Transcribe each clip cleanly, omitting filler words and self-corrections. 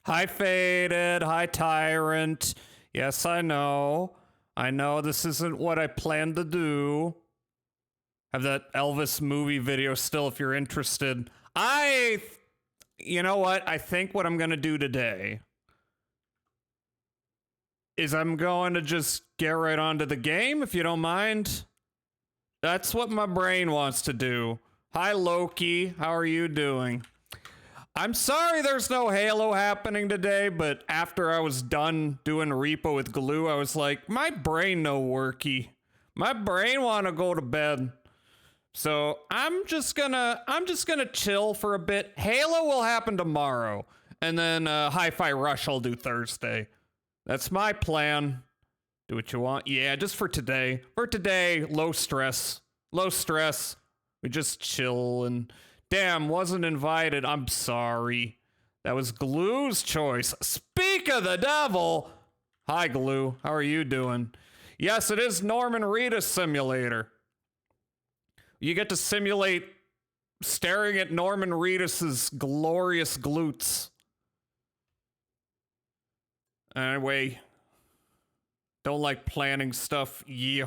Hi, Faded. Hi, Tyrant. Yes, I know. I know this isn't what I planned to do. Have that Elvis movie video still if you're interested. You know what? I think what I'm going to do today is I'm going to just get right onto the game, if you don't mind. That's what my brain wants to do. Hi, Loki. How are you doing? I'm sorry there's no Halo happening today, but after I was done doing Repo with Glue, I was like, my brain no worky. My brain want to go to bed. So I'm just gonna chill for a bit. Halo will happen tomorrow, and then Hi-Fi Rush I'll do Thursday. That's my plan. Do what you want. Yeah, just for today. For today, low stress. Low stress. We just chill and damn, wasn't invited. I'm sorry. That was Glue's choice. Speak of the devil. Hi, Glue. How are you doing? Yes, it is Norman Reedus Simulator. You get to simulate staring at Norman Reedus's glorious glutes. Anyway, don't like planning stuff. Yeah.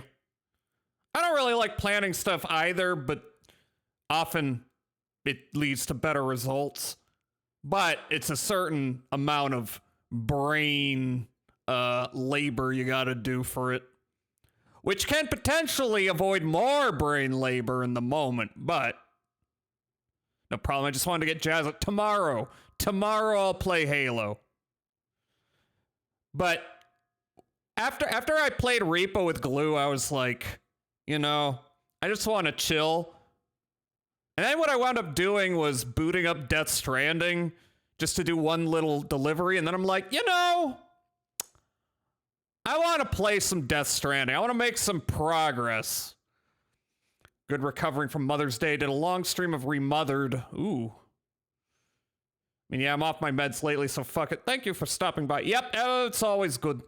I don't really like planning stuff either, but often it leads to better results. But it's a certain amount of brain labor you gotta do for it, which can potentially avoid more brain labor in the moment, but no problem. I just wanted to get jazzed up. Tomorrow I'll play Halo. But after I played Repo with Glue, I was like, you know, I just want to chill. And then what I wound up doing was booting up Death Stranding just to do one little delivery. And then I'm like, you know, I want to play some Death Stranding. I want to make some progress. Good recovering from Mother's Day. Did a long stream of Remothered. Ooh. I mean, yeah, I'm off my meds lately, so fuck it. Thank you for stopping by. Yep, it's always good.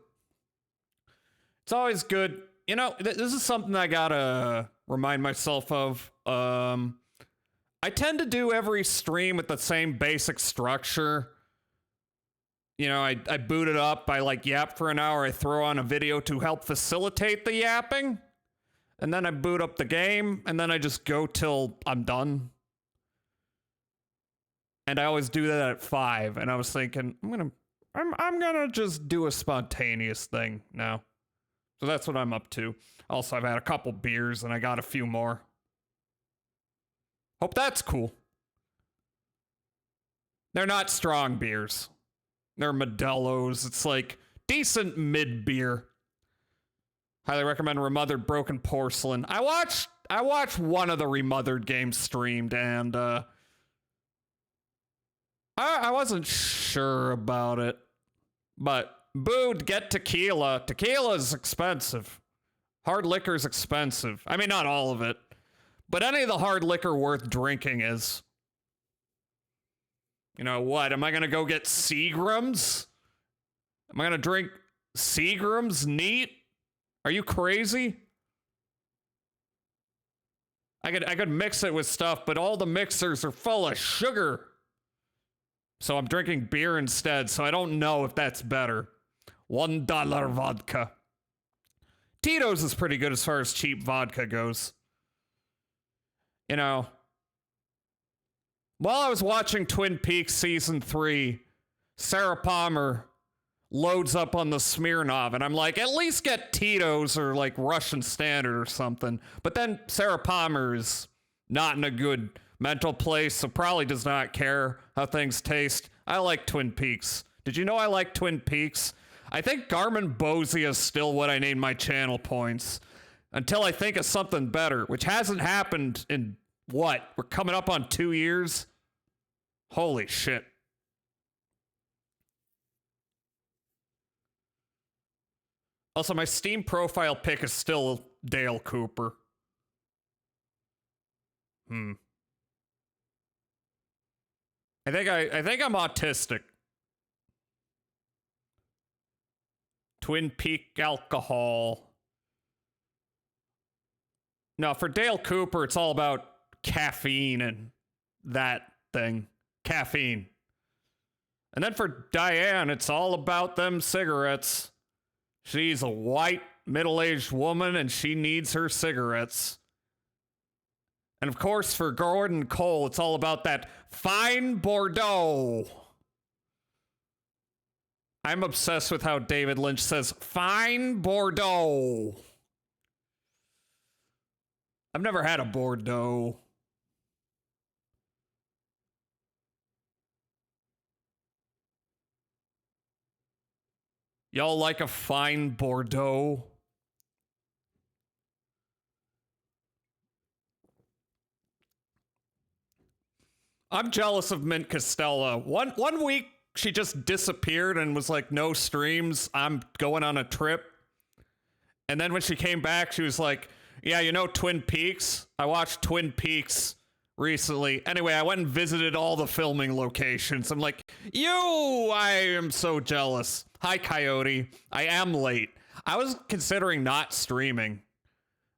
It's always good. You know, this is something I gotta remind myself of. I tend to do every stream with the same basic structure. You know, I boot it up, I like yap for an hour, I throw on a video to help facilitate the yapping, and then I boot up the game, and then I just go till I'm done. And I always do that at 5, and I was thinking, I'm gonna just do a spontaneous thing now. So that's what I'm up to. Also, I've had a couple beers, and I got a few more. Hope that's cool. They're not strong beers. They're Modelo's. It's like decent mid beer. Highly recommend Remothered Broken Porcelain. I watched one of the Remothered games streamed, and I wasn't sure about it. But booed, get tequila. Tequila is expensive. Hard liquor is expensive. I mean, not all of it. But any of the hard liquor worth drinking is. You know what? Am I going to go get Seagrams? Am I going to drink Seagrams neat? Are you crazy? I could mix it with stuff, but all the mixers are full of sugar. So I'm drinking beer instead, so I don't know if that's better. $1 vodka. Tito's is pretty good as far as cheap vodka goes. You know, while I was watching Twin Peaks Season 3, Sarah Palmer loads up on the Smirnoff, and I'm like, at least get Tito's or like Russian Standard or something. But then Sarah Palmer is not in a good mental place, so probably does not care how things taste. I like Twin Peaks. Did you know I like Twin Peaks? I think Garmin Bosia is still what I named my channel points. Until I think of something better, which hasn't happened in, what? We're coming up on 2 years? Holy shit. Also, my Steam profile pic is still Dale Cooper. I think I'm autistic. Twin Peak alcohol. No, for Dale Cooper, it's all about caffeine and that thing. Caffeine. And then for Diane, it's all about them cigarettes. She's a white, middle-aged woman, and she needs her cigarettes. And of course, for Gordon Cole, it's all about that fine Bordeaux. I'm obsessed with how David Lynch says, fine Bordeaux. I've never had a Bordeaux. Y'all like a fine Bordeaux? I'm jealous of Mint Costello. One week, she just disappeared and was like, no streams, I'm going on a trip. And then when she came back, she was like, yeah, you know Twin Peaks? I watched Twin Peaks recently. Anyway, I went and visited all the filming locations. I'm like, I am so jealous. Hi, Coyote. I am late. I was considering not streaming.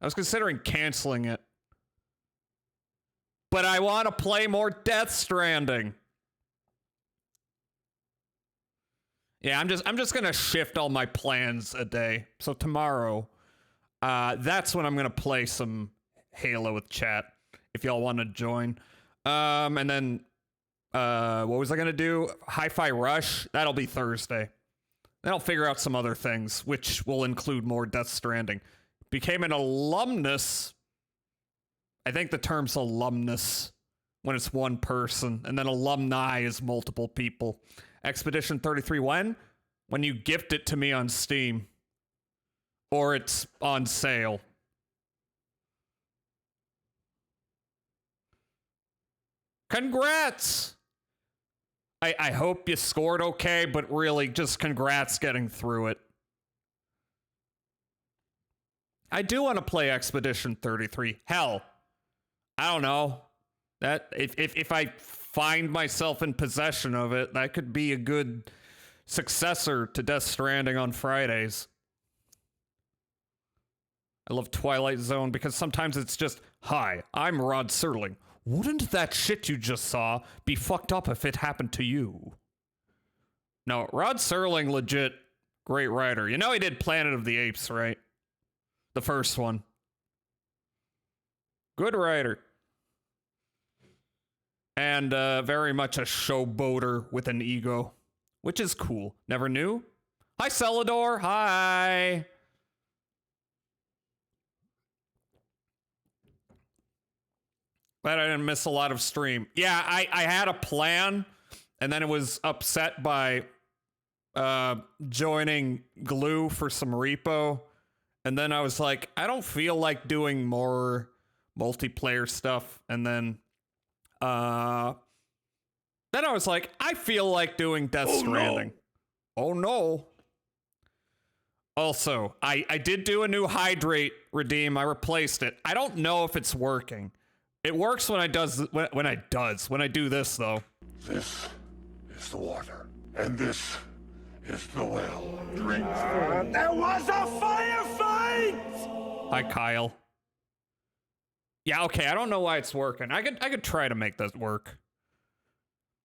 I was considering canceling it. But I want to play more Death Stranding. Yeah, I'm just gonna shift all my plans a day. So tomorrow, that's when I'm gonna play some Halo with chat. If y'all want to join, and then what was I gonna do? Hi-Fi Rush. That'll be Thursday. Then I'll figure out some other things, which will include more Death Stranding. Became an alumnus. I think the term's alumnus when it's one person, and then alumni is multiple people. Expedition 33 when? When you gift it to me on Steam. Or it's on sale. Congrats! I hope you scored okay, but really just congrats getting through it. I do want to play Expedition 33. Hell, I don't know. That if I find myself in possession of it, that could be a good successor to Death Stranding on Fridays. I love Twilight Zone because sometimes it's just, hi, I'm Rod Serling. Wouldn't that shit you just saw be fucked up if it happened to you? No, Rod Serling, legit great writer. You know he did Planet of the Apes, right? The first one. Good writer. And very much a showboater with an ego, which is cool. Never knew? Hi, Celador. Hi. Glad I didn't miss a lot of stream. Yeah, I had a plan, and then it was upset by joining Glue for some repo. And then I was like, I don't feel like doing more multiplayer stuff. And then I was like, I feel like doing Death Stranding. No. Oh no. Also, I did do a new hydrate redeem. I replaced it. I don't know if it's working. It works when I do this though. This is the water, and this is the well. Drink. There was a firefight! Hi, Kyle. Yeah, okay, I don't know why it's working. I could try to make that work.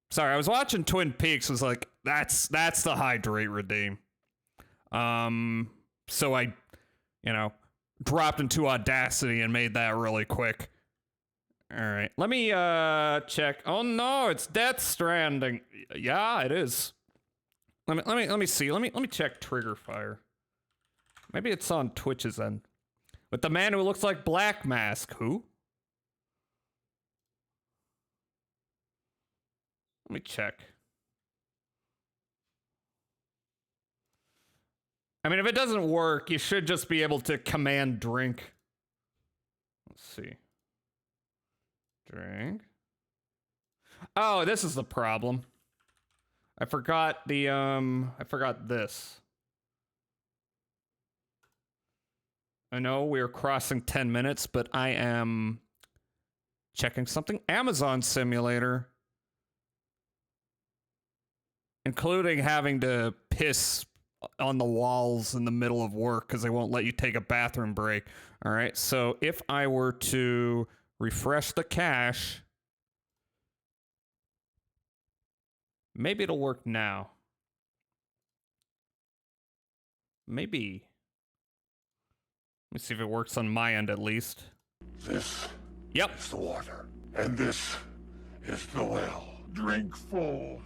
Sorry, I was watching Twin Peaks, was like, that's the hydrate redeem. So I, dropped into Audacity and made that really quick. All right, let me check. Oh no, it's Death Stranding. Yeah, it is. Let me see. Let me check Trigger Fire. Maybe it's on Twitch's end. With the man who looks like Black Mask. Who? Let me check. I mean, if it doesn't work, you should just be able to command drink. Let's see. Drink. Oh, this is the problem. I forgot this. I know we are crossing 10 minutes, but I am checking something. Amazon Simulator. Including having to piss on the walls in the middle of work because they won't let you take a bathroom break. All right, so if I were to refresh the cache, Maybe it'll work now. Maybe. Let me see if it works on my end at least. This Yep. is the water, and this is the well. Drink full.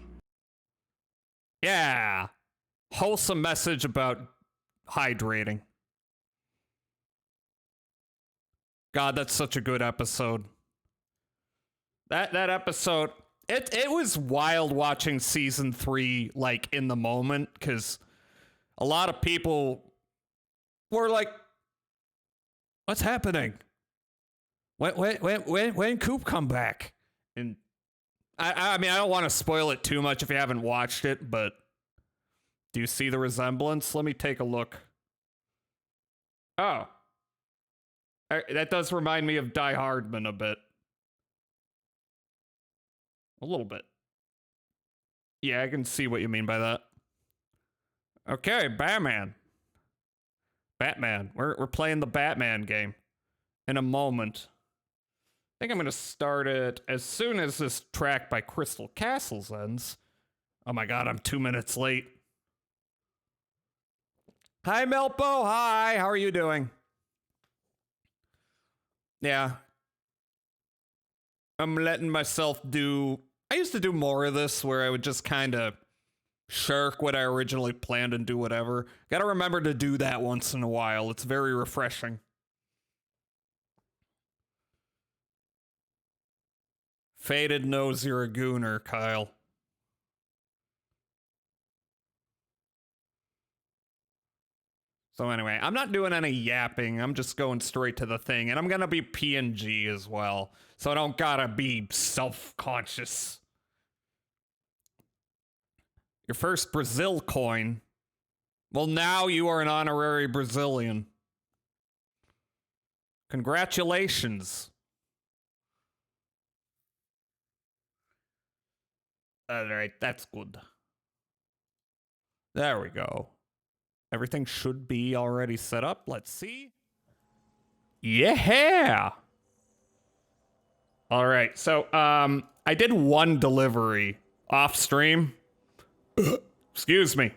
Yeah. Wholesome message about hydrating. God, that's such a good episode. That episode, it was wild watching season 3 like in the moment, because a lot of people were like, what's happening? When Coop come back? And I mean, I don't want to spoil it too much if you haven't watched it, but do you see the resemblance? Let me take a look. Oh. That does remind me of Die Hardman a bit. A little bit. Yeah, I can see what you mean by that. Okay, Batman. Batman. We're playing the Batman game in a moment. I think I'm going to start it as soon as this track by Crystal Castles ends. Oh my god, I'm 2 minutes late. Hi, Melpo. Hi, how are you doing? Yeah. I'm letting myself do... I used to do more of this where I would just kind of shirk what I originally planned and do whatever. Gotta remember to do that once in a while. It's very refreshing. Faded knows you're a gooner, Kyle. So anyway, I'm not doing any yapping. I'm just going straight to the thing. And I'm gonna be PNG as well. So I don't gotta be self-conscious. Your first Brazil coin. Well, now you are an honorary Brazilian. Congratulations. Alright, that's good. There we go. Everything should be already set up. Let's see. Yeah. All right. So, I did one delivery off stream. Excuse me.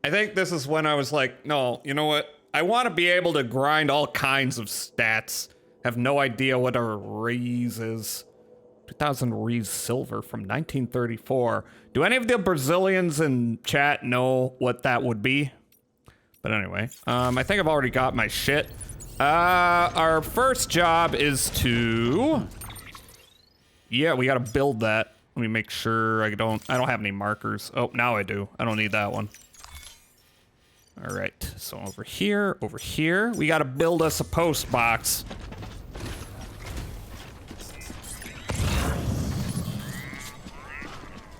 I think this is when I was like, no, you know what? I want to be able to grind all kinds of stats. Have no idea what a raise is. 2000 Rees silver from 1934. Do any of the Brazilians in chat know what that would be? But anyway, I think I've already got my shit. Our first job is to... Yeah, we gotta build that. Let me make sure I don't have any markers. Oh, now I do. I don't need that one. All right, so over here, we gotta build us a post box.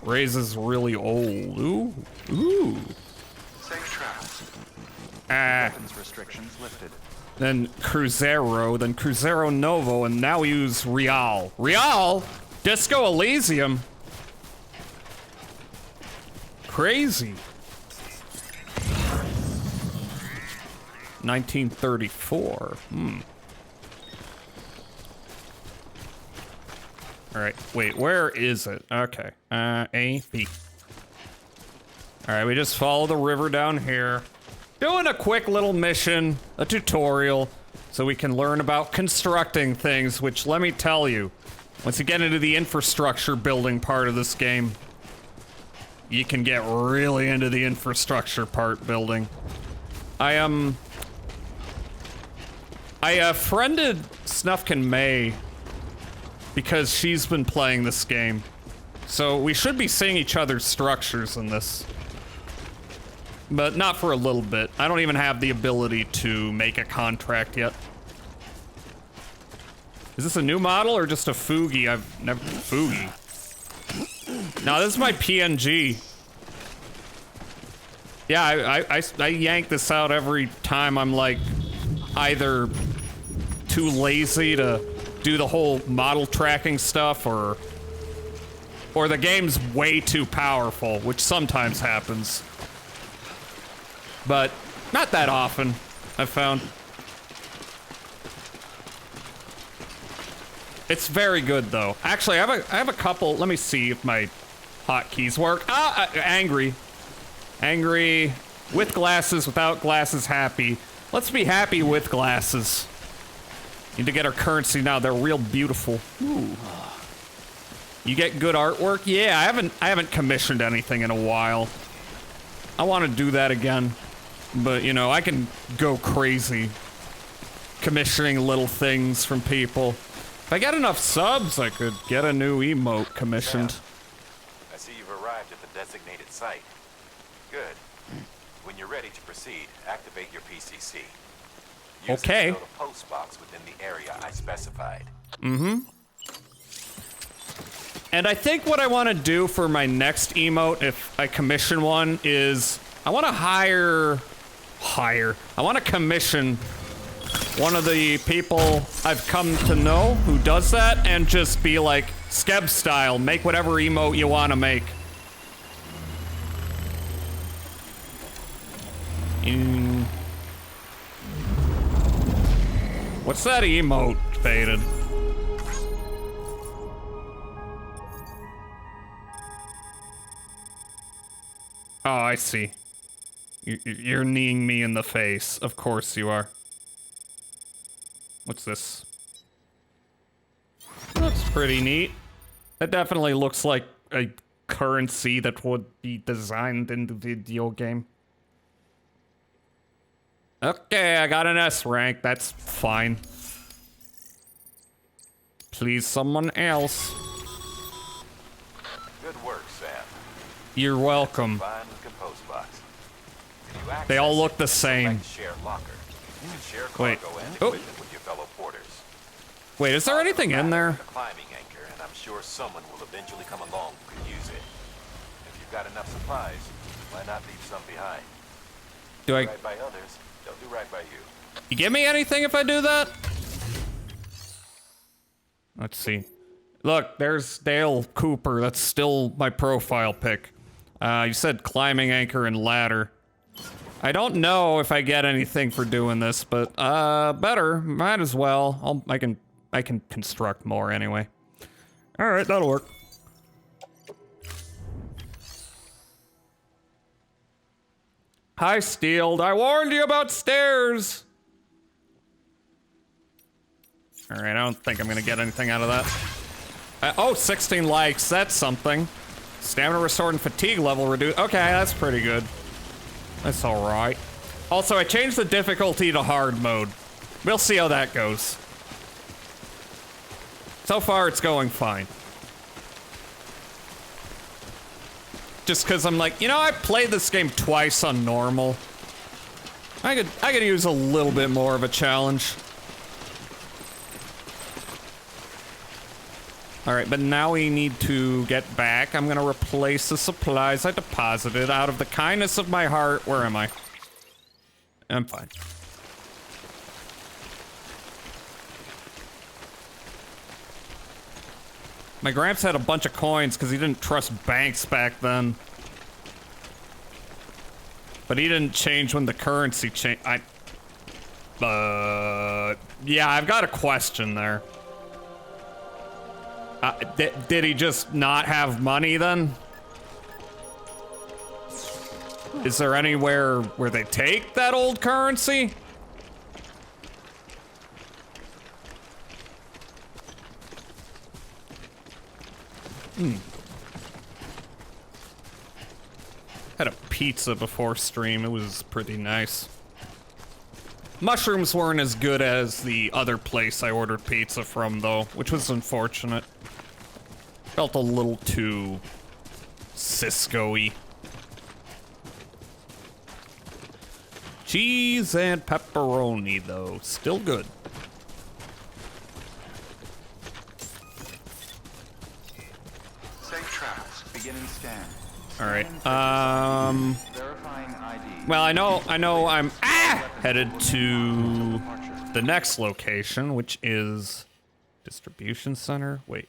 Ray's is really old. Ooh. Safe travels. Weapons restrictions lifted. Then Cruzeiro Novo, and now we use Real. Real? Disco Elysium? Crazy. 1934. All right, wait, where is it? Okay, A, B. All right, we just follow the river down here. Doing a quick little mission, a tutorial, so we can learn about constructing things, which let me tell you, once you get into the infrastructure building part of this game, you can get really into the infrastructure part building. I friended Snufkin May because she's been playing this game. So we should be seeing each other's structures in this. But not for a little bit. I don't even have the ability to make a contract yet. Is this a new model or just a Fugi? I've never... Fugi. No, this is my PNG. Yeah, I yank this out every time I'm like either too lazy to do the whole model tracking stuff or the game's way too powerful, which sometimes happens. But not that often, I've found. It's very good though. Actually, I have a couple. Let me see if my hotkeys work. Angry. Angry with glasses, without glasses, happy. Let's be happy with glasses. Need to get our currency now. They're real beautiful. Ooh. You get good artwork? Yeah, I haven't commissioned anything in a while. I want to do that again. But, you know, I can go crazy commissioning little things from people. If I get enough subs, I could get a new emote commissioned. I see you've arrived at the designated site. Good. When you're ready to proceed, activate your PCC. Use Okay. it to go to post box within the area I specified. Mm-hmm. And I think what I want to do for my next emote, if I commission one, is I want to I want to commission one of the people I've come to know who does that and just be like, Skeb style, make whatever emote you want to make. What's that emote, Faded? Oh, I see. You're kneeing me in the face. Of course you are. What's this? Looks pretty neat. That definitely looks like a currency that would be designed in the video game. Okay, I got an S rank. That's fine. Please, someone else. Good work, Sam. You're welcome. Find the compose box. If you They all access look it, the same. select share locker. You can share Wait. cargo and Oh. equipment with your fellow porters. Wait, is there anything in there? The climbing anchor, and I'm sure someone will eventually come along who could use it. If you've got enough supplies, why not leave some behind? Do I... Right by others, they'll do right by you. You give me anything if I do that? Let's see. Look, there's Dale Cooper. That's still my profile pic. You said climbing anchor and ladder. I don't know if I get anything for doing this, but better. Might as well. I can construct more anyway. All right, that'll work. Hi, Steeled. I warned you about stairs. All right, I don't think I'm gonna get anything out of that. Oh, 16 likes. That's something. Stamina restored and fatigue level reduced. Okay, that's pretty good. That's all right. Also, I changed the difficulty to hard mode. We'll see how that goes. So far, it's going fine. Just because I'm like, you know, I played this game twice on normal. I could use a little bit more of a challenge. All right, but now we need to get back. I'm gonna replace the supplies I deposited out of the kindness of my heart. Where am I? I'm fine. My gramps had a bunch of coins because he didn't trust banks back then. But he didn't change when the currency changed. Yeah, I've got a question there. Did he just not have money then? Is there anywhere where they take that old currency? Had a pizza before stream. It was pretty nice. Mushrooms weren't as good as the other place I ordered pizza from, though, which was unfortunate. Felt a little too Cisco-y. Cheese and pepperoni, though. Still good. Safe travels. Beginning scan. All right. Verifying ID. Well, I know I'm headed to the next location, which is distribution center. Wait.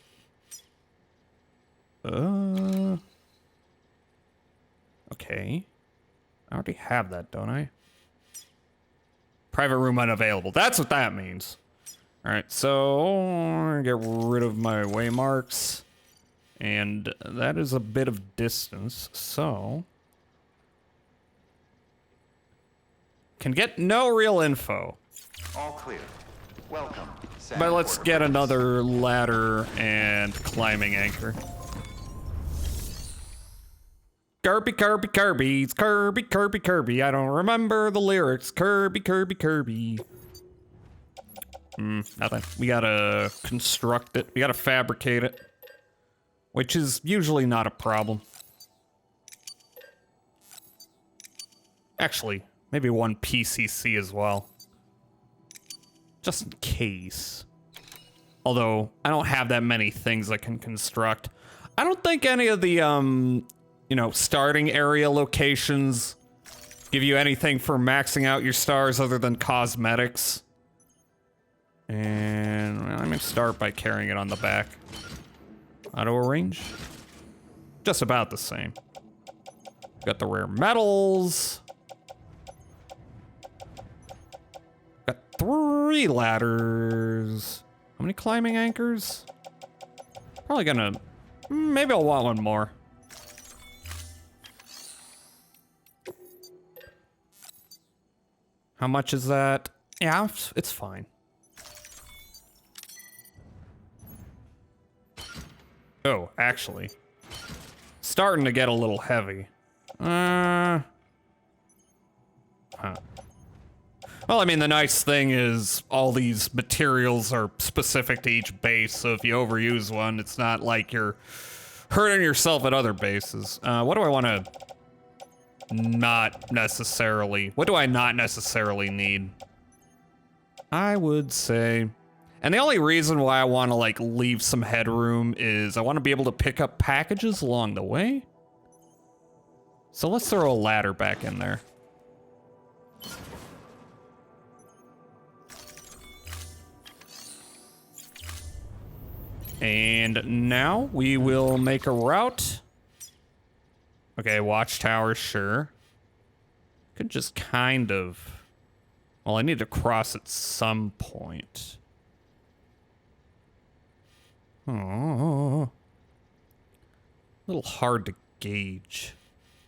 Okay. I already have that, don't I? Private room unavailable. That's what that means. All right, so get rid of my waymarks. And that is a bit of distance, so... Can get no real info. All clear. Welcome. But let's get another ladder and climbing anchor. Kirby, Kirby, Kirby. It's Kirby, Kirby, Kirby. I don't remember the lyrics. Kirby, Kirby, Kirby. Nothing. We gotta construct it. We gotta fabricate it. Which is usually not a problem. Actually, maybe one PCC as well. Just in case. Although, I don't have that many things I can construct. I don't think any of the, you know, starting area locations give you anything for maxing out your stars other than cosmetics. And well, I'm gonna start by carrying it on the back. Auto arrange. Just about the same. Got the rare metals. Got 3 ladders. How many climbing anchors? Probably gonna... maybe I'll want one more. How much is that? Yeah, it's fine. Oh, actually. Starting to get a little heavy. Huh. Well, I mean, the nice thing is all these materials are specific to each base, so if you overuse one, it's not like you're hurting yourself at other bases. What do I want to not necessarily... what do I not necessarily need? I would say... and the only reason why I want to, like, leave some headroom is I want to be able to pick up packages along the way. So let's throw a ladder back in there. And now we will make a route. Okay, watchtower, sure. Could just kind of... well, I need to cross at some point. Oh. A little hard to gauge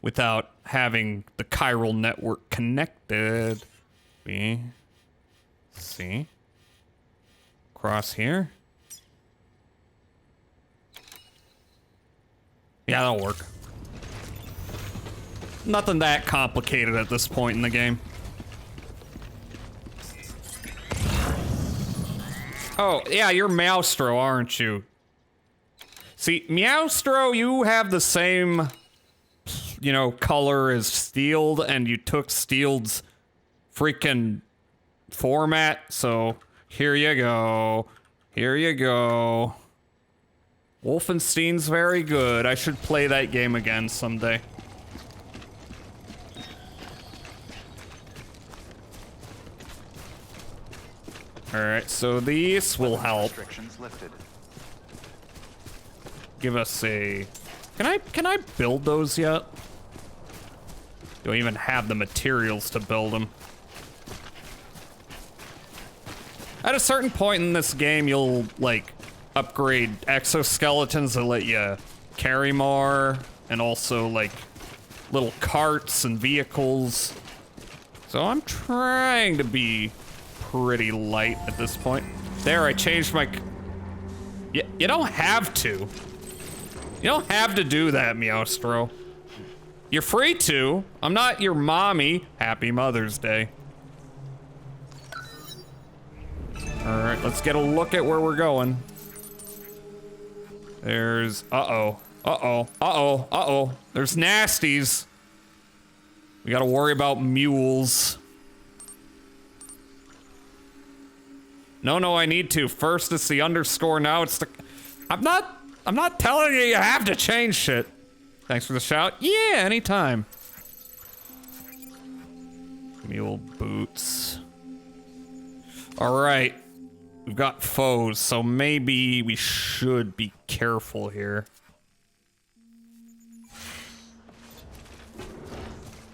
without having the chiral network connected. See? Cross here. Yeah, that'll work. Nothing that complicated at this point in the game. Oh, yeah, you're Maelstro, aren't you? See, Meowstro, you have the same, you know, color as Steeled, and you took Steeled's freaking format, so here you go. Here you go. Wolfenstein's very good. I should play that game again someday. Alright, so these will help. Restrictions lifted. Give us a... Can I build those yet? Do I even have the materials to build them? At a certain point in this game, you'll, like, upgrade exoskeletons that let you carry more, and also, like, little carts and vehicles. So I'm trying to be pretty light at this point. There, I changed my... You don't have to. You don't have to do that, Meowstro. You're free to. I'm not your mommy. Happy Mother's Day. Alright, let's get a look at where we're going. There's... uh-oh. Uh-oh. Uh-oh. Uh-oh. There's nasties. We gotta worry about mules. No, I need to. First it's the underscore, now it's the... I'm not telling you have to change shit. Thanks for the shout. Yeah, anytime. Mule boots. Alright. We've got foes, so maybe we should be careful here.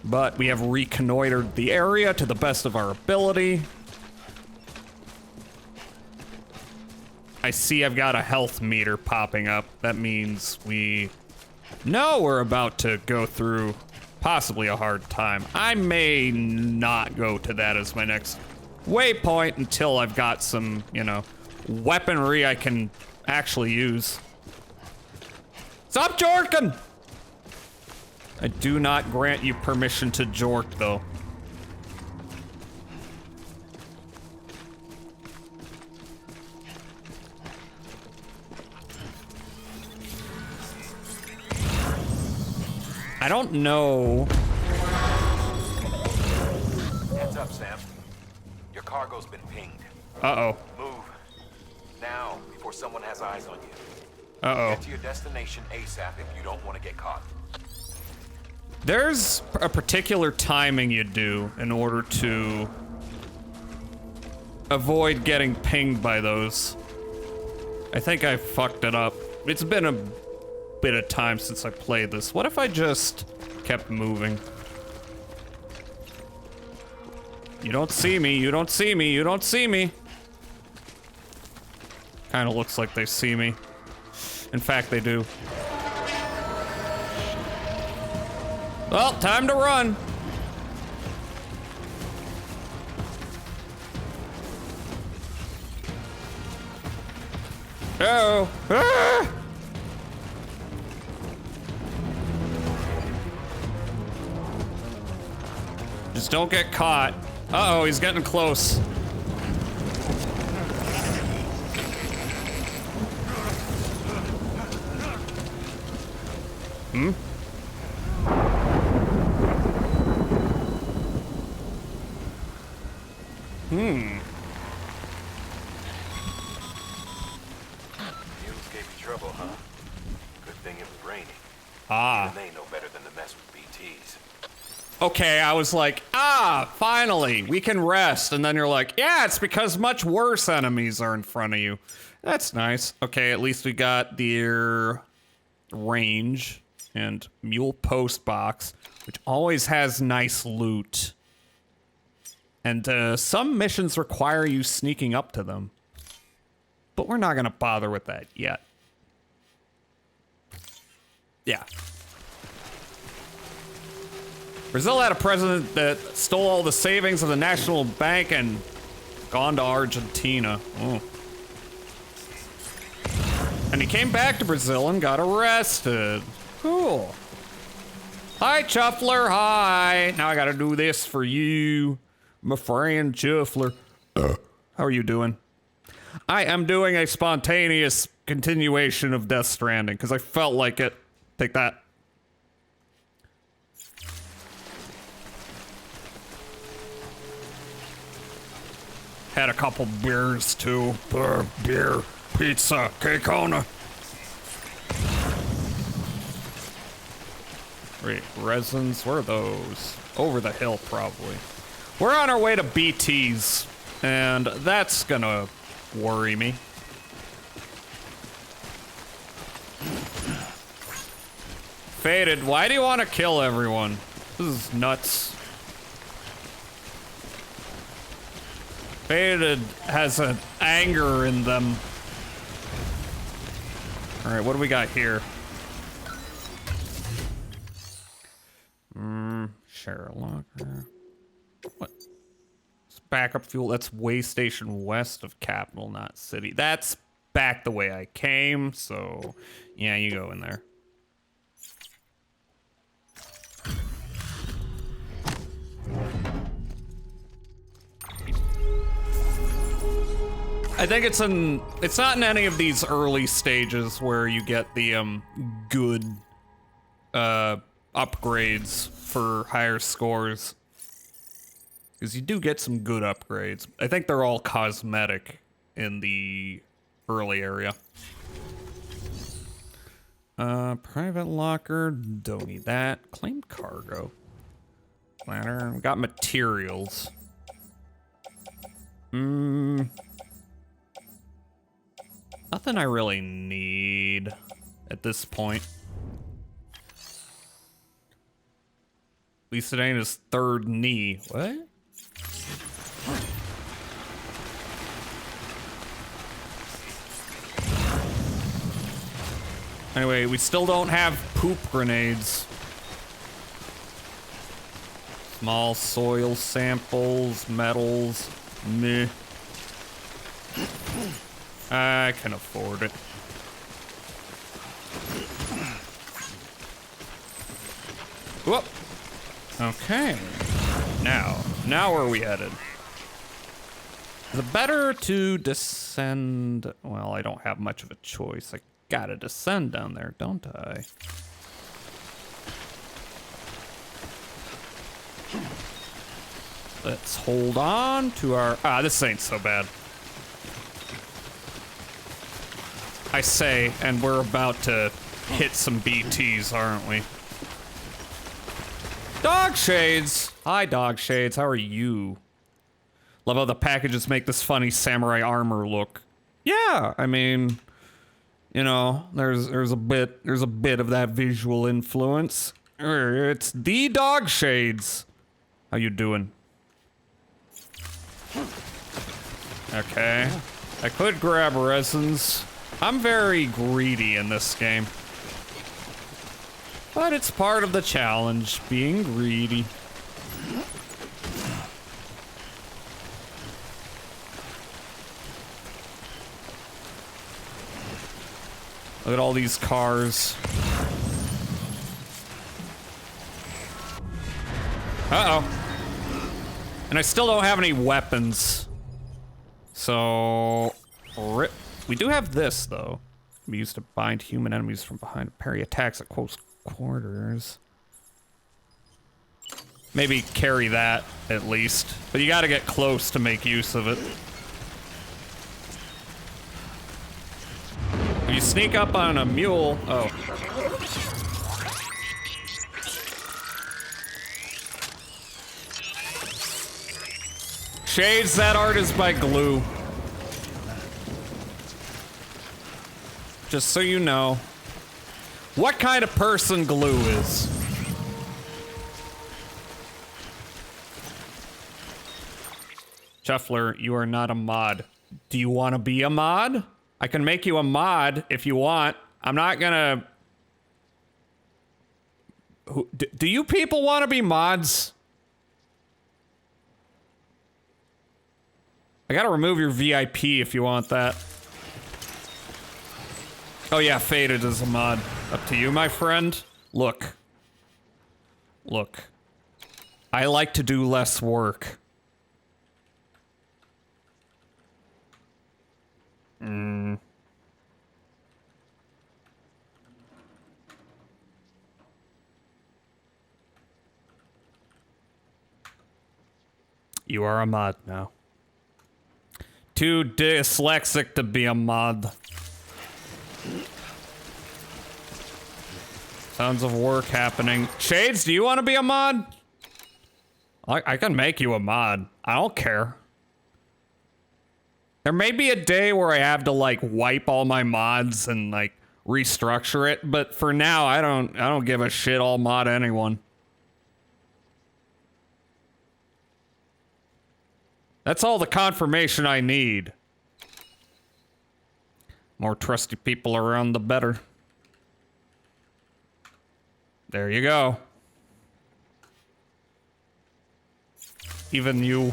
But we have reconnoitered the area to the best of our ability. I see I've got a health meter popping up. That means we know we're about to go through possibly a hard time. I may not go to that as my next waypoint until I've got some, you know, weaponry I can actually use. Stop jorking! I do not grant you permission to jork, though. I don't know. Heads up, Sam. Your cargo's been pinged. Uh-oh. Move. Now, before someone has eyes on you. Uh-oh. Get to your destination ASAP if you don't want to get caught. There's a particular timing you do in order to avoid getting pinged by those. I think I fucked it up. It's been a bit of time since I played this. What if I just kept moving? You don't see me, you don't see me, you don't see me. Kinda looks like they see me. In fact, they do. Well, time to run. Oh. Ah! Just don't get caught. Uh-oh, he's getting close. Hmm? Mules gave you trouble, huh? Good thing it was raining. Ah. Even they know better than to mess with BTs. Okay, I was like, ah, finally, we can rest. And then you're like, yeah, it's because much worse enemies are in front of you. That's nice. Okay, at least we got the range and mule post box, which always has nice loot. And some missions require you sneaking up to them. But we're not going to bother with that yet. Yeah. Brazil had a president that stole all the savings of the National Bank and gone to Argentina. Oh. And he came back to Brazil and got arrested. Cool. Hi, Chuffler. Hi. Now I gotta do this for you, my friend Chuffler. How are you doing? I am doing a spontaneous continuation of Death Stranding because I felt like it. Take that. Had a couple beers too. Beer, pizza, cake-ona. Wait, resins, where are those? Over the hill, probably. We're on our way to BT's, and that's gonna worry me. Faded, why do you want to kill everyone? This is nuts. Faded has an anger in them. Alright, what do we got here? Share locker. What? It's backup fuel. That's way station west of Capital, not City. That's back the way I came, so yeah, you go in there. I think it's not in any of these early stages where you get the good upgrades for higher scores. Because you do get some good upgrades. I think they're all cosmetic in the early area. Private locker, don't need that. Claim cargo. Ladder, we got materials. Nothing I really need at this point. At least it ain't his third knee. What? Anyway, we still don't have poop grenades. Small soil samples, metals, meh. I can afford it. Whoop. Okay. Now where are we headed? Is it better to descend? Well, I don't have much of a choice. I gotta descend down there, don't I? Let's hold on to our... Ah, this ain't so bad. I say, and we're about to hit some BTs, aren't we? Dog Shades! Hi, Dog Shades. How are you? Love how the packages make this funny samurai armor look. Yeah, I mean, you know, there's a bit of that visual influence. It's the Dog Shades. How you doing? Okay. I could grab resins. I'm very greedy in this game. But it's part of the challenge, being greedy. Look at all these cars. Uh-oh. And I still don't have any weapons. So... rip. We do have this, though. Can be used to bind human enemies from behind, parry attacks at close quarters. Maybe carry that, at least. But you gotta get close to make use of it. If you sneak up on a mule... Oh. Shades, that art is by glue. Just so you know. What kind of person glue is. Shuffler, you are not a mod. Do you want to be a mod? I can make you a mod if you want. I'm not gonna... Do you people want to be mods? I gotta remove your VIP if you want that. Oh yeah, Faded is a mod. Up to you, my friend. Look. Look. I like to do less work. You are a mod now. Too dyslexic to be a mod. Sounds of work happening. Shades, do you want to be a mod? I can make you a mod. I don't care. There may be a day where I have to like wipe all my mods and like restructure it, but for now I don't give a shit. I'll mod anyone. That's all the confirmation I need. More trusty people around, the better. There you go. Even you.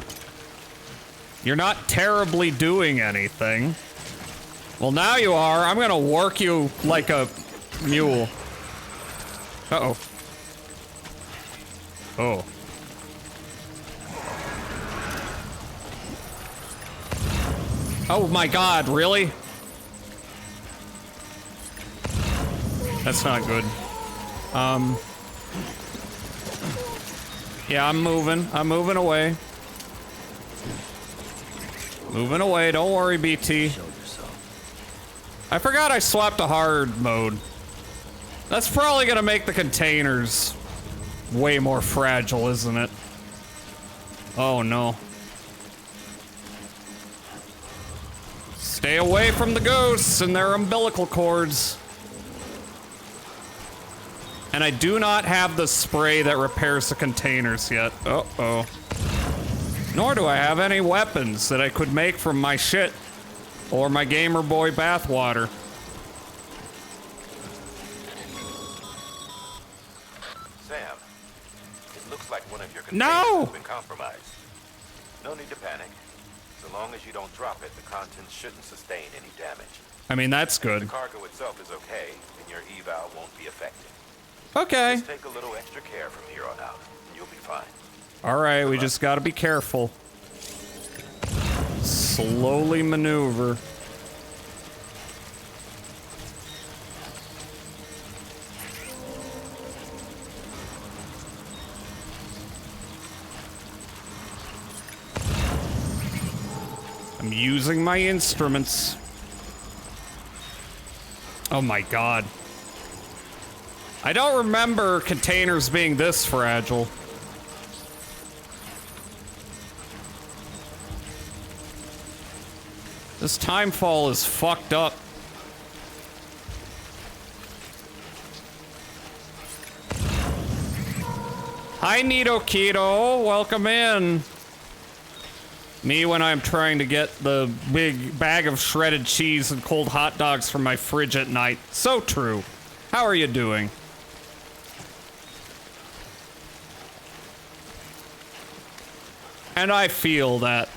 You're not terribly doing anything. Well, now you are. I'm gonna work you like a mule. Uh-oh. Oh. Oh my god, really? That's not good. Yeah, I'm moving away. Moving away, don't worry, BT. I forgot I swapped to hard mode. That's probably gonna make the containers way more fragile, isn't it? Oh no. Stay away from the ghosts and their umbilical cords. And I do not have the spray that repairs the containers yet. Uh-oh. Nor do I have any weapons that I could make from my shit or my Gamer Boy bathwater. No! Has been compromised. No need to panic. So long as you don't drop it, the contents shouldn't sustain any damage. I mean, that's The good. cargo itself is okay, and your eval won't be affected. Okay. Just take a little extra care from here on out, and you'll be fine. All right, we just gotta be careful. Slowly maneuver. I'm using my instruments. Oh my god. I don't remember containers being this fragile. This timefall is fucked up. Hi, Nito Keto. Welcome in. Me when I'm trying to get the big bag of shredded cheese and cold hot dogs from my fridge at night. So true. How are you doing? And I feel that.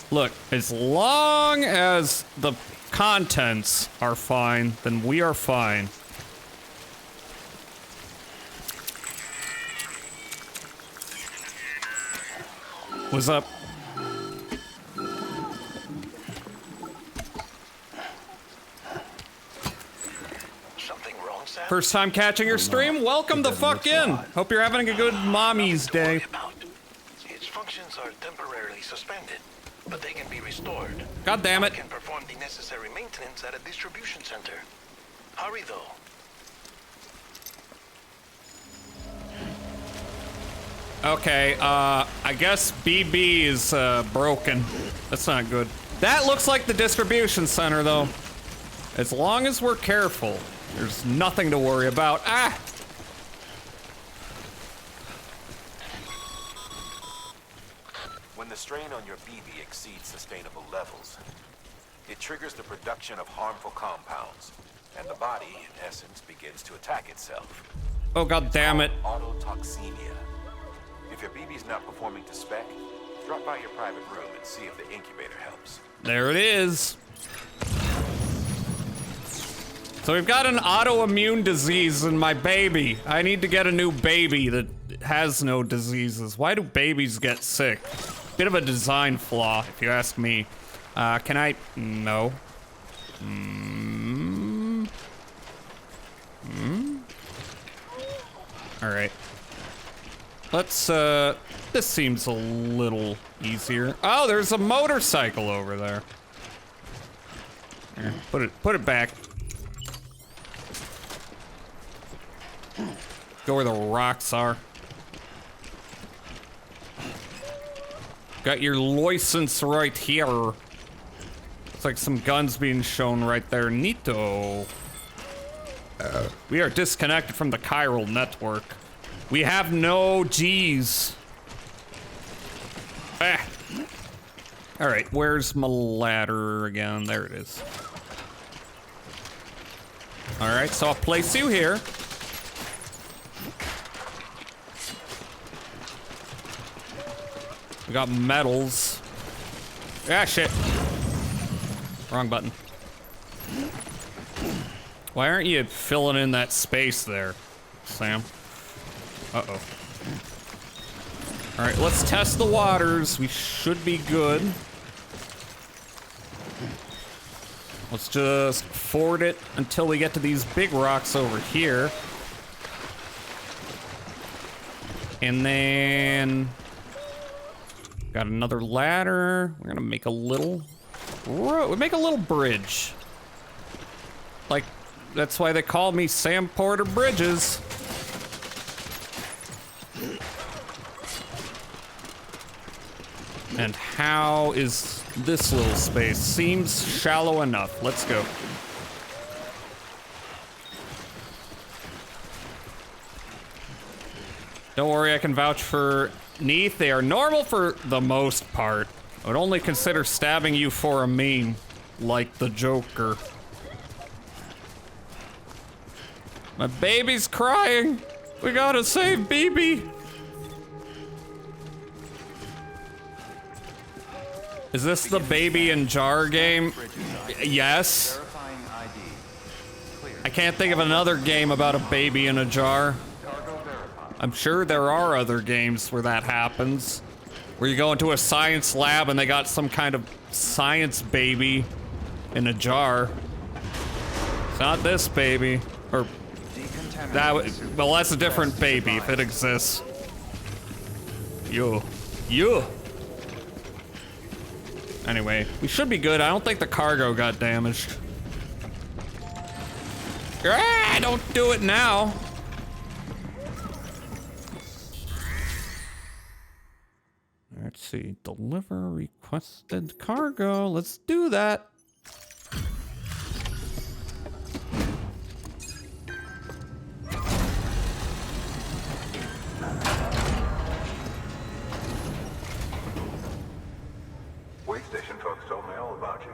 Look, as long as the contents are fine, then we are fine. What's up? Something wrong, Sam? First time catching your stream? Welcome the fuck in. Hope you're having a good mommy's day. Its functions are temporarily suspended, but they can be restored. God damn it. I can perform the necessary maintenance at a distribution center. Hurry, though. Okay, I guess BB is broken. That's not good. That looks like the distribution center, though. As long as we're careful, there's nothing to worry about. Ah! When the strain on your BB exceeds sustainable levels, it triggers the production of harmful compounds, and the body, in essence, begins to attack itself. Oh, god damn it. Autotoxemia. If your BB's not performing to spec, drop by your private room and see if the incubator helps. There it is. So we've got an autoimmune disease in my baby. I need to get a new baby that has no diseases. Why do babies get sick? Bit of a design flaw, if you ask me. Can I? No. All right. Let's, this seems a little easier. Oh, there's a motorcycle over there. Here, put it back. Go where the rocks are. Got your license right here. Looks like some guns being shown right there. Neato. We are disconnected from the chiral network. We have no G's. Ah. All right, where's my ladder again? There it is. All right, so I'll place you here. We got metals. Ah, shit. Wrong button. Why aren't you filling in that space there, Sam? Uh-oh. All right, let's test the waters. We should be good. Let's just ford it until we get to these big rocks over here. And then... got another ladder. We're gonna make a little... we make a little bridge. Like, that's why they call me Sam Porter Bridges. And how is this little space? Seems shallow enough. Let's go. Don't worry, I can vouch for Neath. They are normal for the most part. I would only consider stabbing you for a meme, like the Joker. My baby's crying. We gotta save BB. Is this the baby in jar game? Yes. Verifying ID. Clear. I can't think of another game about a baby in a jar. Cargo verified. I'm sure there are other games where that happens. Where you go into a science lab and they got some kind of science baby in a jar. It's not this baby. Or that well, that's a different baby if it exists. You. Anyway, we should be good. I don't think the cargo got damaged. Ah, don't do it now. Let's see. Deliver requested cargo. Let's do that. Way station folks told me all about you.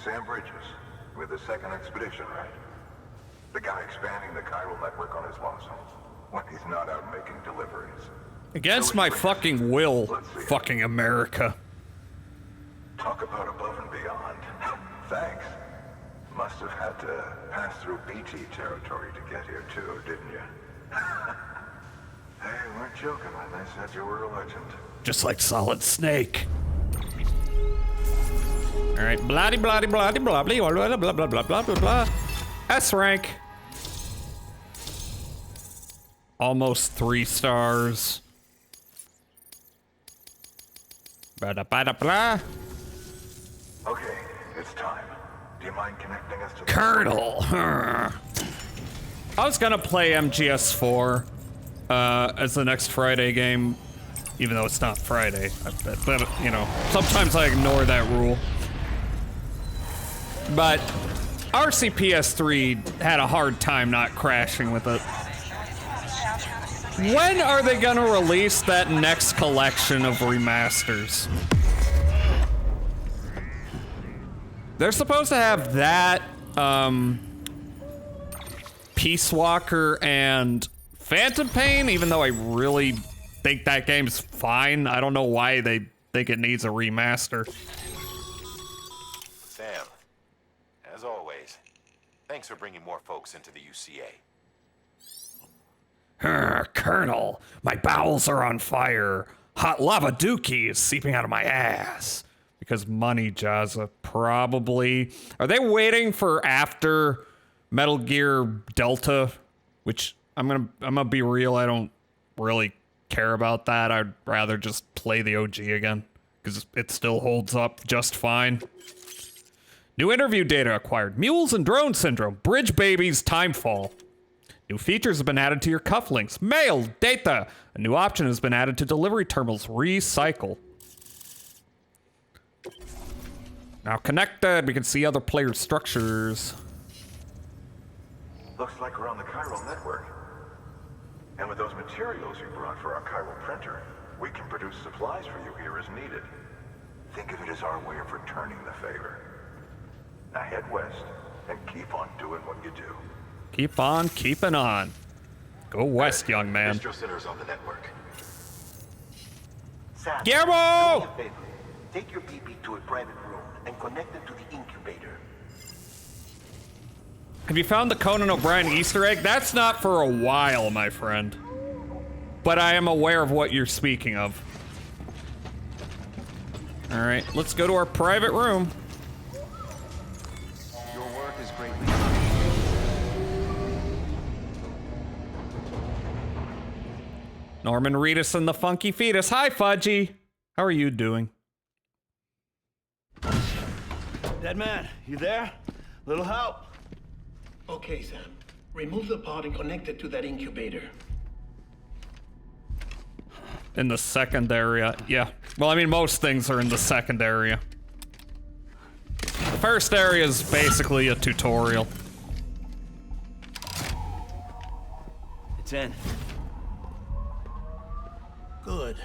Sam Bridges, with the second expedition, right? The guy expanding the chiral network on his lonesome when he's not out making deliveries. Against my fucking will, fucking America. Talk about above and beyond. Thanks. Must have had to pass through BT territory to get here too, didn't you? Hey, you weren't joking when they said you were a legend. Just like Solid Snake. Alright, blah blah blah blah blah blah blah blah blah blah blah blah. S rank. Almost 3 stars. Blah blah blah. Okay, it's time. Do you mind connecting us to the Colonel. I was gonna play MGS4 as the next Friday game, even though it's not Friday. But you know, sometimes I ignore that rule. But RCPS3 had a hard time not crashing with it. When are they gonna release that next collection of remasters? They're supposed to have that, Peace Walker and Phantom Pain, even though I really think that game's fine. I don't know why they think it needs a remaster. Sam, as always, thanks for bringing more folks into the UCA. Colonel, my bowels are on fire. Hot lava dookie is seeping out of my ass. Because money, Jazza, probably. Are they waiting for after Metal Gear Delta? Which I'm gonna be real, I don't really care about that. I'd rather just play the OG again. Because it still holds up just fine. New interview data acquired. Mules and drone syndrome. Bridge babies timefall. New features have been added to your cufflinks. Mail, data. A new option has been added to delivery terminals. Recycle. Now connected, we can see other player structures. Looks like we're on the chiral network. And with those materials you brought for our chiral printer, we can produce supplies for you here as needed. Think of it as our way of returning the favor. Now head west and keep on doing what you do. Keep on keeping on. Go west, young man. Distro center's on the network. Sam, Guillermo! do me a favor. Take your BB to a private room and connect it to the incubator. Have you found the Conan O'Brien Easter egg? That's not for a while, my friend. But I am aware of what you're speaking of. Alright, let's go to our private room. Your work is greatly Norman Reedus and the Funky Fetus. Hi, Fudgy. How are you doing? Dead man, you there? Little help? Okay, Sam. Remove the pod and connect it to that incubator. In the second area, yeah. Well, I mean, most things are in the second area. The first area is basically a tutorial. It's in. Good.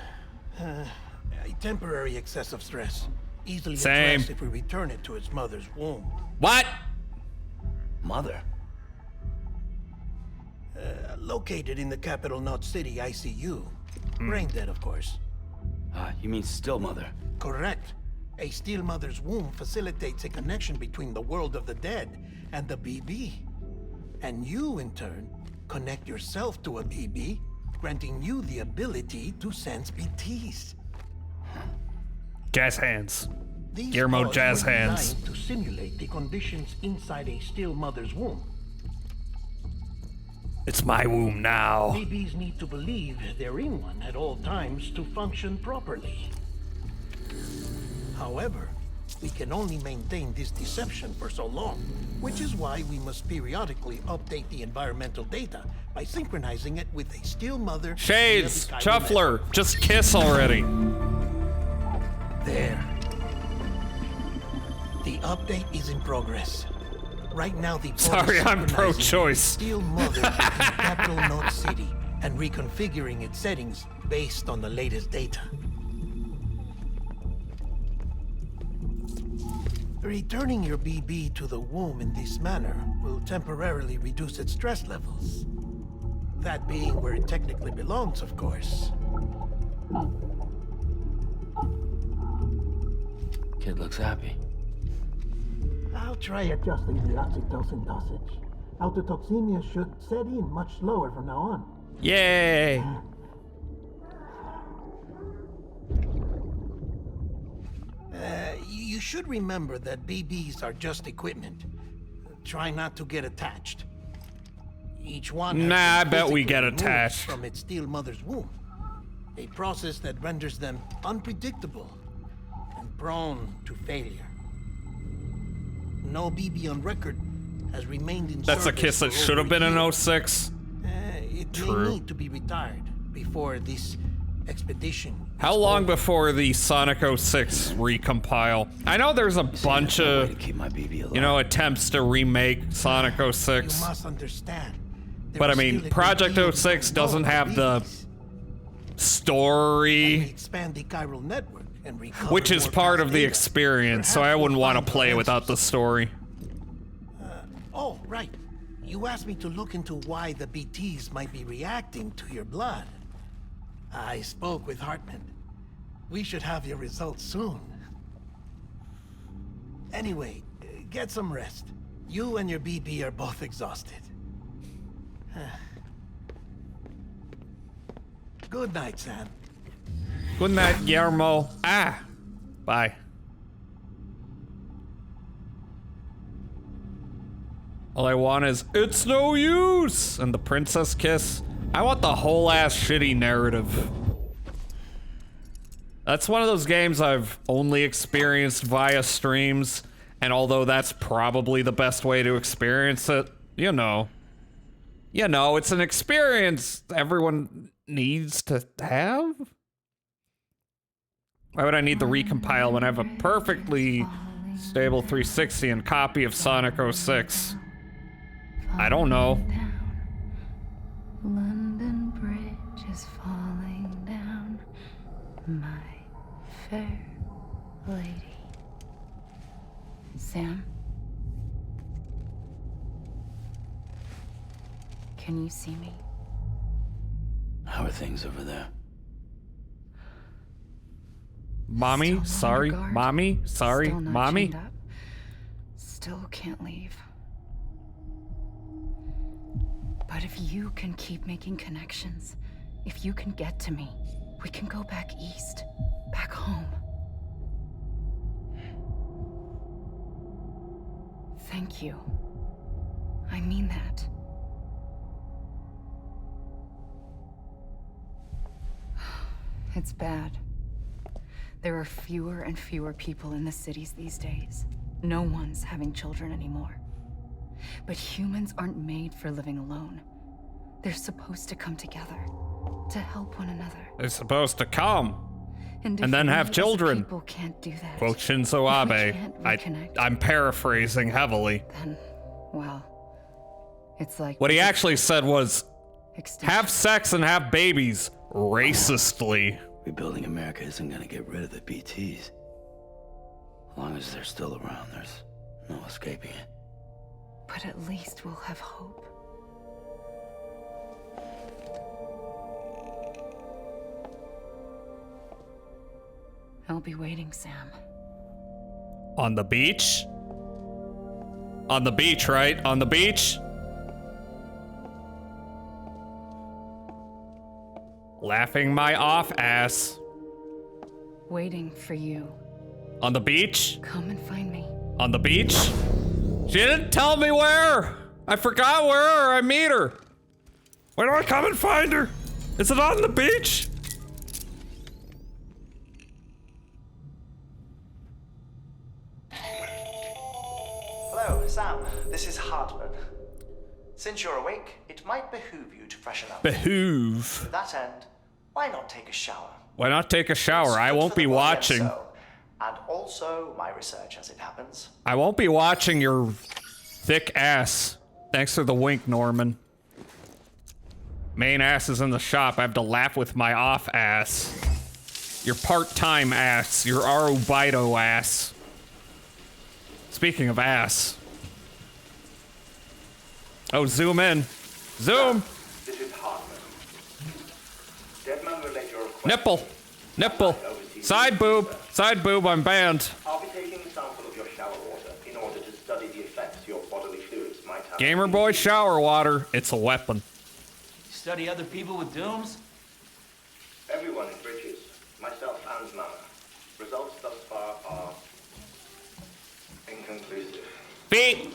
A temporary excessive stress. Easily Same. addressed if we return it to its mother's womb. What? Mother? Located in the capital Knot City ICU. Brain dead, of course. You mean still mother? Correct. A steel mother's womb facilitates a connection between the world of the dead and the BB. And you, in turn, connect yourself to a BB, granting you the ability to sense BTs. Jazz hands. These Guillermo pods Jazz were hands. designed to simulate the conditions inside a still mother's womb. It's my womb now. BBs need to believe they're in one at all times to function properly. However, we can only maintain this deception for so long, which is why we must periodically update the environmental data by synchronizing it with a still mother. Shades, via the chiral Chuffler, just kiss already. network. There. The update is in progress. Right now, the pod is Sorry, I'm synchronizing pro-choice. Still mother in Capital Note City and reconfiguring its settings based on the latest data. Returning your BB to the womb in this manner will temporarily reduce its stress levels. That being where it technically belongs, of course. Kid looks happy. I'll try adjusting the oxytocin dosage. Autotoxemia should set in much slower from now on. Yay. You should remember that BBs are just equipment. Try not to get attached. Each one has Nah, been I bet we physically get removed attached. from its steel mother's womb. A process that renders them unpredictable and prone to failure. No BB on record has remained in That's a service kiss that for should have over a been year. in 06. It True. may need to be retired before this expedition. How long before the Sonic 06 recompile? I know there's a bunch To of, keep my BB alive. you know, attempts to remake Sonic You 06. must understand. there But I is mean, still a great Project deal 06 unknown doesn't about have the BBs. We story, expand the chiral network and recover which is more part past of the data. experience, so I Perhaps wouldn't we'll want find to play some without the answers. story. Oh, right. You asked me to look into why the BTs might be reacting to your blood. I spoke with Hartman. We should have your results soon. Anyway, get some rest. You and your BB are both exhausted. Good night, Sam. Good night, Guillermo. Ah, bye. All I want is, it's no use! And the princess kiss. I want the whole ass shitty narrative. That's one of those games I've only experienced via streams, and although that's probably the best way to experience it, you know, it's an experience everyone needs to have. Why would I need the recompile when I have a perfectly stable 360 and copy of Sonic 06? I don't know. London Bridge is falling down, my fair lady. Sam? Can you see me? How are things over there? Mommy, Still on sorry. your guard? Mommy, sorry. Still not Mommy. chained up? Still can't leave. But if you can keep making connections, if you can get to me, we can go back east, back home. Thank you. I mean that. It's bad. There are fewer and fewer people in the cities these days. No one's having children anymore. But humans aren't made for living alone. They're supposed to come together, to help one another. They're supposed to come And and then if have we as children. people can't do that, Quote Shinzo if we Abe. can't reconnect, I'm paraphrasing heavily. then, well, it's like What he actually said was, extinction. have sex and have babies racistly. Rebuilding America isn't gonna get rid of the BTs. As long as they're still around, there's no escaping it. But at least we'll have hope. I'll be waiting, Sam. On the beach? On the beach, right? On the beach? Laughing my off ass. Waiting for you. On the beach? Come and find me. On the beach? She didn't tell me where! I forgot where I meet her. Where do I come and find her? Is it on the beach? Hello, Sam. This is Hartman. Since you're awake, it might behoove you to freshen up. Behoove. To that end, why not take a shower? Why not take a shower? I Good won't for the be body and watching. soul, and also my research as it happens. I won't be watching your thick ass. Thanks for the wink, Norman. Main ass is in the shop. I have to laugh with my off ass. Your part-time ass. Your Arubito ass. Speaking of ass. Oh, zoom in. Zoom! This is Hartman. Deadman relate your request. Nipple! Nipple! Side boob! Side boob, I'm banned. I'll be taking a sample of your shower water in order to study the effects your bodily fluids might have. Gamer boy shower water. It's a weapon. Study other people with dooms? Everyone in Bridges, myself and Mama. Results thus far are inconclusive. Feet!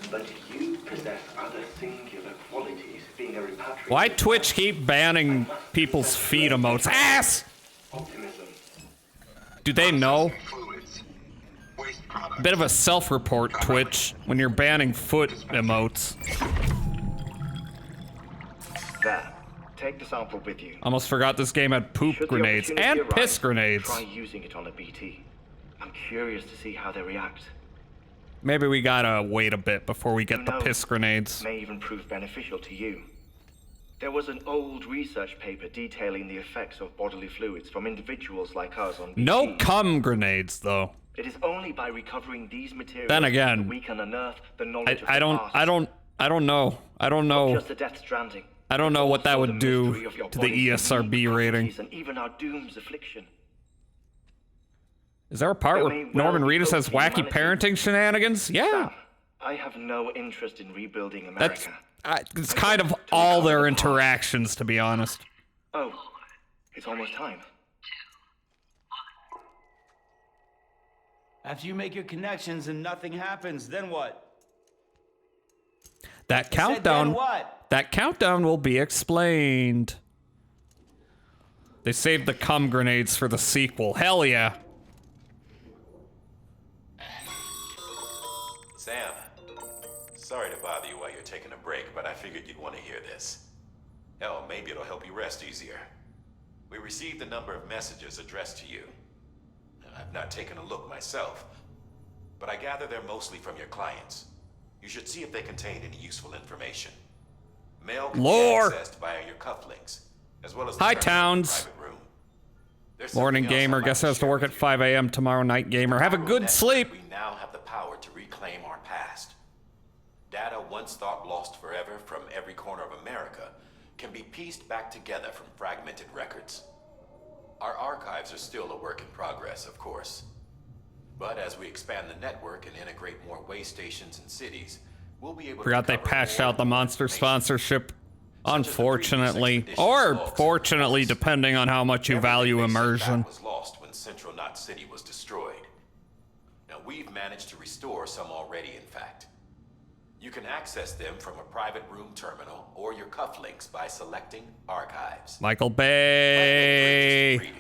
But you possess other singular qualities, being a repatriated. Why Twitch keep banning people's feet emotes? Ass! Optimism. Do they know? Bit of a self-report, Twitch, when you're banning foot emotes. There. Take the sample with you. Almost forgot this game had poop Should the grenades opportunity and piss arise, grenades. Try using it on a BT. I'm curious to see how they react. Maybe we gotta wait a bit before we get Who the knows? piss grenades. May even prove beneficial to you. There was an old research paper detailing the effects of bodily fluids from individuals like us on BT. No cum grenades, though. It is only by recovering these materials Then again, that we can unearth the knowledge of I the don't know. I don't know. Just the Death Stranding. I don't know what that Also would the do mystery of your to the body's ESRB unique rating. properties And even our doom's affliction. Is there a part There where may well Norman be Reedus has hope in wacky humanity. parenting shenanigans? Yeah. Sam, I have no interest in rebuilding America. It's kind of all their interactions, to be honest. Oh, it's almost time. After you make your connections and nothing happens, then what? That I said, countdown. then what? That countdown will be explained. They saved the cum grenades for the sequel. Hell yeah. Sam, sorry to bother you while you're taking a break, but I figured you'd want to hear this. Hell, maybe it'll help you rest easier. We received a number of messages addressed to you. I've not taken a look myself, but I gather they're mostly from your clients. You should see if they contain any useful information. Mail can Lore. be accessed via your cufflinks, as well as the Hi, private Towns. room. There's Morning something else gamer. I'd like Guess to has to share work with at you. 5 a.m. tomorrow night, gamer. Have a good sleep. We now have the power to reclaim our past. Data once thought lost forever from every corner of America can be pieced back together from fragmented records. Our archives are still a work in progress, of course. But as we expand the network and integrate more way stations and cities, we'll be able Forgot to they recover patched more out the monster information. sponsorship. Such as the Unfortunately, previous or expeditions logs fortunately, and reports. depending on how much you Everything value they said back immersion. was lost when Central Knot City was destroyed. Now we've managed to restore some already, in fact. You can access them from a private room terminal or your cufflinks by selecting Archives. Michael Bay. Reading.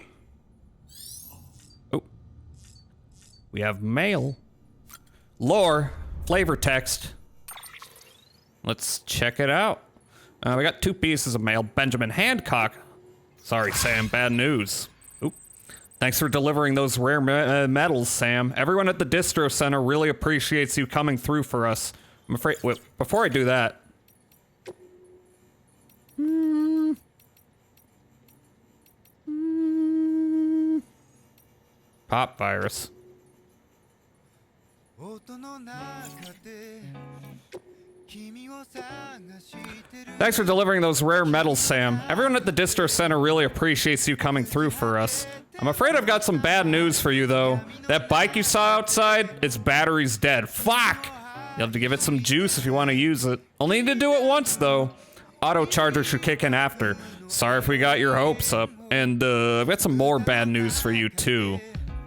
Oh. We have mail. Lore. Flavor text. Let's check it out. We got 2 pieces of mail. Benjamin Hancock. Sorry, Sam. Bad news. Oop. Thanks for delivering those rare medals, Sam. Everyone at the Distro Center really appreciates you coming through for us. I'm afraid... Wait, before I do that... Pop virus. Thanks for delivering those rare metals, Sam. Everyone at the distro center really appreciates you coming through for us. I'm afraid I've got some bad news for you, though. That bike you saw outside, its battery's dead. Fuck! You'll have to give it some juice if you want to use it. I'll need to do it once, though. Auto charger should kick in after. Sorry if we got your hopes up. And, I've got some more bad news for you, too.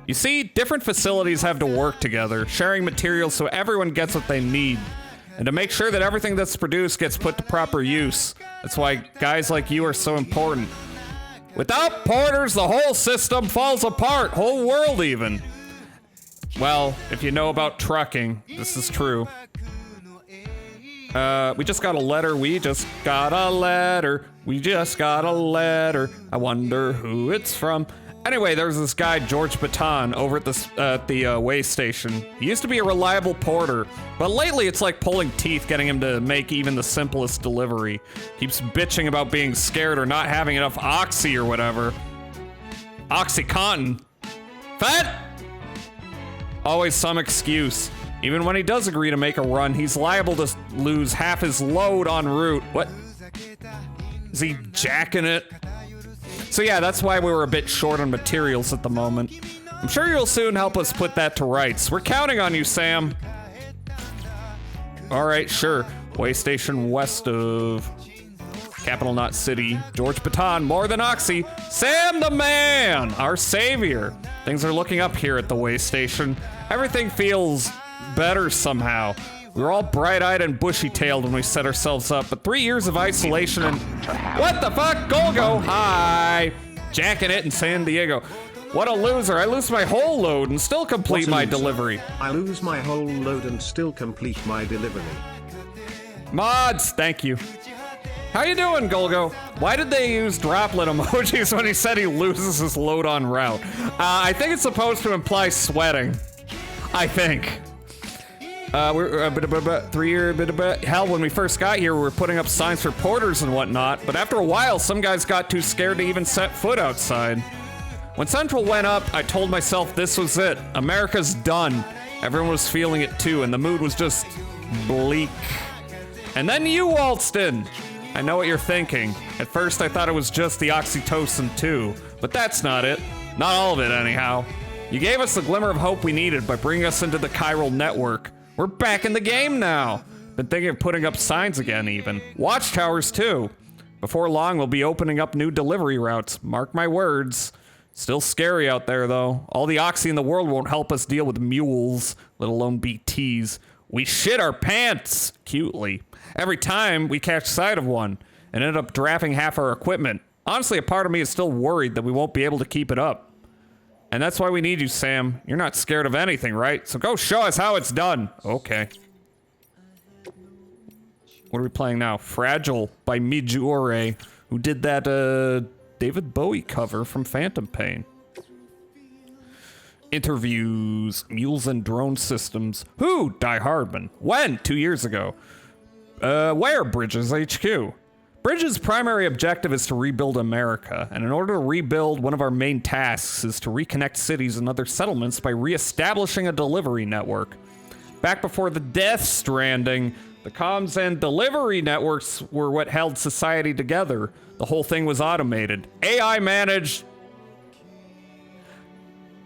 You see, different facilities have to work together, sharing materials so everyone gets what they need. And to make sure that everything that's produced gets put to proper use. That's why guys like you are so important. Without porters, the whole system falls apart. Whole world, even. Well, if you know about trucking, this is true. We just got a letter. We just got a letter. We just got a letter. I wonder who it's from. Anyway, there's this guy, George Baton, over at the way station. He used to be a reliable porter, but lately it's like pulling teeth getting him to make even the simplest delivery. Keeps bitching about being scared or not having enough oxy or whatever. OxyContin. Fat? Always some excuse. Even when he does agree to make a run, he's liable to lose half his load en route. What? Is he jacking it? So yeah, that's why we were a bit short on materials at the moment. I'm sure you'll soon help us put that to rights. We're counting on you, Sam. All right, sure. Way station west of Capital Knot City. George Baton, more than Oxy. Sam the man, our savior. Things are looking up here at the way station. Everything feels better somehow. We were all bright-eyed and bushy-tailed when we set ourselves up, but 3 years of isolation and... What the fuck? Golgo! Hi! Jacking it in San Diego. What a loser. I lose my whole load and still complete my delivery. I lose my whole load and still complete my delivery. Mods, thank you. How you doing, Golgo? Why did they use droplet emojis when he said he loses his load on route? I think it's supposed to imply sweating. I think. We're 3 year hell, when we first got here, we were putting up signs for porters and whatnot, but after a while, some guys got too scared to even set foot outside. When Central went up, I told myself this was it. America's done. Everyone was feeling it too, and the mood was just bleak. And then you waltzed in. I know what you're thinking. At first, I thought it was just the oxytocin too, but that's not it. Not all of it, anyhow. You gave us the glimmer of hope we needed by bringing us into the chiral network. We're back in the game now. Been thinking of putting up signs again, even. Watchtowers, too. Before long, we'll be opening up new delivery routes. Mark my words. Still scary out there, though. All the oxy in the world won't help us deal with mules, let alone BTs. We shit our pants, cutely, every time we catch sight of one, and end up drafting half our equipment. Honestly, a part of me is still worried that we won't be able to keep it up. And that's why we need you, Sam. You're not scared of anything, right? So go show us how it's done. Okay. What are we playing now? Fragile by Mijure, who did that David Bowie cover from Phantom Pain. Interviews, mules and drone systems. Who? Die Hardman. When? 2 years ago. Where? Bridges HQ. Bridges' primary objective is to rebuild America, and in order to rebuild, one of our main tasks is to reconnect cities and other settlements by re-establishing a delivery network. Back before the Death Stranding, the comms and delivery networks were what held society together. The whole thing was automated. AI managed...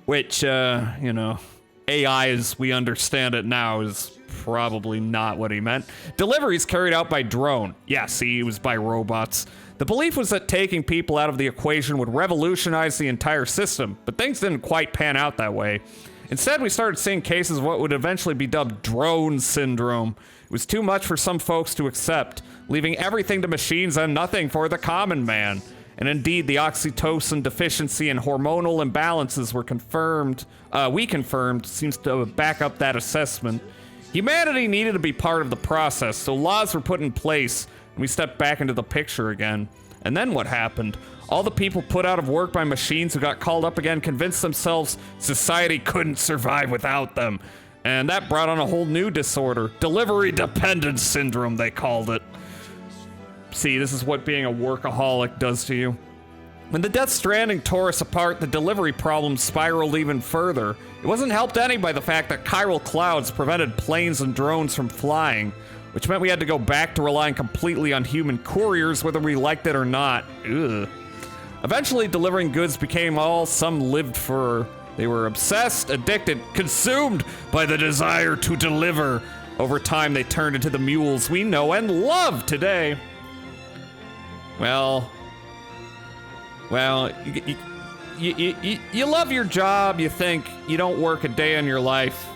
Which, you know, AI as we understand it now is probably not what he meant. Deliveries carried out by drone. Yeah, see, it was by robots. The belief was that taking people out of the equation would revolutionize the entire system, but things didn't quite pan out that way. Instead, we started seeing cases of what would eventually be dubbed drone syndrome. It was too much for some folks to accept, leaving everything to machines and nothing for the common man. And indeed, the oxytocin deficiency and hormonal imbalances were confirmed, seems to back up that assessment. Humanity needed to be part of the process, so laws were put in place, and we stepped back into the picture again. And then what happened? All the people put out of work by machines who got called up again convinced themselves society couldn't survive without them. And that brought on a whole new disorder. Delivery dependence syndrome, they called it. See, this is what being a workaholic does to you. When the Death Stranding tore us apart, the delivery problem spiraled even further. It wasn't helped any by the fact that chiral clouds prevented planes and drones from flying. which meant we had to go back to relying completely on human couriers whether we liked it or not. Ugh. Eventually, delivering goods became all some lived for. They were obsessed, addicted, consumed by the desire to deliver. Over time, they turned into the mules we know and love today. Well, you love your job. You think you don't work a day in your life.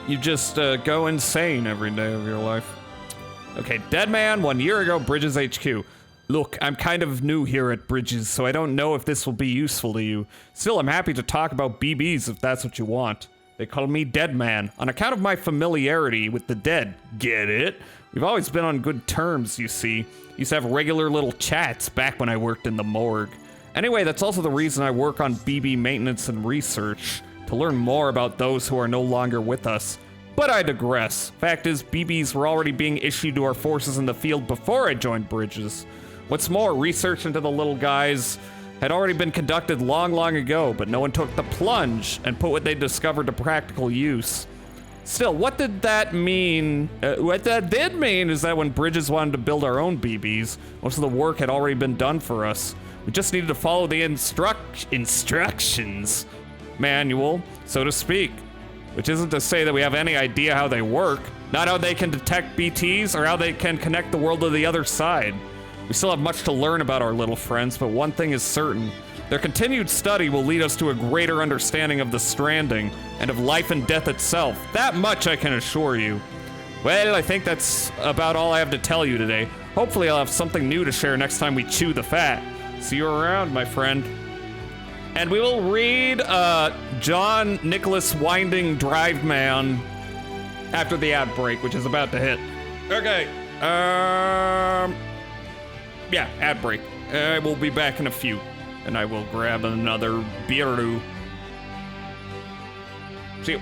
You just go insane every day of your life. Okay, Dead Man, 1 year ago, Bridges HQ. Look, I'm kind of new here at Bridges, so I don't know if this will be useful to you. Still, I'm happy to talk about BBs if that's what you want. They call me Dead Man, on account of my familiarity with the dead. Get it? We've always been on good terms, you see. Used to have regular little chats back when I worked in the morgue. Anyway, that's also the reason I work on BB maintenance and research, to learn more about those who are no longer with us. But I digress. Fact is, BBs were already being issued to our forces in the field before I joined Bridges. What's more, research into the little guys had already been conducted long, long ago, but no one took the plunge and put what they discovered to practical use. Still, what did that mean? What that did mean is that when Bridges wanted to build our own BBs, most of the work had already been done for us. We just needed to follow the instructions manual, so to speak. Which isn't to say that we have any idea how they work, not how they can detect BTs or how they can connect the world to the other side. We still have much to learn about our little friends, but one thing is certain. Their continued study will lead us to a greater understanding of the Stranding and of life and death itself. That much I can assure you. Well, I think that's about all I have to tell you today. Hopefully I'll have something new to share next time we chew the fat. See you around, my friend. And we will read John Nicholas Winding Drive Man after the ad break, which is about to hit. Okay. Yeah, ad break. I will be back in a few, and I will grab another beer. See you.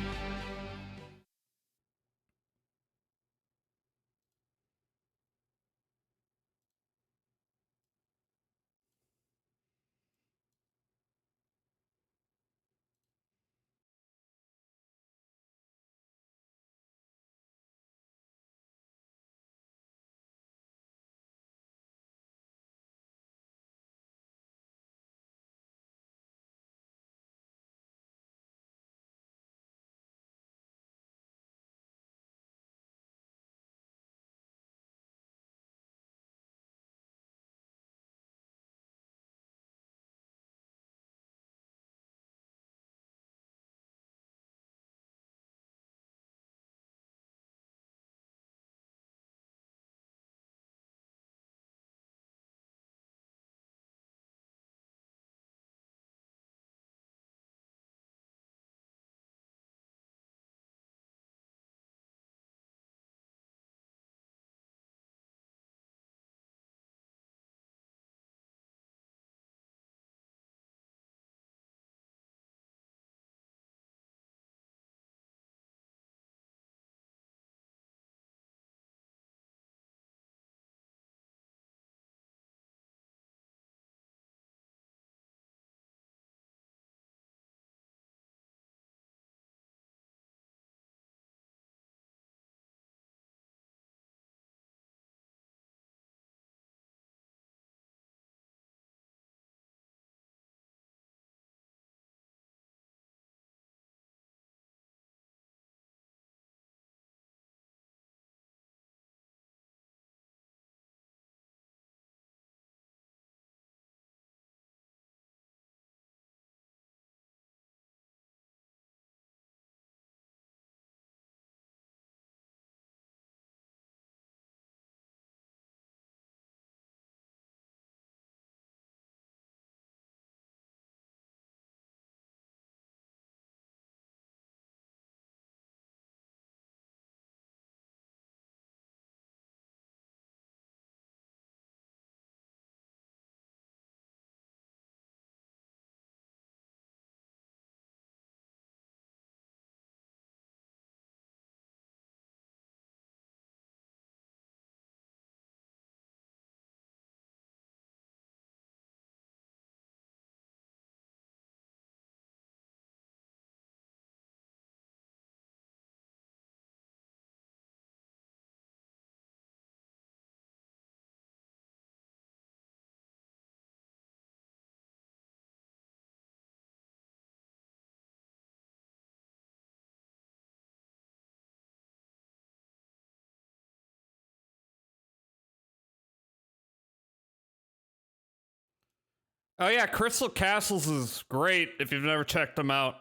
Oh yeah, Crystal Castles is great if you've never checked them out.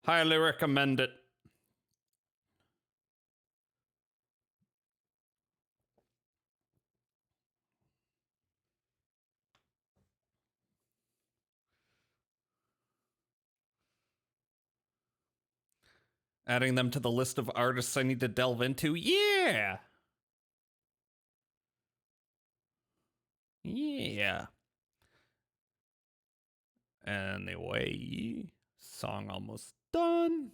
Highly recommend it. Adding them to the list of artists I need to delve into. Yeah. Yeah. Anyway, song almost done.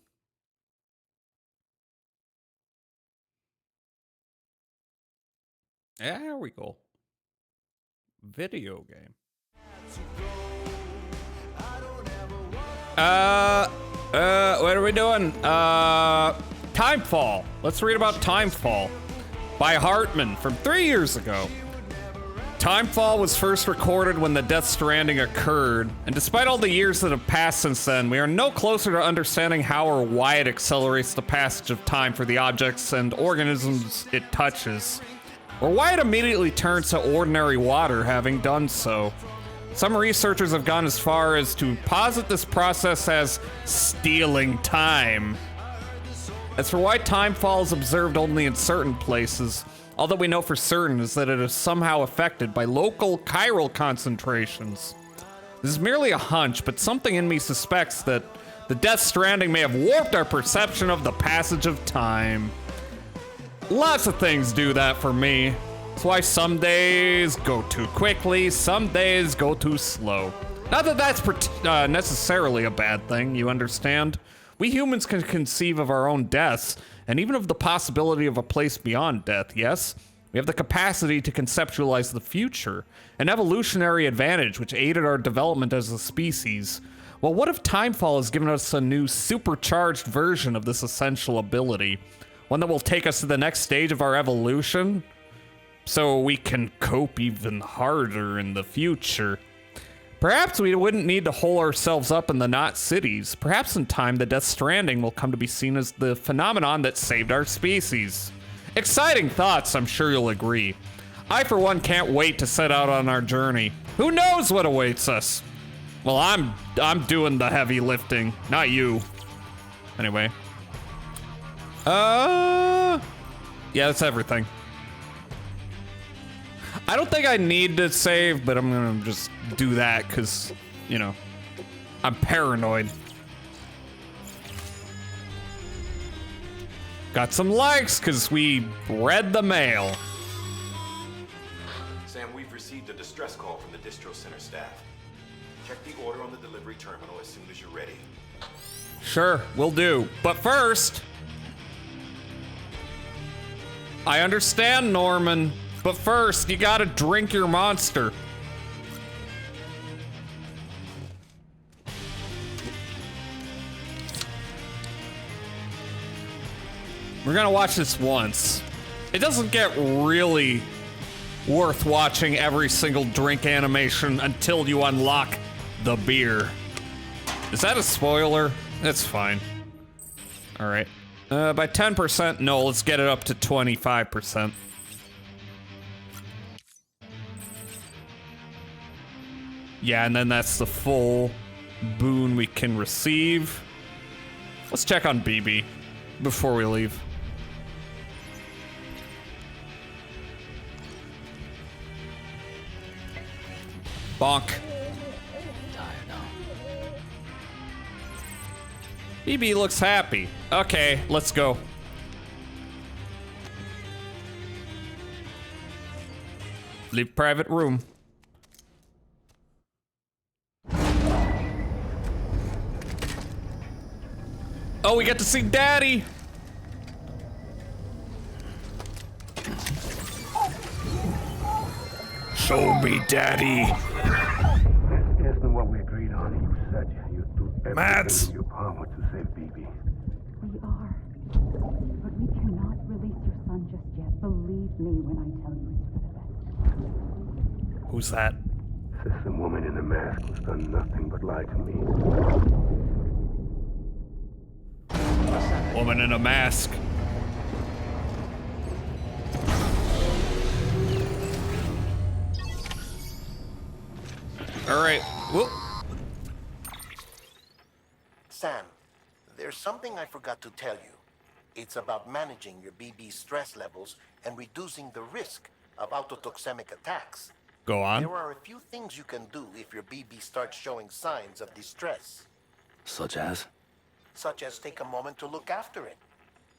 There we go. Video game. What are we doing? Timefall. Let's read about Timefall by Hartman from 3 years ago. Timefall was first recorded when the Death Stranding occurred, and despite all the years that have passed since then, we are no closer to understanding how or why it accelerates the passage of time for the objects and organisms it touches, or why it immediately turns to ordinary water having done so. Some researchers have gone as far as to posit this process as stealing time. As for why timefall is observed only in certain places, all that we know for certain is that it is somehow affected by local chiral concentrations. This is merely a hunch, but something in me suspects that the Death Stranding may have warped our perception of the passage of time. Lots of things do that for me. That's why some days go too quickly, some days go too slow. Not that that's necessarily a bad thing, you understand? We humans can conceive of our own deaths, and even of the possibility of a place beyond death, yes? We have the capacity to conceptualize the future, an evolutionary advantage which aided our development as a species. Well, what if Timefall has given us a new supercharged version of this essential ability? One that will take us to the next stage of our evolution? So we can cope even harder in the future. Perhaps we wouldn't need to hole ourselves up in the Knot Cities. Perhaps in time, the Death Stranding will come to be seen as the phenomenon that saved our species. Exciting thoughts, I'm sure you'll agree. I, for one, can't wait to set out on our journey. Who knows what awaits us? Well, I'm doing the heavy lifting, not you. Anyway. Yeah, that's everything. I don't think I need to save, but I'm gonna just do that because, you know, I'm paranoid. Got some likes because we read the mail. Sam, we've received a distress call from the distro center staff. Check the order on the delivery terminal as soon as you're ready. Sure, will do. But first, I understand, Norman. But first, you gotta drink your monster. We're gonna watch this once. It doesn't get really worth watching every single drink animation until you unlock the beer. Is that a spoiler? That's fine. All right. By 10%, no, let's get it up to 25%. Yeah, and then that's the full boon we can receive. Let's check on BB before we leave. Bonk. BB looks happy. Okay, let's go. Leave private room. Oh, we get to see Daddy! Show me Daddy! Isn't what we agreed on. You said you'd do everything Mads! in your power to save BB. We are. But we cannot release your son just yet. Believe me when I tell you it's for the best. Who's that? Says the woman in the mask who's done nothing but lie to me. Woman in a mask. All right. Whoop. Sam, there's something I forgot to tell you. It's about managing your BB stress levels and reducing the risk of autotoxemic attacks. Go on. There are a few things you can do if your BB starts showing signs of distress. Such as? Such as take a moment to look after it.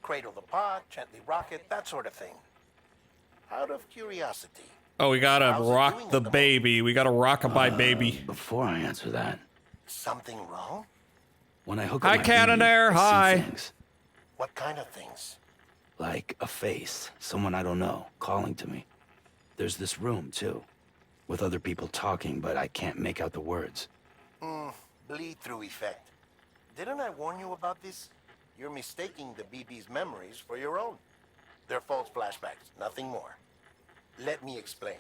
Cradle the pod, gently rock it, that sort of thing. Out of curiosity. Oh, we gotta how's it rock doing the at the baby. We gotta rockabye baby. Before I answer that, Something wrong? when I hook Hi, up my Cannonair. BB, I see Hi. things. What kind of things? Like a face, someone I don't know, calling to me. There's this room, too, with other people talking, but I can't make out the words. Bleed-through effect. Didn't I warn you about this? You're mistaking the BB's memories for your own. They're false flashbacks, nothing more. Let me explain.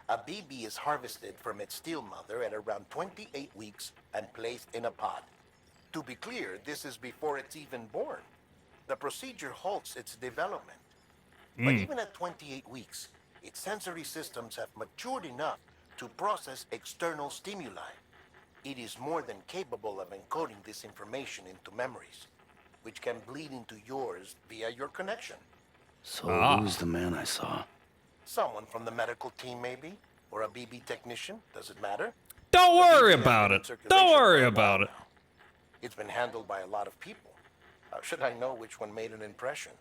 A BB is harvested from its steel mother at around 28 weeks and placed in a pod. To be clear, this is before it's even born. The procedure halts its development. But even at 28 weeks, its sensory systems have matured enough to process external stimuli. It is more than capable of encoding this information into memories, which can bleed into yours via your connection. So who's the man I saw? Someone from the medical team, maybe? Or a BB technician? Does it matter? Don't worry BB has about been in it. circulation Don't worry for a about while it. now. It's been handled by a lot of people. How should I know which one made an impression?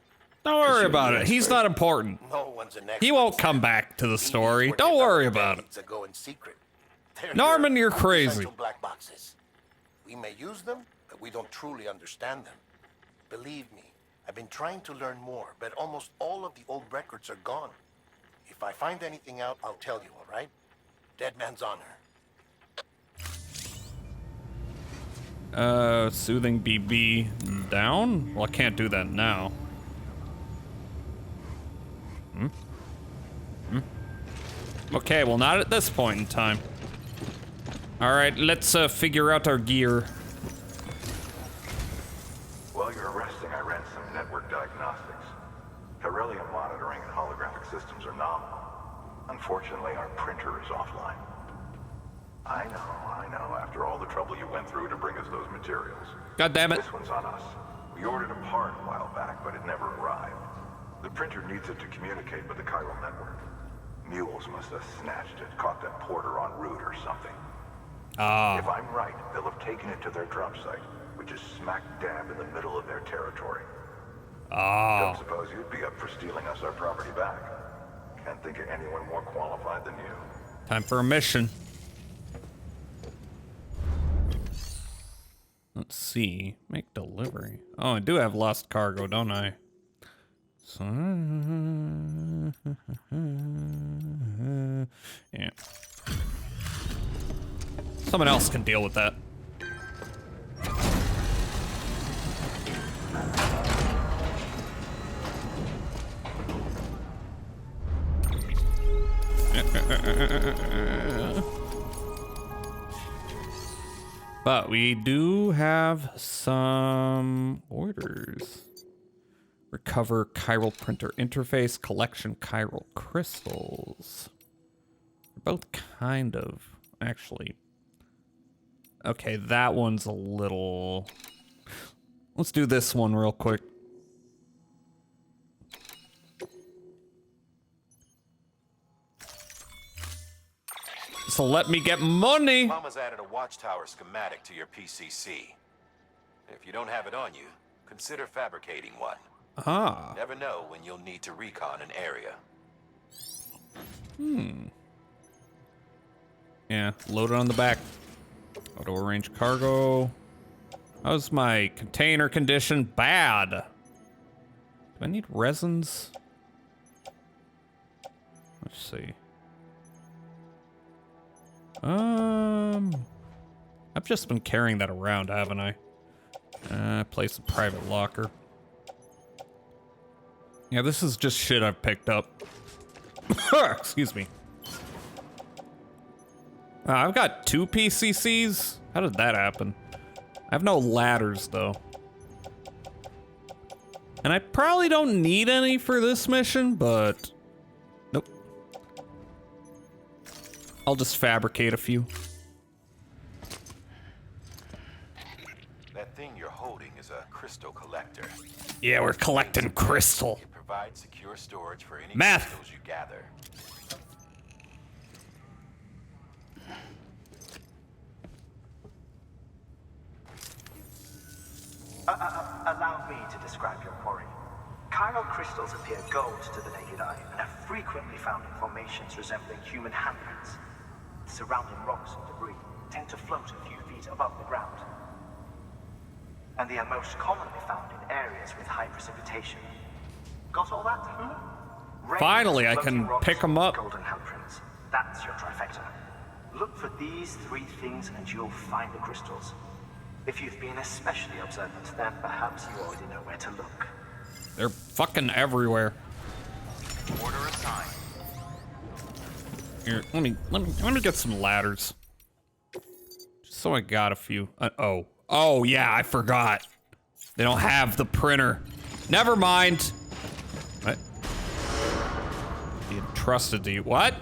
Don't worry about it. He's not important. No one's an expert. He won't come back to the story. BBs were Don't worry developed about it. decades ago in secret. They're Norman, you're crazy. quintessential black boxes. We may use them, but we don't truly understand them. Believe me, I've been trying to learn more, but almost all of the old records are gone. If I find anything out, I'll tell you, all right? Dead man's honor. Soothing BB down? Well, I can't do that now. Okay, well, not at this point in time. All right, let's figure out our gear. While you're resting, I ran some network diagnostics. Beryllium monitoring and holographic systems are nominal. Unfortunately, our printer is offline. I know, after all the trouble you went through to bring us those materials. God damn it. This one's on us. We ordered a part a while back, but it never arrived. The printer needs it to communicate with the chiral network. Mules must have snatched it, caught that porter en route or something. If I'm right, they'll have taken it to their drop site, which is smack dab in the middle of their territory. Don't suppose you'd be up for stealing us our property back. Can't think of anyone more qualified than you. Time for a mission. Let's see. Make delivery. Oh, I do have lost cargo, don't I? So, yeah. Someone else can deal with that. But we do have some orders. Recover chiral printer interface, collection chiral crystals. They're both kind of, actually. Okay, that one's a little... Let's do this one real quick. So let me get money. Mama's added a watchtower schematic to your PCC. If you don't have it on you, consider fabricating one. Never know when you'll need to recon an area. Yeah, load it on the back. Auto arrange cargo. How's my container condition? Bad. Do I need resins? Let's see. I've just been carrying that around, haven't I? Place a private locker. Yeah, this is just shit I've picked up. Excuse me. I've got 2 PCCs? How did that happen? I have no ladders, though. And I probably don't need any for this mission, but... Nope. I'll just fabricate a few. crystal collector. Yeah, we're collecting crystal. It provides secure storage for any Math. crystals you gather. Allow me to describe your quarry. Chiral crystals appear gold to the naked eye and are frequently found in formations resembling human handprints. Surrounding rocks and debris tend to float a few feet above the ground. And they are most commonly found in areas with high precipitation. Got all that? Rain, Finally, I floating can rocks, pick 'em up. Golden handprints. That's your trifecta. Look for these three things and you'll find the crystals. If you've been especially observant, then perhaps you already know where to look. They're fucking everywhere. Order assigned. Here, let me get some ladders. Just so I got a few. Oh yeah, I forgot. They don't have the printer. Never mind. What? Be entrusted to you. What?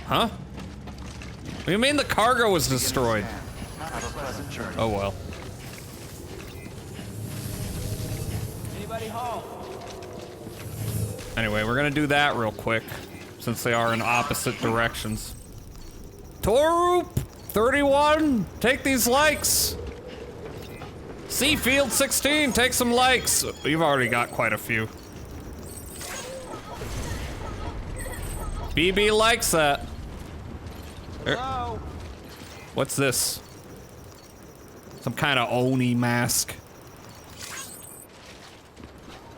Huh? What do you mean the cargo was destroyed? Oh well. Anybody home? Anyway, we're gonna do that real quick, since they are in opposite directions. Torup 31, take these likes. Seafield 16, take some likes. You've already got quite a few. BB likes that. Hello? What's this? Some kind of Oni mask.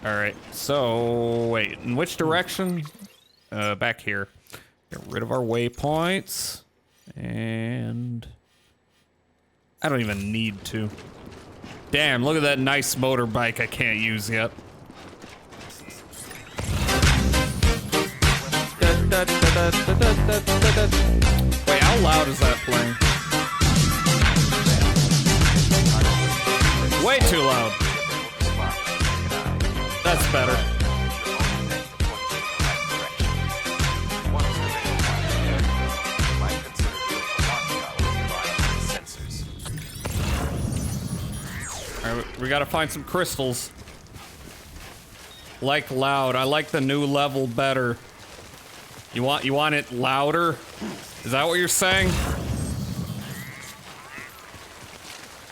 Alright, so wait, in which direction? Back here. Get rid of our waypoints. And I don't even need to. Damn, look at that nice motorbike I can't use yet. Wait, how loud is that playing? Way too loud. That's better. Alright, we gotta find some crystals. Like loud. I like the new level better. You want it louder? Is that what you're saying?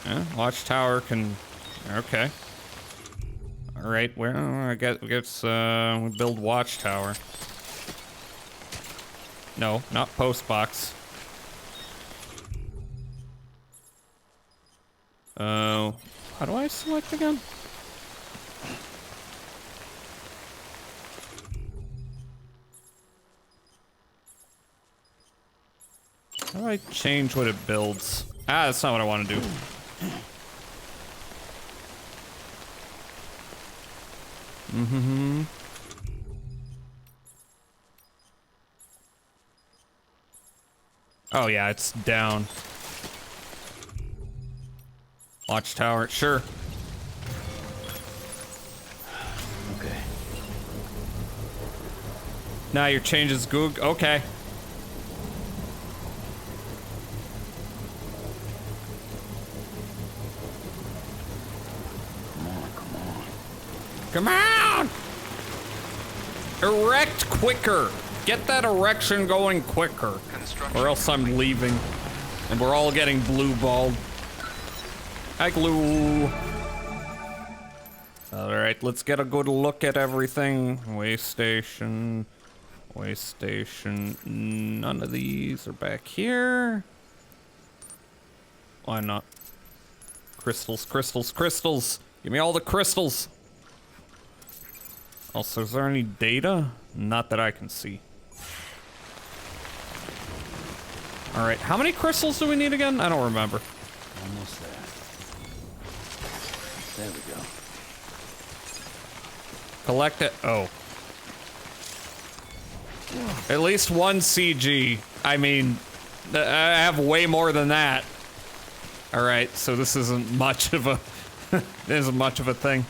Yeah, watchtower can... Okay. Alright, well, I guess we build watchtower. No, not post box. Oh, how do I select again? How do I change what it builds? Ah, that's not what I want to do. Mm-hmm. Oh yeah, it's down. Watchtower, sure. Okay. Now your changes Goog. Okay. Come on! Erect quicker! Get that erection going quicker. Or else I'm leaving. And we're all getting blue balled. Hi, glue. Alright, let's get a good look at everything. Way station. Way station. None of these are back here. Why not? Crystals, crystals, crystals! Give me all the crystals! Also, is there any data? Not that I can see. Alright, how many crystals do we need again? I don't remember. Almost there. There we go. Collect it. Oh. At least one CG. I mean, I have way more than that. Alright, so this isn't much of a... this isn't much of a thing.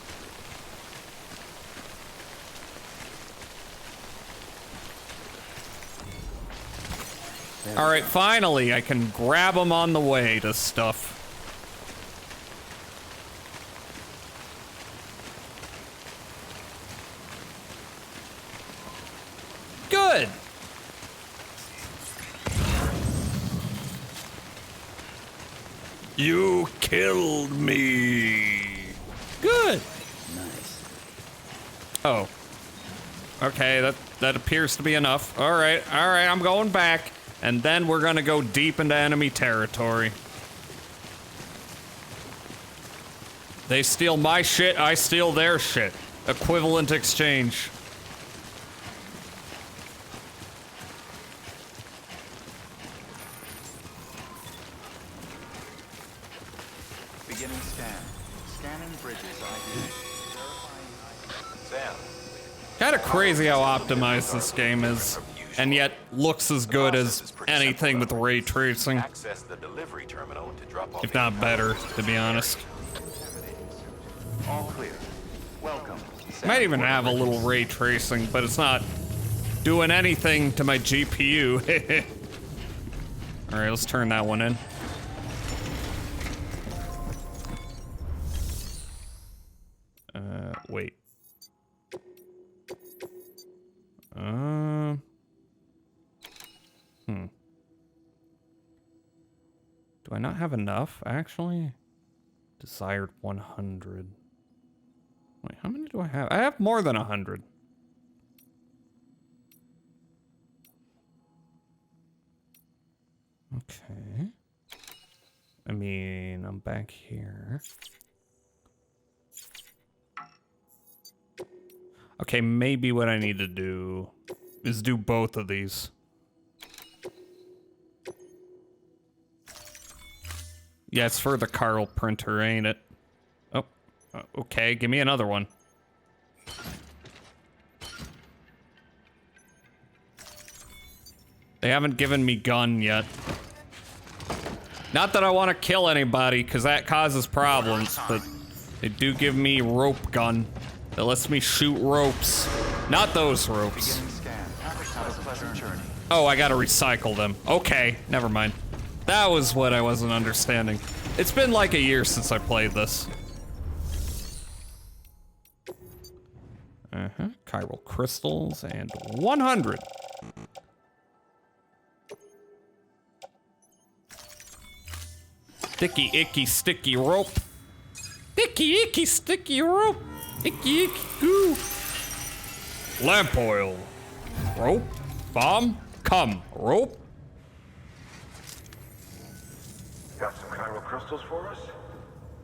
Alright, finally, I can grab them on the way to stuff. You killed me. Good. Nice. Oh. Okay, that appears to be enough. All right, I'm going back. And then we're gonna go deep into enemy territory. They steal my shit, I steal their shit. Equivalent exchange. Beginning scan. Scanning bridges ID. Sam. Kinda crazy how optimized this game is, and yet looks as good as anything with ray tracing. Access the delivery terminal to drop off If not better, to be honest. All clear. Welcome. Might even have a little ray tracing, but it's not doing anything to my GPU. Alright, let's turn that one in. Wait. Do I not have enough, actually? Desired 100. Wait, how many do I have? I have more than 100. Okay. I mean, I'm back here. Okay, maybe what I need to do is do both of these. Yeah, it's for the Carl printer, ain't it? Oh, okay, give me another one. They haven't given me gun yet. Not that I want to kill anybody, because that causes problems, but they do give me rope gun that lets me shoot ropes. Not those ropes. Oh, I gotta recycle them. Okay, never mind. That was what I wasn't understanding. It's been like a year since I played this. Chiral crystals and 100. Sticky, icky, sticky rope. Sticky, icky, sticky rope. Icky, icky, goo. Lamp oil. Rope. Bomb. Come. Rope. Got some chiral crystals for us?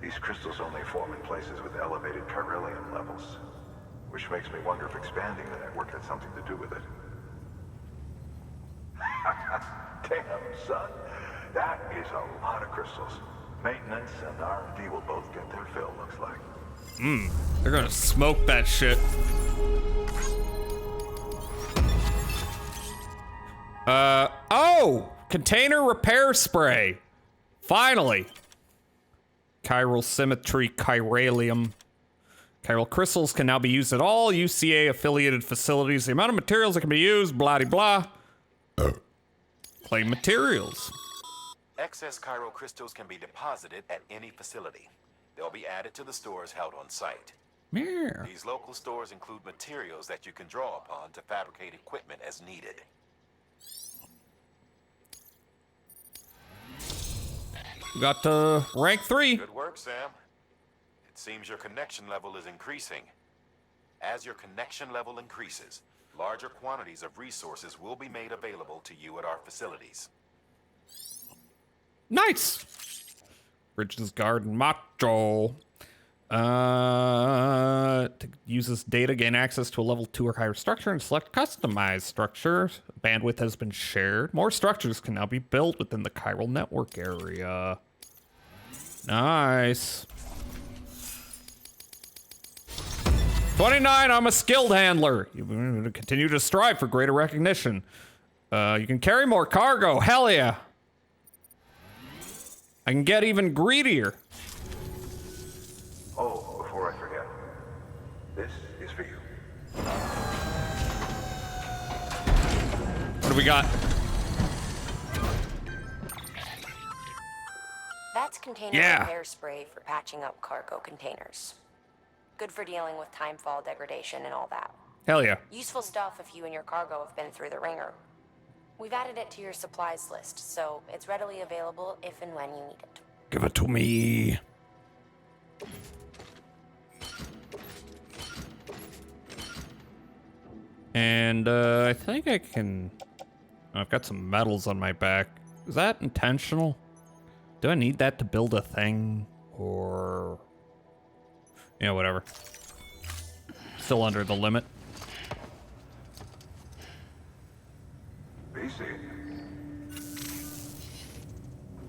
These crystals only form in places with elevated chiralium levels, which makes me wonder if expanding the network had something to do with it. Damn, son. That is a lot of crystals. Maintenance and R&D will both get their fill, looks like. They're gonna smoke that shit. Oh! Container repair spray. Finally. Chiral symmetry, chiralium. Chiral crystals can now be used at all UCA affiliated facilities. The amount of materials that can be used, blah de blah. Claim materials. Excess chiral crystals can be deposited at any facility. They'll be added to the stores held on site. Yeah. These local stores include materials that you can draw upon to fabricate equipment as needed. We got to rank 3. Good work, Sam. It seems your connection level is increasing. As your connection level increases, larger quantities of resources will be made available to you at our facilities. Nice. Bridges Garden Macho. To use this data, gain access to a level 2 or higher structure and select customized structures. Bandwidth has been shared. More structures can now be built within the chiral network area. Nice. 29, I'm a skilled handler. You continue to strive for greater recognition. You can carry more cargo. Hell yeah. I can get even greedier. Oh, before I forget, this is for you. What do we got? That's container repair spray for patching up cargo containers. Good for dealing with timefall degradation and all that. Hell yeah. Useful stuff if you and your cargo have been through the ringer. We've added it to your supplies list, so it's readily available if and when you need it. Give it to me. And I think I can... I've got some metals on my back. Is that intentional? Do I need that to build a thing? Or... Yeah, whatever. Still under the limit.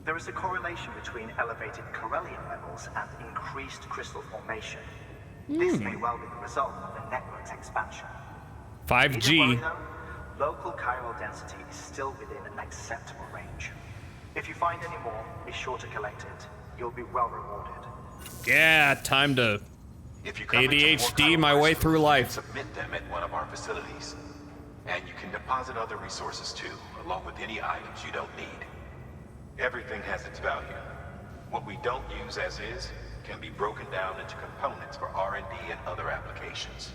There is a correlation between elevated Corellian levels and increased crystal formation. This may well be the result of the network's expansion. 5G. Don't worry, though. Local chiral density is still within an acceptable range. If you find any more, be sure to collect it. You'll be well rewarded. Yeah, time to If you come into more ADHD chiral my way crystals, through you life. can submit them at one of our facilities. And you can deposit other resources too, along with any items you don't need. Everything has its value. What we don't use as is can be broken down into components for R&D and other applications.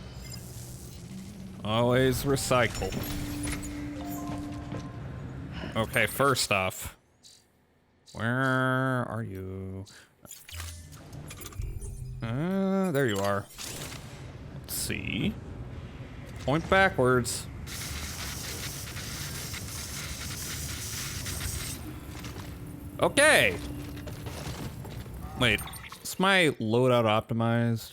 Always recycle. Okay, first off, where are you? There you are. Let's see. Point backwards. Okay. Wait, is my loadout optimized?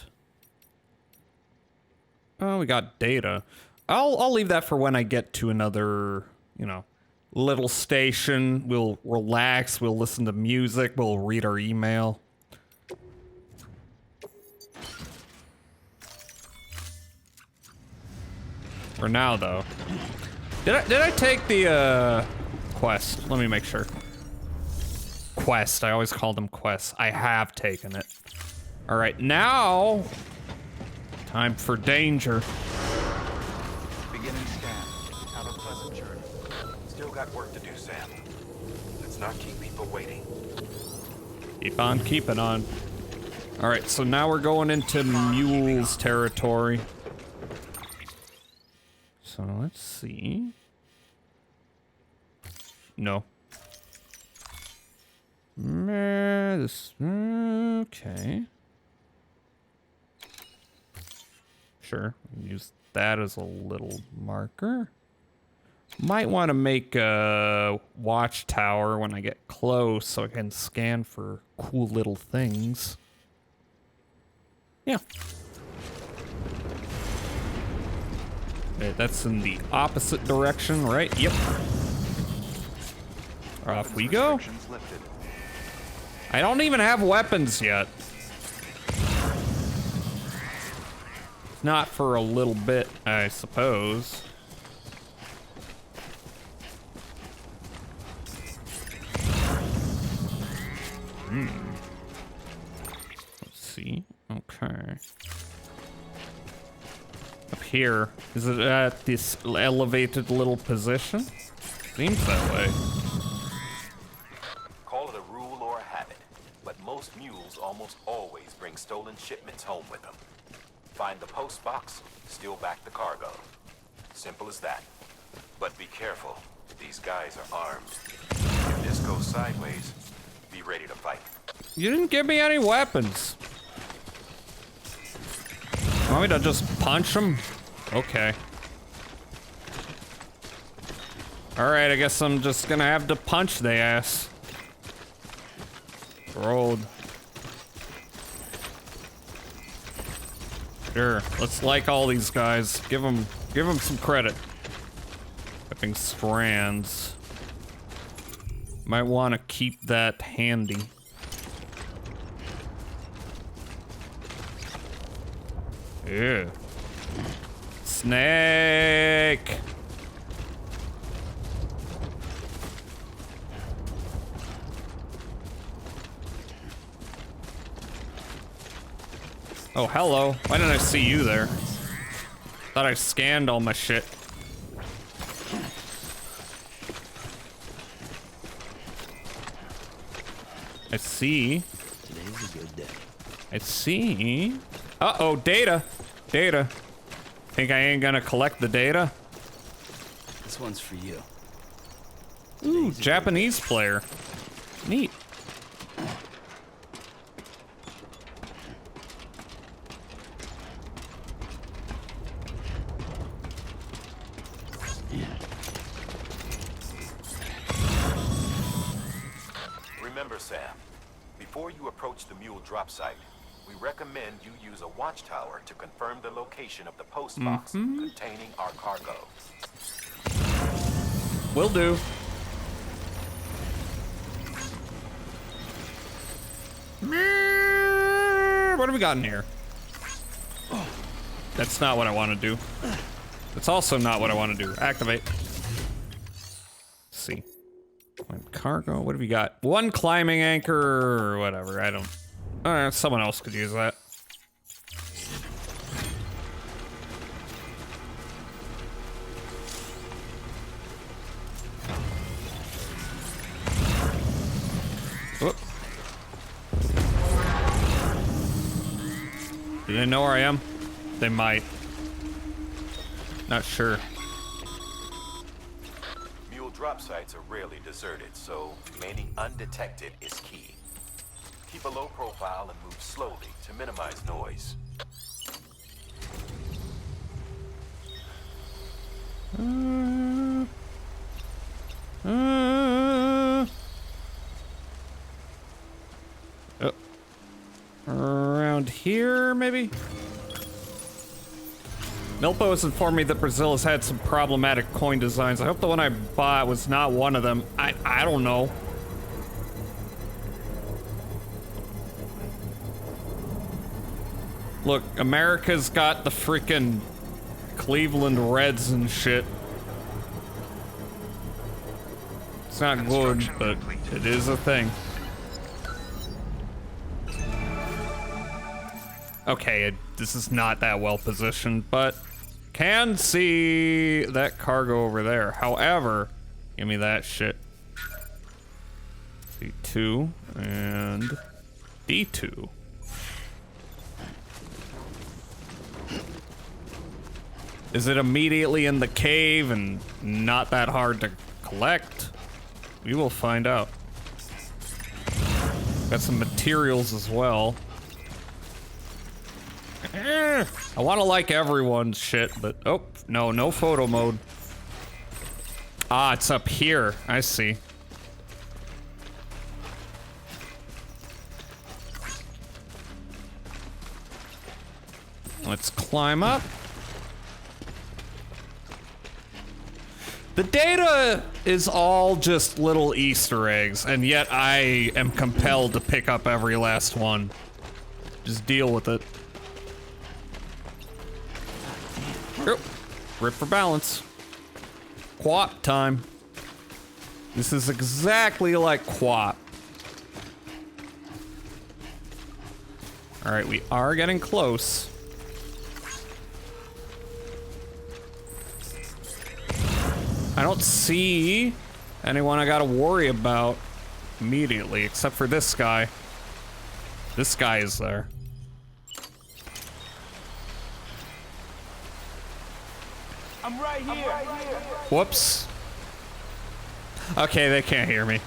Oh, we got data. I'll leave that for when I get to another, you know, little station. We'll relax, we'll listen to music, we'll read our email. For now, though. Did I take the quest? Let me make sure. Quest. I always call them quests. I have taken it. All right, now time for danger. Beginning scan. Have a pleasant journey. Still got work to do, Sam. Let's not keep people waiting. Keep on keeping on. All right, so now we're going into mules territory. So let's see. No. This, okay. Sure, use that as a little marker. Might want to make a watchtower when I get close so I can scan for cool little things. Yeah. Wait, that's in the opposite direction, right? Yep. Off we go. I don't even have weapons yet. Not for a little bit, I suppose. Let's see. Okay. Up here. Is it at this elevated little position? Seems that way. Call it a rule or a habit, but most mules almost always bring stolen shipments home with them. Find the post box, steal back the cargo. Simple as that. But be careful. These guys are armed. If this goes sideways, be ready to fight. You didn't give me any weapons. Want me to just punch them? Okay. Alright, I guess I'm just gonna have to punch the ass. Rolled. Sure, let's like all these guys. Give them some credit. Equipping strands. Might want to keep that handy. Yeah. Snake. Oh, hello. Why didn't I see you there? Thought I scanned all my shit. I see. Today's a good day. I see. Uh-oh, data. Data. Think I ain't gonna collect the data? This one's for you. Ooh, Japanese player. Neat. Remember, Sam, before you approach the mule drop site, we recommend you use a watchtower to confirm the location of the post box containing our cargo. Will do. What have we got in here? That's not what I want to do. That's also not what I want to do. Activate. Let's see. Cargo, what have you got? One climbing anchor or whatever, I don't... someone else could use that. Whoop. Do they know where I am? They might. Not sure. Mule drop sites are rarely deserted, so remaining undetected is key. Keep a low profile and move slowly to minimize noise. Around here, maybe? Milpo has informed me that Brazil has had some problematic coin designs. I hope the one I bought was not one of them. I don't know. Look, America's got the freaking Cleveland Reds and shit. It's not good, but it is a thing. Okay, this is not that well positioned, but can see that cargo over there. However, give me that shit. C2 and D2. Is it immediately in the cave and not that hard to collect? We will find out. Got some materials as well. I want to like everyone's shit, but oh, no photo mode. Ah, it's up here. I see. Let's climb up. The data is all just little Easter eggs, and yet I am compelled to pick up every last one. Just deal with it. Oh, rip for balance. Quap time. This is exactly like Quap. Alright, we are getting close. I don't see anyone I gotta worry about immediately, except for this guy. This guy is there. I'm right here. Whoops. Okay, they can't hear me.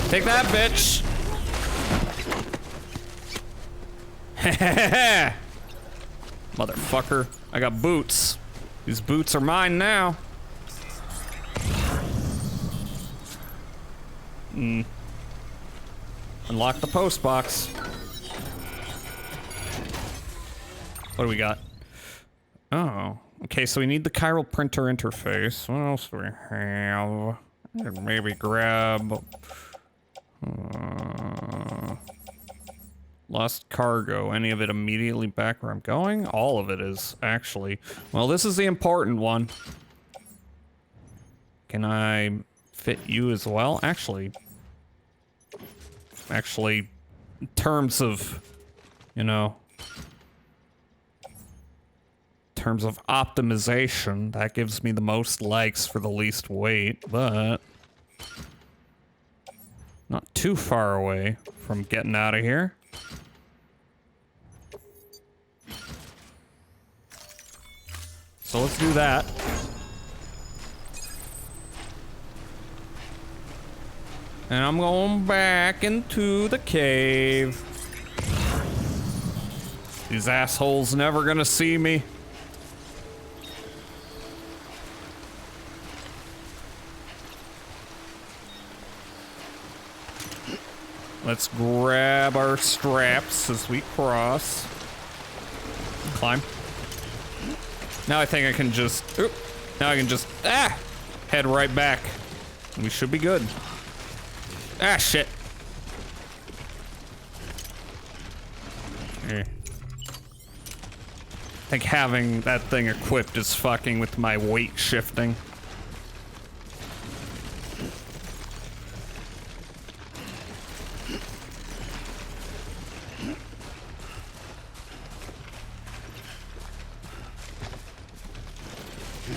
Take that, bitch. Motherfucker. I got boots. These boots are mine now. Unlock the post box. What do we got? Oh, okay, so we need the chiral printer interface. What else do we have? Maybe grab... lost cargo. Any of it immediately back where I'm going? All of it is, actually. Well, this is the important one. Can I fit you as well? Actually, in terms of, you know, in terms of optimization, that gives me the most likes for the least weight, but not too far away from getting out of here. So let's do that. And I'm going back into the cave. These assholes never gonna see me. Let's grab our straps as we cross. Climb. Now I think I can just, now I can just, head right back. We should be good. Ah, shit. I think having that thing equipped is fucking with my weight shifting.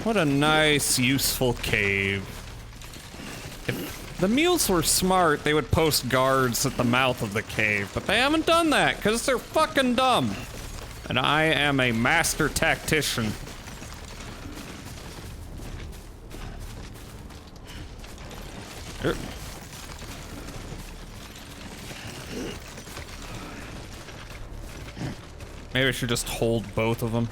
What a nice, useful cave. If the mules were smart, they would post guards at the mouth of the cave, but they haven't done that because they're fucking dumb. And I am a master tactician. Maybe I should just hold both of them.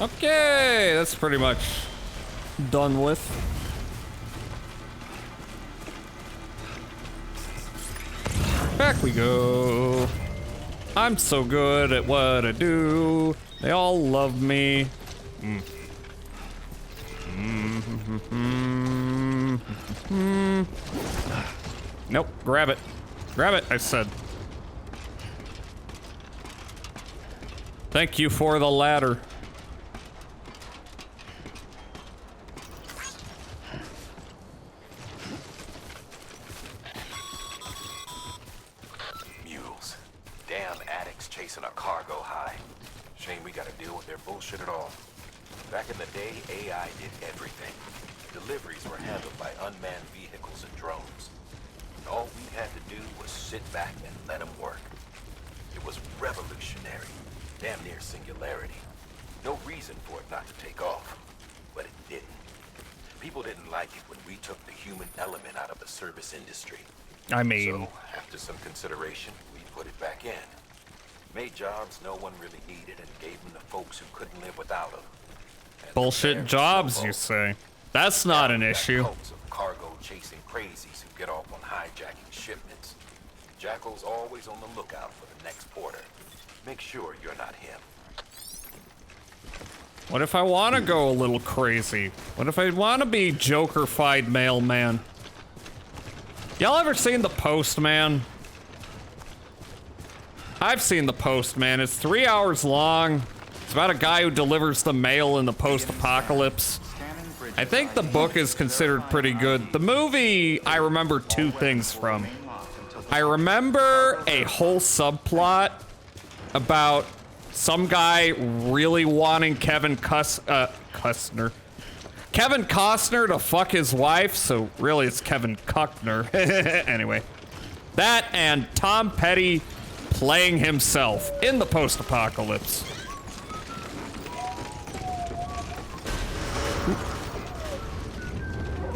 Okay, that's pretty much done with. Back we go. I'm so good at what I do. They all love me. Nope, grab it. Grab it, I said. Thank you for the ladder. Mules. Damn addicts chasing a cargo high. Shame we gotta deal with their bullshit at all. Back in the day, AI did everything. Deliveries were handled by unmanned vehicles and drones. And all we had to do was sit back and let them work. It was revolutionary. Damn near singularity. No reason for it not to take off. But it didn't. People didn't like it when we took the human element out of the service industry. I mean... So, after some consideration, we put it back in. Made jobs no one really needed and gave them to folks who couldn't live without them. And bullshit jobs, you say? That's not an issue. Cults of cargo chasing crazies who get off on hijacking shipments. Jackal's always on the lookout for the next porter. Make sure you're not him. What if I want to go a little crazy? What if I want to be Joker-fied mailman? Y'all ever seen The Postman? I've seen The Postman. It's 3 hours long. It's about a guy who delivers the mail in the post-apocalypse. I think the book is considered pretty good. The movie, I remember two things from. I remember a whole subplot about some guy really wanting Kevin Costner to fuck his wife, so really it's Kevin Kuckner. Anyway, that and Tom Petty playing himself in the post-apocalypse.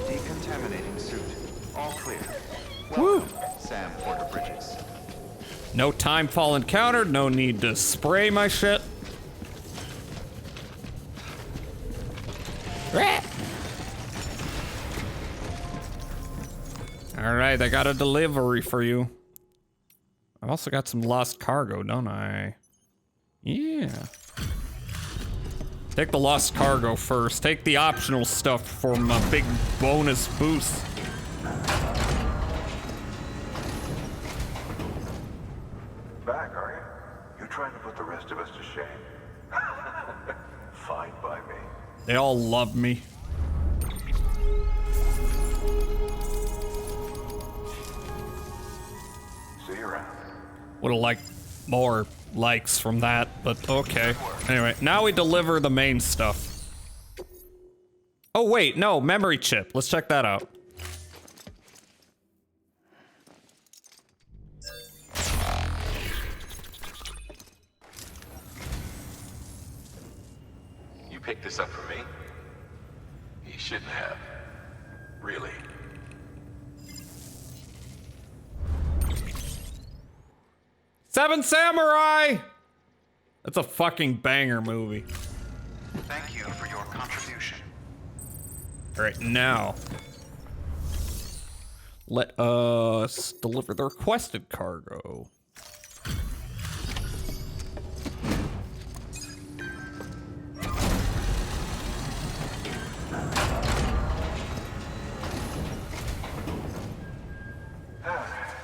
Decontaminating suit. All clear. Woo! Sam Porter Bridges. No time fall encountered, no need to spray my shit. Alright, I got a delivery for you. I've also got some lost cargo, don't I? Yeah. Take the lost cargo first. Take the optional stuff for my big bonus boost. Back, are you? You trying to put the rest of us to shame? Fine by me. They all love me. See you around. Would've liked more likes from that, but okay. Anyway, now we deliver the main stuff. Oh wait, no, memory chip. Let's check that out. picked this up for me? He shouldn't have. Really. Seven Samurai! That's a fucking banger movie. Thank you for your contribution. Alright, now. Let us deliver the requested cargo.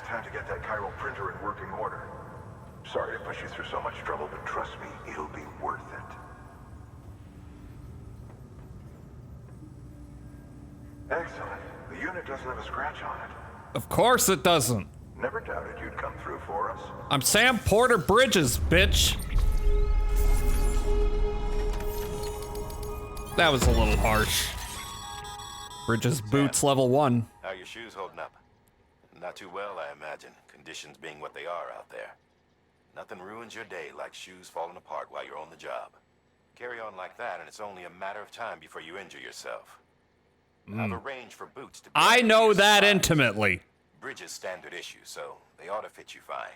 Time to get that chiral printer in working order. Sorry to push you through so much trouble, but trust me, it'll be worth it. Excellent. The unit doesn't have a scratch on it. Of course it doesn't. Never doubted you'd come through for us. I'm Sam Porter Bridges, bitch. That was a little harsh. Bridges boots level 1. How are your shoes holding up? Not too well, I imagine. Conditions being what they are out there. Nothing ruins your day like shoes falling apart while you're on the job. Carry on like that, and it's only a matter of time before you injure yourself. I've arranged for boots to be I know that intimately. Bridges standard issue, so they ought to fit you fine.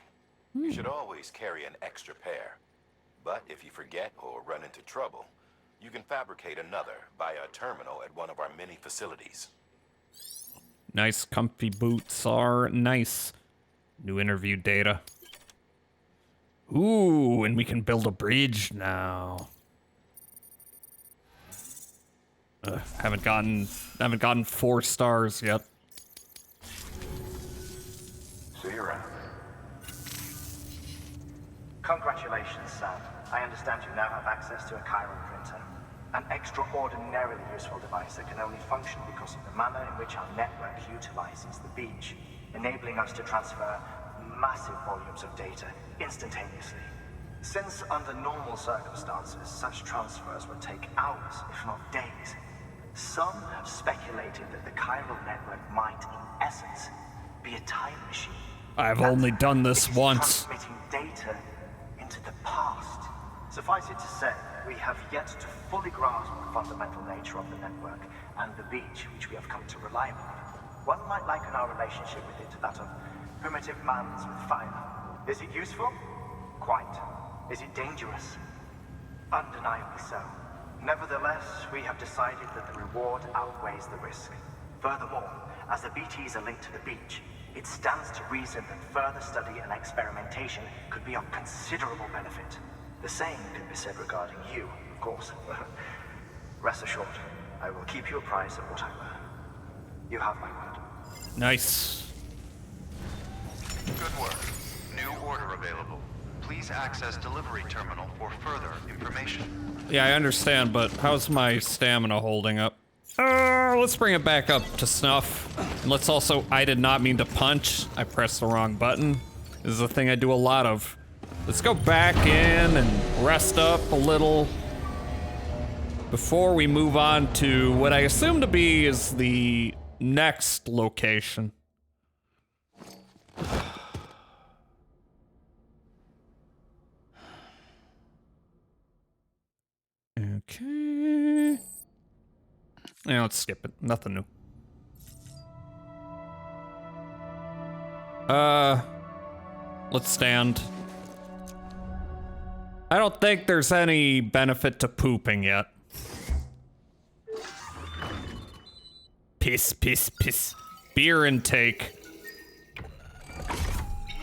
You should always carry an extra pair. But if you forget or run into trouble, you can fabricate another via a terminal at one of our many facilities. Nice, comfy boots are nice. New interview data. Ooh, and we can build a bridge now. Haven't gotten 4 stars yet. See you around. Congratulations, Sam. I understand you now have access to a chiral printer. An extraordinarily useful device that can only function because of the manner in which our network utilizes the beach, enabling us to transfer massive volumes of data instantaneously. Since under normal circumstances, such transfers would take hours, if not days, some have speculated that the chiral network might, in essence, be a time machine. I've only done this once. Transmitting data into the past. Suffice it to say, we have yet to fully grasp the fundamental nature of the network and the beach which we have come to rely upon. One might liken our relationship with it to that of primitive man's with fire. Is it useful? Quite. Is it dangerous? Undeniably so. Nevertheless, we have decided that the reward outweighs the risk. Furthermore, as the BTs are linked to the beach, it stands to reason that further study and experimentation could be of considerable benefit. The same can be said regarding you, of course. Rest assured, I will keep you apprised of what I learn. You have my word. Nice. Good work. New order available. Please access delivery terminal for further information. Yeah, I understand, but how's my stamina holding up? Let's bring it back up to snuff. And let's also, I did not mean to punch. I pressed the wrong button. This is a thing I do a lot of. Let's go back in and rest up a little before we move on to what I assume to be is the next location. Okay. Yeah, let's skip it. Nothing new. Let's stand. I don't think there's any benefit to pooping yet. Piss, piss, piss. Beer intake.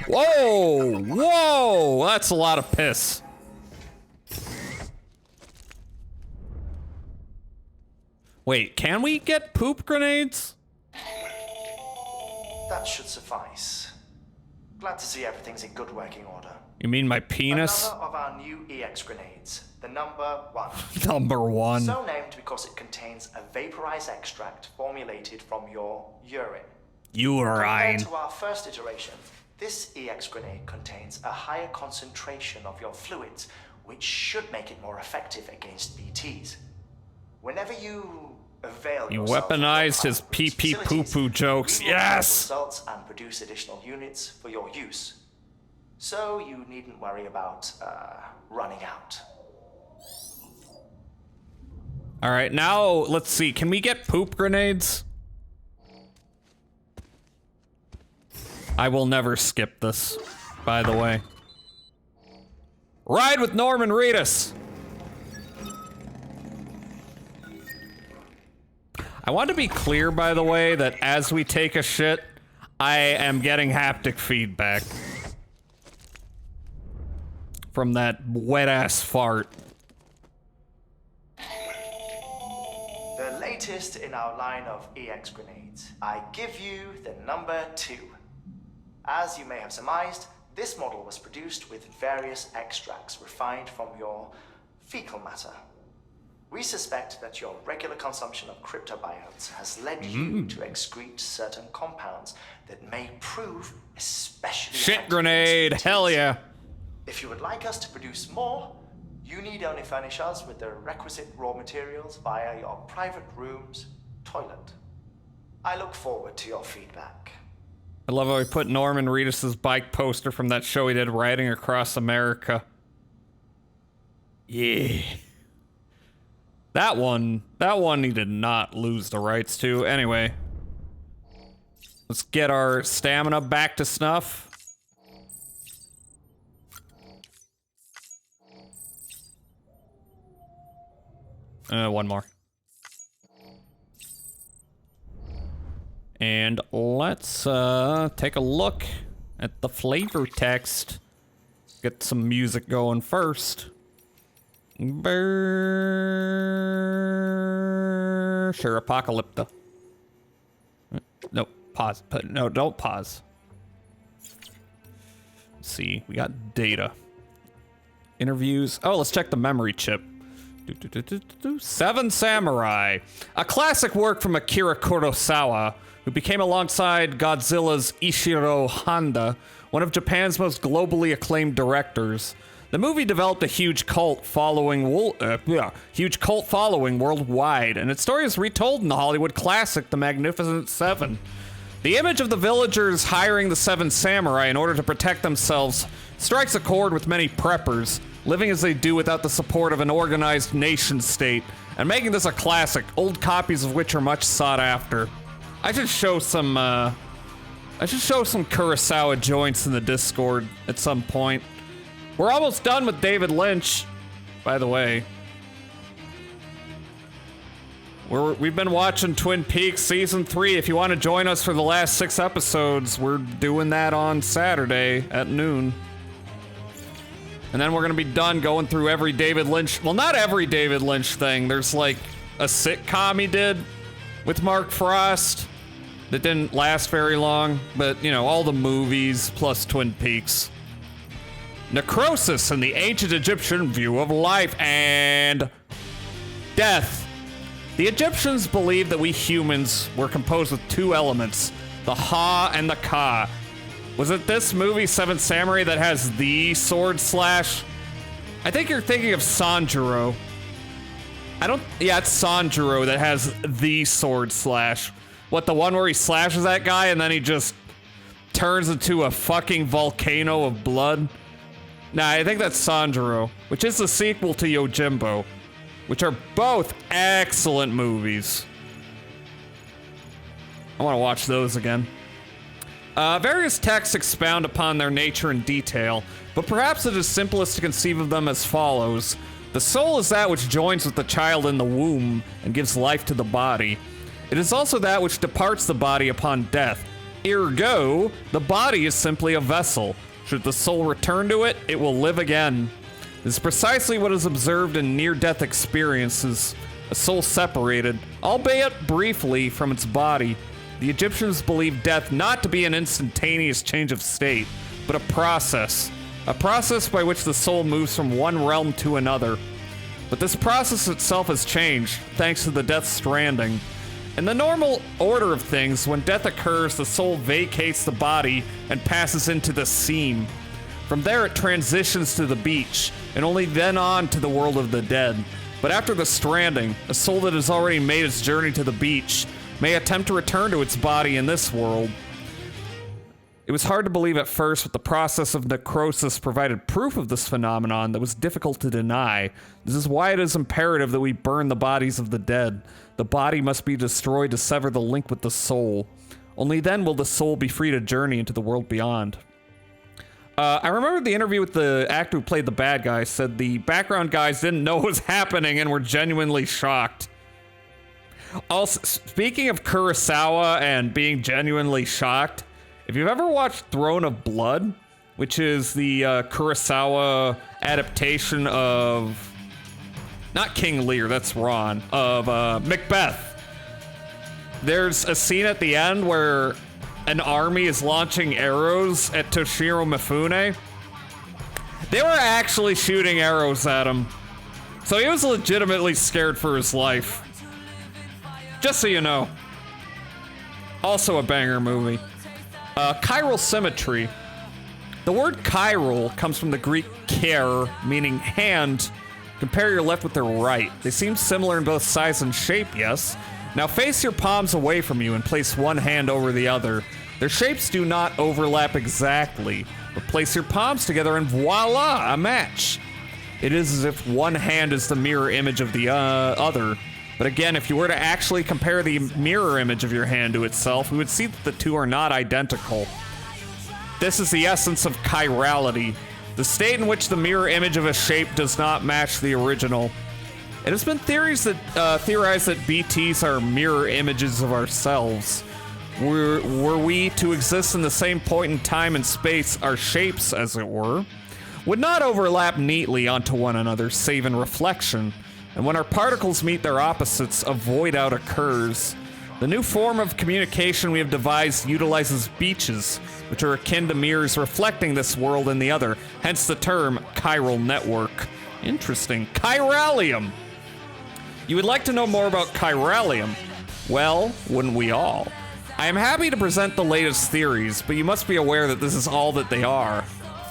Whoa! Whoa! That's a lot of piss. Wait, can we get poop grenades? That should suffice. Glad to see everything's in good working order. You mean my penis? Another of our new EX grenades, the number 1. Number 1. So named because it contains a vaporized extract formulated from your urine. Urine. Compared to our first iteration, this EX grenade contains a higher concentration of your fluids, which should make it more effective against BTs. Whenever you avail You yourself of weaponized your his pee-pee poo-poo jokes. we will Yes! get results and produce additional units for your use. So you needn't worry about running out. All right, now let's see. Can we get poop grenades? I will never skip this, by the way. Ride with Norman Reedus. I want to be clear, by the way, that as we take a shit, I am getting haptic feedback from that wet-ass fart. The latest in our line of EX grenades. I give you the number 2. As you may have surmised, this model was produced with various extracts refined from your fecal matter. We suspect that your regular consumption of cryptobiotes has led you to excrete certain compounds that may prove especially Shit grenade, hell yeah. If you would like us to produce more, you need only furnish us with the requisite raw materials via your private room's toilet. I look forward to your feedback. I love how we put Norman Reedus' bike poster from that show he did, Riding Across America. Yeah. That one he did not lose the rights to. Anyway. Let's get our stamina back to snuff. One more. And let's take a look at the flavor text. Get some music going first. Sure, Apocalypta. No, pause. No, don't pause. Let's see, we got data. Interviews. Oh, let's check the memory chip. Seven Samurai. A classic work from Akira Kurosawa, who became alongside Godzilla's Ishiro Honda, one of Japan's most globally acclaimed directors. The movie developed a huge cult following worldwide, and its story is retold in the Hollywood classic The Magnificent Seven. The image of the villagers hiring the Seven Samurai in order to protect themselves strikes a chord with many preppers, living as they do without the support of an organized nation-state, and making this a classic, old copies of which are much sought after. I should show some Kurosawa joints in the Discord at some point. We're almost done with David Lynch, by the way. We've been watching Twin Peaks Season 3. If you want to join us for the last 6 episodes, we're doing that on Saturday at noon. And then we're gonna be done going through every David Lynch, well, not every David Lynch thing. There's like a sitcom he did with Mark Frost that didn't last very long, but you know, all the movies plus Twin Peaks. Necrosis and the ancient Egyptian view of life and death. The Egyptians believed that we humans were composed with 2 elements, the Ha and the Ka. Was it this movie, Seven Samurai, that has the sword slash? I think you're thinking of Sanjuro. Yeah, it's Sanjuro that has the sword slash. What, the one where he slashes that guy and then he just turns into a fucking volcano of blood? Nah, I think that's Sanjuro, which is the sequel to Yojimbo, which are both excellent movies. I want to watch those again. Various texts expound upon their nature in detail, but perhaps it is simplest to conceive of them as follows. The soul is that which joins with the child in the womb and gives life to the body. It is also that which departs the body upon death. Ergo, the body is simply a vessel. Should the soul return to it, it will live again. This is precisely what is observed in near-death experiences. A soul separated, albeit briefly, from its body. The Egyptians believed death not to be an instantaneous change of state, but a process. A process by which the soul moves from one realm to another. But this process itself has changed, thanks to the Death Stranding. In the normal order of things, when death occurs, the soul vacates the body and passes into the seam. From there it transitions to the beach, and only then on to the world of the dead. But after the stranding, a soul that has already made its journey to the beach may attempt to return to its body in this world. It was hard to believe at first, but the process of necrosis provided proof of this phenomenon that was difficult to deny. This is why it is imperative that we burn the bodies of the dead. The body must be destroyed to sever the link with the soul. Only then will the soul be free to journey into the world beyond. I remember the interview with the actor who played the bad guy said the background guys didn't know what was happening and were genuinely shocked. Also, speaking of Kurosawa and being genuinely shocked, if you've ever watched Throne of Blood, which is the Kurosawa adaptation of, not King Lear, that's Ron, of Macbeth, there's a scene at the end where an army is launching arrows at Toshiro Mifune. They were actually shooting arrows at him, so he was legitimately scared for his life. Just so you know. Also a banger movie. Chiral symmetry. The word chiral comes from the Greek chair, meaning hand. Compare your left with their right. They seem similar in both size and shape, yes. Now face your palms away from you and place one hand over the other. Their shapes do not overlap exactly, but place your palms together and voila, a match. It is as if one hand is the mirror image of the other. But again, if you were to actually compare the mirror image of your hand to itself, we would see that the two are not identical. This is the essence of chirality, the state in which the mirror image of a shape does not match the original. It has been theorized that BTs are mirror images of ourselves. Were we to exist in the same point in time and space, our shapes, as it were, would not overlap neatly onto one another, save in reflection. And when our particles meet their opposites, a void out occurs. The new form of communication we have devised utilizes beaches, which are akin to mirrors reflecting this world and the other, hence the term chiral network. Interesting. Chiralium! You would like to know more about chiralium? Well, wouldn't we all? I am happy to present the latest theories, but you must be aware that this is all that they are.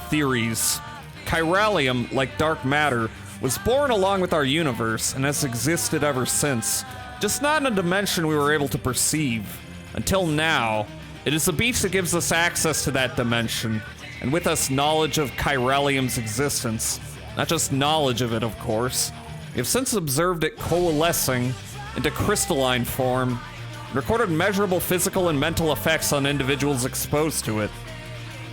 Theories. Chiralium, like dark matter, was born along with our universe and has existed ever since, just not in a dimension we were able to perceive. Until now, it is the beach that gives us access to that dimension, and with us knowledge of chiralium's existence. Not just knowledge of it, of course. We have since observed it coalescing into crystalline form, and recorded measurable physical and mental effects on individuals exposed to it.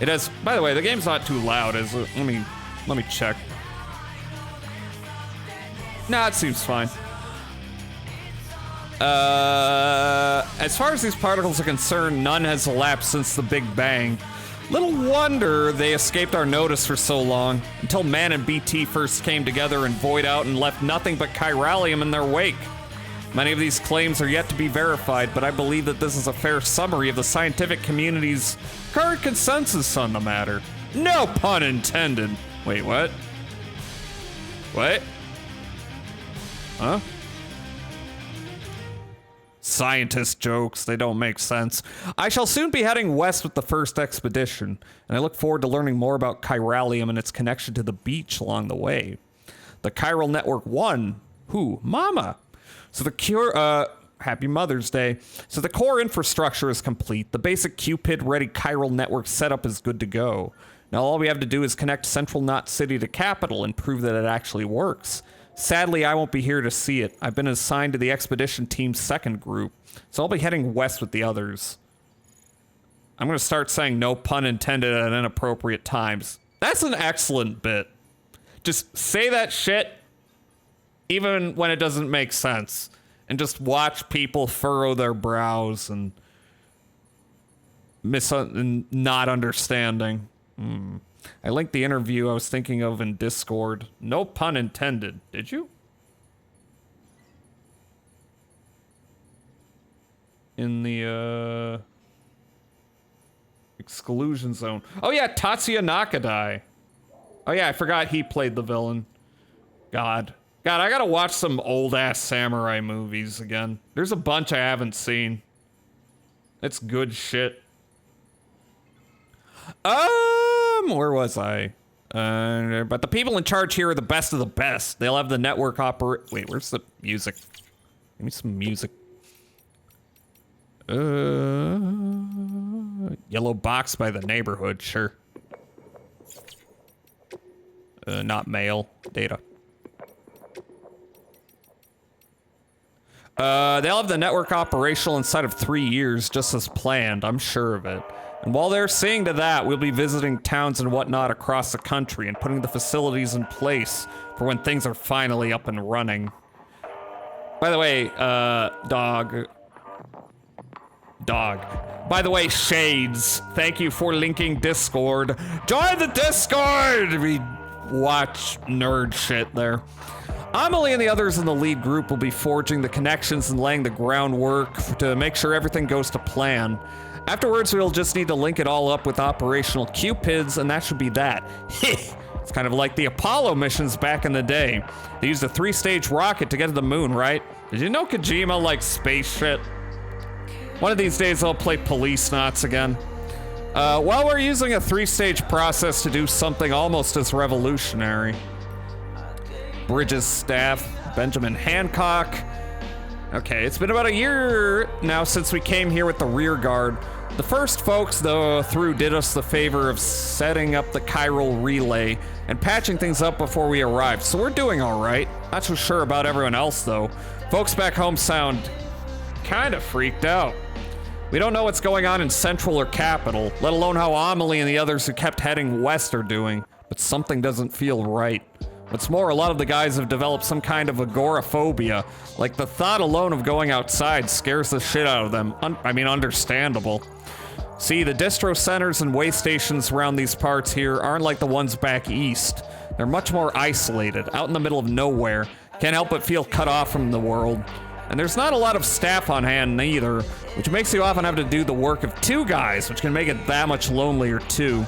It has, by the way, the game's not too loud, is it? Let me check. Nah, it seems fine. As far as these particles are concerned, none has elapsed since the Big Bang. Little wonder they escaped our notice for so long, until Man and BT first came together and void out and left nothing but chiralium in their wake. Many of these claims are yet to be verified, but I believe that this is a fair summary of the scientific community's current consensus on the matter. No pun intended. Wait, what? What? Huh? Scientist jokes, they don't make sense. I shall soon be heading west with the first expedition, and I look forward to learning more about chiralium and its connection to the beach along the way. The Chiral Network 1. Who? Mama! So happy Mother's Day. So the core infrastructure is complete. The basic Cupid-ready chiral network setup is good to go. Now all we have to do is connect Central Knot City to Capital and prove that it actually works. Sadly, I won't be here to see it. I've been assigned to the expedition team's second group, so I'll be heading west with the others. I'm gonna start saying no pun intended at inappropriate times. That's an excellent bit. Just say that shit even when it doesn't make sense, and just watch people furrow their brows and not understanding. I linked the interview I was thinking of in Discord. No pun intended. Did you? In the exclusion zone. Oh yeah, Tatsuya Nakadai. Oh yeah, I forgot he played the villain. God, I gotta watch some old-ass samurai movies again. There's a bunch I haven't seen. It's good shit. Where was I? But the people in charge here are the best of the best. They'll have the network Wait, where's the music? Give me some music. Yellow box by the neighborhood, sure. Not mail, data. They'll have the network operational inside of 3 years, just as planned, I'm sure of it. And while they're seeing to that, we'll be visiting towns and whatnot across the country and putting the facilities in place for when things are finally up and running. By the way, Dog. By the way, Shades, thank you for linking Discord. Join the Discord! We watch nerd shit there. Amelie and the others in the lead group will be forging the connections and laying the groundwork to make sure everything goes to plan. Afterwards, we'll just need to link it all up with operational Cupids, and that should be that. It's kind of like the Apollo missions back in the day. They used a 3-stage rocket to get to the moon, right? Did you know Kojima likes space shit? One of these days, I'll play Police Knots again. While we're using a 3-stage process to do something almost as revolutionary. Bridges staff, Benjamin Hancock. Okay, it's been about a year now since we came here with the rear guard. The first folks, though, did us the favor of setting up the chiral relay and patching things up before we arrived, so we're doing all right. Not so sure about everyone else, though. Folks back home sound kind of freaked out. We don't know what's going on in Central or Capital, let alone how Amelie and the others who kept heading west are doing, but something doesn't feel right. What's more, a lot of the guys have developed some kind of agoraphobia. Like, the thought alone of going outside scares the shit out of them. Understandable. See, the distro centers and way stations around these parts here aren't like the ones back east. They're much more isolated, out in the middle of nowhere. Can't help but feel cut off from the world. And there's not a lot of staff on hand either, which makes you often have to do the work of 2 guys, which can make it that much lonelier too.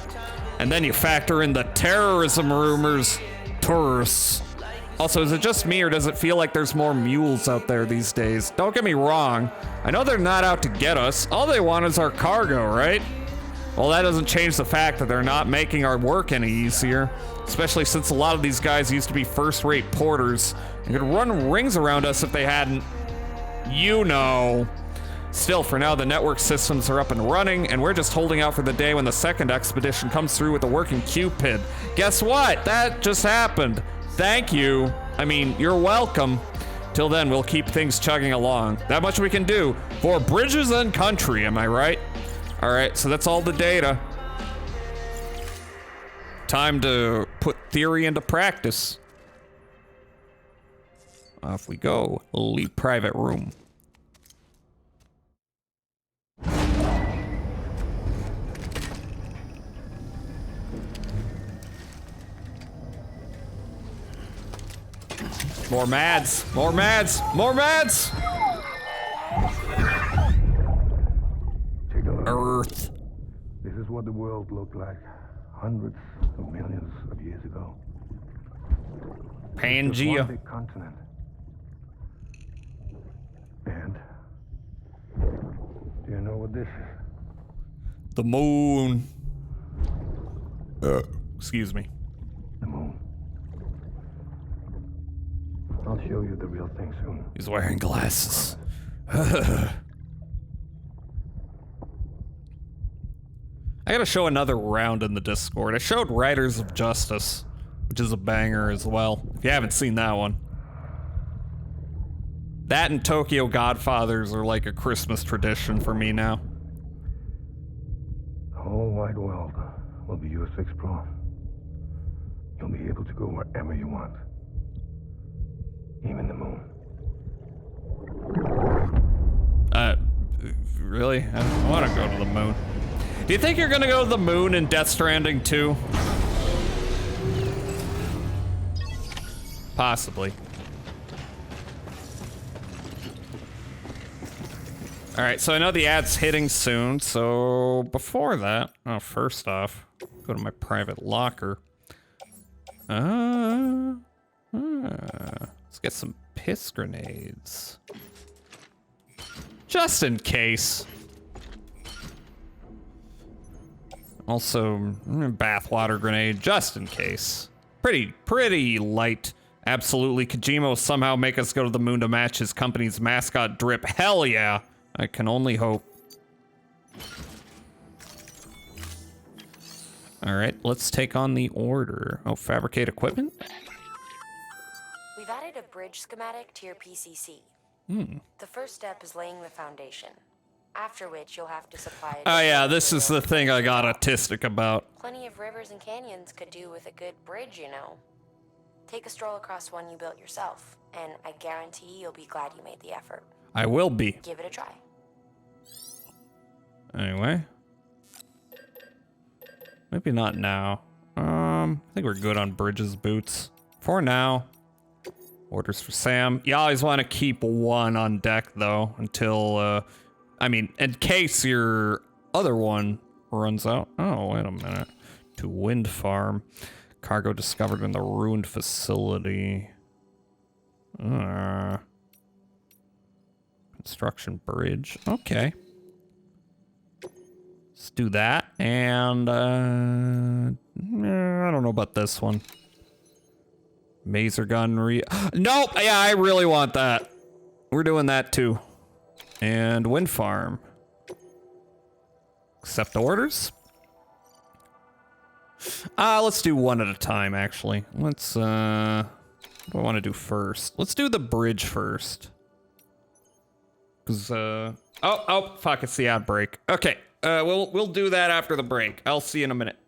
And then you factor in the terrorism rumors. Tourists. Also, is it just me or does it feel like there's more mules out there these days? Don't get me wrong. I know they're not out to get us. All they want is our cargo, right? Well, that doesn't change the fact that they're not making our work any easier. Especially since a lot of these guys used to be first-rate porters and could run rings around us if they hadn't. You know. Still, for now, the network systems are up and running, and we're just holding out for the day when the second expedition comes through with a working Cupid. Guess what? That just happened. Thank you. I mean, you're welcome. Till then, we'll keep things chugging along. That much we can do for Bridges and Country, am I right? All right, so that's all the data. Time to put theory into practice. Off we go. Leave private room. More mads! More mads! More mads! Take a look. Earth. This is what the world looked like hundreds of millions of years ago. Pangea. One big continent. And do you know what this is? The moon. Excuse me. The moon. I'll show you the real thing soon. He's wearing glasses. I gotta show another round in the Discord. I showed Riders of Justice, which is a banger as well, if you haven't seen that one. That and Tokyo Godfathers are like a Christmas tradition for me now. The whole wide world will be yours to explore. You'll be able to go wherever you want. Even the moon. Really? I don't want to go to the moon. Do you think you're gonna go to the moon in Death Stranding 2? Possibly. Alright, so I know the ad's hitting soon, so before that, first off, go to my private locker. Let's get some piss grenades. Just in case. Also, bathwater grenade, just in case. Pretty light. Absolutely, Kojima will somehow make us go to the moon to match his company's mascot drip. Hell yeah! I can only hope. All right, let's take on the order. Oh, fabricate equipment? We've added a bridge schematic to your PCC. Hmm. The first step is laying the foundation, after which you'll have to supply Oh yeah, additional this is the materials thing I and got rock. autistic about. Plenty of rivers and canyons could do with a good bridge, you know. Take a stroll across one you built yourself, and I guarantee you'll be glad you made the effort. I will be. Give it a try. Anyway. Maybe not now. I think we're good on Bridges boots. For now. Orders for Sam. You always want to keep one on deck, though, until, I mean, in case your other one runs out. Oh, wait a minute. To Wind Farm. Cargo discovered in the ruined facility. Construction bridge. Let's do that. And, I don't know about this one. Maser gun Nope! Yeah, I really want that. We're doing that too. And Wind Farm. Accept orders? Let's do one at a time, actually. Let's, what do I want to do first? Let's do the bridge first. Cause, oh, fuck, it's the ad break. Okay, we'll do that after the break. I'll see you in a minute.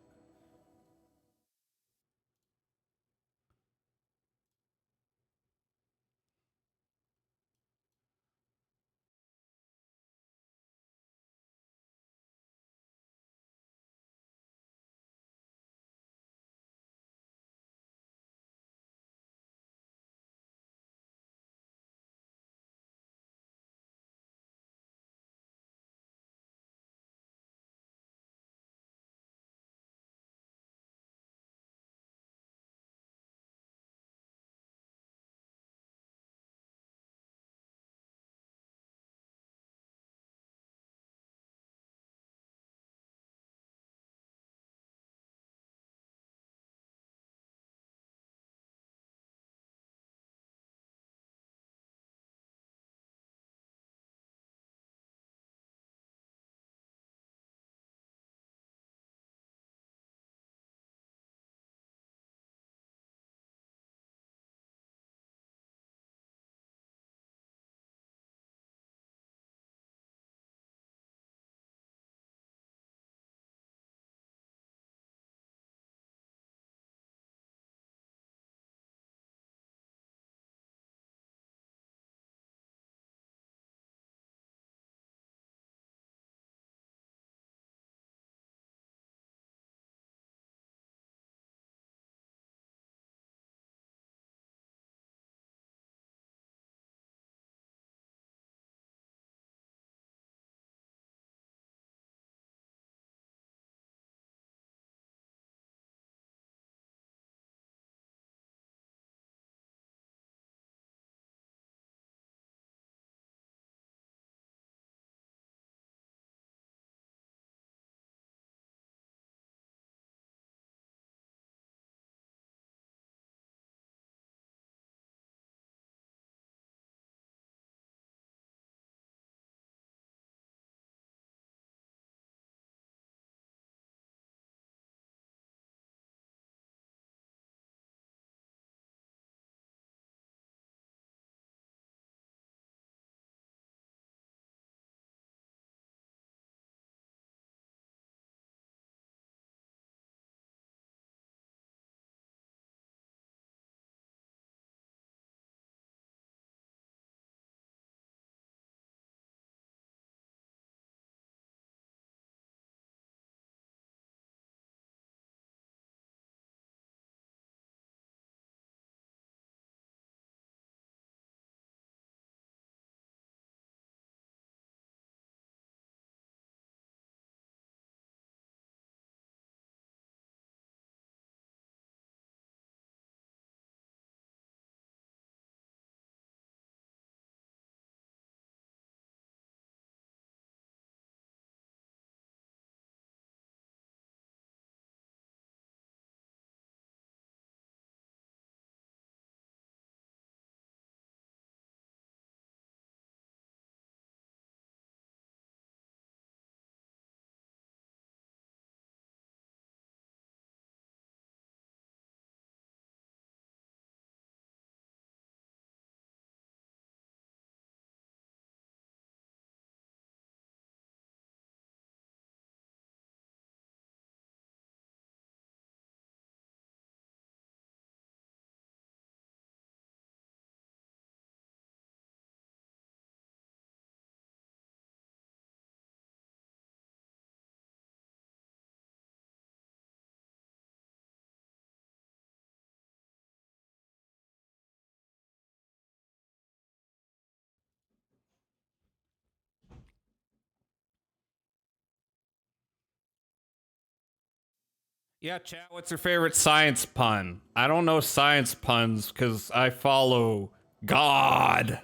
Yeah, chat, what's your favorite science pun? I don't know science puns because I follow God.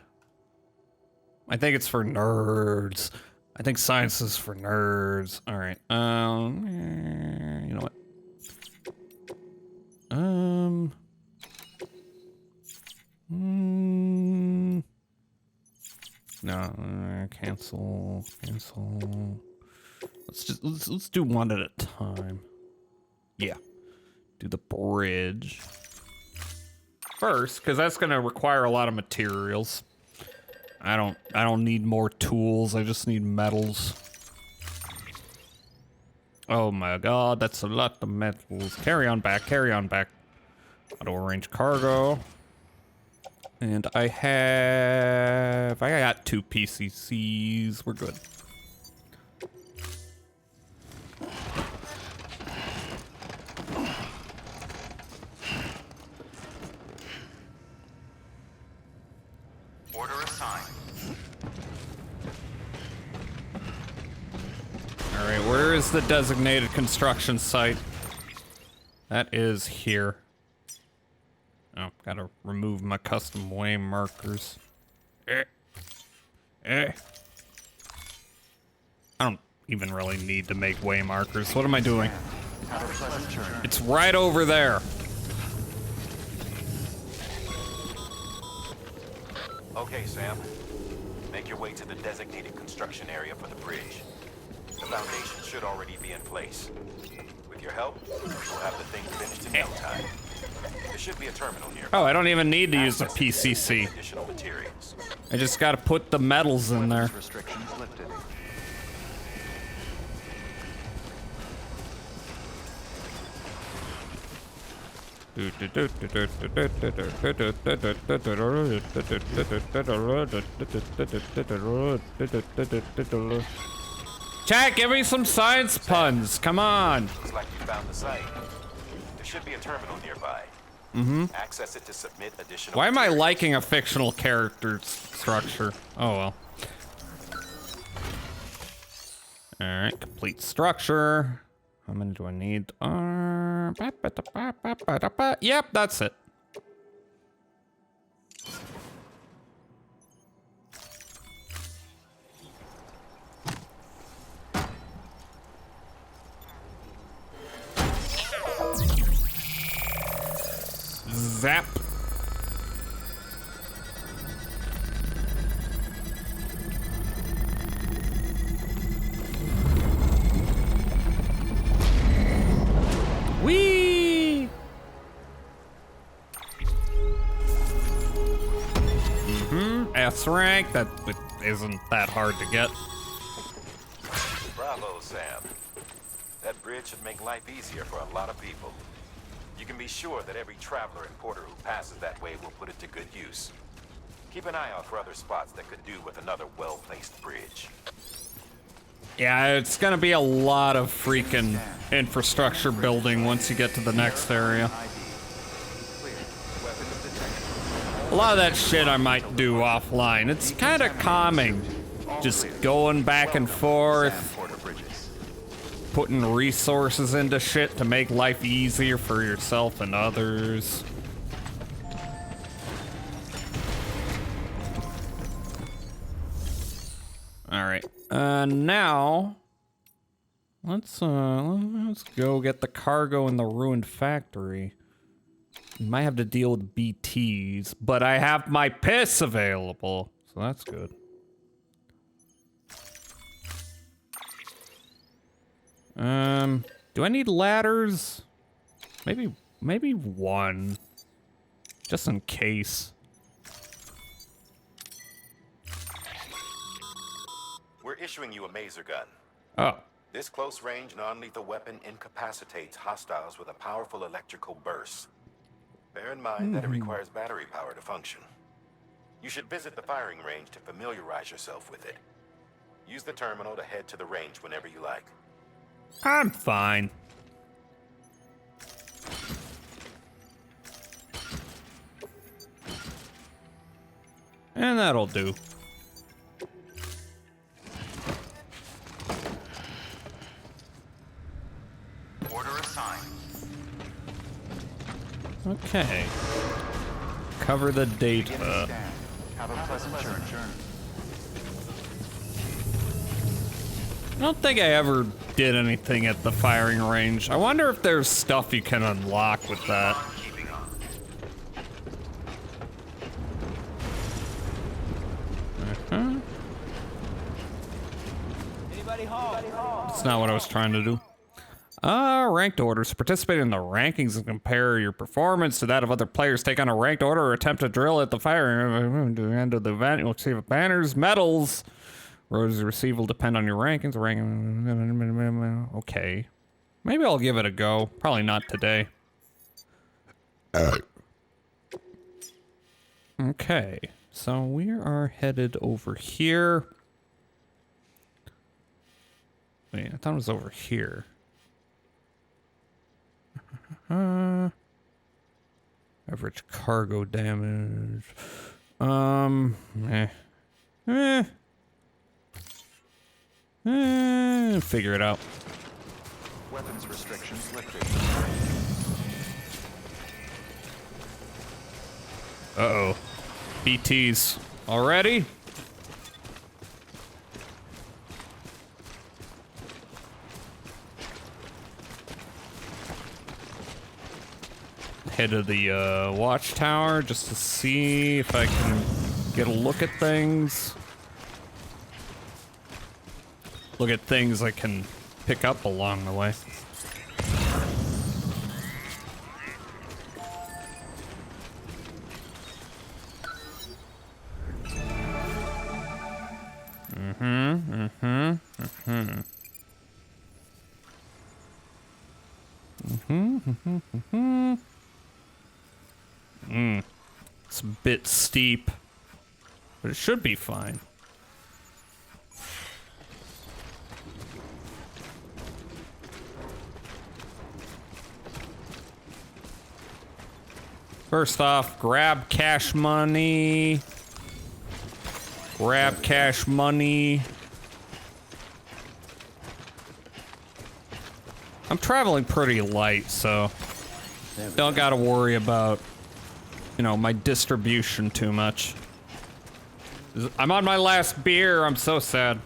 I think it's for nerds. I think science is for nerds. All right. You know what? No, cancel. Let's do one at a time. Yeah. Do the bridge first, because that's gonna require a lot of materials. I don't need more tools, I just need metals. Oh my god, that's a lot of metals. Carry on back. Auto arrange cargo. And I got 2 PCCs, we're good. Order assigned. All right, where is the designated construction site? That is here. Oh, gotta remove my custom way markers. I don't even really need to make way markers. What am I doing? It's right over there. Okay, Sam. Make your way to the designated construction area for the bridge. The foundation should already be in place. With your help, we'll have the thing finished in no time. There should be a terminal nearby. Oh, I don't even need to use the PCC. Additional materials. I just gotta put the metals in there. Restrictions lifted. Chat, give me some science puns. Come on. Looks like you found the site. There should be a terminal nearby. Access it to submit additional Why am I materials. liking a fictional character structure? Oh well. Alright, complete structure. How many do I need? Yep, that's it. Zap. Whee! S rank, that isn't that hard to get. Bravo, Sam. That bridge should make life easier for a lot of people. You can be sure that every traveler and porter who passes that way will put it to good use. Keep an eye out for other spots that could do with another well-placed bridge. Yeah, it's gonna be a lot of freaking infrastructure building once you get to the next area. A lot of that shit I might do offline. It's kind of calming. Just going back and forth, putting resources into shit to make life easier for yourself and others. All right, now let's go get the cargo in the ruined factory. You might have to deal with BTs, but I have my piss available, so that's good. Do I need ladders? Maybe one, just in case. We're issuing you a maser gun. Oh. This close-range, non-lethal weapon incapacitates hostiles with a powerful electrical burst. Bear in mind that it requires battery power to function. You should visit the firing range to familiarize yourself with it. Use the terminal to head to the range whenever you like. I'm fine. And that'll do. Order assigned. Okay. Cover the data. Have a pleasant journey. I don't think I ever did anything at the firing range. I wonder if there's stuff you can unlock with that. That's not what I was trying to do. Ranked orders. Participate in the rankings and compare your performance to that of other players. Take on a ranked order or attempt to drill at the firing. At the end of the event, you'll receive banners, medals. Roads you receive will depend on your rankings. Okay. Maybe I'll give it a go. Probably not today. Okay. So we are headed over here. Wait, I thought it was over here. Average cargo damage. Figure it out. Weapons restrictions lifted. Uh-oh. BTs. Already? Head to the watchtower just to see if I can get a look at things. Look at things I can pick up along the way. It's a bit steep, but it should be fine. First off, grab cash money. Grab cash money. I'm traveling pretty light, so don't gotta worry about, you know, my distribution too much. I'm on my last beer. I'm so sad.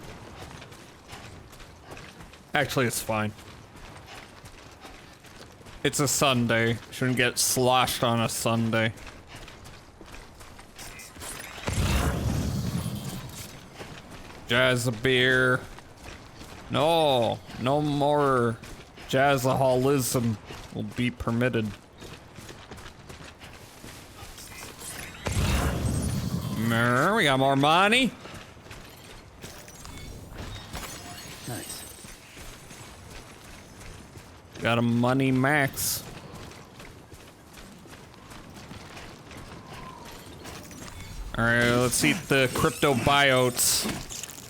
Actually, it's fine. It's a Sunday. Shouldn't get sloshed on a Sunday. Jazz a beer. No, no more jazzaholism will be permitted. We got more money. Nice. Got a money max. Alright, let's eat the cryptobiotes.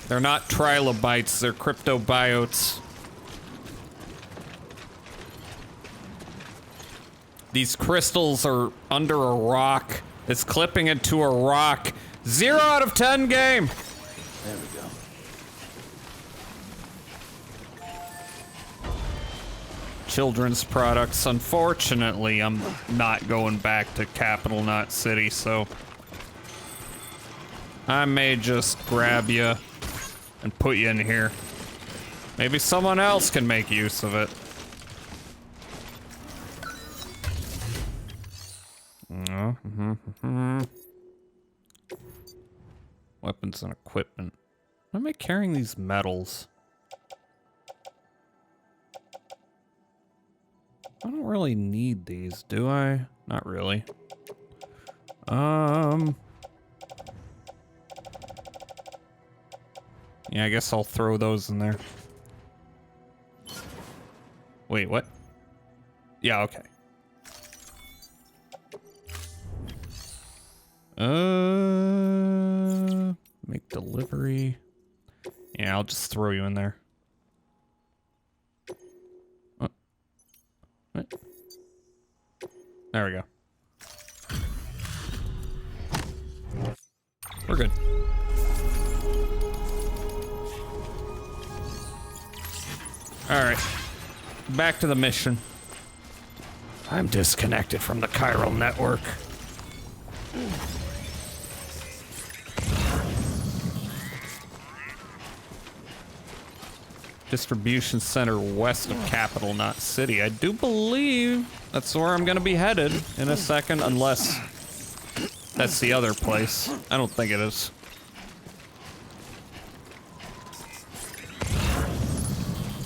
They're not trilobites, they're cryptobiotes. These crystals are under a rock. It's clipping into a rock. 0 out of 10 game. There we go. Children's products. Unfortunately, I'm not going back to Capital Knot City, so I may just grab you and put you in here. Maybe someone else can make use of it. Weapons and equipment. Why am I carrying these medals? I don't really need these, do I? Not really. Yeah, I guess I'll throw those in there. Wait, what? Yeah, okay. Make delivery. Yeah, I'll just throw you in there. What? There we go. We're good. All right. Back to the mission. I'm disconnected from the chiral network. Distribution center west of Capital Knot City. I do believe that's where I'm gonna be headed in a second, unless that's the other place. I don't think it is.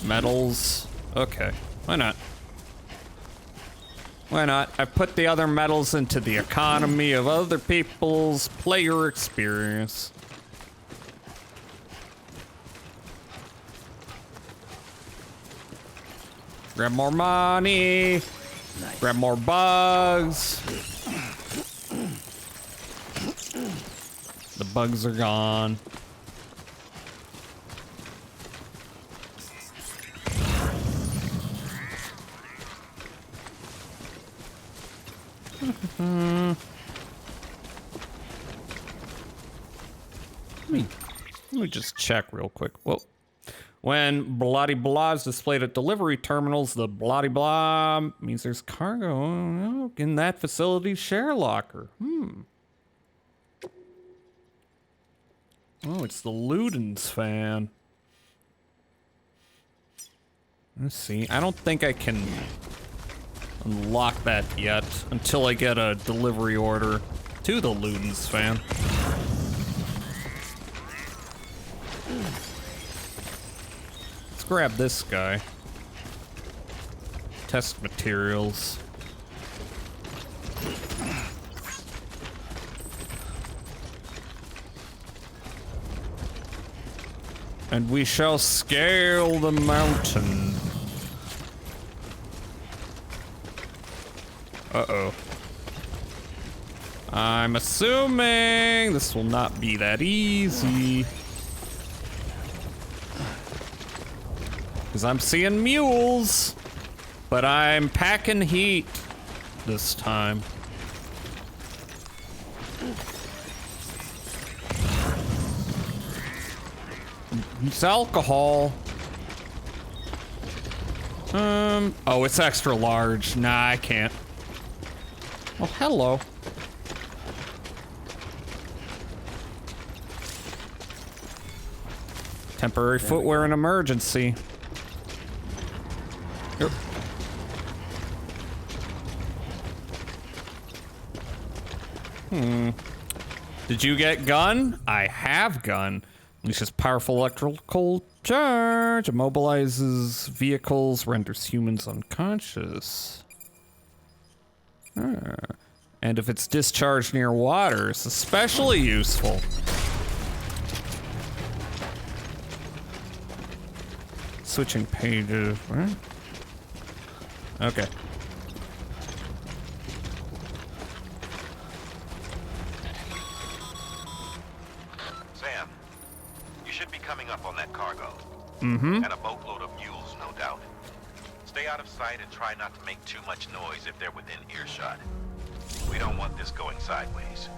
Metals. Okay, why not? Why not? I put the other metals into the economy of other people's player experience. Grab more money. Nice. Grab more bugs. The bugs are gone. Let me just check real quick. Whoa. When bloody blah is displayed at delivery terminals, the bloody blah means there's cargo in that facility's share locker. Oh, it's the Ludens fan. Let's see. I don't think I can unlock that yet until I get a delivery order to the Ludens fan. Let's grab this guy. Test materials. And we shall scale the mountain. Uh-oh. I'm assuming this will not be that easy. Because I'm seeing mules, but I'm packing heat this time. It's alcohol. Oh, it's extra large. Nah, I can't. Well, hello. Temporary footwear in emergency. Yep. Did you get gun? I have gun. Unleashes powerful electrical charge, immobilizes vehicles, renders humans unconscious. And if it's discharged near water, it's especially useful. Switching pages, right? Okay. Sam, you should be coming up on that cargo. Mm-hmm. And a boatload of mules, no doubt. Stay out of sight and try not to make too much noise if they're within earshot. We don't want this going sideways.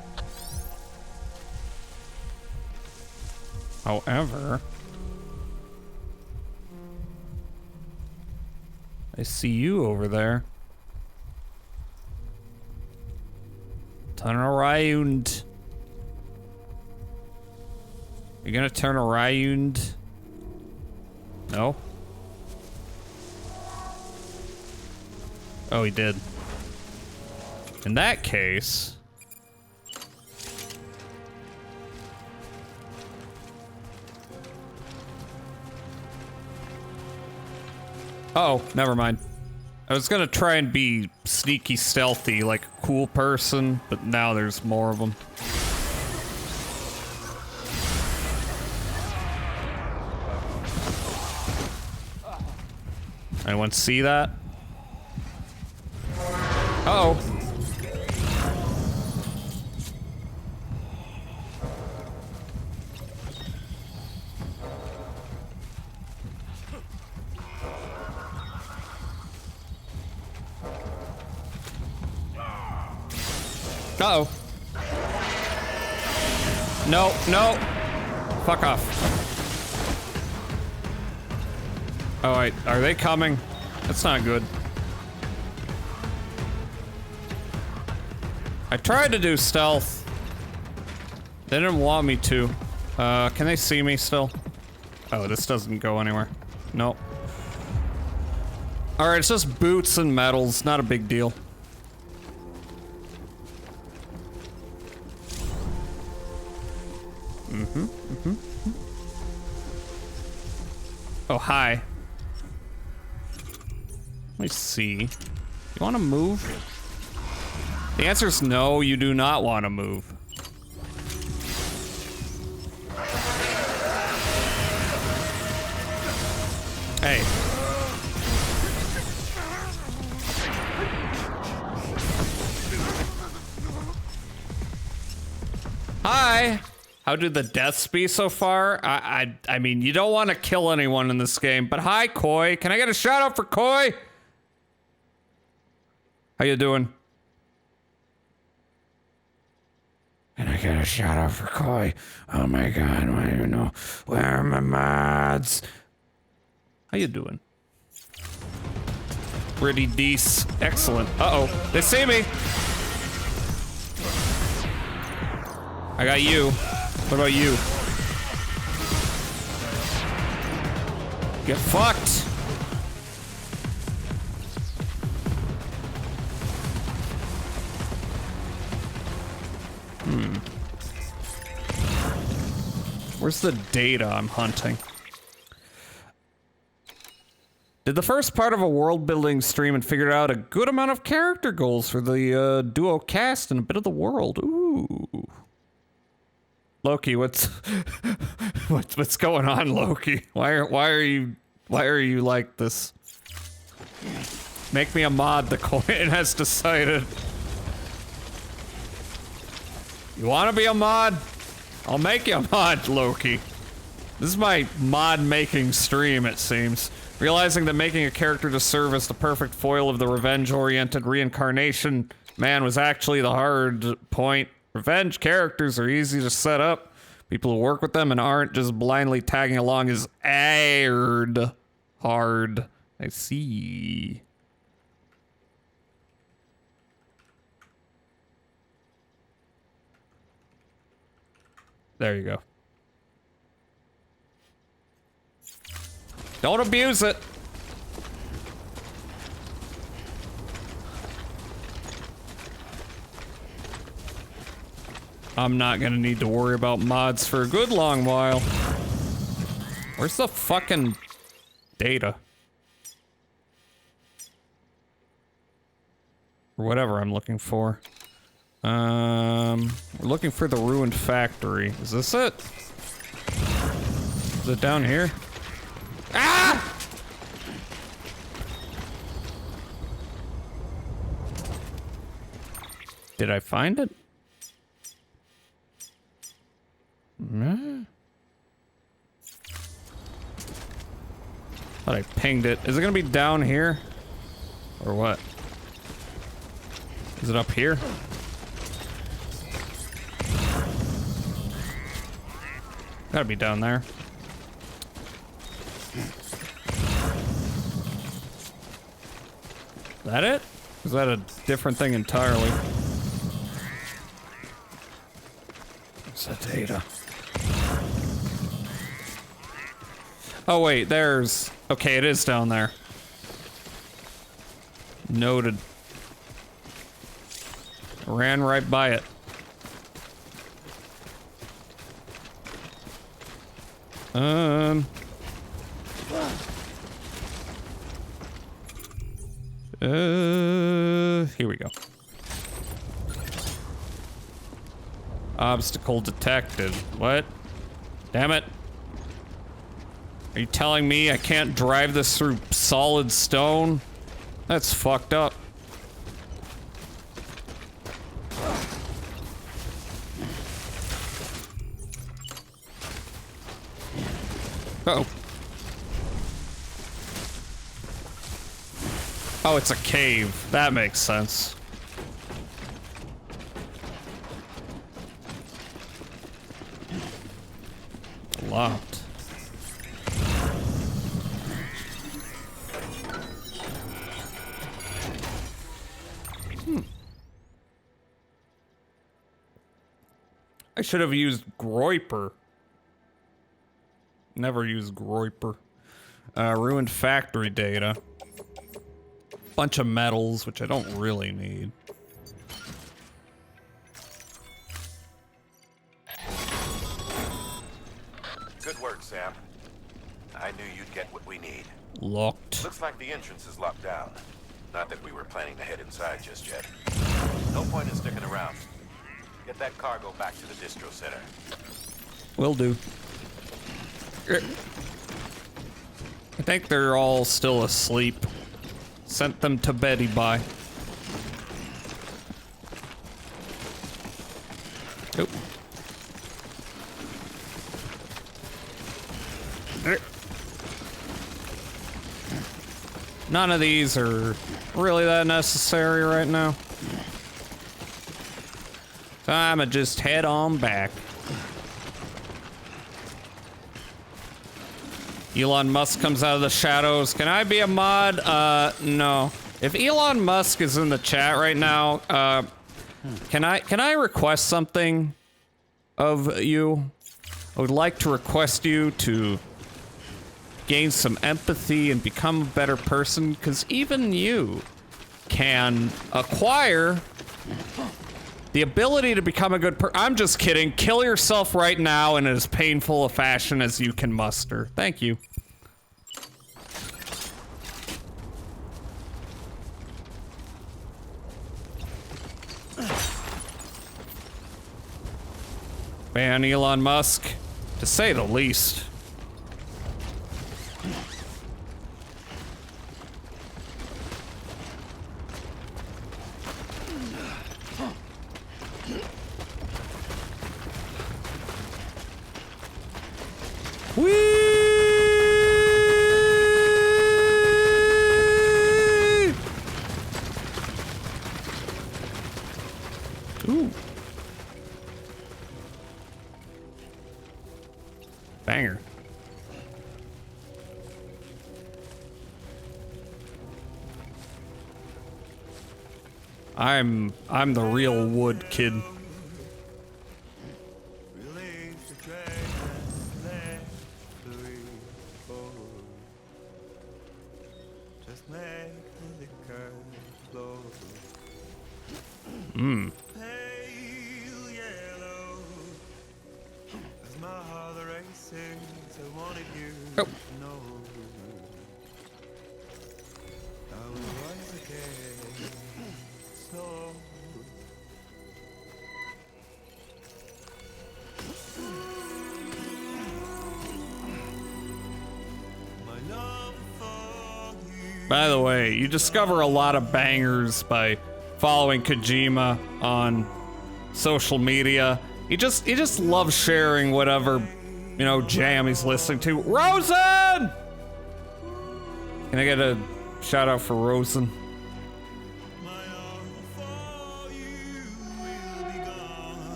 However, I see you over there. Turn around. You're gonna turn around? No? Oh, he did. In that case... Oh, never mind. I was gonna try and be sneaky stealthy like a cool person, but now there's more of them. Anyone see that? Uh-oh. Uh-oh. No, no. Fuck off. Oh, wait. Are they coming? That's not good. I tried to do stealth. They didn't want me to. Can they see me still? Oh, this doesn't go anywhere. Nope. Alright, it's just boots and metals, not a big deal. Oh, hi. Let me see. You want to move? The answer is no, you do not want to move. Hey. Hi. How did the deaths be so far? I mean, you don't want to kill anyone in this game, but hi, Koi. Can I get a shout out for Koi? How you doing? Can I get a shout out for Koi? Oh my god, why do you know? Where are my mods? How you doing? Pretty decent. Excellent. Uh-oh. They see me. I got you. What about you? Get fucked. Where's the data I'm hunting? Did the first part of a world-building stream and figured out a good amount of character goals for the duo cast and a bit of the world. Ooh. Loki, what's what's going on, Loki? Why are you like this? Make me a mod, the coin has decided. You want to be a mod? I'll make you a mod, Loki. This is my mod-making stream, it seems. Realizing that making a character to serve as the perfect foil of the revenge-oriented reincarnation man was actually the hard point. Revenge characters are easy to set up. People who work with them and aren't just blindly tagging along is hard. I see. There you go. Don't abuse it. I'm not gonna need to worry about mods for a good long while. Where's the fucking data? Or whatever I'm looking for. We're looking for the ruined factory. Is this it? Is it down here? Ah! Did I find it? Thought I pinged it. Is it gonna be down here? Or what? Is it up here? Gotta be down there. Is that it? Is that a different thing entirely? What's that data? Oh wait, there's... Okay, it is down there. Noted. Ran right by it. Here we go. Obstacle detected. What? Damn it. Are you telling me I can't drive this through solid stone? That's fucked up. Uh-oh. Oh, it's a cave. That makes sense. Locked. should have used Groiper. Never used Groiper. Ruined factory data. Bunch of metals, which I don't really need. Good work, Sam. I knew you'd get what we need. Locked. Looks like the entrance is locked down. Not that we were planning to head inside just yet. No point in sticking around. Get that cargo back to the distro center. Will do. I think they're all still asleep. Sent them to beddy bye. Oop. None of these are really that necessary right now. So I'ma just head on back. Elon Musk comes out of the shadows. Can I be a mod? No. If Elon Musk is in the chat right now, can I request something of you? I would like to request you to gain some empathy and become a better person, because even you can acquire the ability to become a good person. I'm just kidding. Kill yourself right now in as painful a fashion as you can muster. Thank you. Ban Elon Musk, to say the least. Ooh. Banger. I'm the real wood kid. Hmm. Oh. By the way, you discover a lot of bangers by following Kojima on social media. He just loves sharing whatever, you know, jam he's listening to. Rosen! Can I get a shout out for Rosen?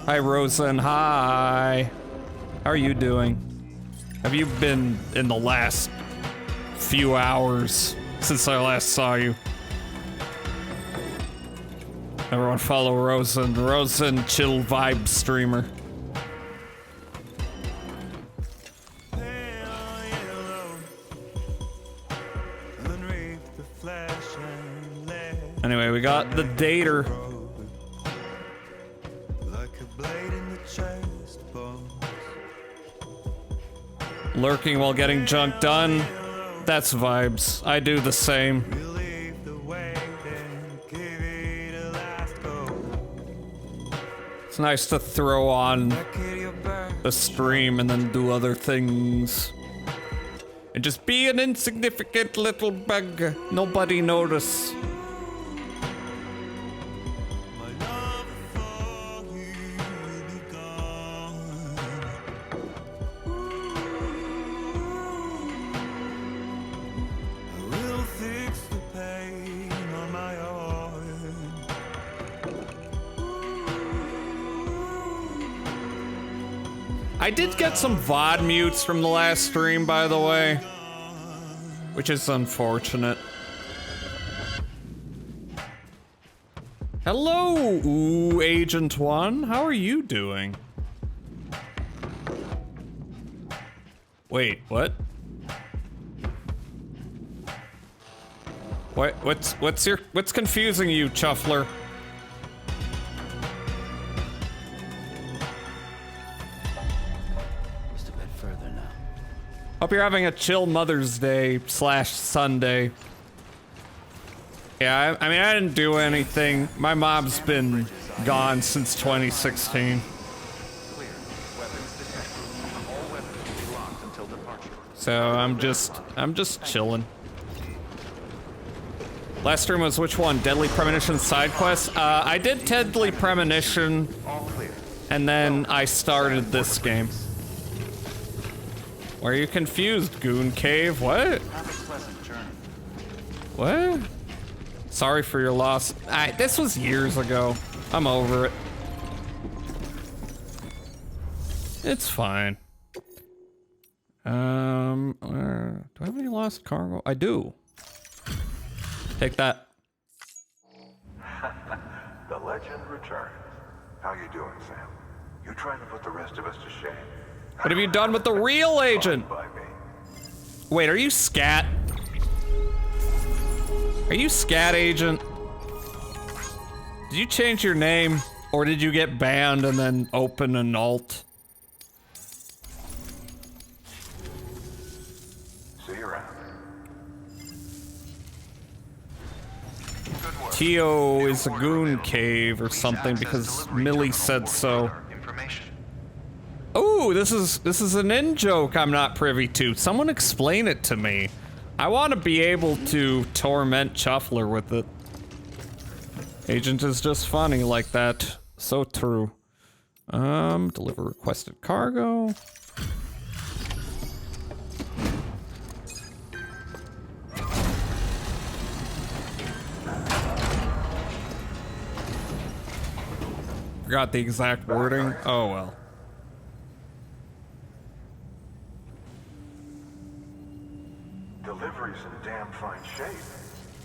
Hi, Rosen. Hi. How are you doing? Have you been in the last few hours since I last saw you? Everyone follow Rosen. Rosen, chill vibe streamer. Anyway, we got the dater. Lurking while getting junk done. That's vibes. I do the same. It's nice to throw on the stream and then do other things. And just be an insignificant little bug. Nobody notice. I did get some VOD mutes from the last stream, by the way, which is unfortunate. Hello, Agent One. How are you doing? Wait, what? What's confusing you, Chuffler? Just a bit further now. Hope you're having a chill Mother's Day / Sunday. Yeah, I mean, I didn't do anything. My mom's been gone since 2016. So I'm just chilling. Last stream was which one? Deadly Premonition side quest? I did Deadly Premonition, and then I started this game. Why are you confused, Goon Cave? What? What? Sorry for your loss. This was years ago. I'm over it. It's fine. Do I have any lost cargo? I do. Take that. The legend returns. How you doing, Sam? You trying to put the rest of us to shame? What have you done with the real agent? Wait, are you Scat? Are you Scat Agent? Did you change your name? Or did you get banned and then open an alt? See you around. Tio is a goon cave or something because Millie said so. Ooh, this is an in-joke I'm not privy to. Someone explain it to me. I want to be able to torment Chuffler with it. Agent is just funny like that. So true. Deliver requested cargo. Forgot the exact wording. Oh well. Delivery's in damn fine shape.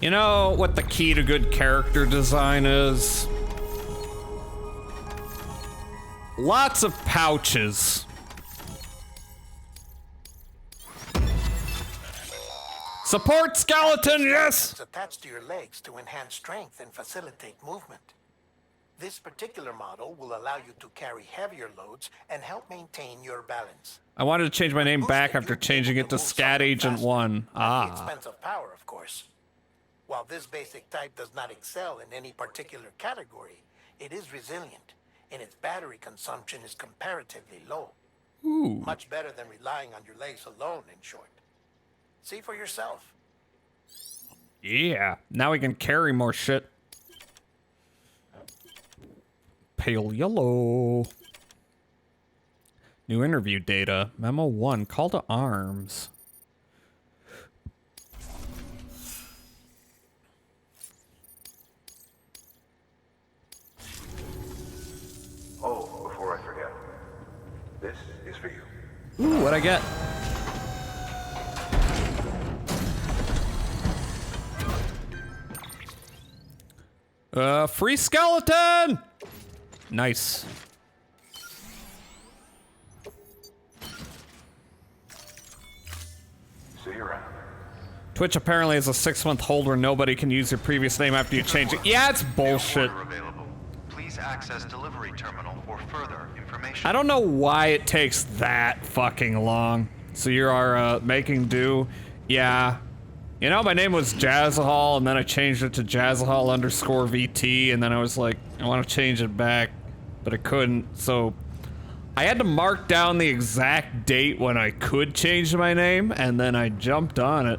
You know what the key to good character design is? Lots of pouches. Support skeleton, yes! It's attached to your legs to enhance strength and facilitate movement. This particular model will allow you to carry heavier loads and help maintain your balance. I wanted to change my name back after changing it to Scat Agent 1. At the expense of power, of course. While this basic type does not excel in any particular category, it is resilient, and its battery consumption is comparatively low. Ooh. Much better than relying on your legs alone, in short. See for yourself. Yeah, now we can carry more shit. Pale yellow. New interview data. Memo 1. Call to arms. Oh, before I forget. This is for you. Ooh, what'd I get? Free skeleton! Nice. See you around. Twitch apparently is a 6-month hold where nobody can use your previous name after you change it. Yeah, it's bullshit. Please access delivery terminal for further information. I don't know why it takes that fucking long. So you are making do? Yeah. You know, my name was Jazzahal, and then I changed it to Jazzahal_VT, and then I was like, I want to change it back, but I couldn't, so I had to mark down the exact date when I could change my name, and then I jumped on it.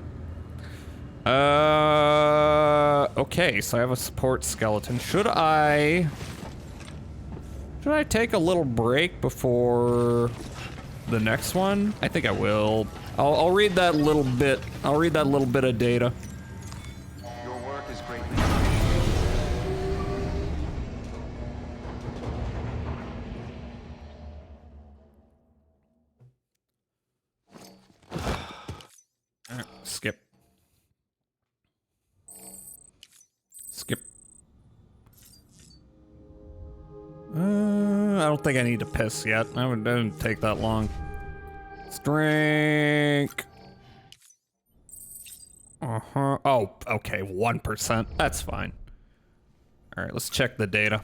Okay, so I have a support skeleton. Should I take a little break before the next one? I think I will. I'll read that little bit. I'll read that little bit of data. Your work is greatly Skip. Skip. I don't think I need to piss yet. That didn't take that long. Let's drink. Uh-huh. Oh, okay, 1%. That's fine. All right, let's check the data.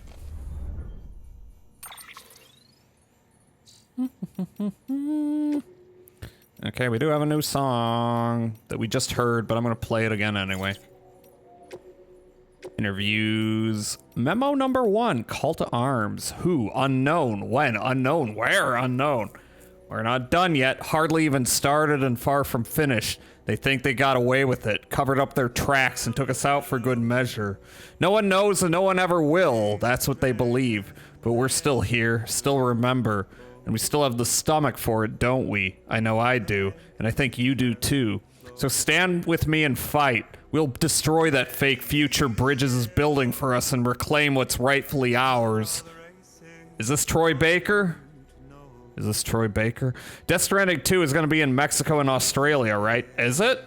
Okay, we do have a new song that we just heard, but I'm gonna play it again anyway. Interviews. Memo number 1, call to arms. Who? Unknown. When? Unknown. Where? Unknown. We're not done yet. Hardly even started and far from finished. They think they got away with it, covered up their tracks and took us out for good measure. No one knows and no one ever will. That's what they believe. But we're still here, still remember. And we still have the stomach for it, don't we? I know I do, and I think you do too. So stand with me and fight. We'll destroy that fake future Bridges is building for us and reclaim what's rightfully ours. Is this Troy Baker? Is this Troy Baker? Death Stranding 2 is going to be in Mexico and Australia, right? Is it?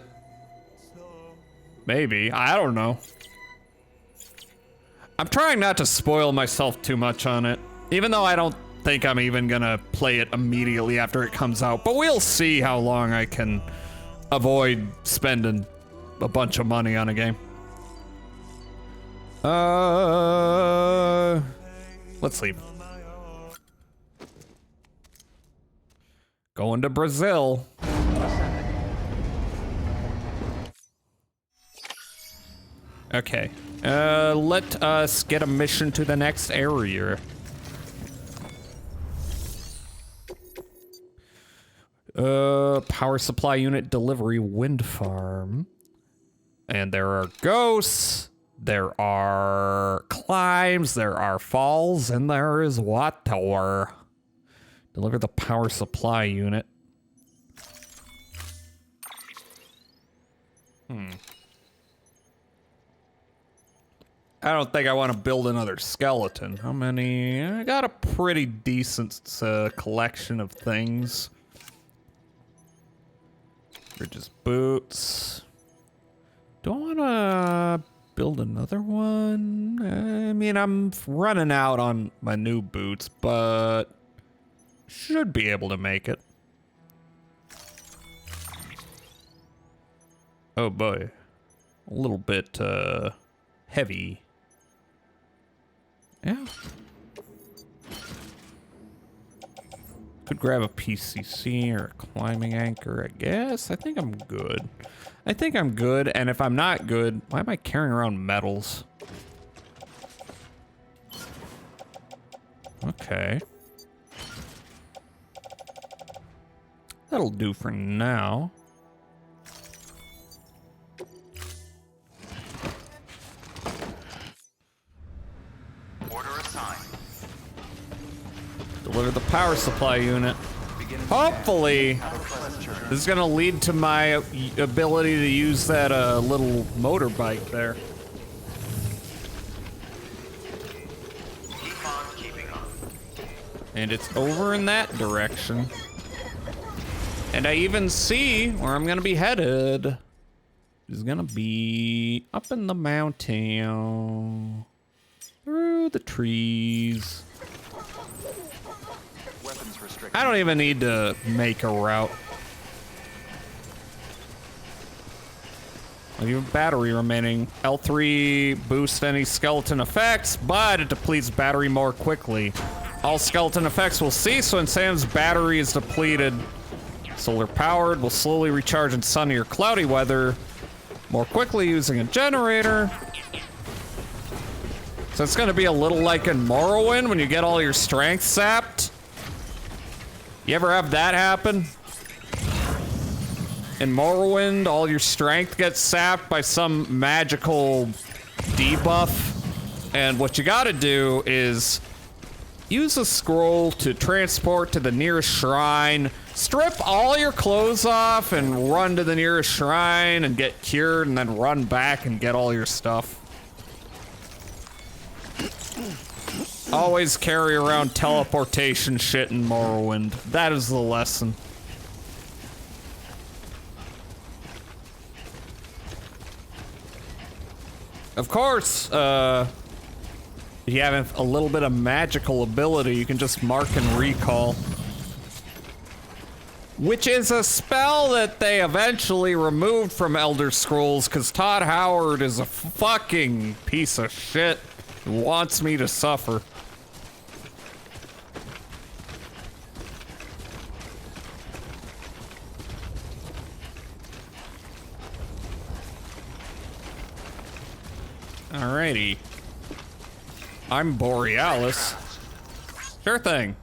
Maybe. I don't know. I'm trying not to spoil myself too much on it, even though I don't think I'm even going to play it immediately after it comes out, but we'll see how long I can avoid spending a bunch of money on a game. Let's leave. Going to Brazil. Okay. Let us get a mission to the next area. Power supply unit delivery wind farm. And there are ghosts, there are climbs, there are falls, and there is water. Deliver the power supply unit. I don't think I want to build another skeleton. How many? I got a pretty decent collection of things. Bridges, boots. Do I want to build another one? I mean, I'm running out on my new boots, but should be able to make it. Oh boy. A little bit heavy. Yeah. Could grab a PCC or a climbing anchor, I guess. I think I'm good. I think I'm good, and if I'm not good, why am I carrying around metals? Okay. That'll do for now. Order assigned. Deliver the power supply unit. Hopefully, this is gonna lead to my ability to use that little motorbike there. Keep on keeping on. And it's over in that direction. And I even see where I'm gonna be headed. It's gonna be up in the mountain. Through the trees. I don't even need to make a route. I'll give a battery remaining. L3 boosts any skeleton effects, but it depletes battery more quickly. All skeleton effects will cease when Sam's battery is depleted. Solar powered, will slowly recharge in sunny or cloudy weather more quickly using a generator. So it's gonna be a little like in Morrowind when you get all your strength sapped. You ever have that happen? In Morrowind, all your strength gets sapped by some magical debuff. And what you gotta do is use a scroll to transport to the nearest shrine, strip all your clothes off and run to the nearest shrine and get cured, and then run back and get all your stuff. Always carry around teleportation shit in Morrowind. That is the lesson. Of course, if you have a little bit of magical ability, you can just mark and recall. Which is a spell that they eventually removed from Elder Scrolls because Todd Howard is a fucking piece of shit who wants me to suffer. Alrighty. I'm Borealis. Sure thing.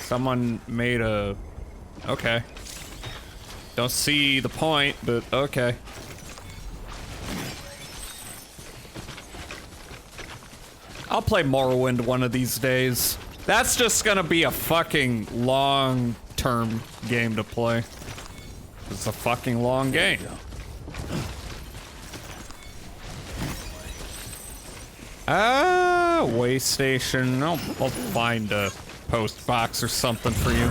Someone made a... Okay. Don't see the point, but okay. I'll play Morrowind one of these days. That's just gonna be a fucking long-term game to play. It's a fucking long game. Way station. I'll find a post box or something for you.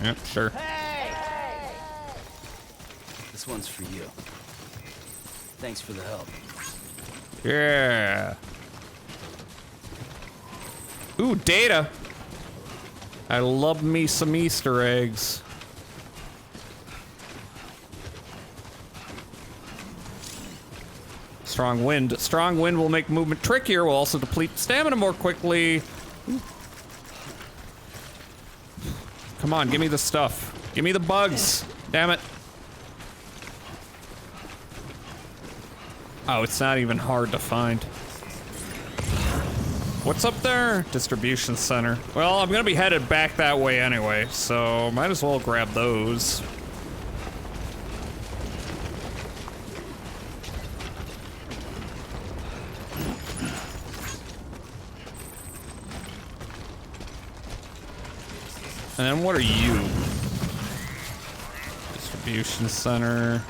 Yep, sure. This one's for you. Thanks for the help. Yeah. Ooh, data. I love me some Easter eggs. Strong wind. Strong wind will make movement trickier, will also deplete stamina more quickly. Ooh. Come on, give me the stuff. Give me the bugs. Damn it. Oh, it's not even hard to find. What's up there? Distribution center. Well, I'm gonna be headed back that way anyway, so might as well grab those. And then what are you? Distribution center.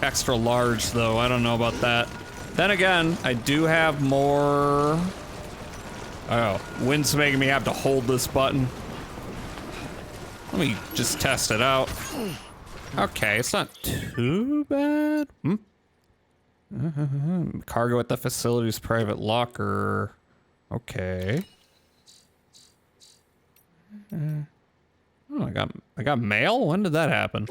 Extra large, though. I don't know about that. Then again, I do have more... Oh, wind's making me have to hold this button. Let me just test it out. Okay, it's not too bad. Cargo at the facility's private locker. Okay. Oh, I got mail? When did that happen?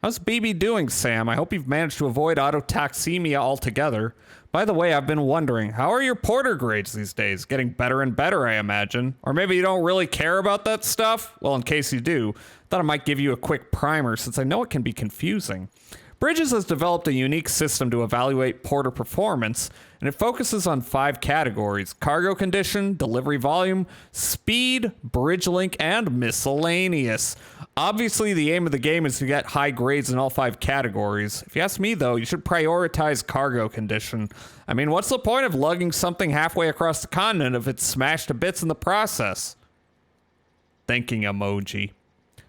How's BB doing, Sam? I hope you've managed to avoid autotoxemia altogether. By the way, I've been wondering, how are your porter grades these days? Getting better and better, I imagine. Or maybe you don't really care about that stuff? Well, in case you do, thought I might give you a quick primer since I know it can be confusing. Bridges has developed a unique system to evaluate porter performance, and it focuses on 5 categories: cargo condition, delivery volume, speed, bridge link, and miscellaneous. Obviously, the aim of the game is to get high grades in all 5 categories. If you ask me, though, you should prioritize cargo condition. I mean, what's the point of lugging something halfway across the continent if it's smashed to bits in the process? Thinking emoji.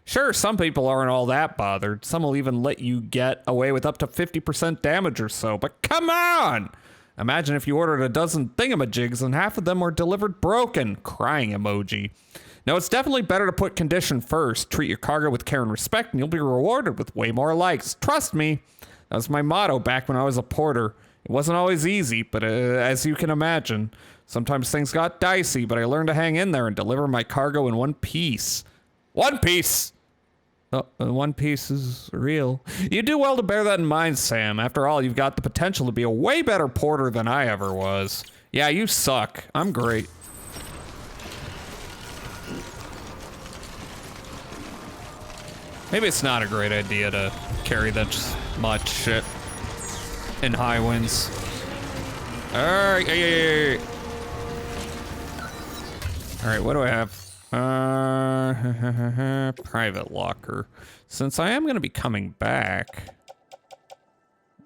Sure, some people aren't all that bothered. Some will even let you get away with up to 50% damage or so, but come on! Imagine if you ordered a dozen thingamajigs and half of them were delivered broken. Crying emoji. Now, it's definitely better to put condition first. Treat your cargo with care and respect, and you'll be rewarded with way more likes. Trust me. That was my motto back when I was a porter. It wasn't always easy, but as you can imagine, sometimes things got dicey, but I learned to hang in there and deliver my cargo in one piece. One piece! Oh, One Piece is real. You do well to bear that in mind, Sam. After all, you've got the potential to be a way better porter than I ever was. Yeah, you suck. I'm great. Maybe it's not a great idea to carry that much shit in high winds. Alright, Alright, what do I have? Private locker. Since I am going to be coming back,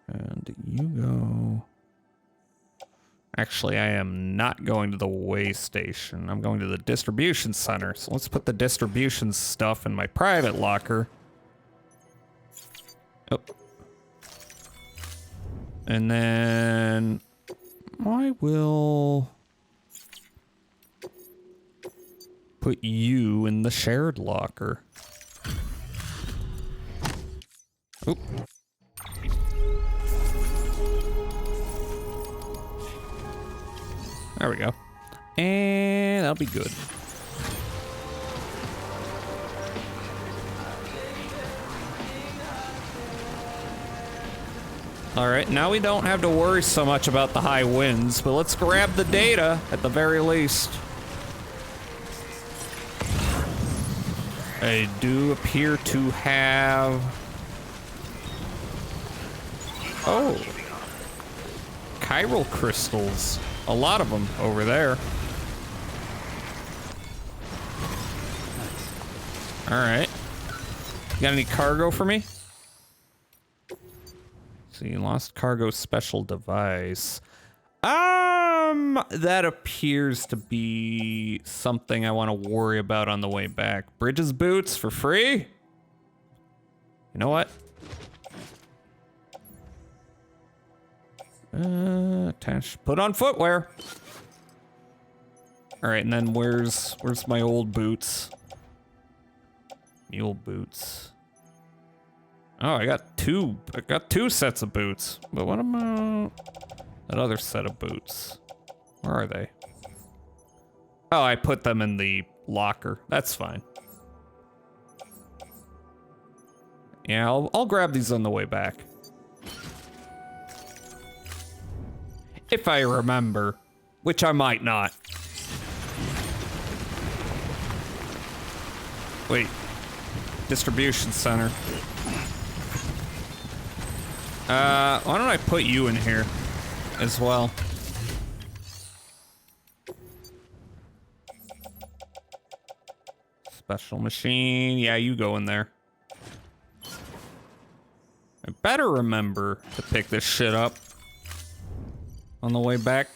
and you go... Actually, I am not going to the way station. I'm going to the distribution center. So let's put the distribution stuff in my private locker. Oh. And then I will put you in the shared locker. Oop. There we go. And that'll be good. Alright, now we don't have to worry so much about the high winds, but let's grab the data at the very least. I do appear to have... Oh. Chiral crystals. A lot of them over there. Alright. Got any cargo for me? See, lost cargo special device. That appears to be something I want to worry about on the way back. Bridges boots for free? You know what? Attach, put on footwear. All right, and then where's my old boots? Mule boots. Oh, I got two sets of boots. But what about that other set of boots? Where are they? Oh, I put them in the locker. That's fine. Yeah, I'll grab these on the way back. If I remember, which I might not. Wait. Distribution center. Why don't I put you in here as well? Special machine. Yeah, you go in there. I better remember to pick this shit up on the way back.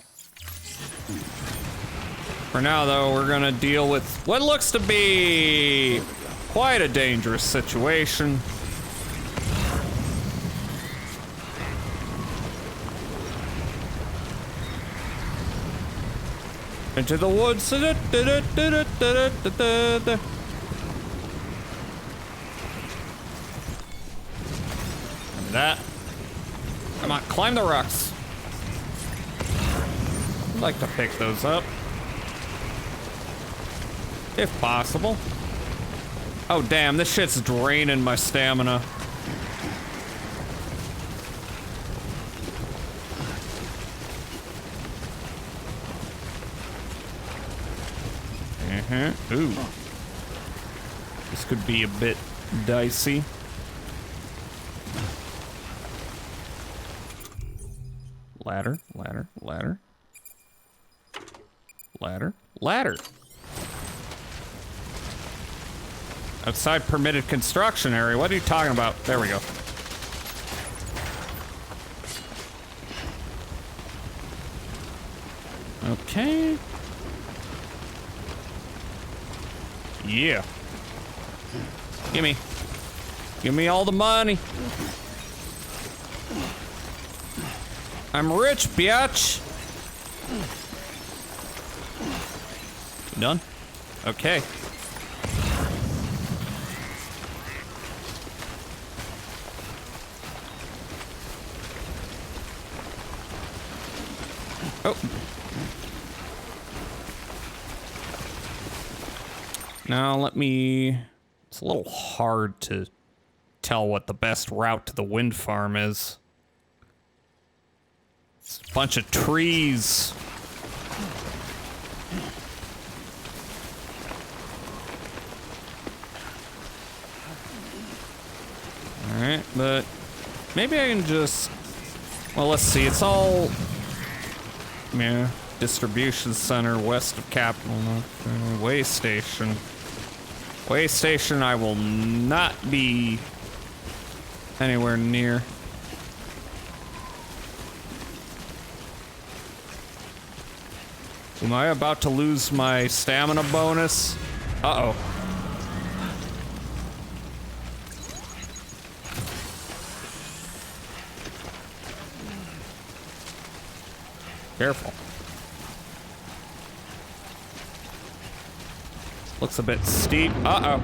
For now, though, we're gonna deal with what looks to be quite a dangerous situation. Into the woods. That. Come on, climb the rocks. I'd like to pick those up. If possible. Oh, damn, this shit's draining my stamina. Ooh. This could be a bit dicey. Ladder, ladder, ladder. Ladder, ladder. Outside permitted construction area. What are you talking about? There we go. Okay. Yeah. Give me all the money. I'm rich, biatch. You done? Okay. Oh. Now let me... It's a little hard to tell what the best route to the wind farm is. It's a bunch of trees. Alright, but maybe I can just... Well, let's see. It's all... Yeah. Distribution center west of Capital. Way station. Way station I will not be anywhere near. Am I about to lose my stamina bonus? Uh-oh. Careful. Looks a bit steep. Uh-oh.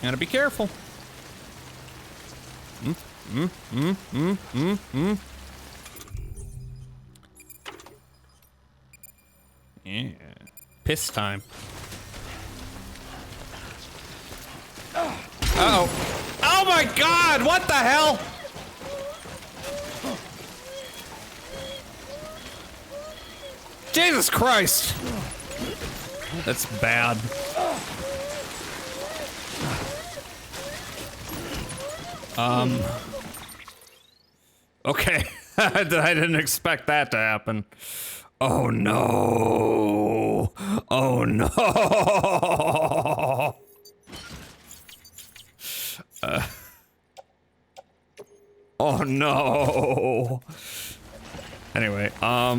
Gotta be careful. Yeah. Piss time. Uh-oh. Oh my god, what the hell? Jesus Christ. That's bad. Okay. I didn't expect that to happen. Oh no. Oh no. Oh no. Anyway, how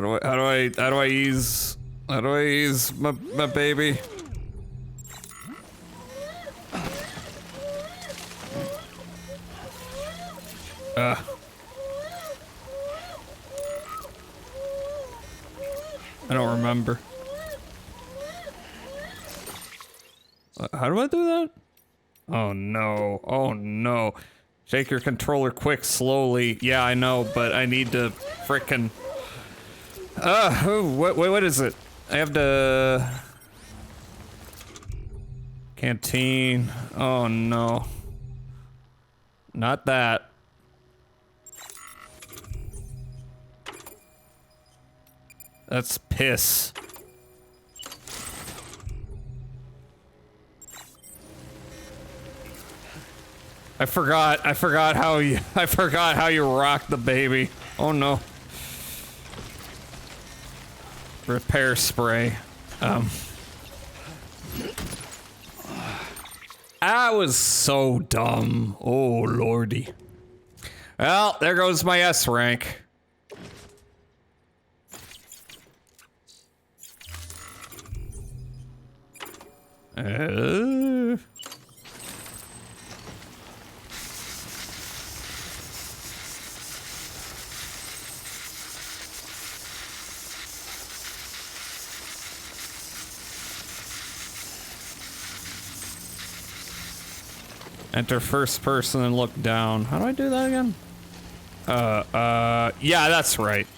do I ease my baby? I don't remember. How do I do that? Oh no. Oh no. Shake your controller quick, slowly. Yeah, I know, but I need to frickin' what is it? I have to... Canteen. Oh no. Not that. That's piss. I forgot how you rock the baby. Oh no. Repair spray. I was so dumb. Oh lordy. Well, there goes my S rank. Enter first person and look down. How do I do that again? Yeah, that's right.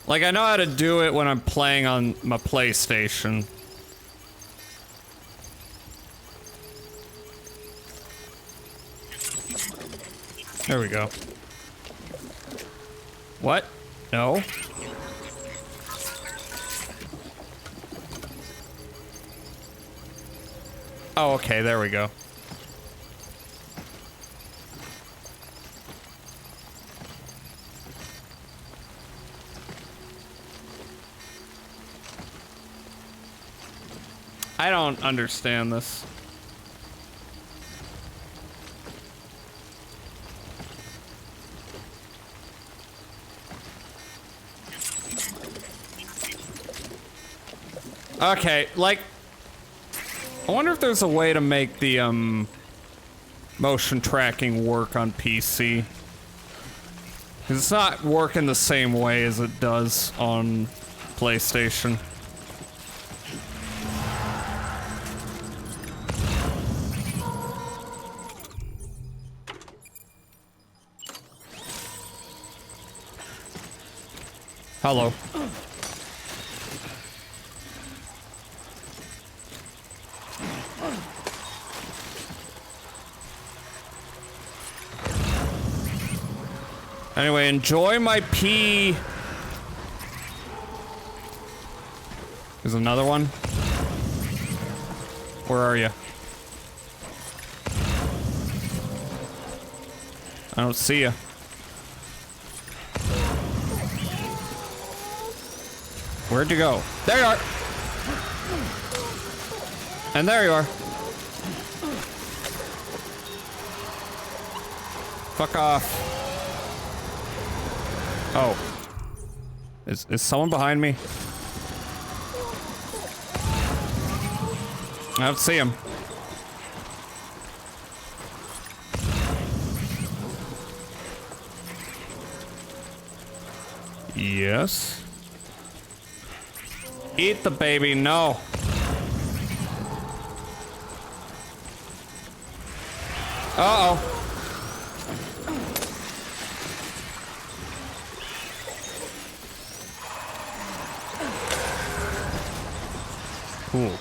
Like, I know how to do it when I'm playing on my PlayStation. There we go. What? No? Oh, okay, there we go. I don't understand this. Okay, like, I wonder if there's a way to make the, motion tracking work on PC. 'Cause it's not working the same way as it does on PlayStation. Hello. Anyway, enjoy my pee. There's another one. Where are you? I don't see you. Where'd you go? There you are! And there you are. Fuck off. Oh. Is someone behind me? I don't see him. Yes. Eat the baby, no. Uh-oh. Cool.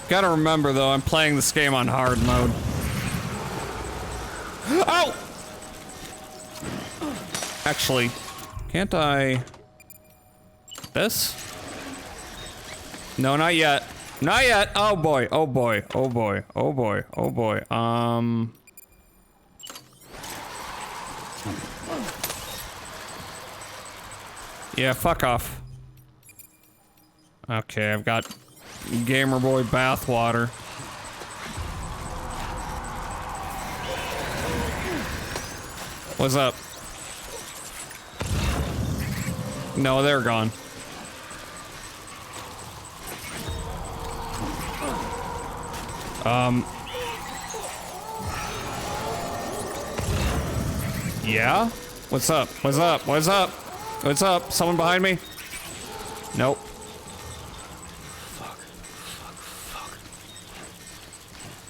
Gotta remember though, I'm playing this game on hard mode. Oh! Actually, can't I... This? No, not yet. Not yet! Oh boy, oh boy, oh boy, oh boy, oh boy. Yeah, fuck off. Okay, I've got Gamer Boy bathwater. What's up? No, they're gone. Yeah? What's up? What's up? What's up? What's up? Someone behind me? Nope. Fuck.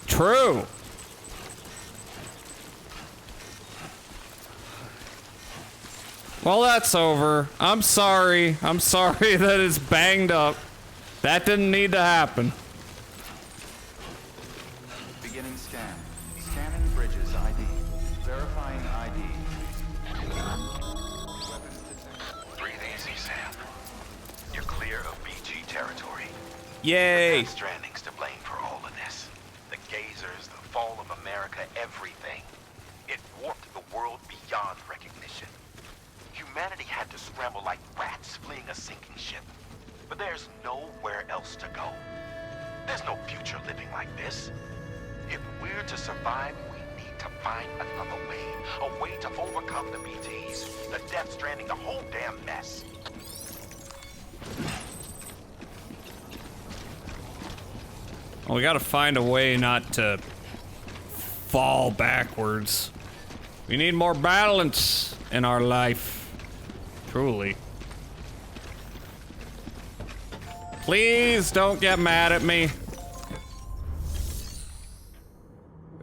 True. Well, that's over. I'm sorry. I'm sorry that it's banged up. That didn't need to happen. Beginning scan. Scanning bridges ID. Verifying ID. Breathe easy, Sam. You're clear of BG territory. Yay! Death Stranding's to blame for all of this. The gazers, the fall of America, everything. It warped the world beyond recognition. Humanity had to scramble like rats fleeing a sinking ship. But there's nowhere else to go. There's no future living like this. If we're to survive, we need to find another way. A way to overcome the BTs, the Death Stranding, the whole damn mess. Well, we gotta find a way not to fall backwards. We need more balance in our life. Truly. Please don't get mad at me.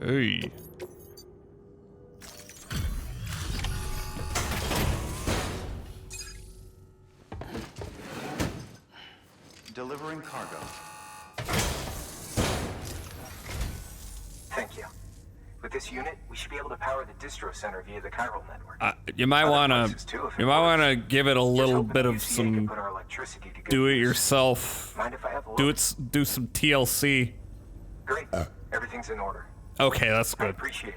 Hey. Delivering cargo. Thank you. With this unit, we should be able to power the distro center via the chiral network. You might wanna give it a little bit of some do-it-yourself. Do some TLC. Great. Everything's in order. Okay, that's good. I appreciate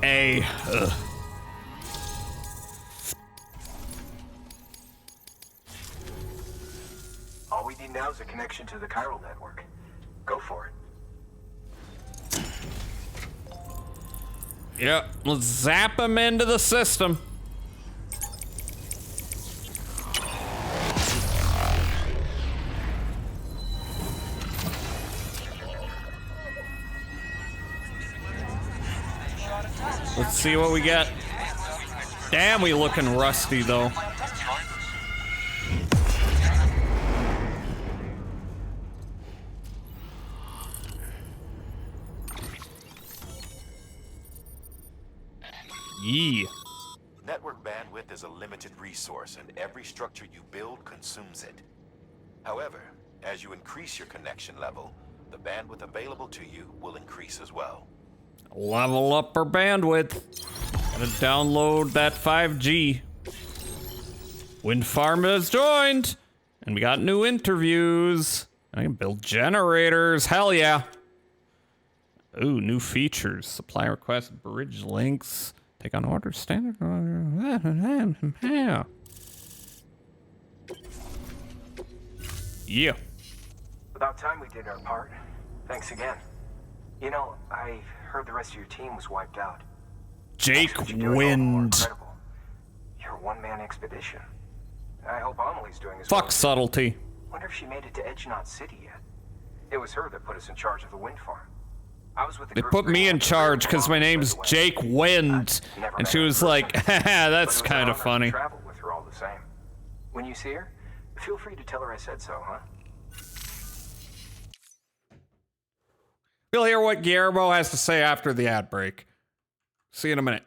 it. Ugh. All we need now is a connection to the chiral network. Go for it. Yep, let's zap him into the system. Let's see what we get. Damn, we looking rusty though. Yee. Network bandwidth is a limited resource, and every structure you build consumes it. However, as you increase your connection level, the bandwidth available to you will increase as well. Level up our bandwidth. Gotta download that 5G. Wind farm has joined, and we got new interviews. I can build generators. Hell yeah. Ooh, new features. Supply requests, bridge links. Take on orders, standard. Yeah. About time we did our part. Thanks again. You know, I heard the rest of your team was wiped out. Jake Wind. You're a one-man expedition. I hope Amelie's doing as Fuck well. subtlety. Wonder if she made it to Edgenot City yet. It was her that put us in charge of the wind farm. I was with the They group put me in bringing charge up the because my railroad, name's by the way. Jake Wind. Never And met she her in was like, person, haha, but that's it was an kind of honor to funny. travel with her all the same. When you see her, feel free to tell her I said so, huh? We'll hear what Guillermo has to say after the ad break. See you in a minute.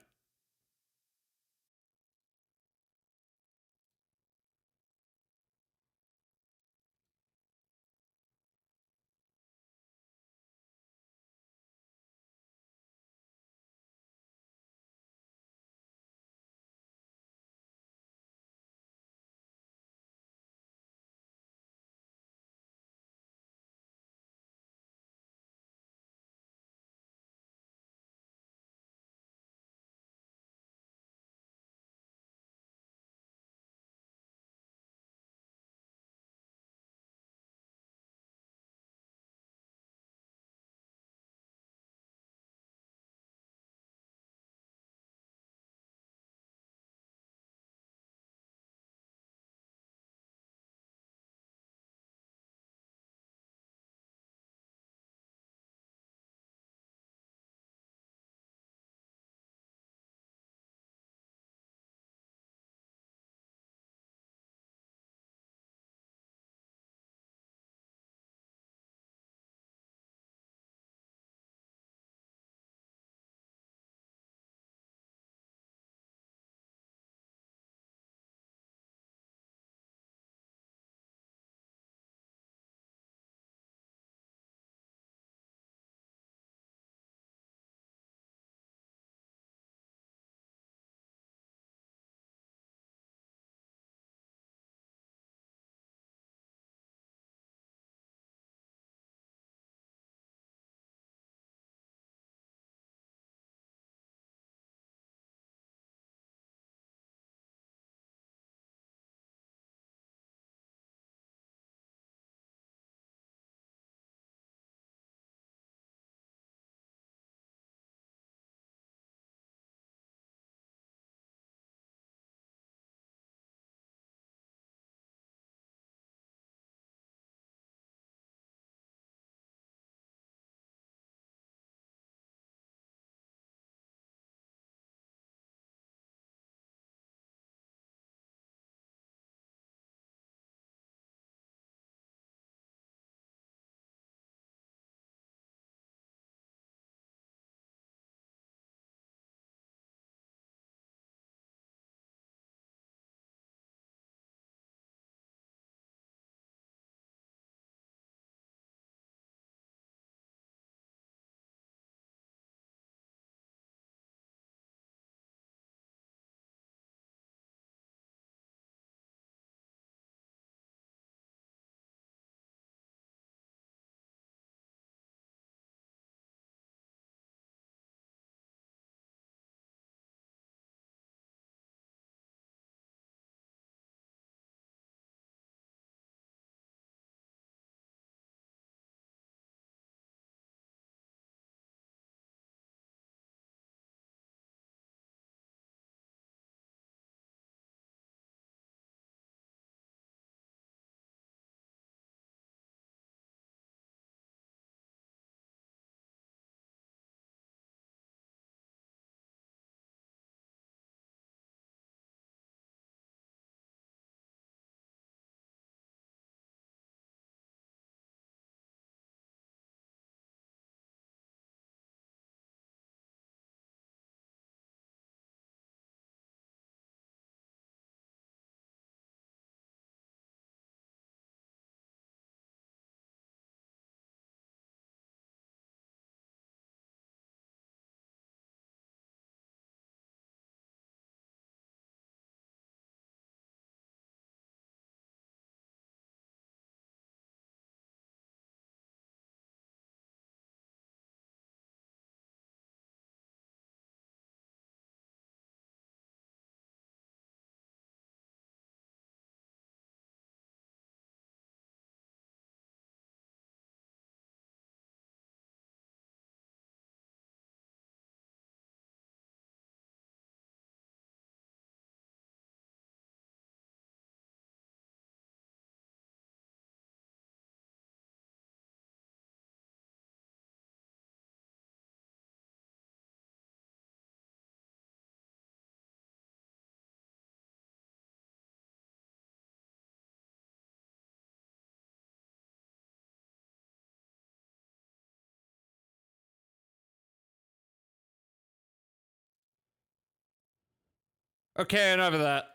Okay, enough of that.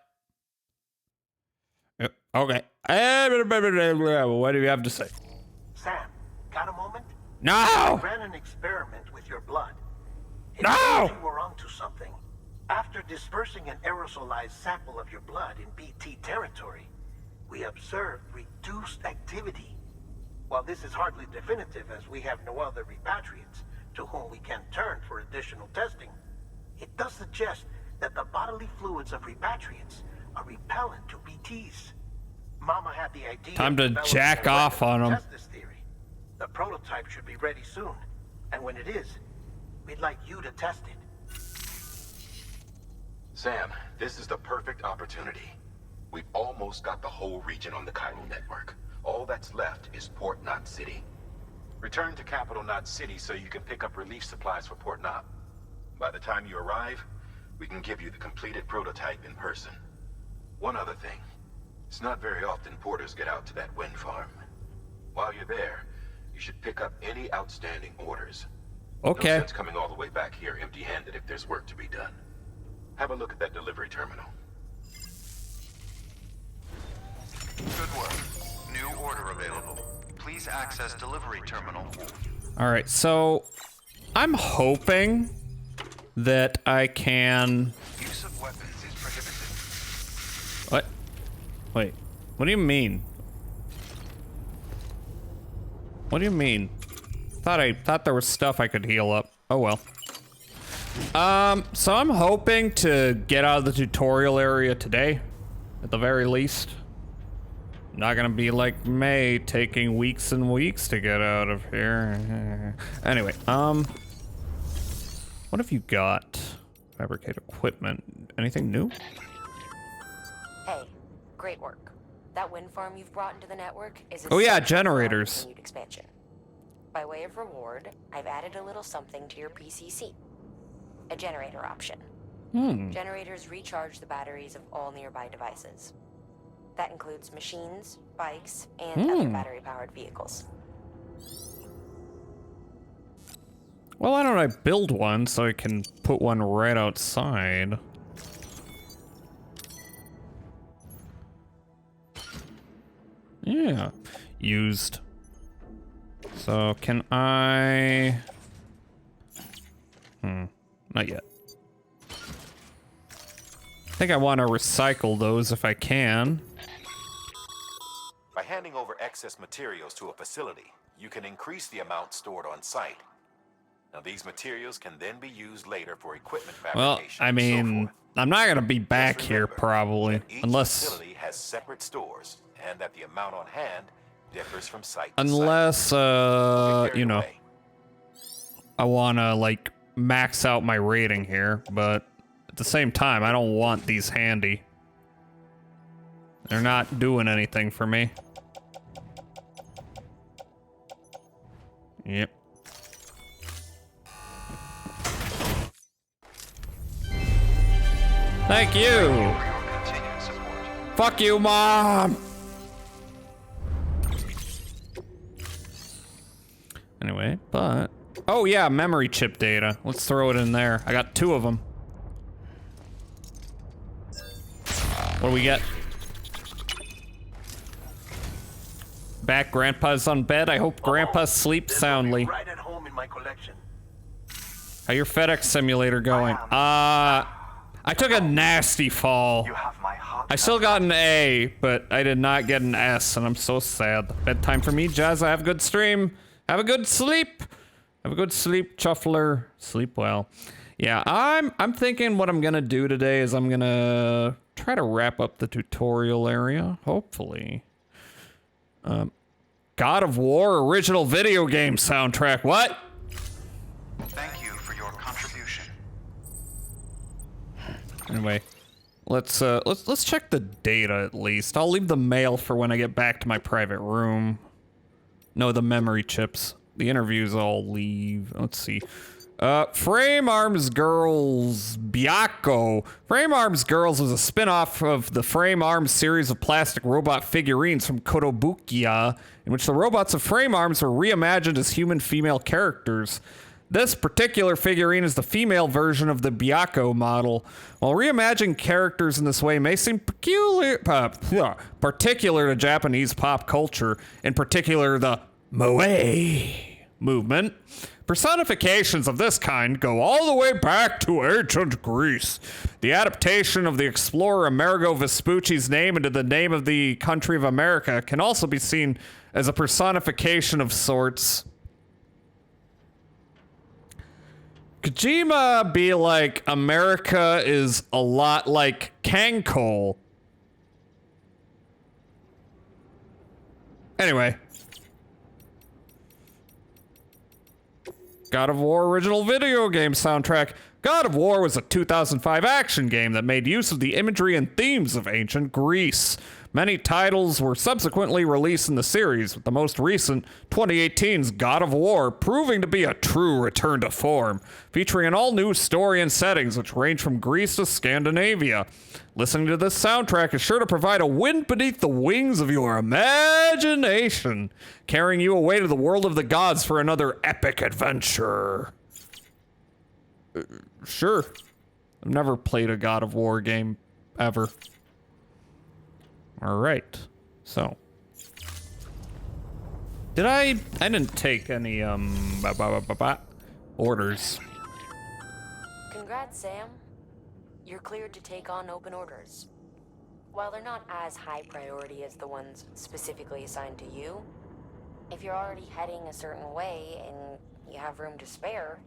Yep, okay. What do you have to say? Sam, got a moment? No! I ran an experiment with your blood. It seems you were onto something. After dispersing an aerosolized sample of your blood in BT territory, we observed reduced activity. While this is hardly definitive, as we have no other repatriates to whom we can turn for additional testing, it does suggest that the bodily fluids of repatriates are repellent to BTs. Mama had the idea. Time to jack off on them. Test this theory. The prototype should be ready soon, and when it is, we'd like you to test it. Sam, this is the perfect opportunity. We've almost got the whole region on the chiral network. All that's left is Port Knot City. Return to Capital Knot City so you can pick up relief supplies for Port Knot. By the time you arrive, we can give you the completed prototype in person. One other thing. It's not very often porters get out to that wind farm. While you're there, you should pick up any outstanding orders. Okay. No sense coming all the way back here empty-handed if there's work to be done. Have a look at that delivery terminal. Good work. New order available. Please access delivery terminal. All right, so I'm hoping that I can. Use of weapons is prohibited. What? Wait. What do you mean? What do you mean? Thought there was stuff I could heal up. Oh well. So I'm hoping to get out of the tutorial area today, at the very least. Not gonna be like May, taking weeks and weeks to get out of here. Anyway, what have you got? Fabricate equipment. Anything new? Hey, great work. That wind farm you've brought into the network is Oh yeah, generators. continued expansion. By way of reward, I've added a little something to your PCC. A generator option. Generators recharge the batteries of all nearby devices. That includes machines, bikes, and other battery-powered vehicles. Well, why don't I build one so I can put one right outside? Yeah, used. So can I? Not yet. I think I want to recycle those if I can. By handing over excess materials to a facility, you can increase the amount stored on site. Now, these materials can then be used later for equipment Well, fabrication. I mean, I'm not gonna be back here probably, Each unless facility has separate stores, and that the amount on hand differs from site to unless site. you know, I wanna like max out my rating here, but at the same time, I don't want these handy. They're not doing anything for me. Yep. Thank you. Fuck you, Mom. Anyway, but oh yeah, memory chip data. Let's throw it in there. I got 2 of them. What do we get? Back, Grandpa's on bed. I hope Grandpa sleeps soundly. Right at home in my collection. How your FedEx simulator going? I took a nasty fall. I still got an A, but I did not get an S, and I'm so sad. Bedtime for me, Jazz. Have a good stream. Have a good sleep. Have a good sleep, Chuffler. Sleep well. Yeah, I'm thinking what I'm gonna do today is I'm gonna try to wrap up the tutorial area, hopefully. God of War original video game soundtrack. What? Thank you for your contribution. Anyway, let's check the data at least. I'll leave the mail for when I get back to my private room. No, the memory chips. The interviews I'll leave. Let's see. Frame Arms Girls Byakko. Frame Arms Girls was a spin-off of the Frame Arms series of plastic robot figurines from Kotobukiya, in which the robots of Frame Arms were reimagined as human female characters. This particular figurine is the female version of the Byakko model. While reimagining characters in this way may seem particular to Japanese pop culture, in particular the Moe movement, personifications of this kind go all the way back to ancient Greece. The adaptation of the explorer Amerigo Vespucci's name into the name of the country of America can also be seen as a personification of sorts. Kojima be like, America is a lot like Kankole. Anyway. God of War original video game soundtrack. God of War was a 2005 action game that made use of the imagery and themes of ancient Greece. Many titles were subsequently released in the series, with the most recent, 2018's God of War, proving to be a true return to form, featuring an all-new story and settings which range from Greece to Scandinavia. Listening to this soundtrack is sure to provide a wind beneath the wings of your imagination, carrying you away to the world of the gods for another epic adventure. Sure. I've never played a God of War game, ever. Alright, so. I didn't take any, orders. Congrats, Sam. You're cleared to take on open orders. While they're not as high priority as the ones specifically assigned to you, if you're already heading a certain way and you have room to spare,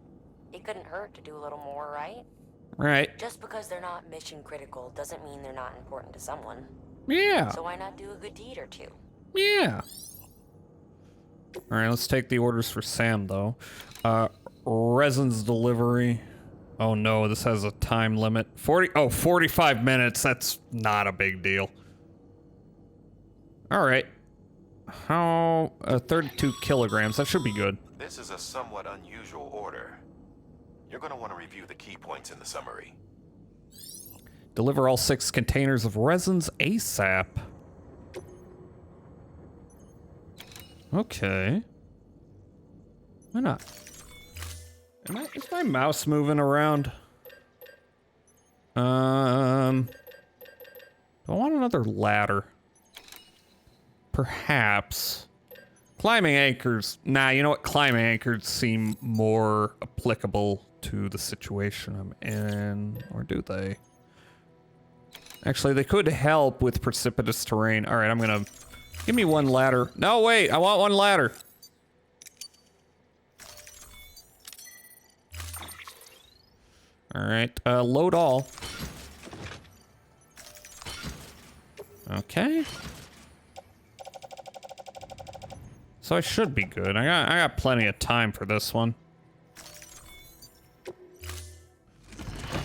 it couldn't hurt to do a little more, right? Right. Just because they're not mission critical doesn't mean they're not important to someone. Yeah. So why not do a good deed or two? Yeah. Alright, let's take the orders for Sam, though. Resin's delivery. Oh no, this has a time limit. 45 minutes. That's not a big deal. Alright. How... 32 kilograms. That should be good. This is a somewhat unusual order. You're going to want to review the key points in the summary. Deliver all 6 containers of resins ASAP. Okay. Why not? Is my mouse moving around? Do I want another ladder? Perhaps. Climbing anchors. Nah, you know what? Climbing anchors seem more applicable to the situation I'm in. Or do they? Actually, they could help with precipitous terrain. Alright, I'm gonna... Give me one ladder. No, wait! I want one ladder! Alright, load all. Okay. So I should be good. I got plenty of time for this one.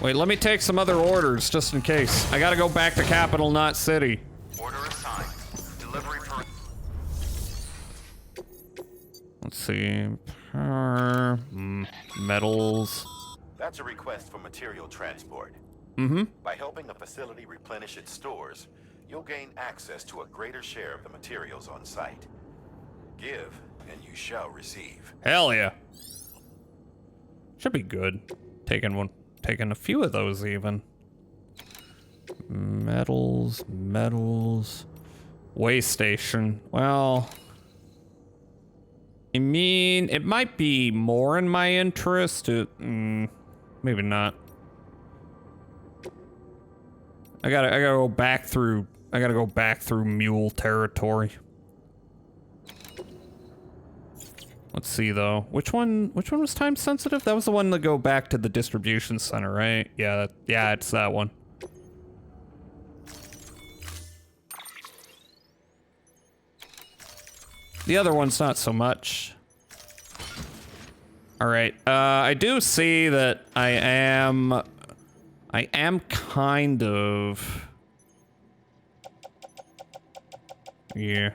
Wait, let me take some other orders, just in case. I gotta go back to Capital Knot City. Order assigned. Delivery per... Let's see. Metals. That's a request for material transport. Mm-hmm. By helping a facility replenish its stores, you'll gain access to a greater share of the materials on site. Give, and you shall receive. Hell yeah. Should be good. Taking a few of those even. Metals. Way station. Well, I mean, it might be more in my interest to, maybe not. I gotta go back through mule territory. Let's see though. Which one was time sensitive? That was the one to go back to the distribution center, right? Yeah, it's that one. The other one's not so much. All right. I do see that I am kind of... Yeah.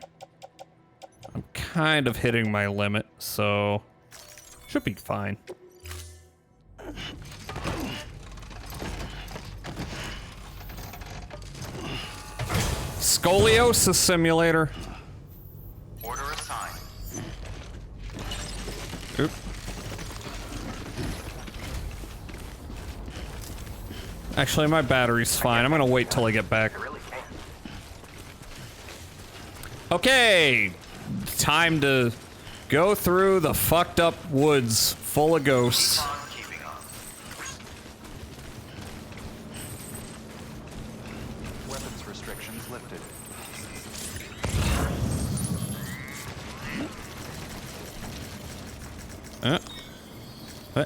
I'm kind of hitting my limit, so should be fine. Scoliosis simulator. Order assigned. Oop. Actually, my battery's fine. I'm gonna wait till I get back. Okay, time to go through the fucked up woods full of ghosts. Weapons restrictions lifted.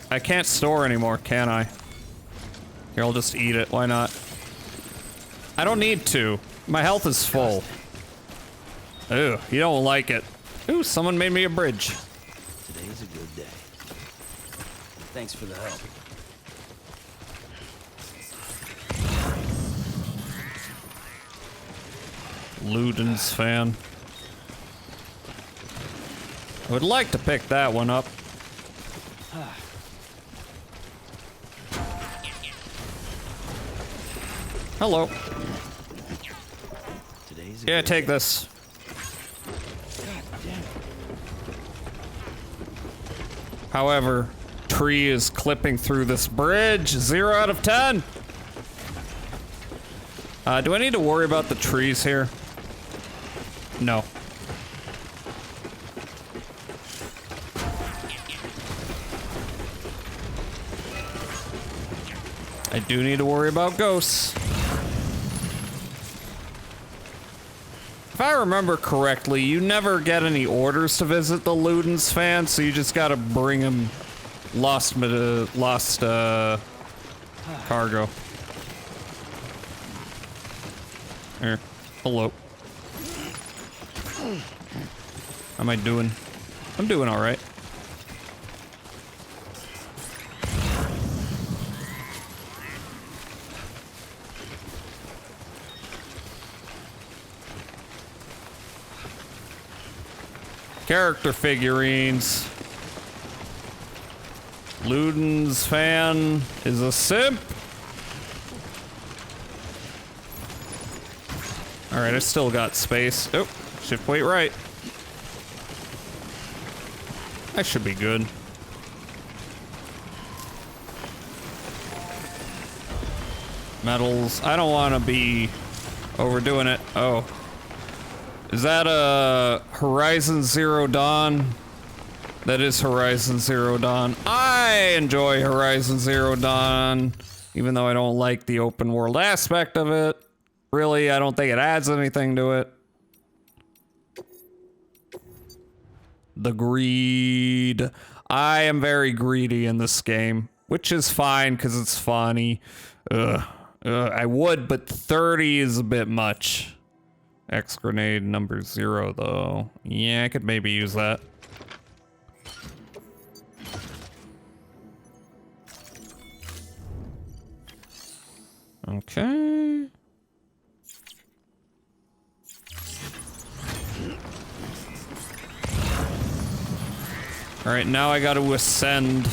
I can't store anymore, can I? Here, I'll just eat it. Why not? I don't need to. My health is full. Ew, you don't like it. Ooh, someone made me a bridge. Today's a good day. Thanks for the help. Ludens fan. I would like to pick that one up. Hello. Yeah, take this. However, tree is clipping through this bridge. 0 out of 10. Do I need to worry about the trees here? No. I do need to worry about ghosts. If I remember correctly, you never get any orders to visit the Ludens fan, so you just gotta bring him lost cargo. Here. Hello. How am I doing? I'm doing alright. Character figurines. Ludens fan is a simp. Alright, I still got space. Oh, shift weight right. I should be good. Metals. I don't want to be overdoing it. Oh. Is that Horizon Zero Dawn? That is Horizon Zero Dawn. I enjoy Horizon Zero Dawn, even though I don't like the open world aspect of it. Really, I don't think it adds anything to it. The greed. I am very greedy in this game, which is fine because it's funny. I would, but 30 is a bit much. X grenade number 0 though. Yeah, I could maybe use that. Okay. All right, now I got to ascend.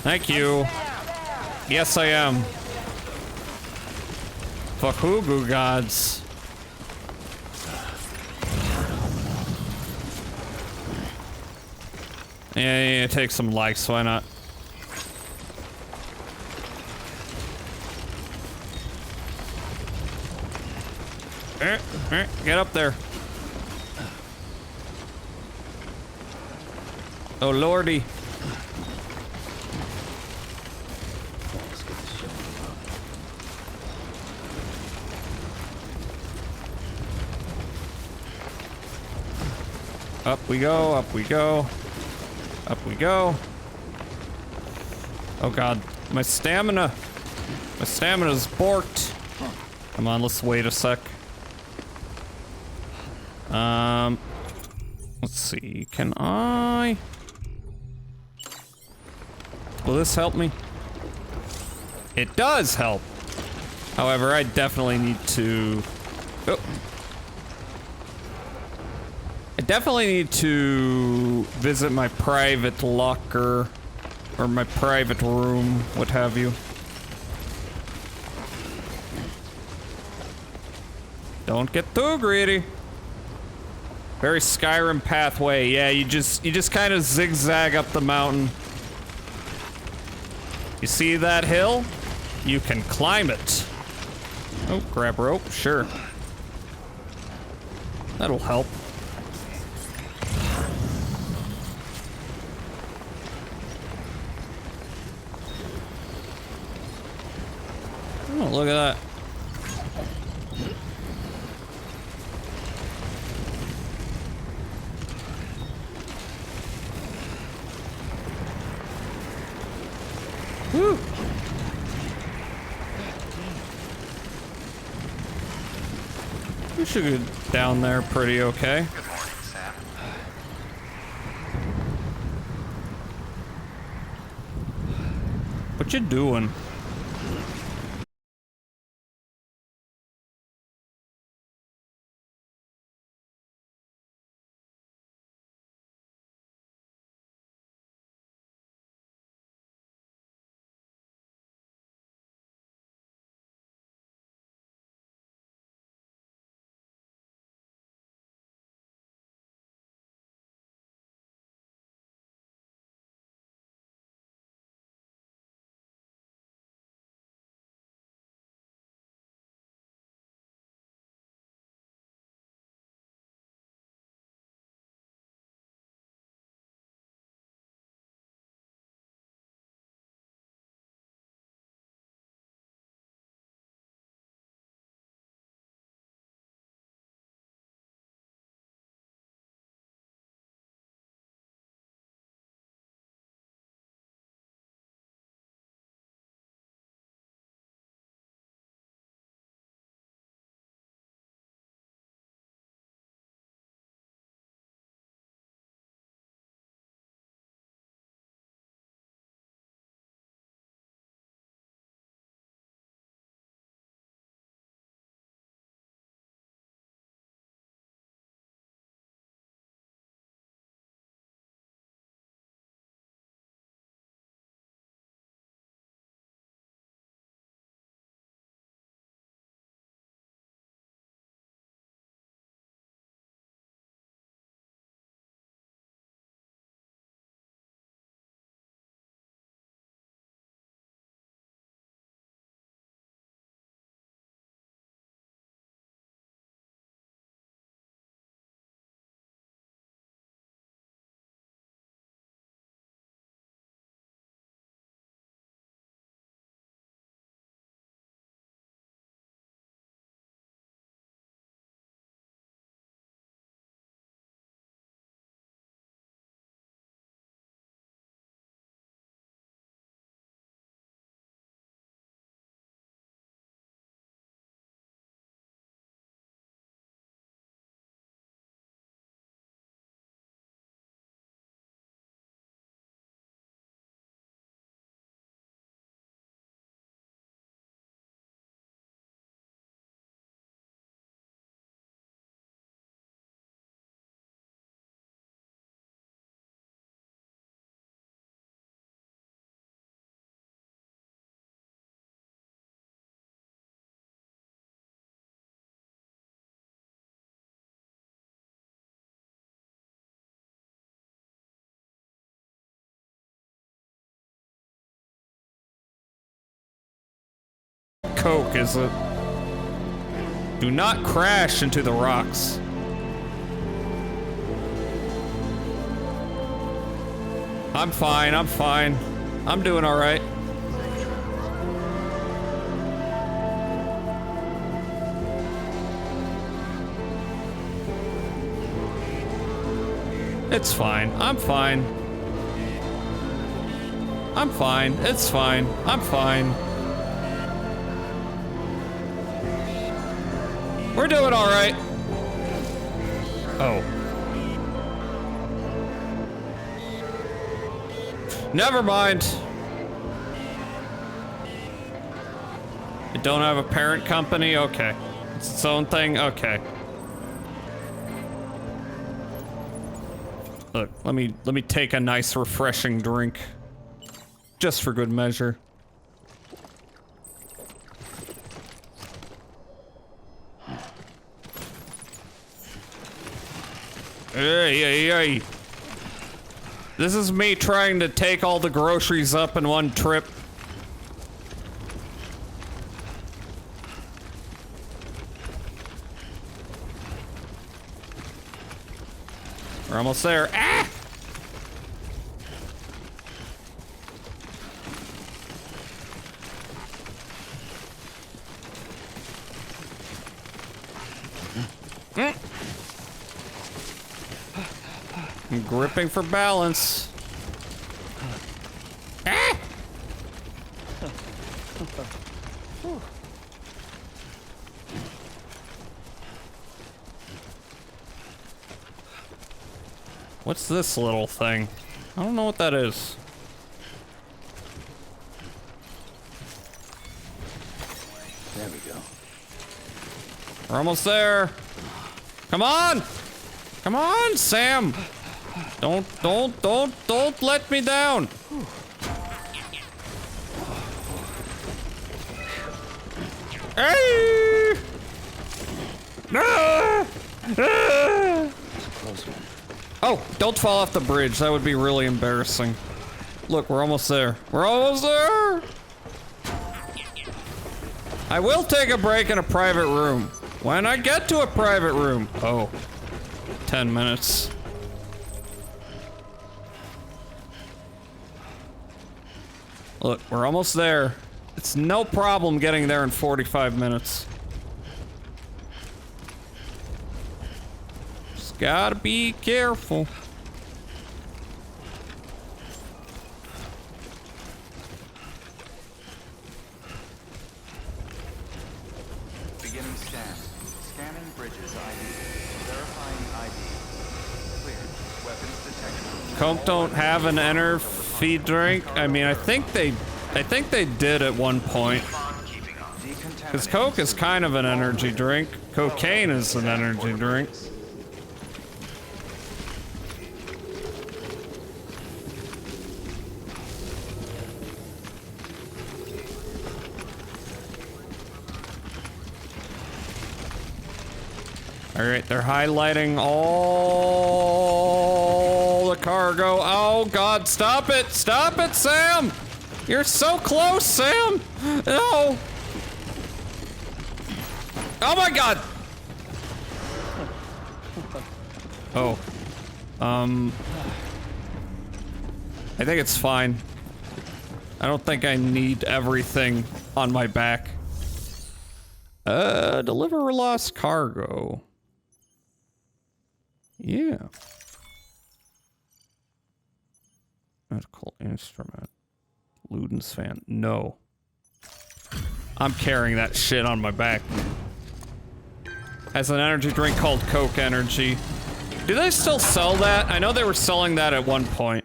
Thank you. Yes, I am. Fakugu gods. Yeah, take some likes, why not? Get up there. Oh, lordy. Up we go, up we go. Up we go. Oh god, my stamina. My stamina's borked. Come on, let's wait a sec. Let's see, can I? Will this help me? It does help. However, I definitely need to... Oh. I definitely need to visit my private locker or my private room, what have you. Don't get too greedy. Very Skyrim pathway. Yeah, you just kind of zigzag up the mountain. You see that hill? You can climb it. Oh, grab rope, sure. That'll help. Oh, look at that. Woo! We should get down there pretty okay. Good morning, Sam. What you doing? Coke, is it? Do not crash into the rocks. I'm fine, I'm fine. I'm doing all right. It's fine, I'm fine. I'm fine, it's fine, I'm fine. We're doing all right. Oh. Never mind. It don't have a parent company? Okay. It's its own thing? Okay. Look, let me take a nice refreshing drink. Just for good measure. Hey. This is me trying to take all the groceries up in one trip. We're almost there. Ah! I'm gripping for balance. Ah! What's this little thing? I don't know what that is. There we go. We're almost there. Come on! Come on, Sam! Don't let me down! Hey! Ah! Ah! Oh, don't fall off the bridge. That would be really embarrassing. Look, we're almost there. We're almost there! I will take a break in a private room. When I get to a private room. Oh. 10 minutes. Look, we're almost there. It's no problem getting there in 45 minutes. Just gotta be careful. Beginning scan. Scanning bridges ID. Verifying ID. Clear. Weapons detection. Coke don't have an energy drink. I mean, I think they did at one point. Because Coke is kind of an energy drink. Cocaine is an energy drink. Alright, they're highlighting all the cargo. Oh god, stop it! Stop it, Sam! You're so close, Sam! No! Oh my god! Oh. I think it's fine. I don't think I need everything on my back. Deliver lost cargo. Yeah. Medical instrument. Luden's fan. No. I'm carrying that shit on my back. Has an energy drink called Coke Energy. Do they still sell that? I know they were selling that at one point.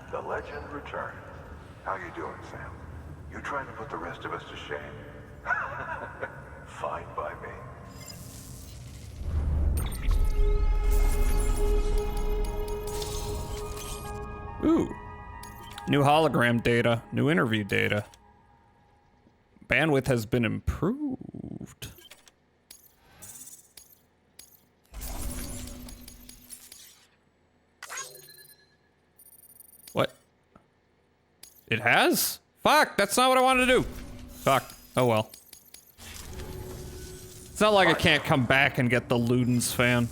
The legend returned. How you doing, Sam? You trying to put the rest of us to shame? Fine by me. Ooh. New hologram data. New interview data. Bandwidth has been improved. What? It has? Fuck, that's not what I wanted to do. Fuck. Oh well. It's not like I can't come back and get the Luden's fan.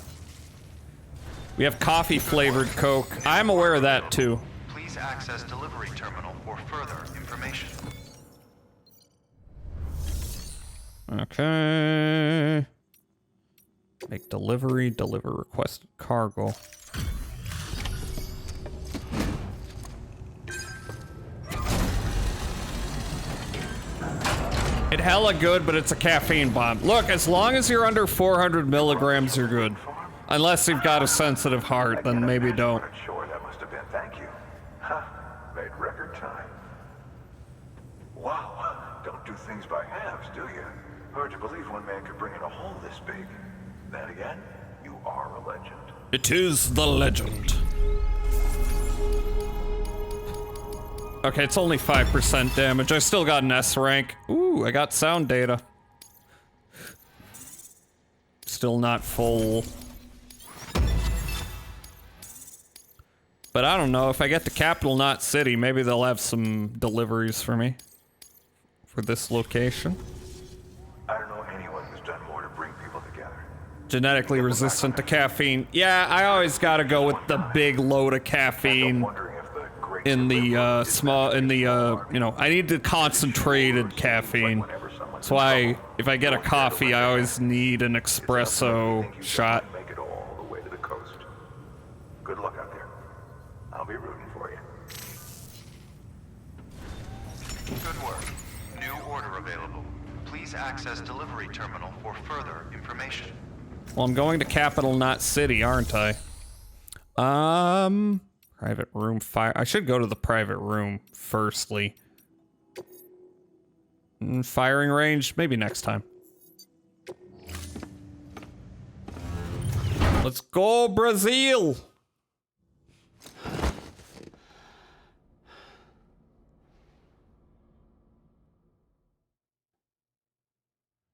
We have coffee flavored Coke. I'm aware of that too. Please access delivery terminal for further information. Okay. Make delivery, deliver requested cargo. It hella good, but it's a caffeine bomb. Look, as long as you're under 400 milligrams, you're good. Unless you've got a sensitive heart, then maybe don't. Sure, that must have been. Thank you. Huh. Made record time. Wow. Don't do things by halves, do you? Hard to believe one man could bring in a hole this big. Then again, you are a legend. It is the legend. Okay, it's only 5% damage. I still got an S rank. Ooh, I got sound data. Still not full. But I don't know, if I get to Capital Knot City, maybe they'll have some deliveries for me. For this location. I don't know anyone who's done more to bring people together. Genetically resistant to caffeine. Yeah, I always gotta go with the big load of caffeine in the you know, I need the concentrated caffeine. That's why if I get a coffee, I always need an espresso shot. Make it all the way to the coast. Good luck out there. I'll be rooting for you. Good work. New order available. Please access delivery terminal for further information. Well, I'm going to Capital Knot City, aren't I? Private room fire. I should go to the private room firstly. Firing range, maybe next time. Let's go, Brazil!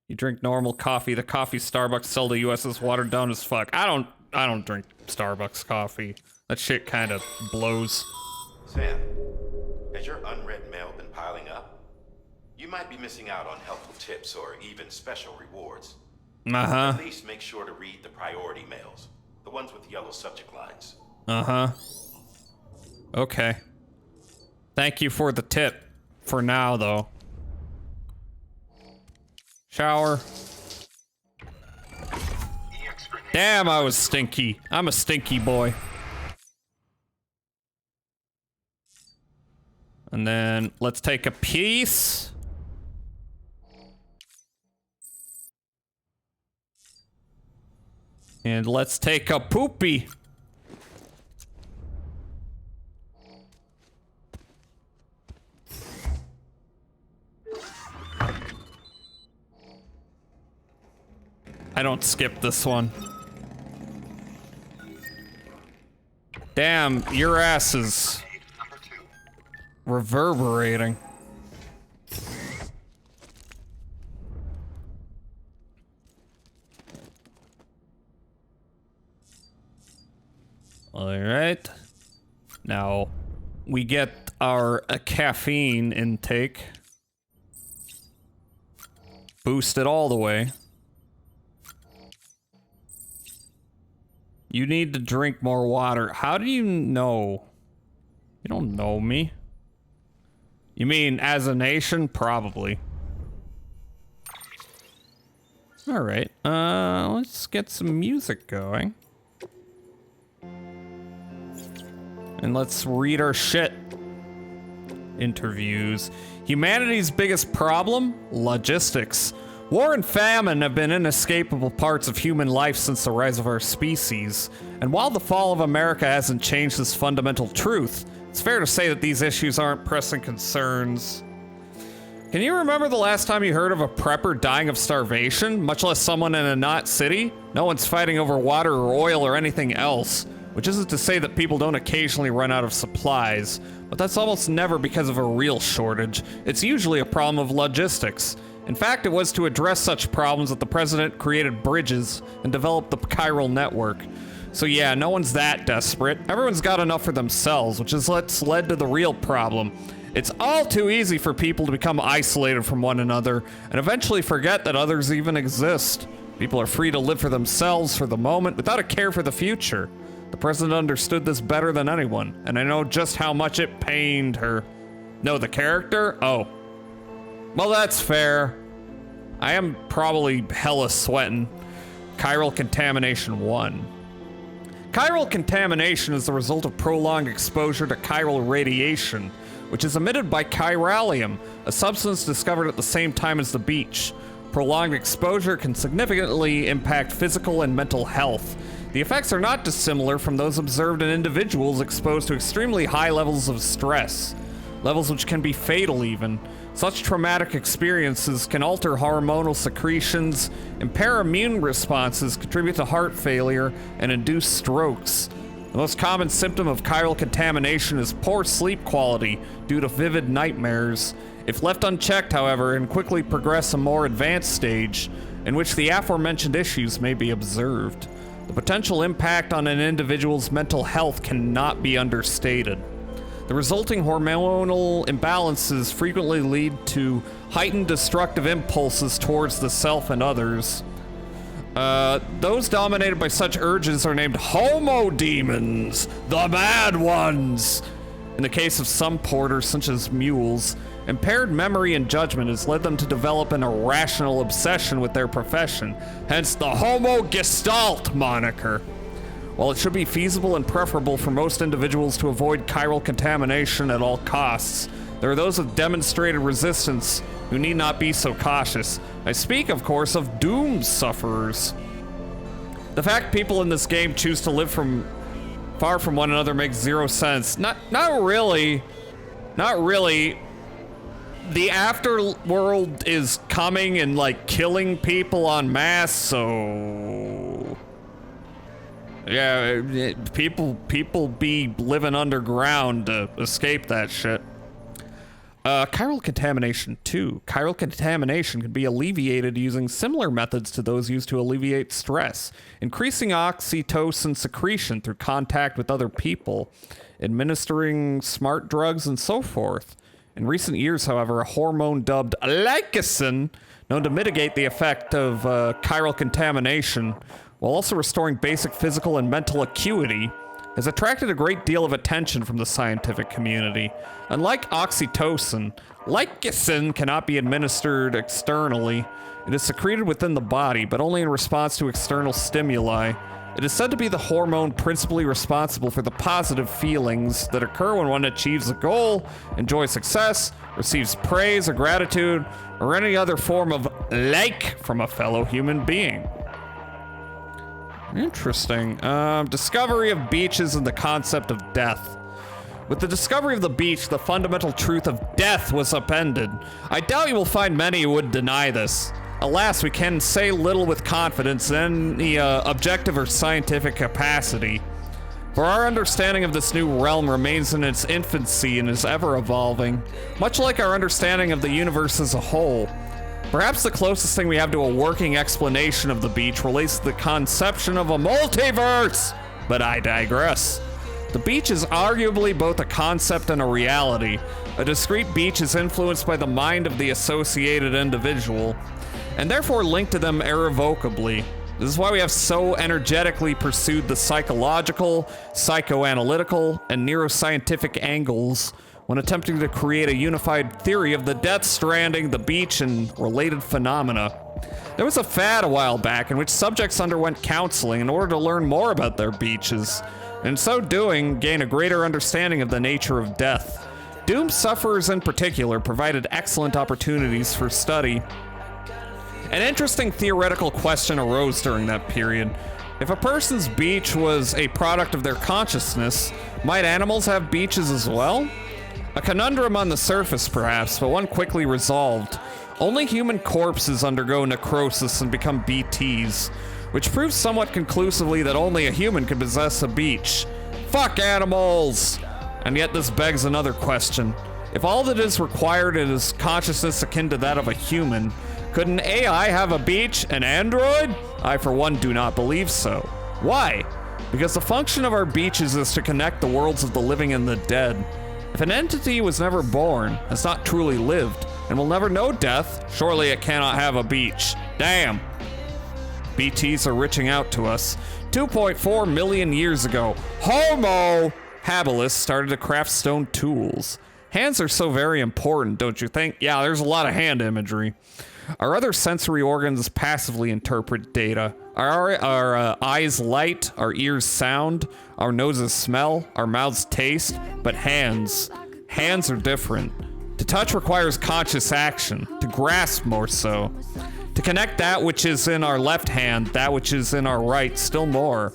You drink normal coffee. The coffee Starbucks sell to US is watered down as fuck. I don't drink Starbucks coffee. That shit kind of blows. Sam, has your unread mail been piling up? You might be missing out on helpful tips or even special rewards. Uh-huh. At least make sure to read the priority mails, the ones with yellow subject lines. Uh-huh. Okay. Thank you for the tip. For now, though. Shower. Damn, I was stinky. I'm a stinky boy. And then let's take a piece. And let's take a poopy. I don't skip this one. Damn, your ass is reverberating. All right. Now we get our caffeine intake. Boost it all the way. You need to drink more water. How do you know? You don't know me. You mean as a nation? Probably. All right. Let's get some music going. And let's read our shit. Interviews. Humanity's biggest problem? Logistics. War and famine have been inescapable parts of human life since the rise of our species. And while the fall of America hasn't changed this fundamental truth, it's fair to say that these issues aren't pressing concerns. Can you remember the last time you heard of a prepper dying of starvation, much less someone in a knot city? No one's fighting over water or oil or anything else. Which isn't to say that people don't occasionally run out of supplies, but that's almost never because of a real shortage. It's usually a problem of logistics. In fact, it was to address such problems that the president created bridges and developed the chiral network. So yeah, no one's that desperate. Everyone's got enough for themselves, which is what's led to the real problem. It's all too easy for people to become isolated from one another and eventually forget that others even exist. People are free to live for themselves for the moment without a care for the future. The president understood this better than anyone, and I know just how much it pained her. No, the character? Oh. Well, that's fair. I am probably hella sweating. Chiral contamination 1. Chiral contamination is the result of prolonged exposure to chiral radiation, which is emitted by chiralium, a substance discovered at the same time as the beach. Prolonged exposure can significantly impact physical and mental health. The effects are not dissimilar from those observed in individuals exposed to extremely high levels of stress, levels which can be fatal even. Such traumatic experiences can alter hormonal secretions, impair immune responses, contribute to heart failure, and induce strokes. The most common symptom of chiral contamination is poor sleep quality due to vivid nightmares. If left unchecked, however, and quickly progress a more advanced stage, in which the aforementioned issues may be observed. The potential impact on an individual's mental health cannot be understated. The resulting hormonal imbalances frequently lead to heightened destructive impulses towards the self and others. Those dominated by such urges are named homo demons, the bad ones. In the case of some porters, such as mules, impaired memory and judgment has led them to develop an irrational obsession with their profession, hence the Homo Gestalt moniker. While it should be feasible and preferable for most individuals to avoid chiral contamination at all costs, there are those with demonstrated resistance who need not be so cautious. I speak, of course, of doom sufferers. The fact people in this game choose to live far from one another makes zero sense. Not really. Not really. The afterworld is coming and like killing people en masse, so yeah, people be living underground to escape that shit. Chiral contamination 2. Chiral contamination can be alleviated using similar methods to those used to alleviate stress, increasing oxytocin secretion through contact with other people, administering smart drugs, and so forth. In recent years, however, a hormone dubbed lycosin, known to mitigate the effect of chiral contamination, while also restoring basic physical and mental acuity, has attracted a great deal of attention from the scientific community. Unlike oxytocin, lycosin cannot be administered externally. It is secreted within the body, but only in response to external stimuli. It is said to be the hormone principally responsible for the positive feelings that occur when one achieves a goal, enjoys success, receives praise or gratitude, or any other form of like from a fellow human being. Interesting. Discovery of beaches and the concept of death. With the discovery of the beach, the fundamental truth of death was upended. I doubt you will find many who would deny this. Alas, we can say little with confidence in any objective or scientific capacity. For our understanding of this new realm remains in its infancy and is ever evolving, much like our understanding of the universe as a whole. Perhaps the closest thing we have to a working explanation of the beach relates to the conception of a multiverse, but I digress. The beach is arguably both a concept and a reality. A discrete beach is influenced by the mind of the associated individual, and therefore linked to them irrevocably. This is why we have so energetically pursued the psychological, psychoanalytical, and neuroscientific angles when attempting to create a unified theory of the Death Stranding, the beach, and related phenomena. There was a fad a while back in which subjects underwent counseling in order to learn more about their beaches, and in so doing, gain a greater understanding of the nature of death. Doom sufferers in particular provided excellent opportunities for study. An interesting theoretical question arose during that period. If a person's beach was a product of their consciousness, might animals have beaches as well? A conundrum on the surface, perhaps, but one quickly resolved. Only human corpses undergo necrosis and become BTs, which proves somewhat conclusively that only a human can possess a beach. Fuck animals! And yet this begs another question. If all that is required is consciousness akin to that of a human, could an AI have a beach, an android? I, for one, do not believe so. Why? Because the function of our beaches is to connect the worlds of the living and the dead. If an entity was never born, has not truly lived, and will never know death, surely it cannot have a beach. Damn. BTs are reaching out to us. 2.4 million years ago, Homo habilis started to craft stone tools. Hands are so very important, don't you think? Yeah, there's a lot of hand imagery. Our other sensory organs passively interpret data. Our eyes light, our ears sound, our noses smell, our mouths taste, but hands are different. To touch requires conscious action, to grasp more so. To connect that which is in our left hand, that which is in our right, still more.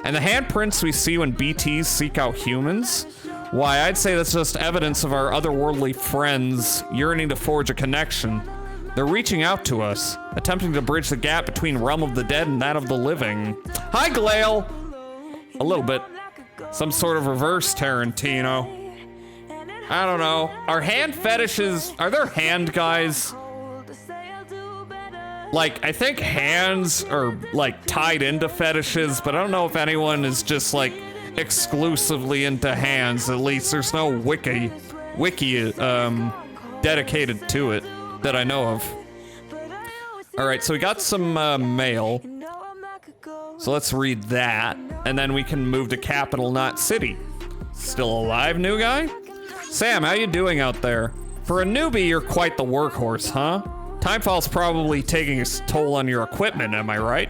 And the handprints we see when BTs seek out humans? Why, I'd say that's just evidence of our otherworldly friends yearning to forge a connection. They're reaching out to us, attempting to bridge the gap between realm of the dead and that of the living. Hi, Glail! A little bit. Some sort of reverse Tarantino. I don't know. Are hand fetishes, are there hand guys? Like, I think hands are, like, tied into fetishes, but I don't know if anyone is just, like, exclusively into hands. At least there's no wiki, dedicated to it that I know of. Alright, so we got some, mail. So let's read that, and then we can move to Capital Knot City. Still alive, new guy? Sam, how you doing out there? For a newbie, you're quite the workhorse, huh? Timefall's probably taking its toll on your equipment, am I right?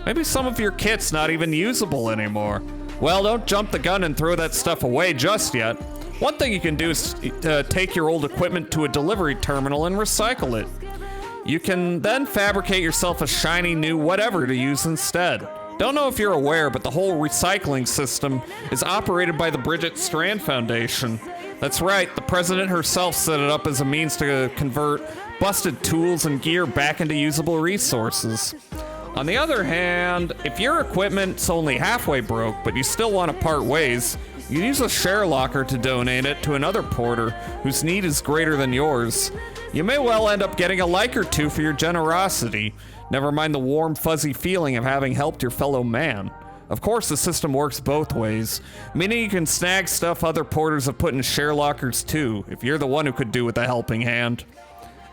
Maybe some of your kit's not even usable anymore. Well, don't jump the gun and throw that stuff away just yet. One thing you can do is take your old equipment to a delivery terminal and recycle it. You can then fabricate yourself a shiny new whatever to use instead. Don't know if you're aware, but the whole recycling system is operated by the Bridget Strand Foundation. That's right, the president herself set it up as a means to convert busted tools and gear back into usable resources. On the other hand, if your equipment's only halfway broke, but you still want to part ways, you use a share locker to donate it to another porter whose need is greater than yours. You may well end up getting a like or two for your generosity. Never mind the warm, fuzzy feeling of having helped your fellow man. Of course, the system works both ways, meaning you can snag stuff other porters have put in share lockers too, if you're the one who could do with a helping hand.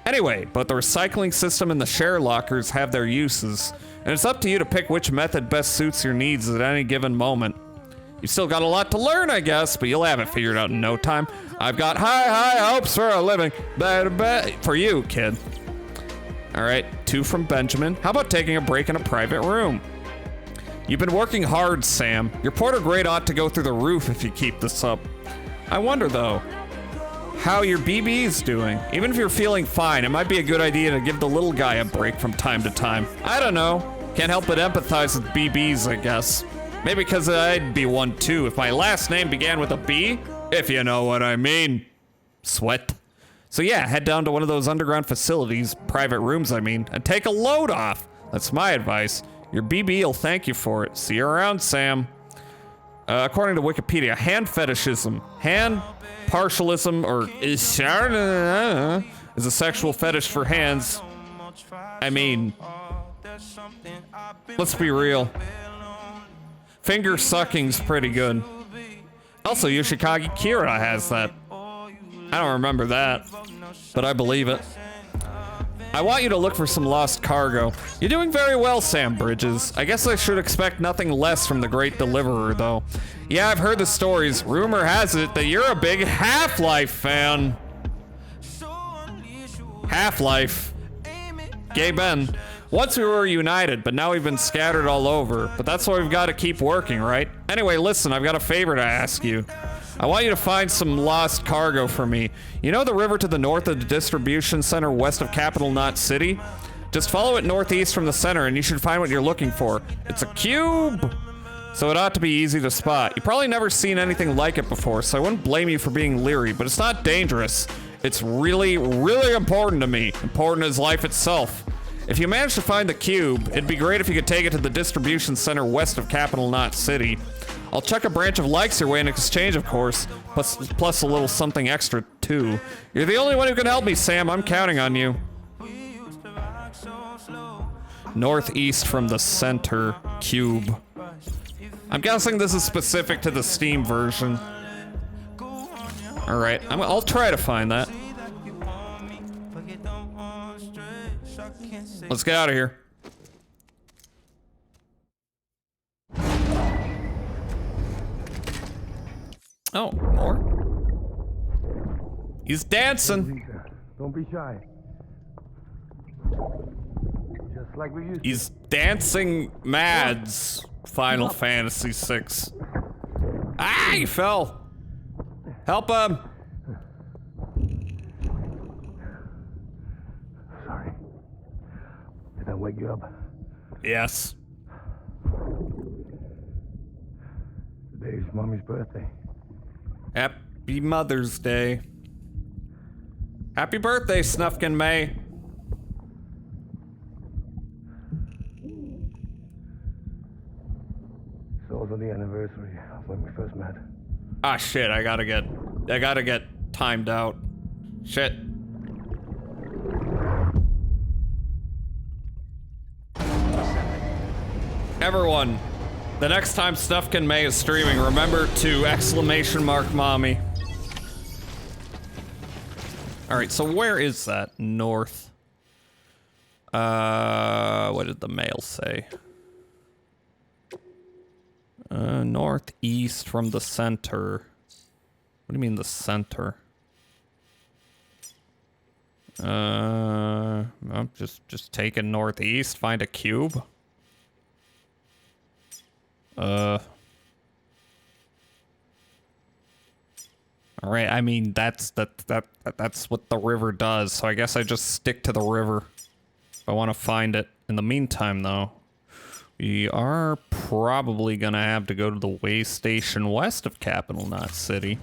Anyway, both the recycling system and the share lockers have their uses, and it's up to you to pick which method best suits your needs at any given moment. You still got a lot to learn, I guess, but you'll have it figured out in no time. I've got high hopes for a living. For you, kid. Alright, 2 from Benjamin. How about taking a break in a private room? You've been working hard, Sam. Your porter grade ought to go through the roof if you keep this up. I wonder, though, how your BB's doing. Even if you're feeling fine, it might be a good idea to give the little guy a break from time to time. I don't know. Can't help but empathize with BBs, I guess. Maybe because I'd be one too if my last name began with a B, if you know what I mean. Sweat. So yeah, head down to one of those underground facilities, private rooms I mean, and take a load off. That's my advice. Your BB will thank you for it. See you around, Sam. According to Wikipedia, hand fetishism, hand partialism, or is a sexual fetish for hands. I mean, let's be real. Finger sucking's pretty good. Also, Yoshikage Kira has that. I don't remember that, but I believe it. I want you to look for some lost cargo. You're doing very well, Sam Bridges. I guess I should expect nothing less from the great deliverer, though. Yeah, I've heard the stories. Rumor has it that you're a big Half-Life fan. Half-Life. Gay Ben. Once we were united, but now we've been scattered all over. But that's why we've got to keep working, right? Anyway, listen, I've got a favor to ask you. I want you to find some lost cargo for me. You know the river to the north of the distribution center west of Capital Knot City? Just follow it northeast from the center and you should find what you're looking for. It's a cube! So it ought to be easy to spot. You've probably never seen anything like it before, so I wouldn't blame you for being leery, but it's not dangerous. It's really, really important to me. Important as life itself. If you manage to find the cube, it'd be great if you could take it to the distribution center west of Capital Knot City. I'll chuck a branch of likes your way in exchange, of course, plus a little something extra, too. You're the only one who can help me, Sam. I'm counting on you. Northeast from the center cube. I'm guessing this is specific to the Steam version. Alright, I'll try to find that. Let's get out of here. Oh, more? He's dancing. Don't be shy. Just like we used to. He's dancing Mads. Final Fantasy VI. Ah, he fell. Help him. Sorry. Did I wake you up? Yes. Today's Mommy's birthday. Happy Mother's Day. Happy birthday, Snufkin May. It's also the anniversary of when we first met. Ah, shit, I gotta get timed out. Shit. Everyone, the next time Stuff Can May is streaming, remember to ! Mommy. Alright, so where is that? North. What did the mail say? Northeast from the center. What do you mean the center? I'm just taking northeast, find a cube. Alright, I mean that's what the river does, so I guess I just stick to the river if I want to find it. In the meantime though, we are probably gonna have to go to the way station west of Capital Knot City.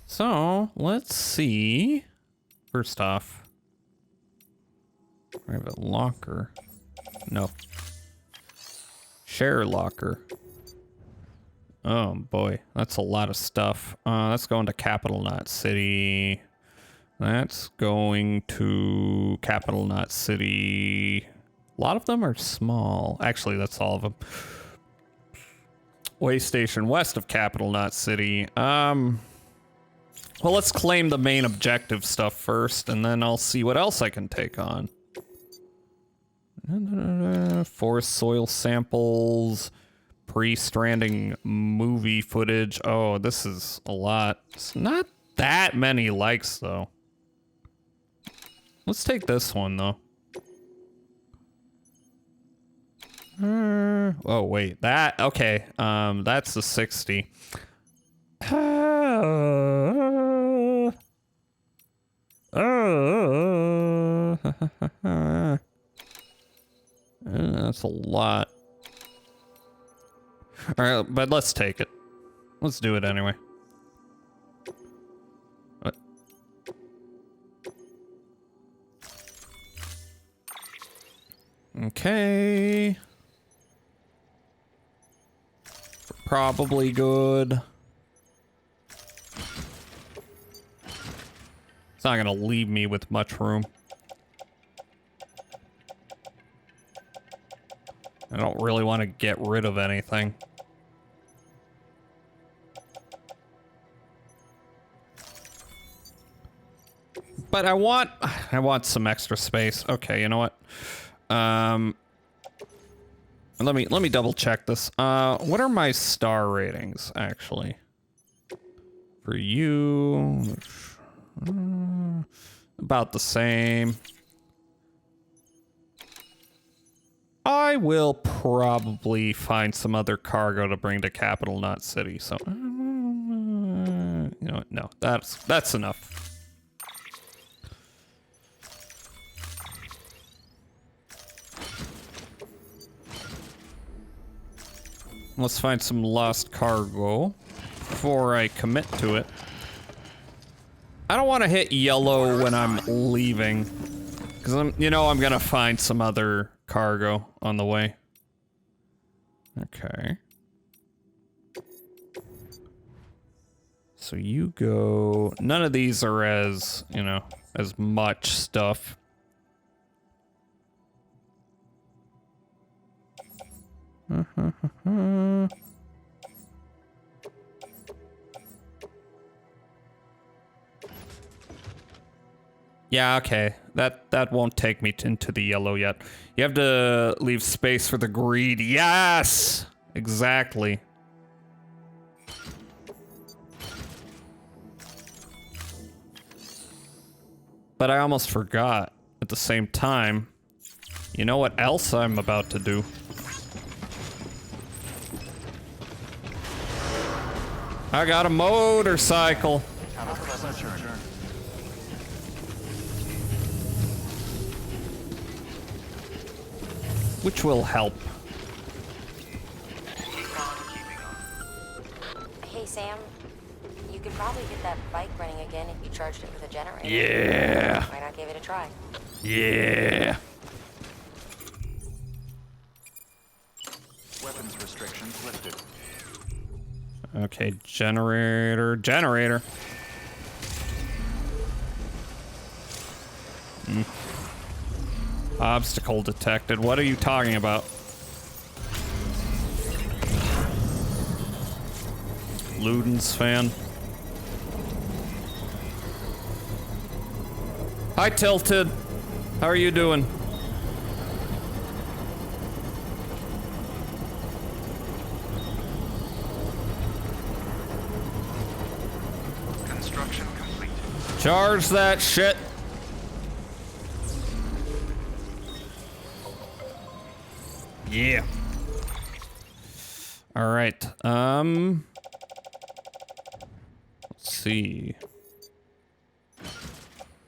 So, let's see. First off, private locker. No. Share locker. Oh boy, that's a lot of stuff. That's going to Capital Knot City. That's going to Capital Knot City. A lot of them are small. Actually, that's all of them. Way station west of Capital Knot City. Well, let's claim the main objective stuff first, and then I'll see what else I can take on. Forest soil samples, pre-stranding movie footage. Oh, this is a lot. It's not that many likes, though. Let's take this one, though. Oh, wait. That, okay. That's the 60. That's a lot. Alright, but let's take it. Let's do it anyway. What? Okay. Probably good. It's not gonna leave me with much room. I don't really want to get rid of anything. But I want some extra space. Okay, you know what? Let me double check this. What are my star ratings actually? For you, about the same. I will probably find some other cargo to bring to Capital Knot City. So, you know what? No, that's enough. Let's find some lost cargo before I commit to it. I don't want to hit yellow when I'm leaving, because I'm gonna find some other cargo on the way. Okay. So you go. None of these are as, as much stuff. Yeah, okay. That won't take me into the yellow yet. You have to leave space for the greed. Yes! Exactly. But I almost forgot at the same time. You know what else I'm about to do? I got a motorcycle. Which will help. Hey, Sam. You could probably get that bike running again if you charged it with a generator. Yeah. Why not give it a try? Yeah. Weapons restrictions lifted. Okay, generator. Obstacle detected. What are you talking about? Ludens fan. Hi, Tilted. How are you doing? Construction complete. Charge that shit. Yeah. All right. Let's see.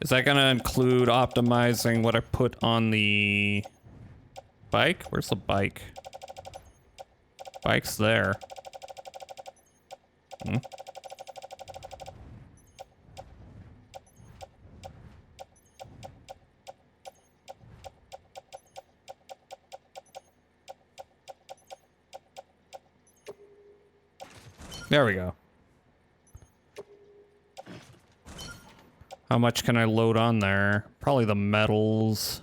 Is that gonna include optimizing what I put on the bike? Where's the bike? Bike's there. Hmm? There we go. How much can I load on there? Probably the metals.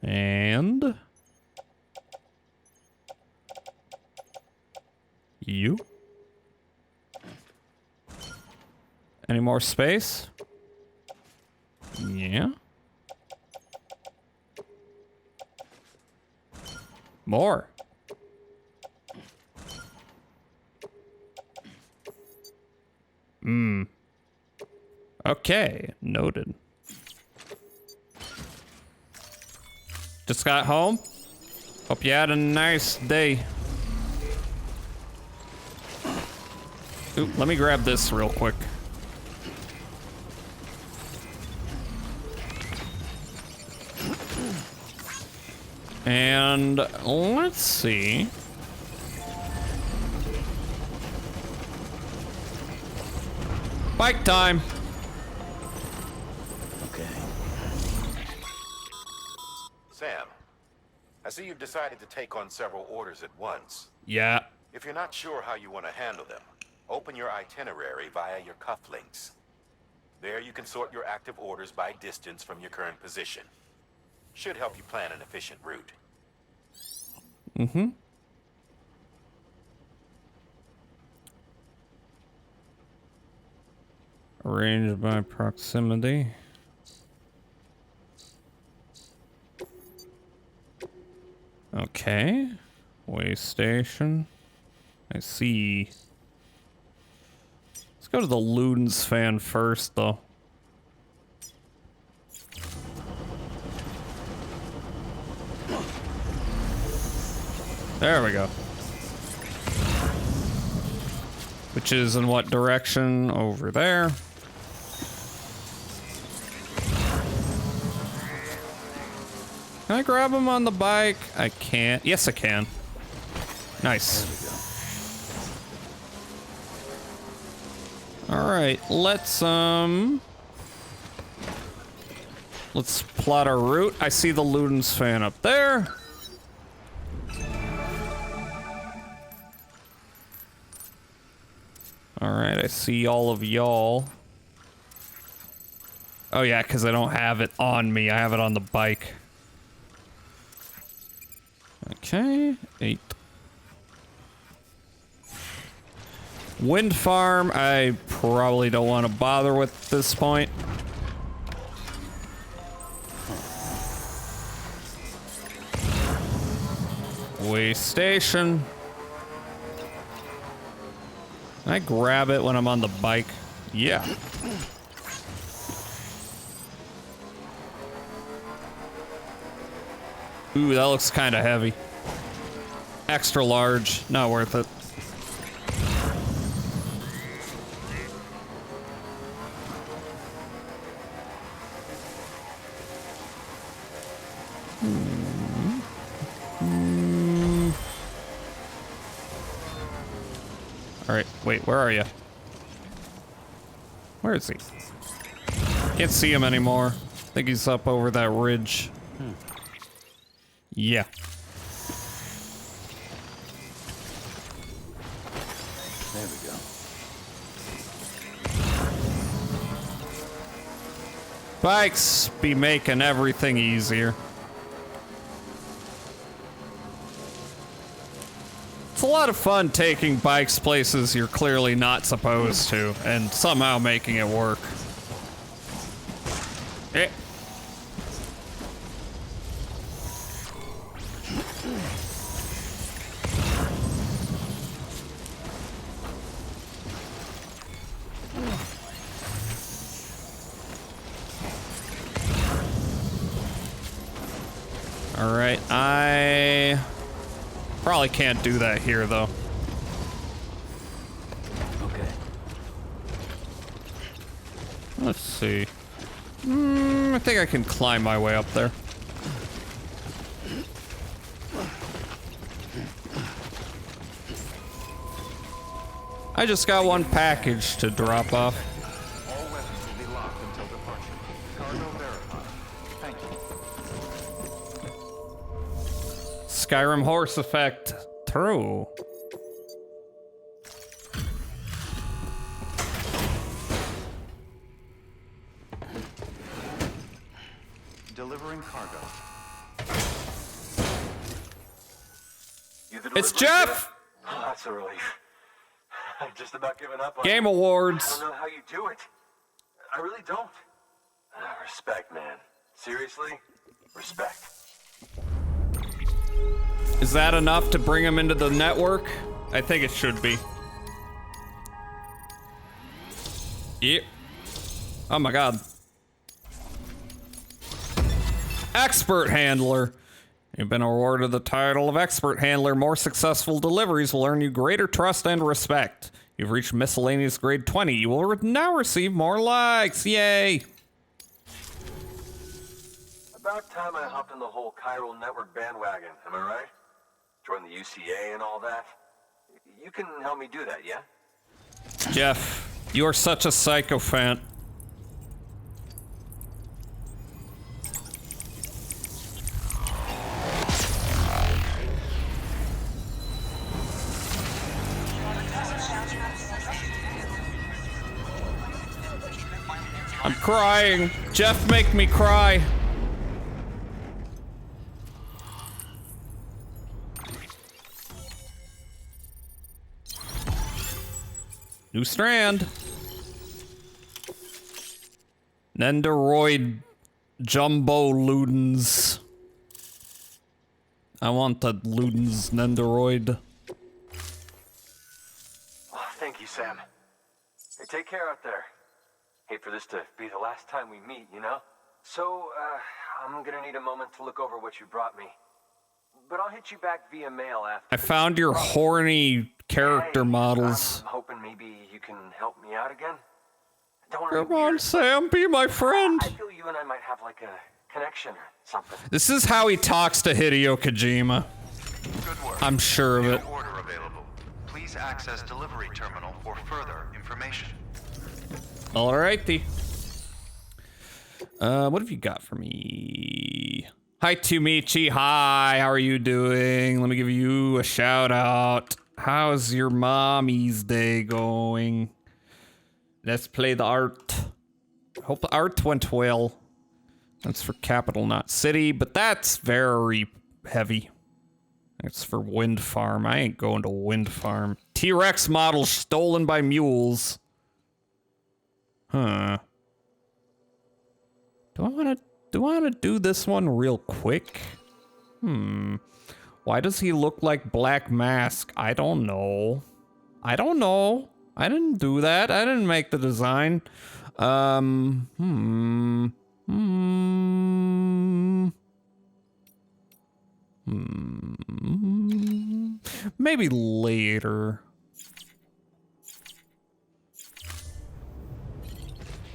And... you? Any more space? Yeah. More. Hmm. Okay, noted. Just got home. Hope you had a nice day. Ooh, let me grab this real quick. And let's see. Bike time. Okay. Sam, I see you've decided to take on several orders at once. Yeah. If you're not sure how you want to handle them, open your itinerary via your cufflinks. There you can sort your active orders by distance from your current position. Should help you plan an efficient route. Mm-hmm. Arranged by proximity. Okay. Way station. I see. Let's go to the Ludens fan first, though. There we go. Which is in what direction? Over there. Can I grab him on the bike? I can't. Yes, I can. Nice. All right, let's plot our route. I see the Ludens fan up there. All right, I see all of y'all. Oh yeah, because I don't have it on me. I have it on the bike. Okay, 8. Wind farm, I probably don't want to bother with at this point. Way station. Can I grab it when I'm on the bike? Yeah. Ooh, that looks kind of heavy. Extra large, not worth it. All right, wait, where are you? Where is he? Can't see him anymore. I think he's up over that ridge. Yeah. There we go. Bikes be making everything easier. It's a lot of fun taking bikes places you're clearly not supposed to, and somehow making it work. Eh. All right, I probably can't do that here, though. Okay. Let's see. I think I can climb my way up there. I just got one package to drop off. All weapons will be locked until departure. Cargo verified. Thank you. Skyrim horse effect. True. Delivering cargo. It's Jeff! Oh, that's a relief. I've just about given up on Game it. Awards. I don't know how you do it. I really don't. Respect, man. Seriously? Respect. Is that enough to bring him into the network? I think it should be. Yep. Oh my god. Expert Handler. You've been awarded the title of Expert Handler. More successful deliveries will earn you greater trust and respect. You've reached miscellaneous grade 20. You will now receive more likes. Yay. About time I hopped on the whole chiral network bandwagon, am I right? Join the UCA and all that. You can help me do that, yeah? Jeff, you are such a sycophant. I'm crying. Jeff, make me cry. New strand. Nendoroid Jumbo Ludens. I want the Ludens Nendoroid. Oh, thank you, Sam. Hey, take care out there. Hate for this to be the last time we meet, you know? So, I'm gonna need a moment to look over what you brought me. But I'll hit you back via mail after. I found your horny character models. I'm hoping maybe you can help me out again. Come on, Sam, be my friend. I feel you and I might have like a connection or something. This is how he talks to Hideo Kojima. Good work. I'm sure of it. New order available. Please access delivery terminal for further information. Alrighty. What have you got for me? Hi, Tumichi. Hi, how are you doing? Let me give you a shout out. How's your mommy's day going? Let's play the art. Hope the art went well. That's for capital, not city, but that's very heavy. It's for wind farm. I ain't going to wind farm. T-Rex model stolen by mules. Huh. Do I want to do this one real quick? Why does he look like Black Mask? I don't know. I don't know. I didn't do that. I didn't make the design. Maybe later.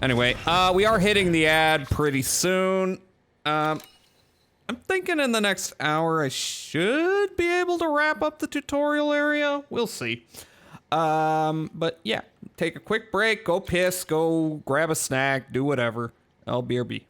Anyway, we are hitting the ad pretty soon. I'm thinking in the next hour I should be able to wrap up the tutorial area. We'll see. But yeah, take a quick break, go piss, go grab a snack, do whatever. LBRB.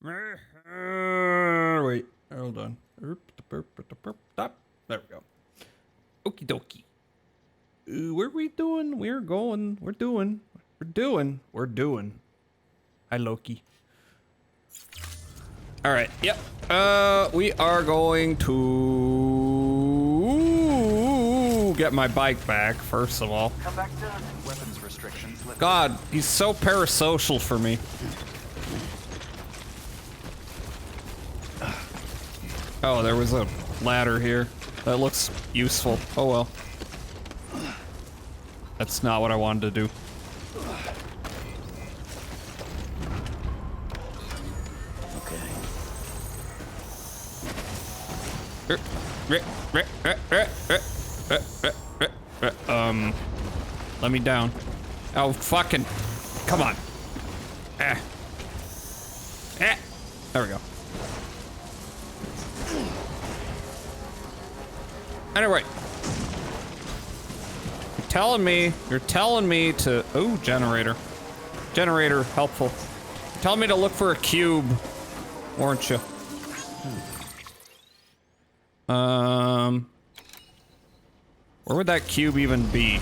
Wait, hold on. There we go. Okie dokie. Where are we doing? We're doing. Hi, Loki. All right. Yep. We are going to get my bike back first of all. Come back soon. Weapons restrictions lifted. God, he's so parasocial for me. Oh, there was a ladder here. That looks useful. Oh well. That's not what I wanted to do. Let me down. Oh, fucking. Come on. There we go. Anyway. You're telling me to, oh, generator. Generator, helpful. You're telling me to look for a cube, weren't you? Where would that cube even be?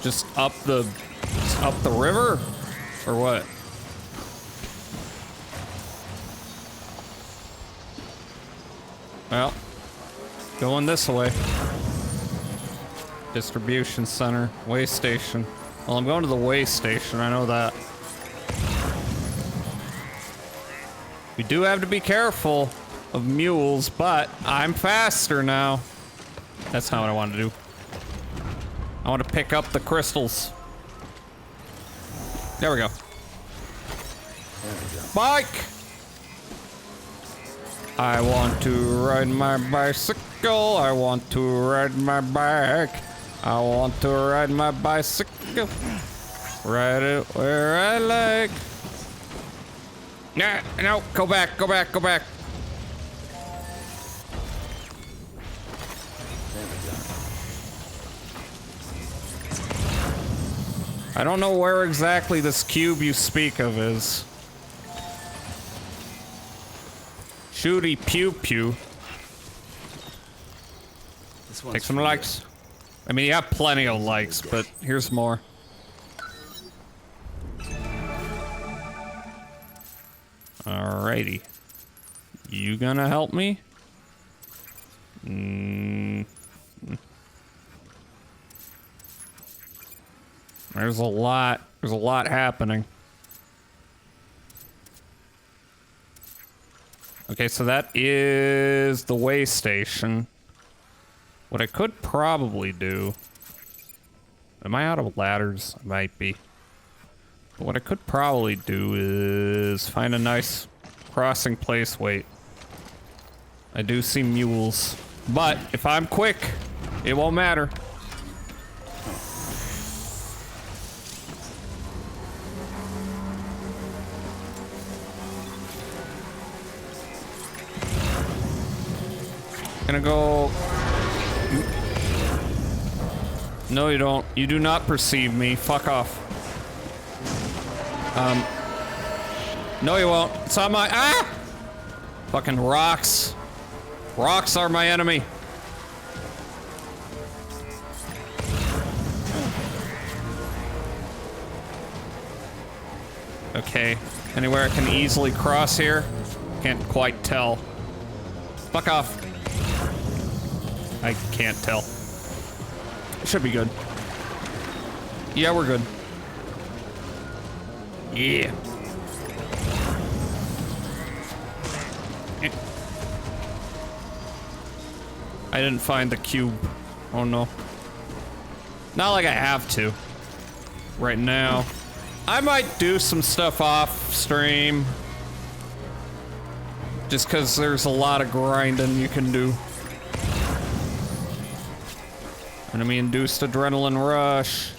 Just up the river? Or what? Well, going this way. Distribution center, way station. Well, I'm going to the way station, I know that. We do have to be careful of mules, but I'm faster now. That's not what I want to do. I want to pick up the crystals. There we go. Bike! I want to ride my bicycle. I want to ride my bike. I want to ride my bicycle. Ride it where I like. Nah, no, go back, go back, go back. I don't know where exactly this cube you speak of is. Shooty pew pew. Take some likes. I mean, you have plenty of likes, but here's more. Alrighty. You gonna help me? There's a lot happening. Okay, so that is the way station. What I could probably do... Am I out of ladders? I might be. But what I could probably do is find a nice crossing place. Wait. I do see mules. But if I'm quick, it won't matter. Gonna go... No, you don't. You do not perceive me. Fuck off. No, you won't. It's on my... Ah! Fucking rocks. Rocks are my enemy. Okay. Anywhere I can easily cross here? Can't quite tell. Fuck off. I can't tell. It should be good. Yeah, we're good. Yeah. I didn't find the cube. Oh no. Not like I have to. Right now. I might do some stuff off stream. Just because there's a lot of grinding you can do. Enemy induced adrenaline rush.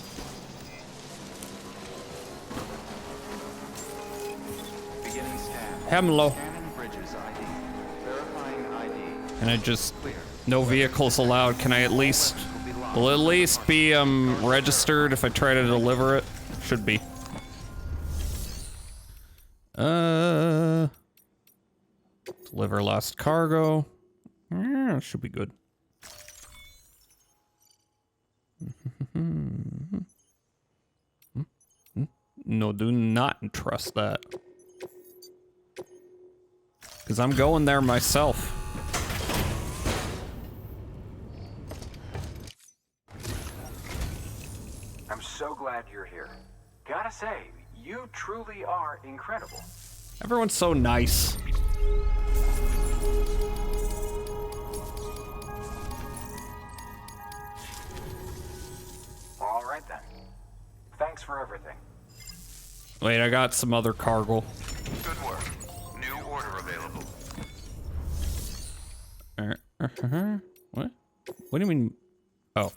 Hemlo. And I just... No vehicles allowed. Can I at least... Will it at least be registered if I try to deliver it? Should be. Deliver lost cargo. Yeah, should be good. No, do not trust that. Because I'm going there myself. I'm so glad you're here. Gotta say, you truly are incredible. Everyone's so nice. All right then. Thanks for everything. Wait, I got some other cargo. Good work. New order available. What? What do you mean? Oh,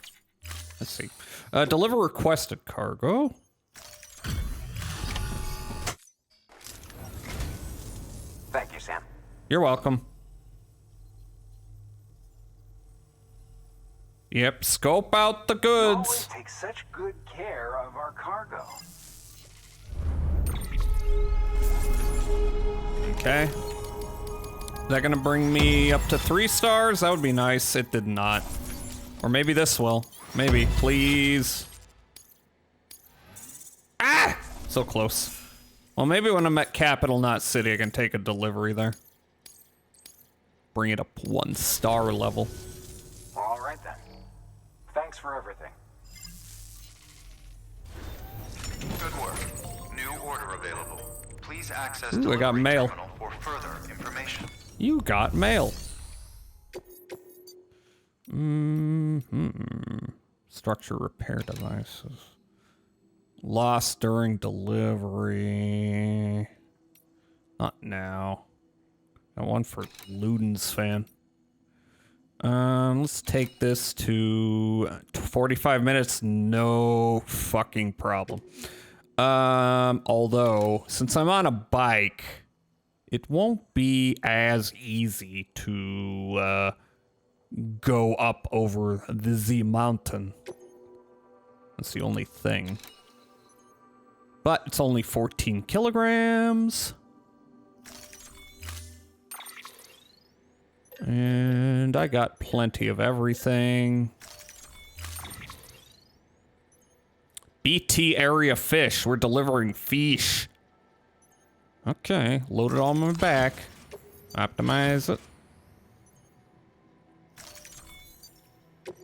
let's see. Deliver requested cargo. Thank you, Sam. You're welcome. Yep, scope out the goods. Always take such good care of our cargo. Okay. Is that gonna bring me up to 3 stars? That would be nice. It did not. Or maybe this will. Maybe. Please. Ah! So close. Well, maybe when I'm at Capital Knot City, I can take a delivery there. Bring it up 1 star level. All right then. Thanks for everything. Good work. New order available. Please access Ooh, I got delivery mail. terminal for further information. You got mail. Structure repair devices. Lost during delivery. Not now. Got one for Luden's fan. Let's take this to 45 minutes. No fucking problem. Although, since I'm on a bike, it won't be as easy to, go up over the Z mountain. That's the only thing. But it's only 14 kilograms. And I got plenty of everything. BT area fish. We're delivering fish. Okay, load it on my back. Optimize it.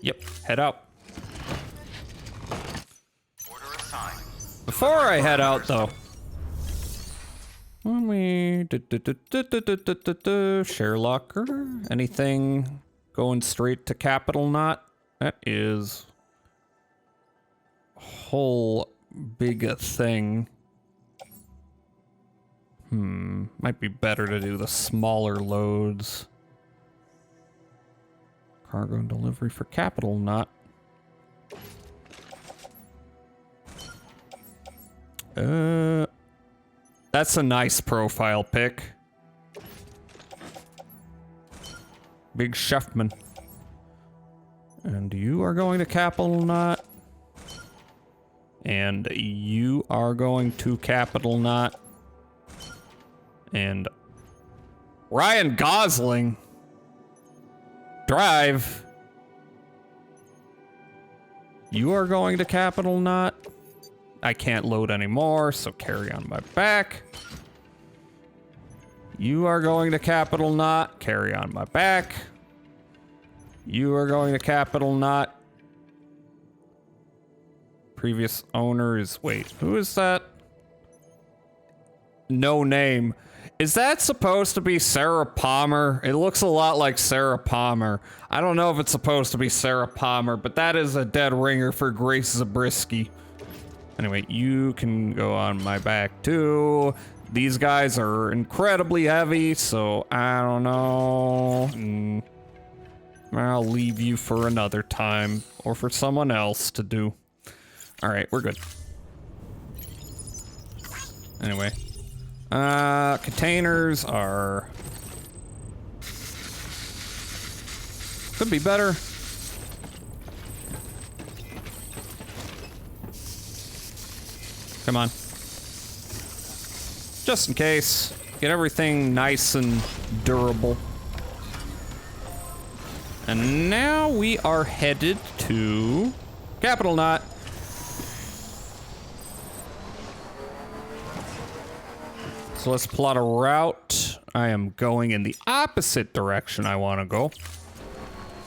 Yep, head out. Order assigned. Before I head out, though, let me share locker. Anything going straight to Capital Knot? That is a whole big thing. Might be better to do the smaller loads. Cargo and delivery for Capital Knot. That's a nice profile pic. Big Chefman. And you are going to Capital Knot. And you are going to Capital Knot. And Ryan Gosling. Drive. You are going to Capital Knot. I can't load anymore, so carry on my back. You are going to Capital Knot. Carry on my back. You are going to Capital Knot. Previous owner is... Wait, who is that? No name. Is that supposed to be Sarah Palmer? It looks a lot like Sarah Palmer. I don't know if it's supposed to be Sarah Palmer, but that is a dead ringer for Grace Zabriskie. Anyway, you can go on my back too. These guys are incredibly heavy, so I don't know. I'll leave you for another time or for someone else to do. All right, we're good. Anyway, containers are... could be better. Come on. Just in case. Get everything nice and durable. And now we are headed to Capital Knot. So let's plot a route. I am going in the opposite direction I want to go.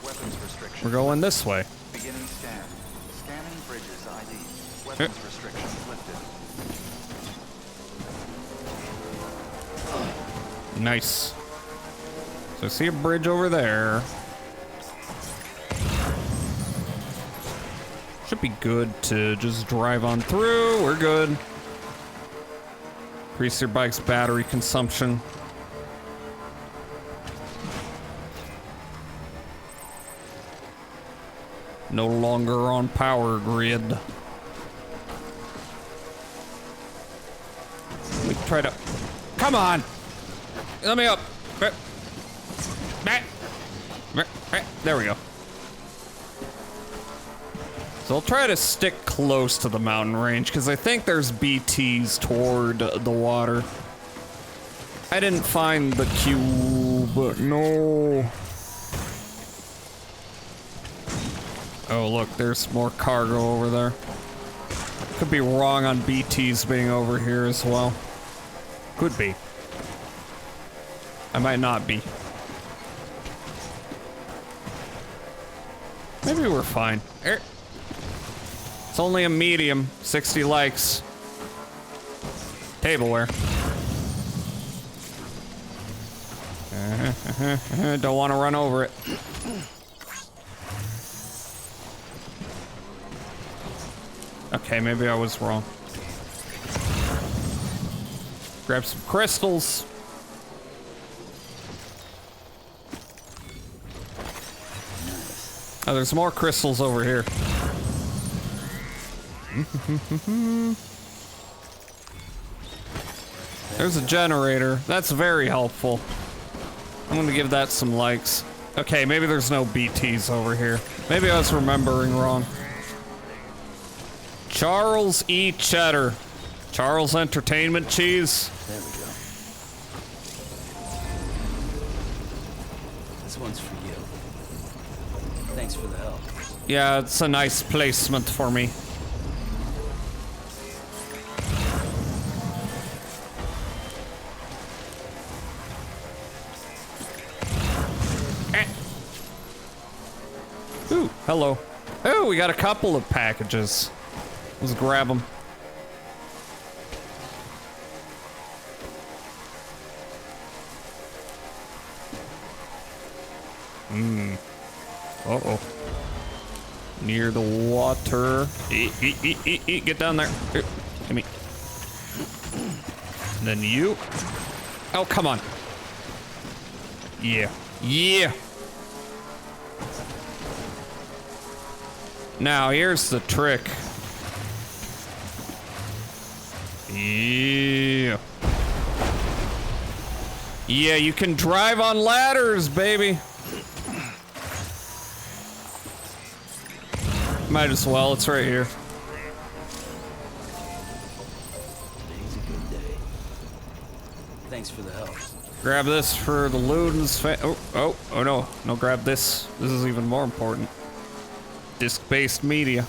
Weapons restriction. We're going this way. Beginning scan. Scanning bridges ID. Weapons restrictions lifted. Nice. So I see a bridge over there. Should be good to just drive on through. We're good. Increase your bike's battery consumption. No longer on power grid. We try to... Come on! Let me up! There we go. So I'll try to stick close to the mountain range, because I think there's BTs toward the water. I didn't find the cube, but no. Oh, look, there's more cargo over there. Could be wrong on BTs being over here as well. Could be. I might not be. Maybe we're fine. It's only a medium. 60 likes. Tableware. Don't want to run over it. Okay, maybe I was wrong. Grab some crystals. Oh, there's more crystals over here. There's a generator. That's very helpful. I'm gonna give that some likes. Okay, maybe there's no BTs over here. Maybe I was remembering wrong. Charles E. Cheddar. Charles Entertainment Cheese. There we go. This one's for you. Thanks for the help. Yeah, it's a nice placement for me. Ooh, hello. Oh, we got a couple of packages. Let's grab them. Uh-oh. Near the water. Get down there. Here, give me. And then you. Oh, come on. Yeah. Yeah. Now, here's the trick. Yeah. Yeah, you can drive on ladders, baby. Might as well, it's right here. Today's a good day. Thanks for the help. Grab this for the Ludens. Oh no. No, grab this. This is even more important. Disc-based media.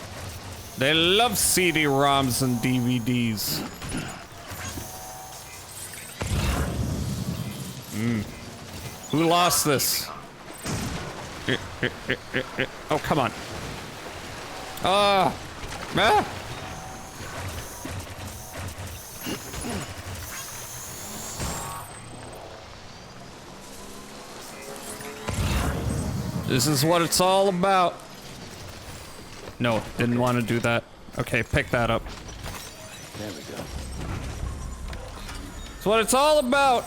They love CD-ROMs and DVDs. Who lost this? Oh, come on. Ah! This is what it's all about. No, didn't want to do that. Okay, pick that up. There we go. It's what it's all about.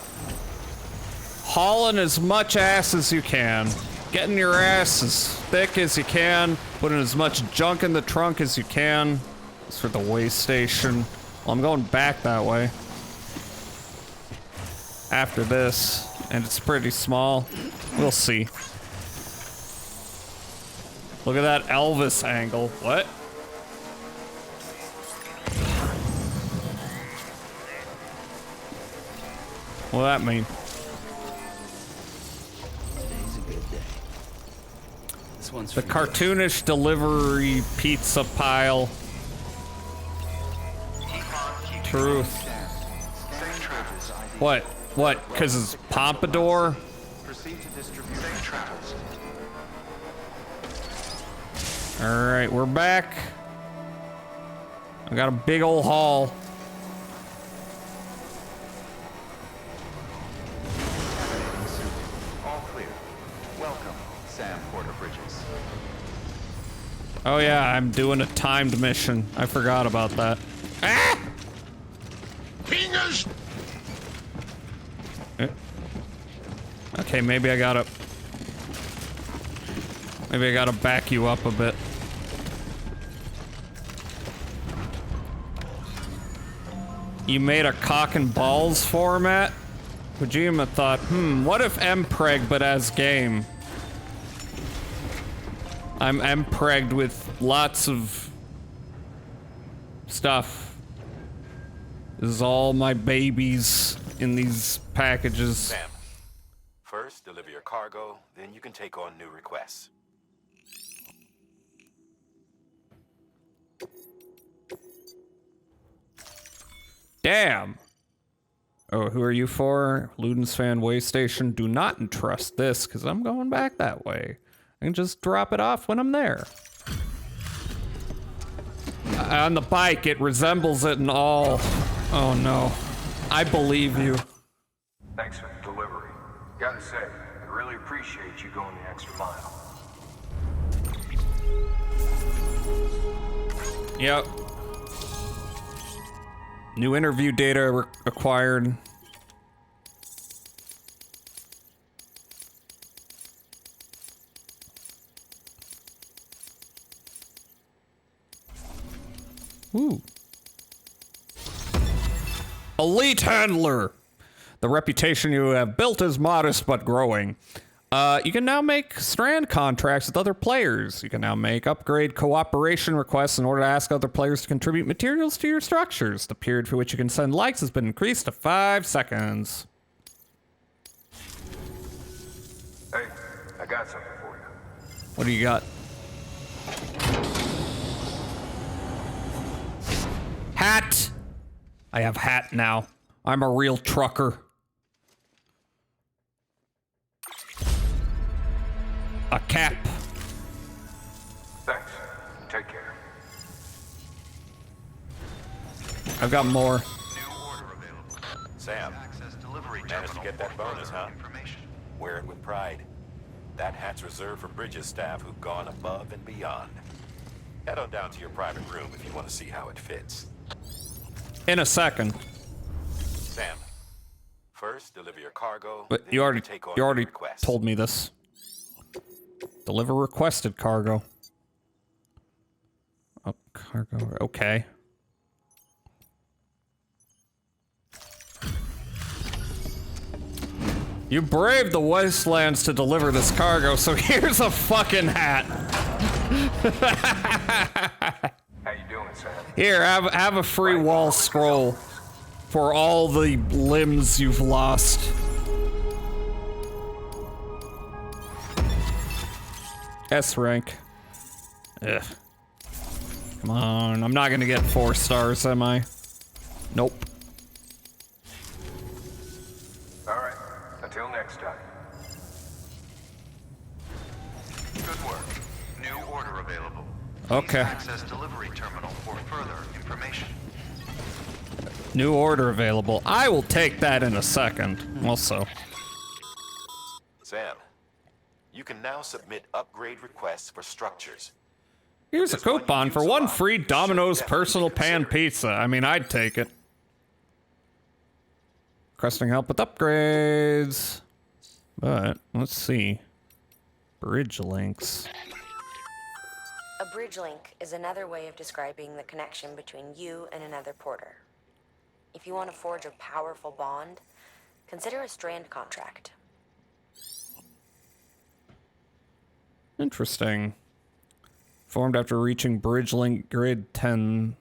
Hauling as much ass as you can. Getting your ass as thick as you can. Putting as much junk in the trunk as you can. It's for the way station. Well, I'm going back that way. After this. And it's pretty small. We'll see. Look at that Elvis angle. What? What'll that mean? Today's a good day. This one's The for you. cartoonish delivery pizza pile. Truth. What? What? Because it's Pompadour? Proceed to distribute safe travels. Alright, we're back. I got a big old haul. All clear. Welcome, Sam Porter Bridges. Oh yeah, I'm doing a timed mission. I forgot about that. Ah! Fingers! Okay, maybe I gotta back you up a bit. You made a cock and balls format? Kojima thought, what if Mpreg but as game? I'm Mpregged with lots of stuff. This is all my babies in these packages. Sam, first deliver your cargo, then you can take on new requests. Damn. Oh, who are you for? Ludens Fan Way Station. Do not entrust this, because I'm going back that way. I can just drop it off when I'm there. On the bike, it resembles it in all. Oh no. I believe you. Thanks for the delivery. Gotta say, I really appreciate you going the extra mile. Yep. New interview data acquired. Ooh. Elite handler. The reputation you have built is modest but growing. You can now make strand contracts with other players. You can now make upgrade cooperation requests in order to ask other players to contribute materials to your structures. The period for which you can send likes has been increased to 5 seconds. Hey, I got something for you. What do you got? Hat! I have hat now. I'm a real trucker. A cap. Thanks. Take care. I've got more. Sam, managed to get that bonus, huh? Wear it with pride. That hat's reserved for Bridges staff who've gone above and beyond. Head on down to your private room if you want to see how it fits. In a second. Sam, first deliver your cargo. But then you already take on you your requests. told me this. Deliver requested cargo. Oh, cargo. Okay. You braved the wastelands to deliver this cargo, so here's a fucking hat. How you doing, Sam? Here, have a free wall scroll for all the limbs you've lost. S rank. Ugh. Come on, I'm not gonna get 4 stars, am I? Nope. Alright, until next time. Good work. New order available. Okay. Please access delivery terminal for further information. New order available. I will take that in a second. Also. Sam, you can now submit upgrade requests for structures. Here's a coupon for 1 free Domino's personal pan pizza. I mean, I'd take it. Requesting help with upgrades. But, let's see. Bridge links. A bridge link is another way of describing the connection between you and another porter. If you want to forge a powerful bond, consider a strand contract. Interesting. Formed after reaching bridge link grid 10.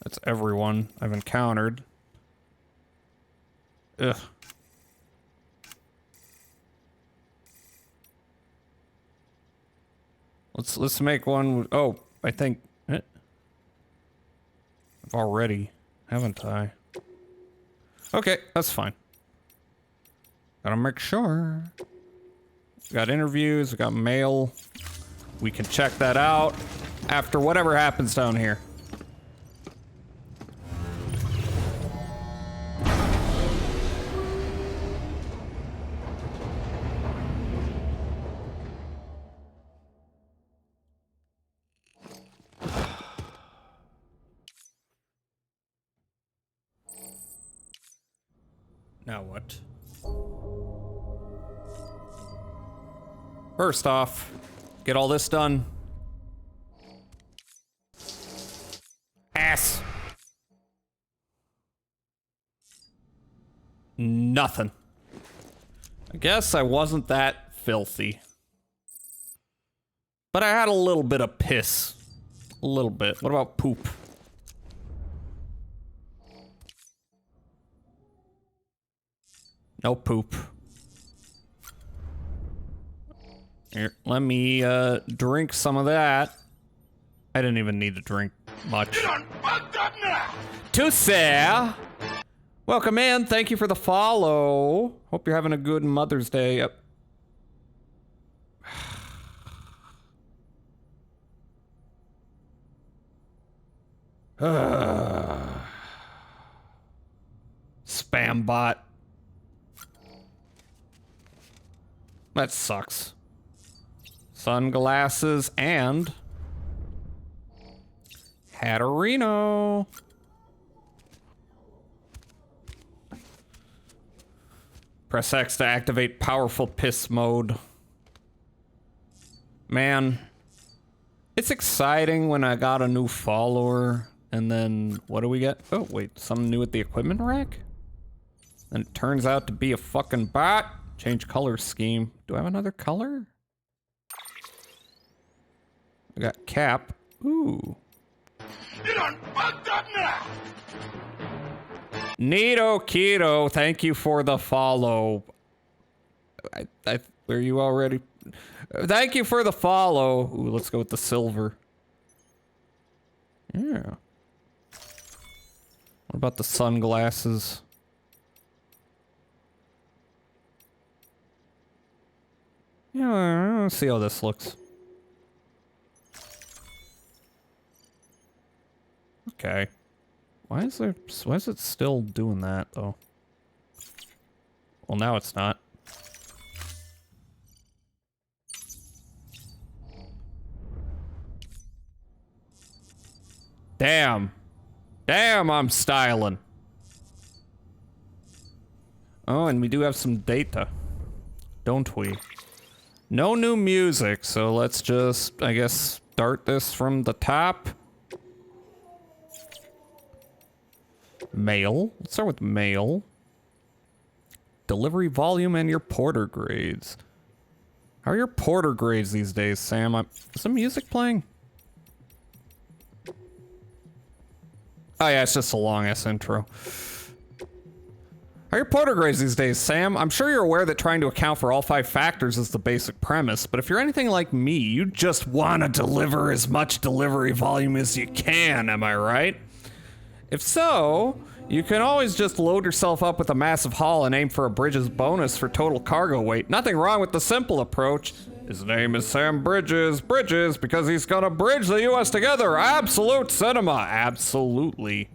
That's everyone I've encountered. Ugh. Let's make one. Oh, I think I've already, haven't I? Okay, that's fine. Gotta make sure. We got interviews, we got mail. We can check that out after whatever happens down here. Now what? First off, get all this done. Ass. Nothing. I guess I wasn't that filthy. But I had a little bit of piss. A little bit. What about poop? No poop. Here, let me drink some of that. I didn't even need to drink much. To say, welcome in. Thank you for the follow. Hope you're having a good Mother's Day. Yep. Spam bot. That sucks. Sunglasses and Hatterino. Press X to activate powerful piss mode. Man, it's exciting when I got a new follower and then what do we get? Oh wait, something new at the equipment rack? And it turns out to be a fucking bot. Change color scheme. Do I have another color? I got cap. Ooh. Neato Keto, thank you for the follow. Are you already? Thank you for the follow. Ooh, let's go with the silver. Yeah. What about the sunglasses? Yeah, let's see how this looks. Okay. Why is it still doing that though? Well, now it's not. Damn. Damn, I'm styling. Oh, and we do have some data. Don't we? No new music, so let's just, I guess, start this from the top. Mail. Let's start with mail. Delivery volume and your porter grades. How are your porter grades these days, Sam? Is the music playing? Oh yeah, it's just a long-ass intro. How are your porter grades these days, Sam? I'm sure you're aware that trying to account for all 5 factors is the basic premise, but if you're anything like me, you just want to deliver as much delivery volume as you can, am I right? If so, you can always just load yourself up with a massive haul and aim for a Bridges bonus for total cargo weight. Nothing wrong with the simple approach. His name is Sam Bridges. Bridges, because he's gonna bridge the US together. Absolute cinema. Absolutely.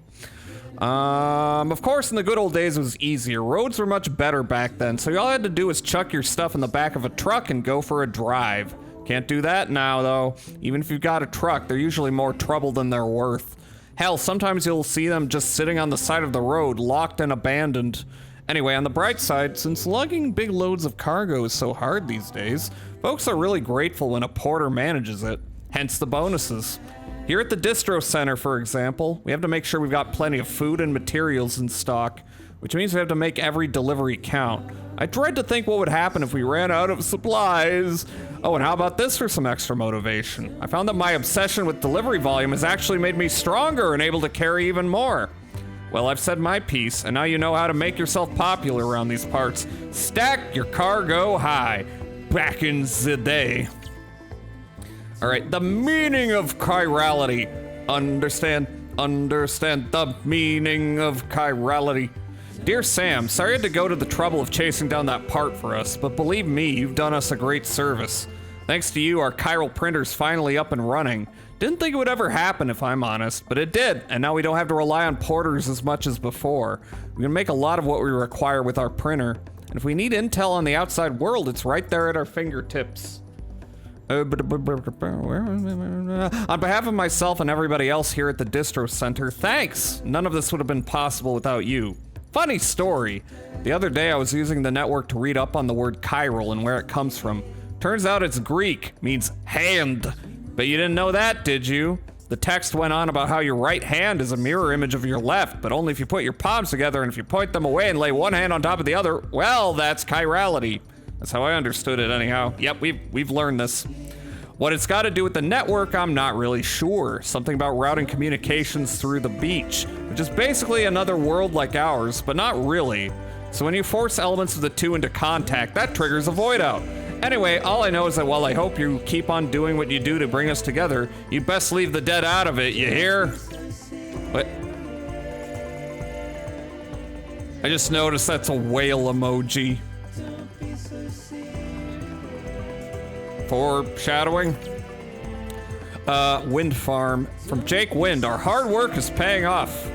Of course, in the good old days, it was easier. Roads were much better back then, so all you had to do was chuck your stuff in the back of a truck and go for a drive. Can't do that now, though. Even if you've got a truck, they're usually more trouble than they're worth. Hell, sometimes you'll see them just sitting on the side of the road, locked and abandoned. Anyway, on the bright side, since lugging big loads of cargo is so hard these days, folks are really grateful when a porter manages it, hence the bonuses. Here at the Distro Center, for example, we have to make sure we've got plenty of food and materials in stock, which means we have to make every delivery count. I dread to think what would happen if we ran out of supplies. Oh, and how about this for some extra motivation? I found that my obsession with delivery volume has actually made me stronger and able to carry even more. Well, I've said my piece, and now you know how to make yourself popular around these parts. Stack your cargo high. Back in the day. All right, the meaning of chirality. Understand the meaning of chirality. Dear Sam, sorry I had to go to the trouble of chasing down that part for us, but believe me, you've done us a great service. Thanks to you, our chiral printer's finally up and running. Didn't think it would ever happen, if I'm honest, but it did, and now we don't have to rely on porters as much as before. We can make a lot of what we require with our printer, and if we need intel on the outside world, it's right there at our fingertips. On behalf of myself and everybody else here at the Distro Center, thanks! None of this would have been possible without you. Funny story. The other day I was using the network to read up on the word chiral and where it comes from. Turns out it's Greek, means hand. But you didn't know that, did you? The text went on about how your right hand is a mirror image of your left, but only if you put your palms together, and if you point them away and lay one hand on top of the other, well, that's chirality. That's how I understood it anyhow. Yep, we've learned this. What it's got to do with the network, I'm not really sure. Something about routing communications through the beach, which is basically another world like ours, but not really. So when you force elements of the two into contact, that triggers a void out. Anyway, all I know is that while I hope you keep on doing what you do to bring us together, you'd best leave the dead out of it, you hear? What? I just noticed that's a whale emoji. Foreshadowing. Wind farm from Jake Wind. Our hard work is paying off.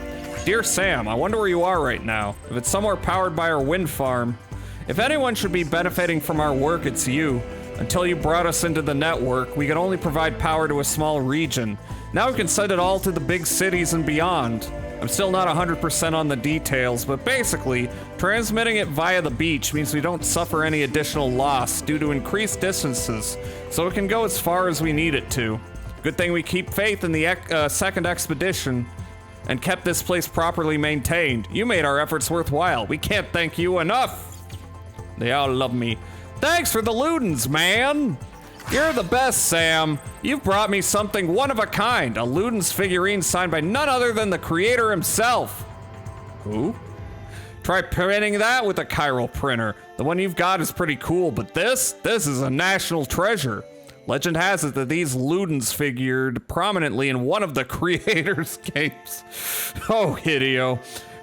Dear Sam, I wonder where you are right now. If it's somewhere powered by our wind farm. If anyone should be benefiting from our work, it's you. Until you brought us into the network, we could only provide power to a small region. Now we can send it all to the big cities and beyond. I'm still not 100% on the details, but basically, transmitting it via the beach means we don't suffer any additional loss due to increased distances, so it can go as far as we need it to. Good thing we keep faith in the second expedition and kept this place properly maintained. You made our efforts worthwhile. We can't thank you enough. They all love me. Thanks for the Ludens, man. You're the best, Sam. You've brought me something one of a kind. A Ludens figurine signed by none other than the creator himself. Who? Try printing that with a chiral printer. The one you've got is pretty cool, but this is a national treasure. Legend has it that these Ludens figured prominently in one of the creator's games. Oh, Hideo.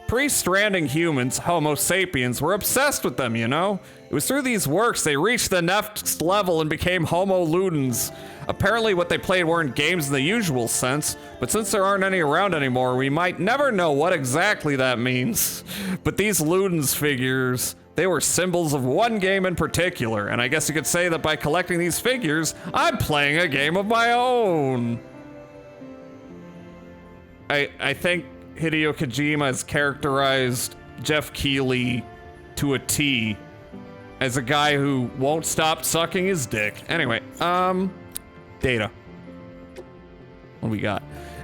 Pre-stranding humans, Homo sapiens, were obsessed with them, you know? It was through these works they reached the next level and became Homo Ludens. Apparently what they played weren't games in the usual sense, but since there aren't any around anymore, we might never know what exactly that means. But these Ludens figures, they were symbols of one game in particular, and I guess you could say that by collecting these figures, I'm playing a game of my own. I think Hideo Kojima has characterized Jeff Keighley to a T as a guy who won't stop sucking his dick. Anyway, data. What do we got?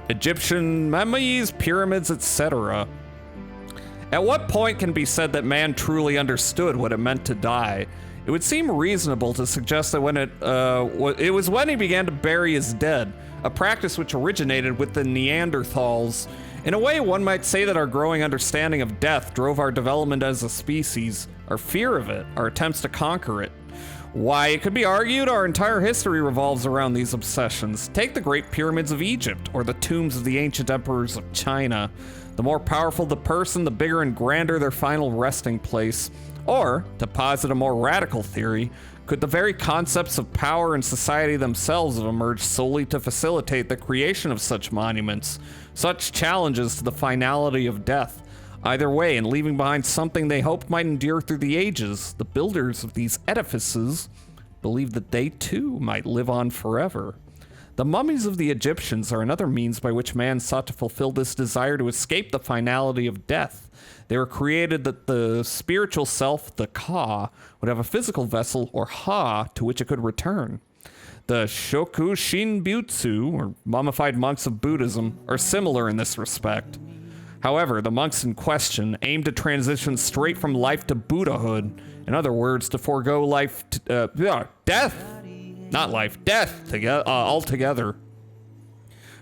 Egyptian mummies, pyramids, etc. At what point can be said that man truly understood what it meant to die? It would seem reasonable to suggest that when it was when he began to bury his dead, a practice which originated with the Neanderthals. In a way, one might say that our growing understanding of death drove our development as a species, our fear of it, our attempts to conquer it. Why, it could be argued our entire history revolves around these obsessions. Take the Great Pyramids of Egypt, or the tombs of the ancient emperors of China. The more powerful the person, the bigger and grander their final resting place. Or, to posit a more radical theory, could the very concepts of power and society themselves have emerged solely to facilitate the creation of such monuments, such challenges to the finality of death? Either way, in leaving behind something they hoped might endure through the ages, the builders of these edifices believed that they too might live on forever. The mummies of the Egyptians are another means by which man sought to fulfill this desire to escape the finality of death. They were created that the spiritual self, the Ka, would have a physical vessel, or Ha, to which it could return. The Shoku Shinbutsu, or mummified monks of Buddhism, are similar in this respect. However, the monks in question aimed to transition straight from life to Buddhahood. In other words, to forego life, death, not life, death altogether.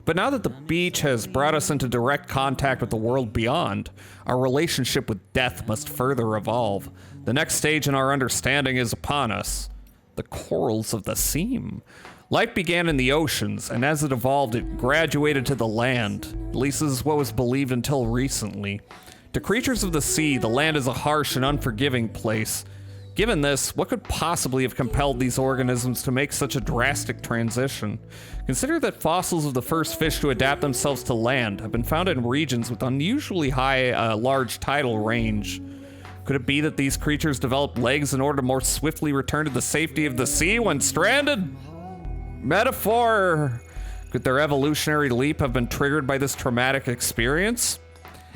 But now that the beach has brought us into direct contact with the world beyond, our relationship with death must further evolve. The next stage in our understanding is upon us. The corals of the seam. Life began in the oceans, and as it evolved, it graduated to the land. At least this is what was believed until recently. To creatures of the sea, the land is a harsh and unforgiving place. Given this, what could possibly have compelled these organisms to make such a drastic transition? Consider that fossils of the first fish to adapt themselves to land have been found in regions with unusually high, large tidal range. Could it be that these creatures developed legs in order to more swiftly return to the safety of the sea when stranded? Metaphor! Could their evolutionary leap have been triggered by this traumatic experience?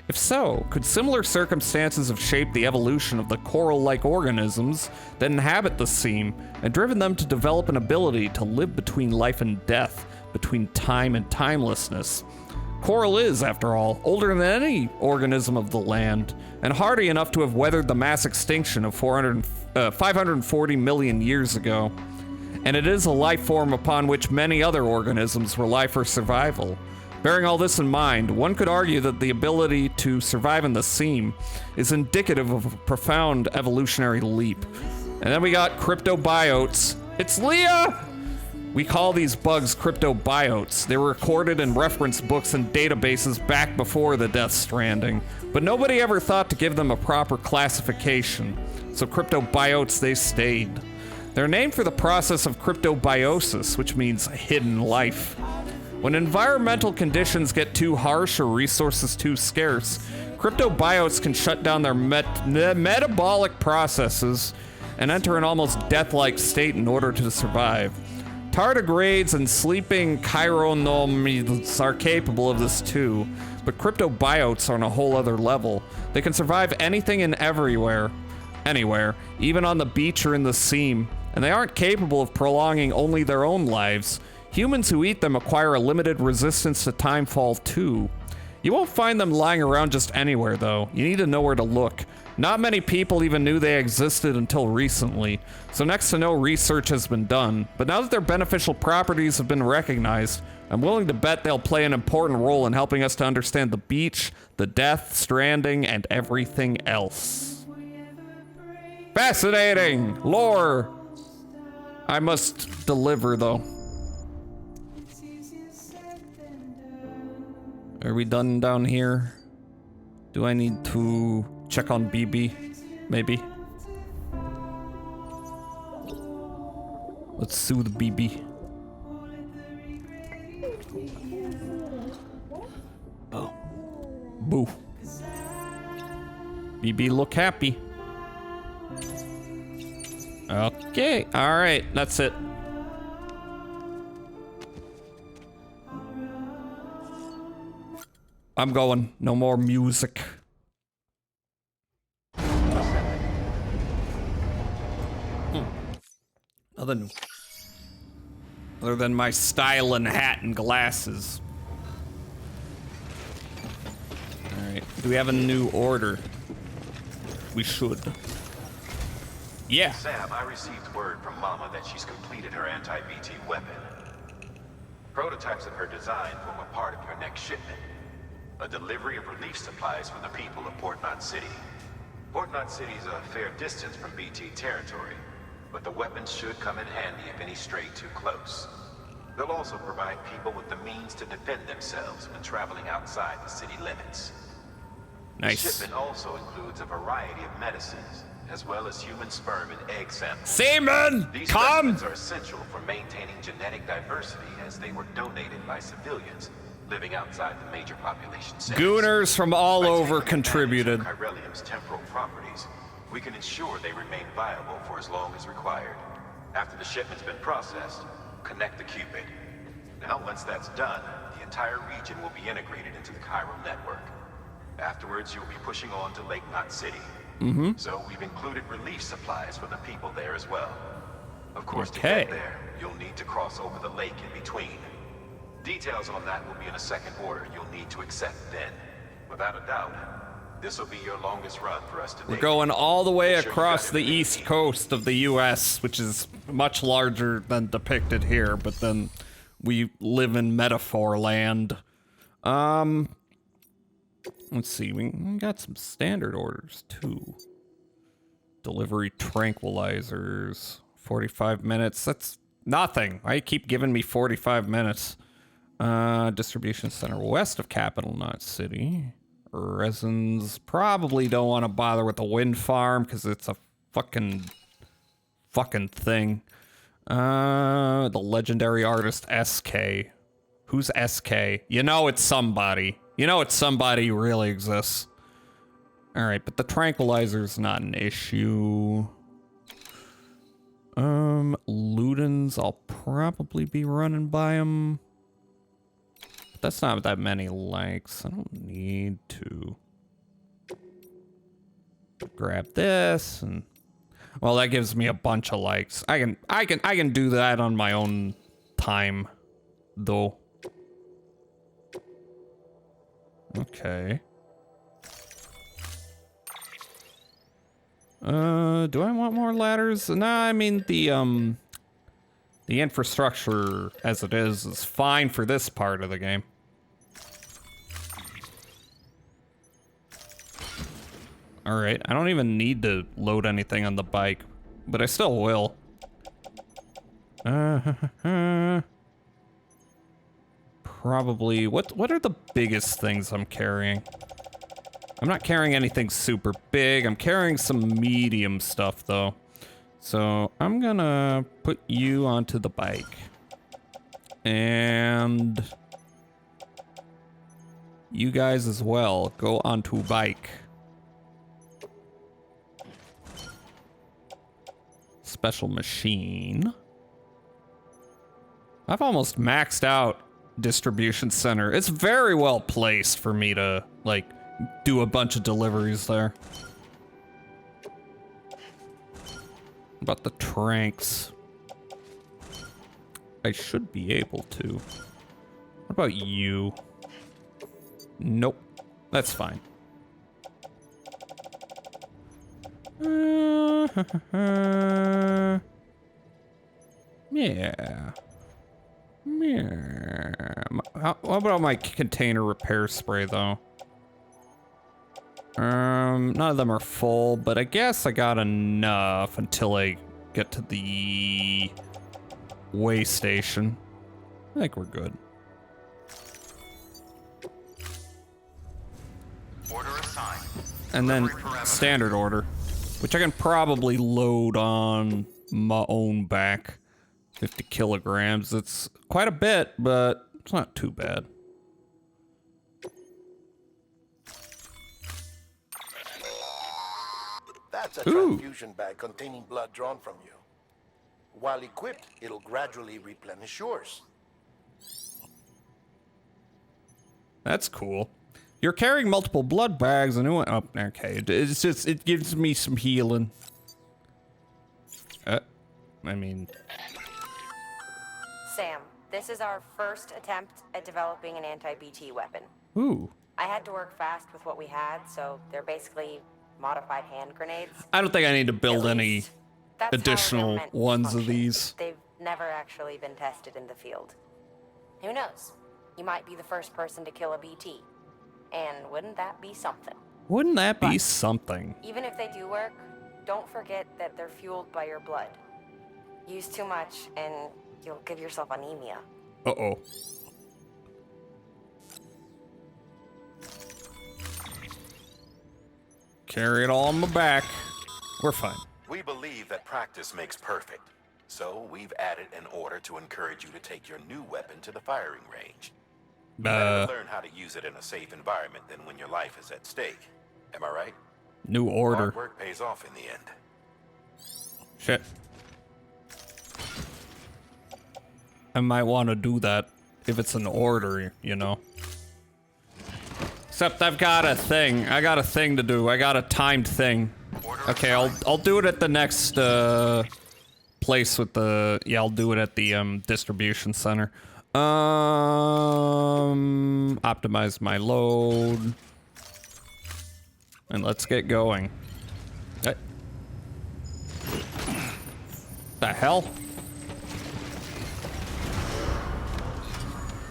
If so, could similar circumstances have shaped the evolution of the coral-like organisms that inhabit the seam and driven them to develop an ability to live between life and death, between time and timelessness? Coral is, after all, older than any organism of the land, and hardy enough to have weathered the mass extinction of 540 million years ago. And it is a life form upon which many other organisms rely for survival. Bearing all this in mind, one could argue that the ability to survive in the seam is indicative of a profound evolutionary leap. And then we got cryptobiotes. It's Leah! We call these bugs cryptobiotes. They were recorded in reference books and databases back before the Death Stranding, but nobody ever thought to give them a proper classification. So cryptobiotes they stayed. They're named for the process of cryptobiosis, which means hidden life. When environmental conditions get too harsh or resources too scarce, cryptobiotes can shut down their metabolic processes and enter an almost death-like state in order to survive. Tardigrades and sleeping chironomids are capable of this too, but cryptobiotes are on a whole other level. They can survive anything and everywhere, anywhere, even on the beach or in the seam, and they aren't capable of prolonging only their own lives. Humans who eat them acquire a limited resistance to timefall too. You won't find them lying around just anywhere though. You need to know where to look. Not many people even knew they existed until recently, so next to no research has been done. But now that their beneficial properties have been recognized, I'm willing to bet they'll play an important role in helping us to understand the beach, the Death Stranding, and everything else. Fascinating! Lore! I must deliver though. Are we done down here? Do I need to check on BB? Maybe. Let's soothe BB. Boo. Boo. BB look happy. Okay, alright, that's it. I'm going. No more music. Nothing. Other than my styling hat and glasses. Alright. Do we have a new order? We should. Yeah. Sam, I received word from Mama that she's completed her anti-BT weapon. Prototypes of her design form a part of your next shipment. A delivery of relief supplies for the people of Port Knot City. Port Knot City is a fair distance from BT territory, but the weapons should come in handy if any stray too close. They'll also provide people with the means to defend themselves when traveling outside the city limits. Nice. The shipment also includes a variety of medicines, as well as human sperm and egg samples. Seaman, These come! specimens are essential for maintaining genetic diversity as they were donated by civilians living outside the major population centers. Gooners from all over contributed. Chiralium's temporal properties, we can ensure they remain viable for as long as required. After the shipment's been processed, connect the Cupid. Now, once that's done, the entire region will be integrated into the chiral network. Afterwards, you'll be pushing on to Lake Knot City. So we've included relief supplies for the people there as well. Of course, to get there, you'll need to cross over the lake in between. Details on that will be in a second order you'll need to accept then. Without a doubt, this will be your longest run for us today. We're going all the way across the east coast of the US, which is much larger than depicted here, but then We live in metaphor land. Let's see, we got some standard orders too. Delivery tranquilizers, 45 minutes. That's nothing. Why you keep giving me 45 minutes? Distribution center west of Capital Knot City. Resins probably don't want to bother with the wind farm because it's a fucking thing. The legendary artist SK. Who's SK? You know it's somebody. You know it's somebody who really exists. Alright, but the tranquilizer's not an issue. Ludens, I'll probably be running by them. But that's not that many likes. I don't need to. Grab this and... Well, that gives me a bunch of likes. I can do that on my own time, though. Okay. Do I want more ladders? Nah, I mean the infrastructure as it is fine for this part of the game. All right, I don't even need to load anything on the bike, but I still will. Probably, what are the biggest things I'm carrying? I'm not carrying anything super big. I'm carrying some medium stuff though. So I'm gonna put you onto the bike. And you guys as well, go onto bike. Special machine. I've almost maxed out distribution center. It's very well placed for me to like do a bunch of deliveries there. About the tranks, I should be able to. What about you? Nope, that's fine. Yeah. How about my container repair spray though? None of them are full, but I guess I got enough until I get to the way station. I think we're good. Order assigned. And then standard order, which I can probably load on my own back. 50 kilograms. It's quite a bit, but it's not too bad. That's a transfusion bag containing blood drawn from you. While equipped, it'll gradually replenish yours. That's cool. You're carrying multiple blood bags and oh, okay. It's just, it gives me some healing. I mean... Sam, this is our first attempt at developing an anti-BT weapon. Ooh. I had to work fast with what we had, so they're basically modified hand grenades. I don't think I need to build any additional ones of these. They've never actually been tested in the field. Who knows? You might be the first person to kill a BT. And wouldn't that be something? Wouldn't that be something? Even if they do work, don't forget that they're fueled by your blood. Use too much and you'll give yourself anemia. Uh-oh. Carry it all on my back. We're fine. We believe that practice makes perfect. So we've added an order to encourage you to take your new weapon to the firing range. Better learn how to use it in a safe environment than when your life is at stake. Am I right? New order. Hard work pays off in the end. Shit. I might want to do that if it's an order, you know. Except I've got a thing. I got a thing to do. I got a timed thing. Okay, I'll do it at the next place with the I'll do it at the distribution center. Optimize my load. And let's get going. The hell?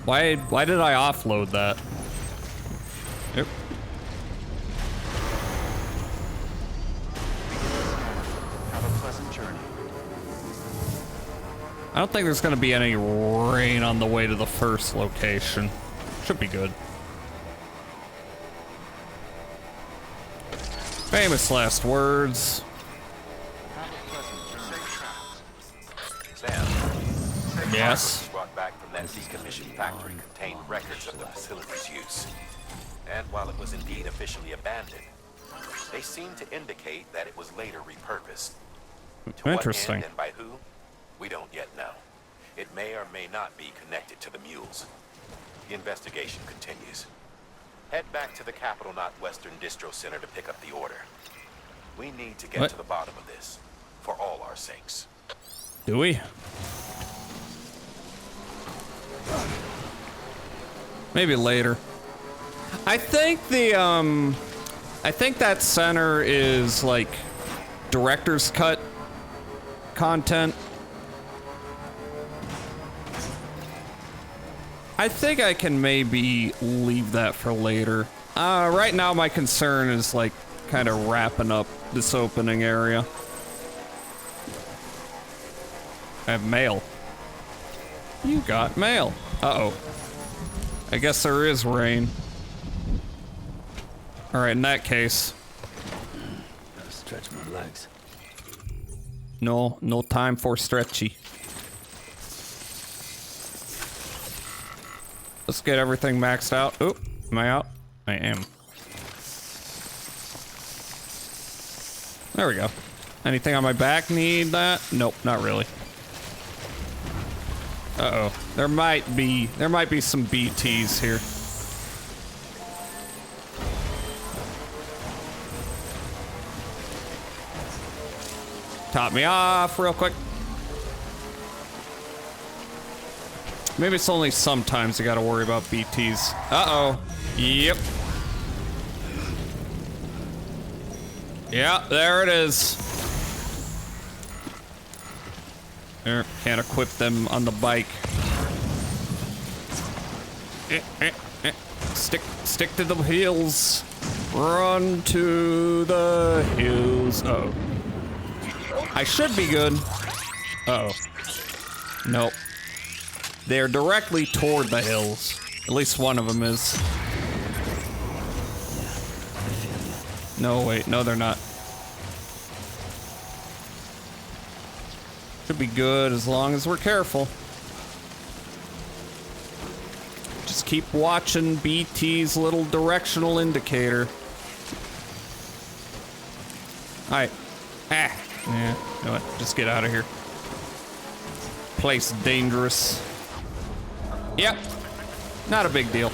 Why did I offload that? Yep. Have a pleasant journey. I don't think there's gonna be any rain on the way to the first location. Should be good. Famous last words. Sam. Yes. Brought back from that decommissioned factory contained records of the facility's use. And while it was indeed officially abandoned, they seemed to indicate that it was later repurposed. To Interesting. what end and by who? We don't yet know. It may or may not be connected to the mules. The investigation continues. Head back to the Capital Knot Western Distro Center to pick up the order. We need to get to the bottom of this, for all our sakes. Do we? Maybe later. I think I think that center is like director's cut content. I think I can maybe leave that for later. Right now my concern is like kind of wrapping up this opening area. I have mail. You got mail. Uh-oh. I guess there is rain. All right, in that case. Gotta stretch my legs. No time for stretchy. Let's get everything maxed out. Oop, am I out? I am. There we go. Anything on my back need that? Nope, not really. Uh-oh. There might be some BTs here. Top me off real quick. Maybe it's only sometimes you gotta worry about BTs. Uh-oh. Yep. Yeah, there it is. There, can't equip them on the bike. Stick to the hills. Run to the hills. Uh-oh. I should be good. Uh-oh. Nope. They're directly toward the hills. At least one of them is. No, wait. No, they're not. Should be good as long as we're careful. Just keep watching BT's little directional indicator. Alright. Ah. Yeah, you know what? Just get out of here. Place dangerous. Yep. Not a big deal.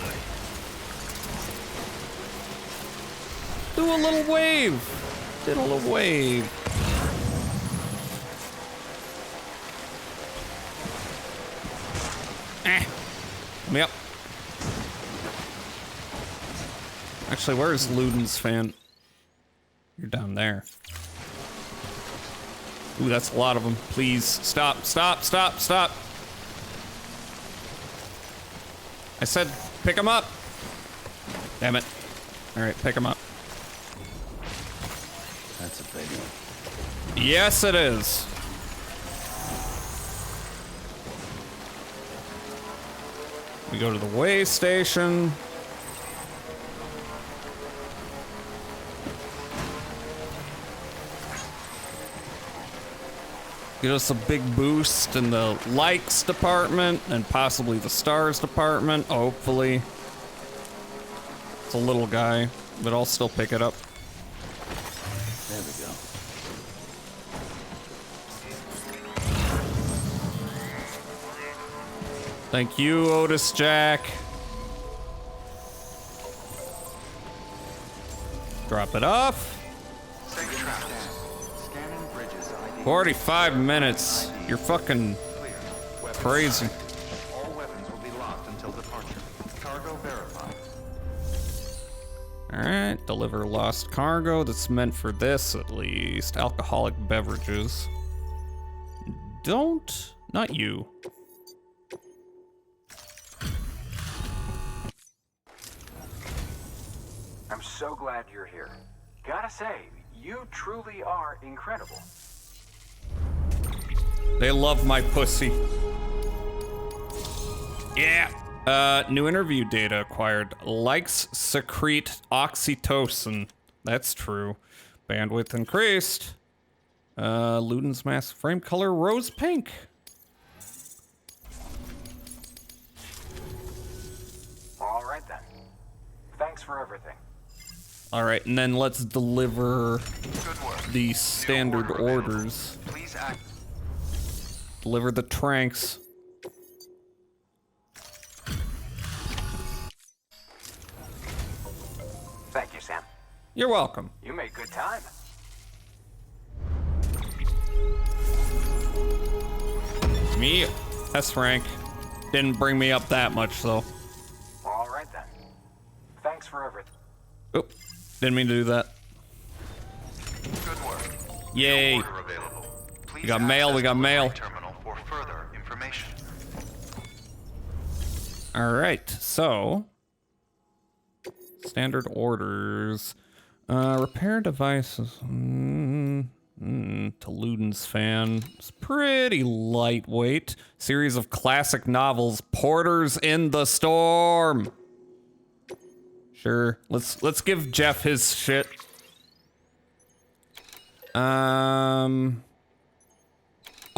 Do a little wave. Did a little wave. Me up. Actually, where's Luden's fan? You're down there. Ooh, that's a lot of them. Please, stop, stop, stop, stop. I said pick them up. Damn it. All right, pick them up. That's a big one. Yes, it is. We go to the way station. Get us a big boost in the likes department and possibly the stars department, hopefully. It's a little guy, but I'll still pick it up. There we go. Thank you, Otis Jack. Drop it off. 45 minutes. You're fucking crazy. All weapons will be locked until departure. Cargo verified. Alright, deliver lost cargo. That's meant for this, at least. Alcoholic beverages. Not you. I'm so glad you're here. Gotta say, you truly are incredible. They love my pussy. Yeah. New interview data acquired. Likes secrete oxytocin. That's true. Bandwidth increased. Luden's mask frame color rose pink. All right then. Thanks for everything. All right, and then let's deliver the standard orders. Please act. Deliver the tranks. Thank you, Sam. You're welcome. You made good time. Me, S rank. Didn't bring me up that much, though. All right then. Thanks for everything. Oop, didn't mean to do that. Good work. Yay. Order available. Please We got mail, we access got delivery mail. terminal for further information. All right, so standard orders, repair devices. To Luden's fan, it's pretty lightweight. Series of classic novels, Porters in the Storm. Sure, let's give Jeff his shit. Oh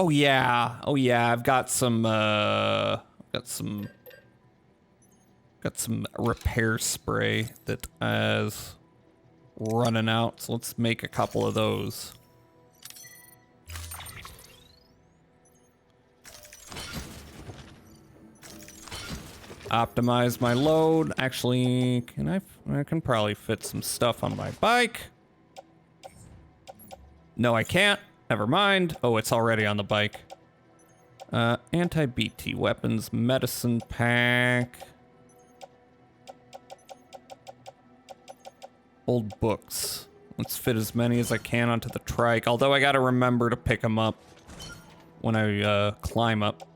yeah, I've got some repair spray that is running out, so let's make a couple of those. Optimize my load. Actually, I can probably fit some stuff on my bike. No, I can't. Never mind. Oh, it's already on the bike. Anti-BT weapons, medicine pack. Old books. Let's fit as many as I can onto the trike, although I gotta remember to pick them up when I climb up.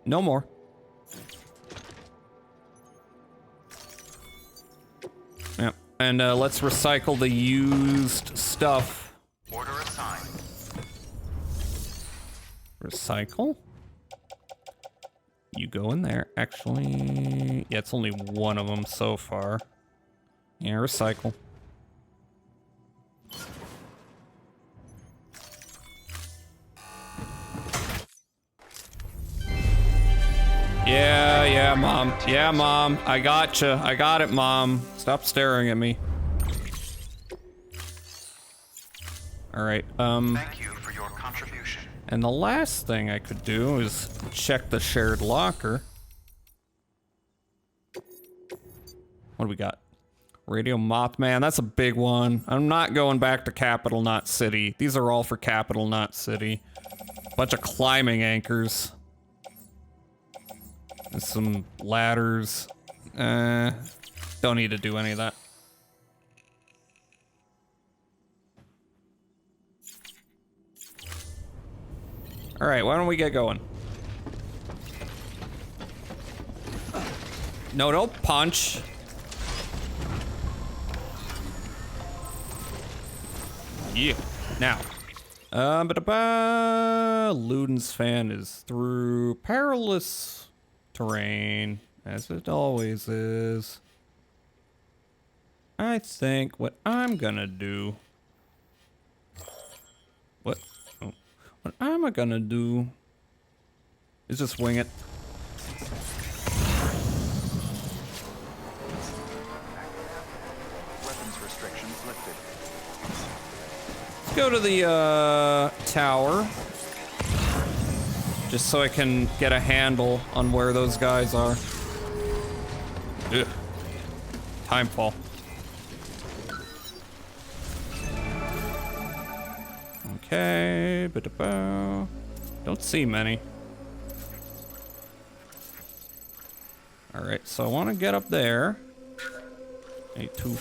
No more. Yep. And let's recycle the used stuff. Order assigned. Recycle? You go in there. Actually, yeah, it's only one of them so far. Yeah, recycle. Yeah, Mom. Yeah, Mom. I gotcha. I got it, Mom. Stop staring at me. All right, Thank you for your contribution. and the last thing I could do is check the shared locker. What do we got? Radio Mothman, that's a big one. I'm not going back to Capital Knot City. These are all for Capital Knot City. Bunch of climbing anchors. And some ladders. Don't need to do any of that. All right, why don't we get going? No, don't punch. Yeah. Now. Luden's fan is through perilous terrain, as it always is. I think what I'm gonna do... What I'm gonna do is just wing it. Weapons restrictions lifted. Let's go to the tower, just so I can get a handle on where those guys are. Ugh. Timefall. Okay, don't see many. All right, so I want to get up there. A2.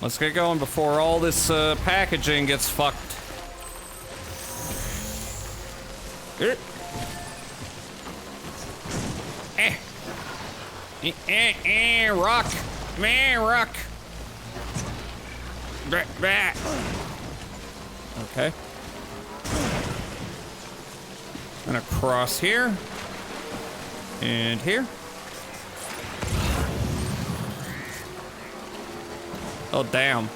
Let's get going before all this packaging gets fucked. Rock. Man, rock. Okay. And across here. And here. Oh, damn.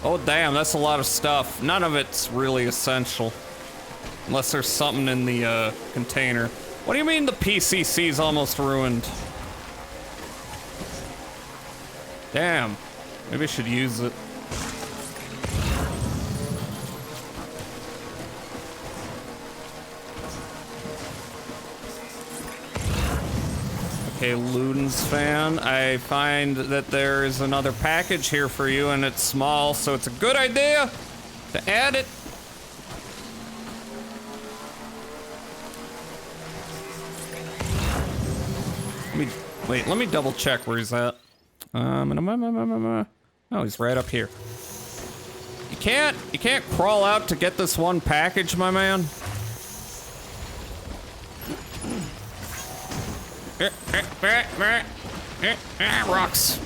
Oh, damn, that's a lot of stuff. None of it's really essential. Unless there's something in the, container. What do you mean the PCC's almost ruined? Damn. Maybe I should use it. Okay, Luden's fan. I find that there is another package here for you, and it's small, so it's a good idea to add it. Let me double check where he's at. Oh, he's right up here. You can't crawl out to get this one package, my man. Rocks.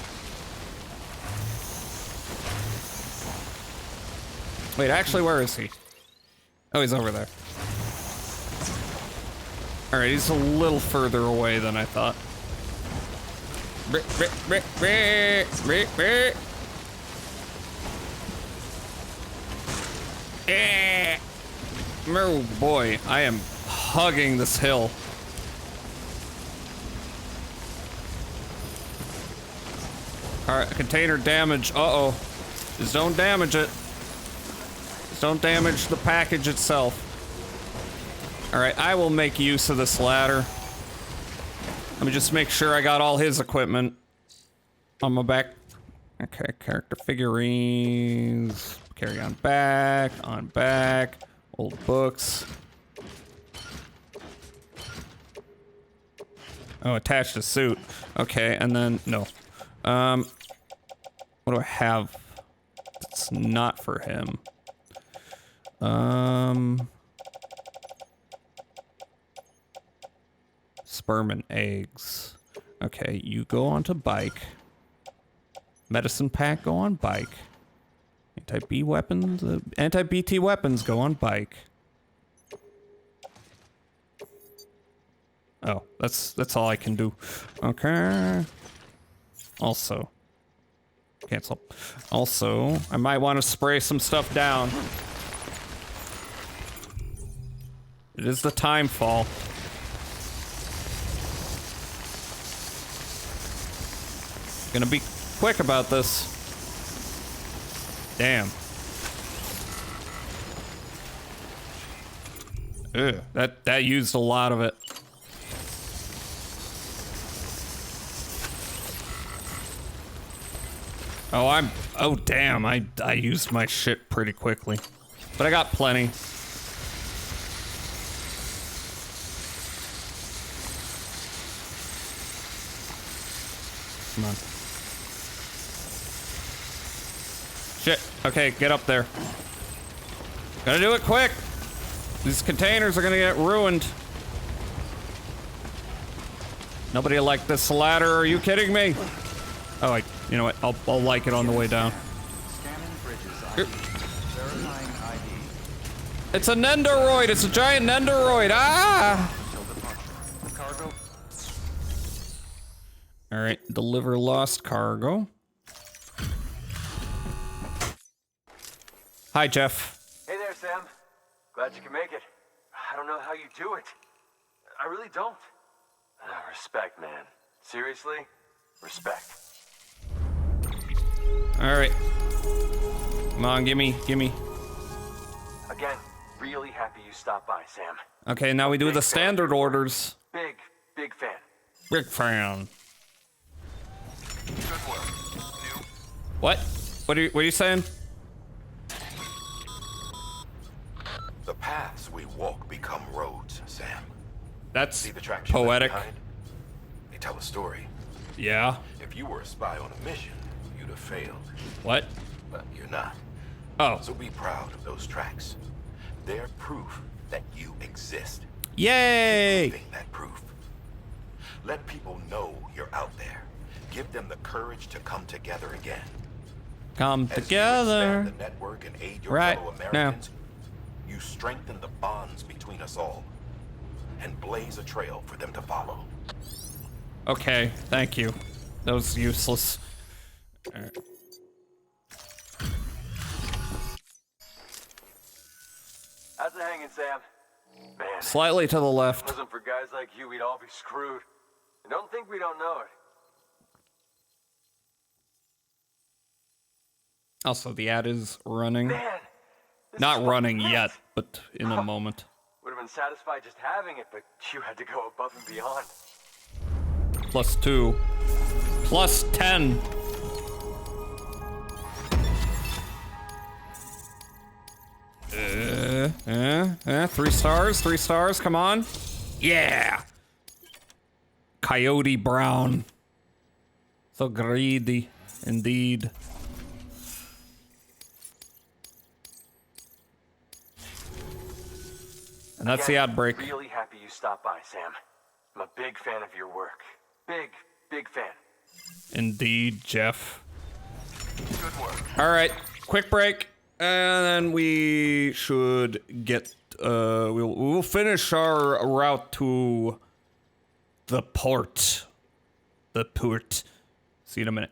Wait, actually, where is he? Oh, he's over there. Alright, he's a little further away than I thought. Oh boy, I am hugging this hill. Alright, container damage. Uh-oh. Just don't damage it. Just don't damage the package itself. Alright, I will make use of this ladder. Let me just make sure I got all his equipment on my back. Okay, character figurines. Carry on back, old books. Oh, attach the suit. Okay, and then, no. What do I have? It's not for him. Sperm and eggs. Okay, you go onto bike. Medicine pack, go on bike. Anti-B weapons, anti-BT weapons, go on bike. Oh, that's all I can do. Okay. Also, cancel. Also, I might want to spray some stuff down. It is the time fall. Gonna be quick about this. Damn. Ugh, that used a lot of it. Oh damn, I used my shit pretty quickly. But I got plenty. Come on. Shit. Okay, get up there. Gotta do it quick. These containers are gonna get ruined. Nobody liked this ladder, are you kidding me? Oh, you know what? I'll like it on the way down. It's a Nendoroid. It's a giant Nendoroid. Ah! All right, deliver lost cargo. Hi, Jeff. Hey there, Sam. Glad you can make it. I don't know how you do it. I really don't. Respect, man. Seriously, respect. All right. Come on, gimme. Again, really happy you stopped by, Sam. Okay, now we do the standard orders. Big fan. Big fan. Good work. What? What are you saying? The paths we walk become roads, Sam. That's See the tracks you left poetic. behind? They tell a story. Yeah. If you were a spy on a mission, you'd have failed. What? But you're not. Oh. So be proud of those tracks. They're proof that you exist. Yay! Keep living that proof. Let people know you're out there. Give them the courage to come together again. Come As together. you expand the network and aid your Right fellow now. Americans, you strengthen the bonds between us all and blaze a trail for them to follow. Okay, thank you. That was useless. All right. How's it hanging, Sam? Man, Slightly to the if it left. wasn't for guys like you, we'd all be screwed. And don't think we don't know it. Also, the ad is running. Man, Not running yet, but in a moment. would have been satisfied just having it, but you had to go above and beyond. +2. +10. Three stars, 3 stars, come on. Yeah! Coyote Brown. So greedy, indeed. And that's the ad break. Really happy you stopped by, Sam. I'm a big fan of your work. Big fan. Indeed, Jeff. Good work. Alright, quick break. And then we should get, we'll finish our route to the port. The port. See you in a minute.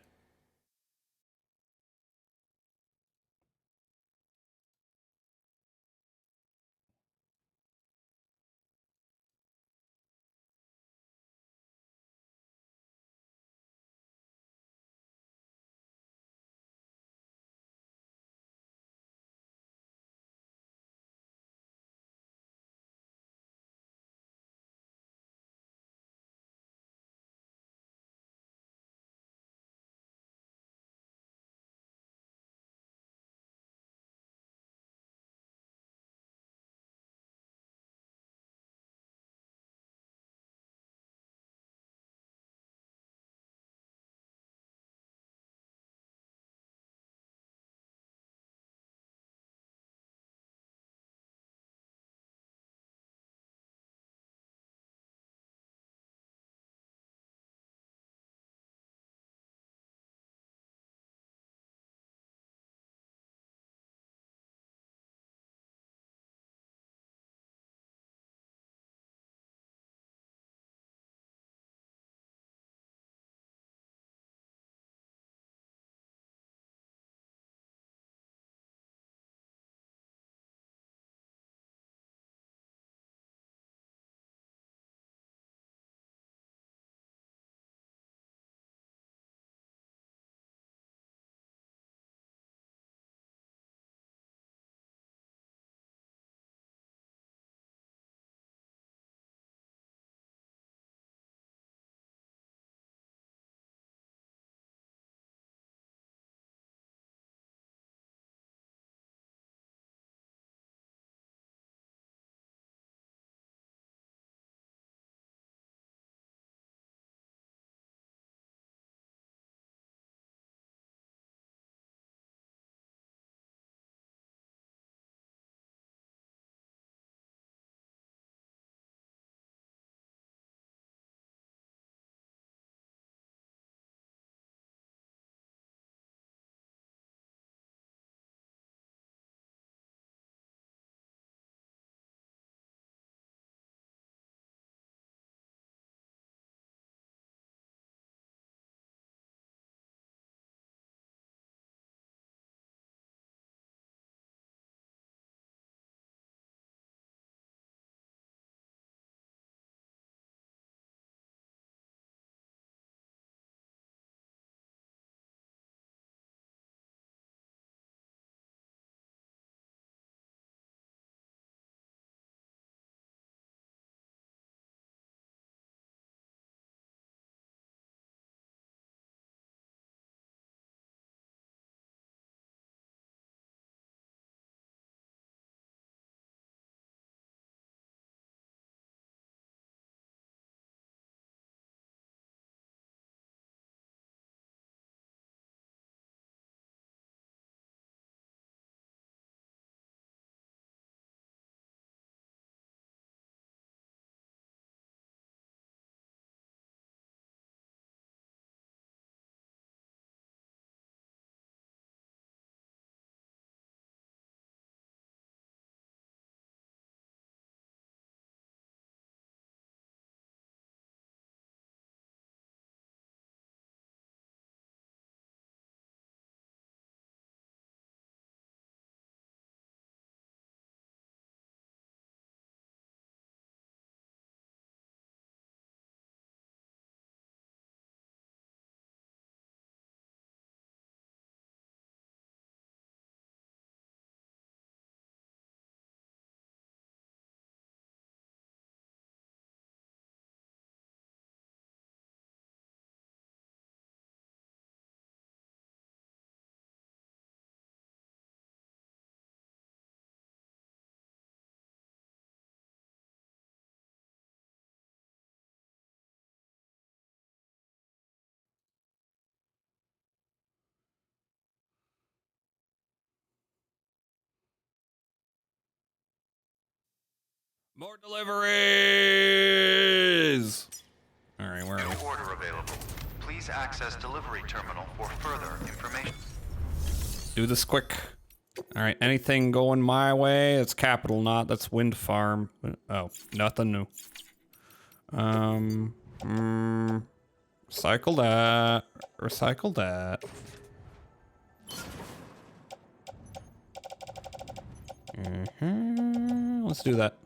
More deliveries! Alright, where are we? New order available. Please access delivery terminal for further information. Do this quick. Alright, anything going my way? It's Capital Knot, that's Wind Farm. Oh, nothing new. Recycle that. Recycle that. Let's do that.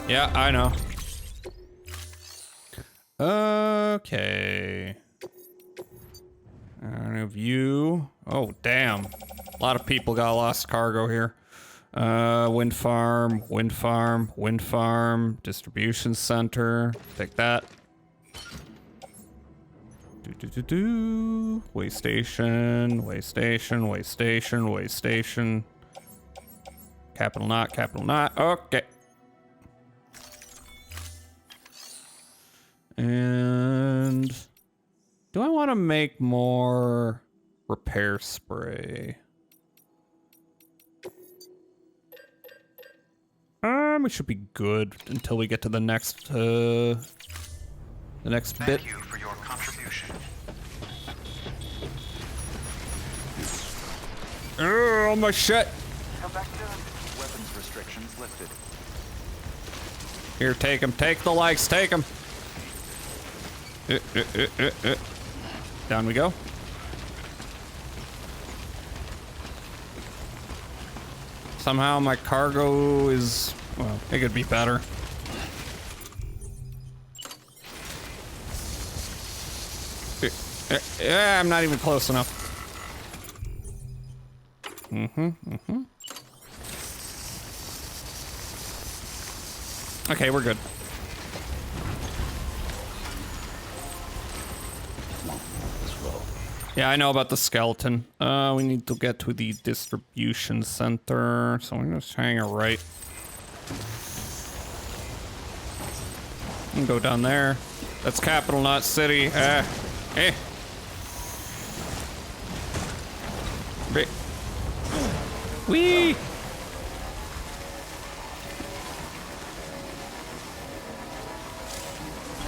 Yeah, I know. Okay. View. Oh, damn. A lot of people got lost cargo here. Wind farm, wind farm, wind farm, distribution center. Take that. Way station, way station, way station, way station. Capital Knot, Capital Knot. Okay. And do I want to make more repair spray? We should be good until we get to the next bit. Thank you for your contribution. Oh my shit! Come back to weapons restrictions lifted. Here, take him. Take the likes. Take him. Down we go. Somehow my cargo is, well, it could be better. Yeah, I'm not even close enough. Okay, we're good. Yeah, I know about the skeleton. We need to get to the distribution center, so I'm just hang a right. And go down there. That's Capital Knot City. Wee!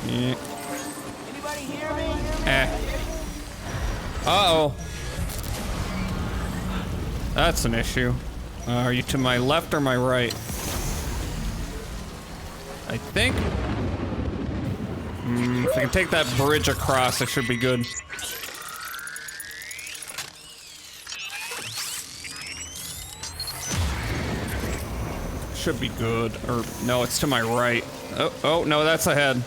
Yeah. Anybody hear me? Uh-oh. That's an issue. Are you to my left or my right? I think. If I can take that bridge across, I should be good. Should be good. Or, no, it's to my right. Oh, no, that's ahead.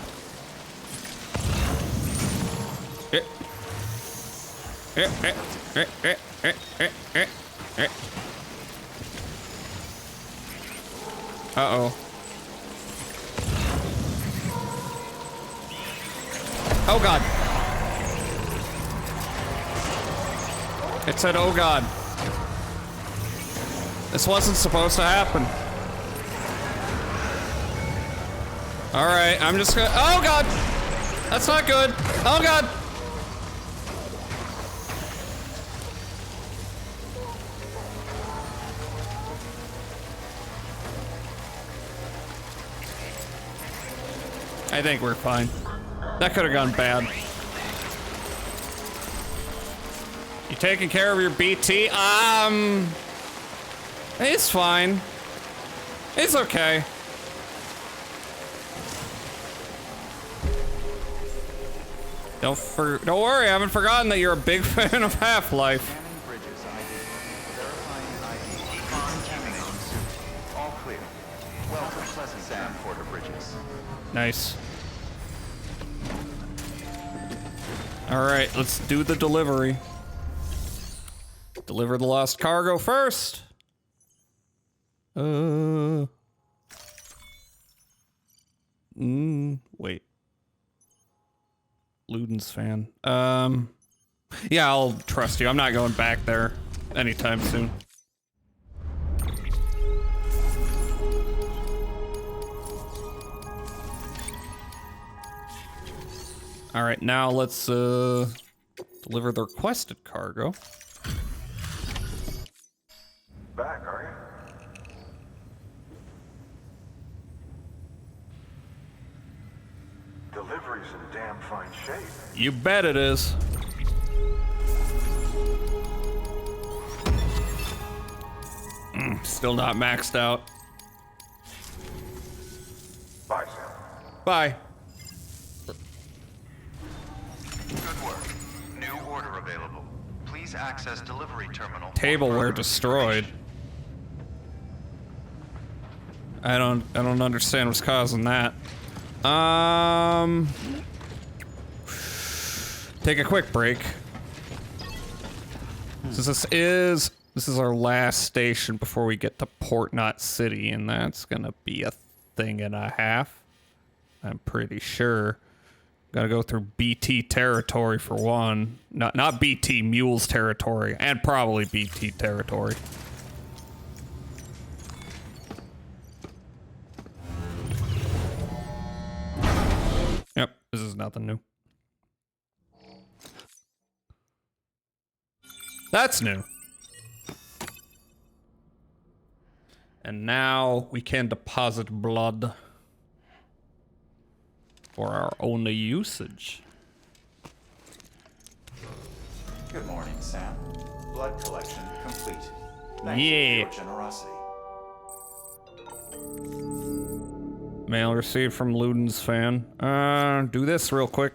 Uh-oh. Oh god. It said, oh god. This wasn't supposed to happen. Alright, I'm just gonna, oh god! That's not good. Oh god! I think we're fine. That could have gone bad. You taking care of your BT? It's fine. It's okay. Don't worry, I haven't forgotten that you're a big fan of Half-Life. All clear. Welcome, Pleasant Sam, Porter Bridges. Nice. Alright, let's do the delivery. Deliver the lost cargo first. Wait. Luden's fan. Yeah, I'll trust you. I'm not going back there anytime soon. All right, now let's Deliver the requested cargo. Back, are you? Delivery's in damn fine shape. You bet it is. Still not maxed out. Bye, Sam. Bye. Good work. New order available. Please access delivery terminal. Tableware destroyed. I don't understand what's causing that. Take a quick break. Since this is our last station before we get to Port Knot City, and that's gonna be a thing and a half. I'm pretty sure. Gotta go through BT territory for one. Not BT, Mules territory, and probably BT territory. Yep, this is nothing new. That's new. And now we can deposit blood for our own usage. Good morning, Sam. Blood collection complete. Thank you for your generosity. Mail received from Luden's fan. Do this real quick.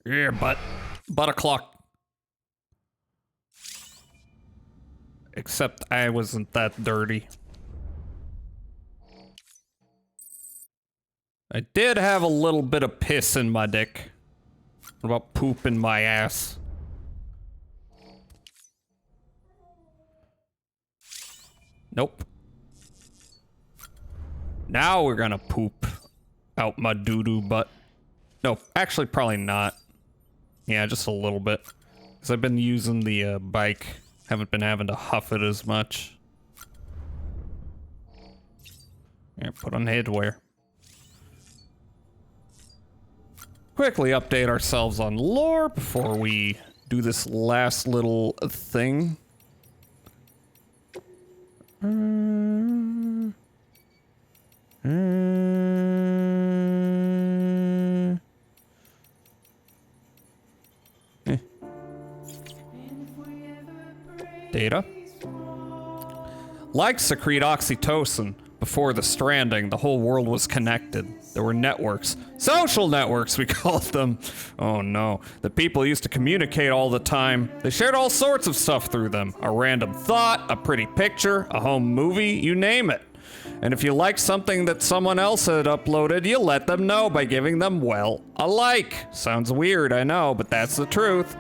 Yeah, butt o'clock. Except I wasn't that dirty. I did have a little bit of piss in my dick. What about poop in my ass? Nope. Now we're gonna poop out my doo-doo butt. No, actually probably not. Yeah, just a little bit. Because I've been using the bike. Haven't been having to huff it as much. Yeah, put on headwear. Quickly update ourselves on lore before we do this last little thing. Data. Like secrete oxytocin. Before the stranding, the whole world was connected. There were networks. Social networks, we called them. Oh no. The people used to communicate all the time. They shared all sorts of stuff through them. A random thought, a pretty picture, a home movie, you name it. And if you liked something that someone else had uploaded, you let them know by giving them, well, a like. Sounds weird, I know, but that's the truth.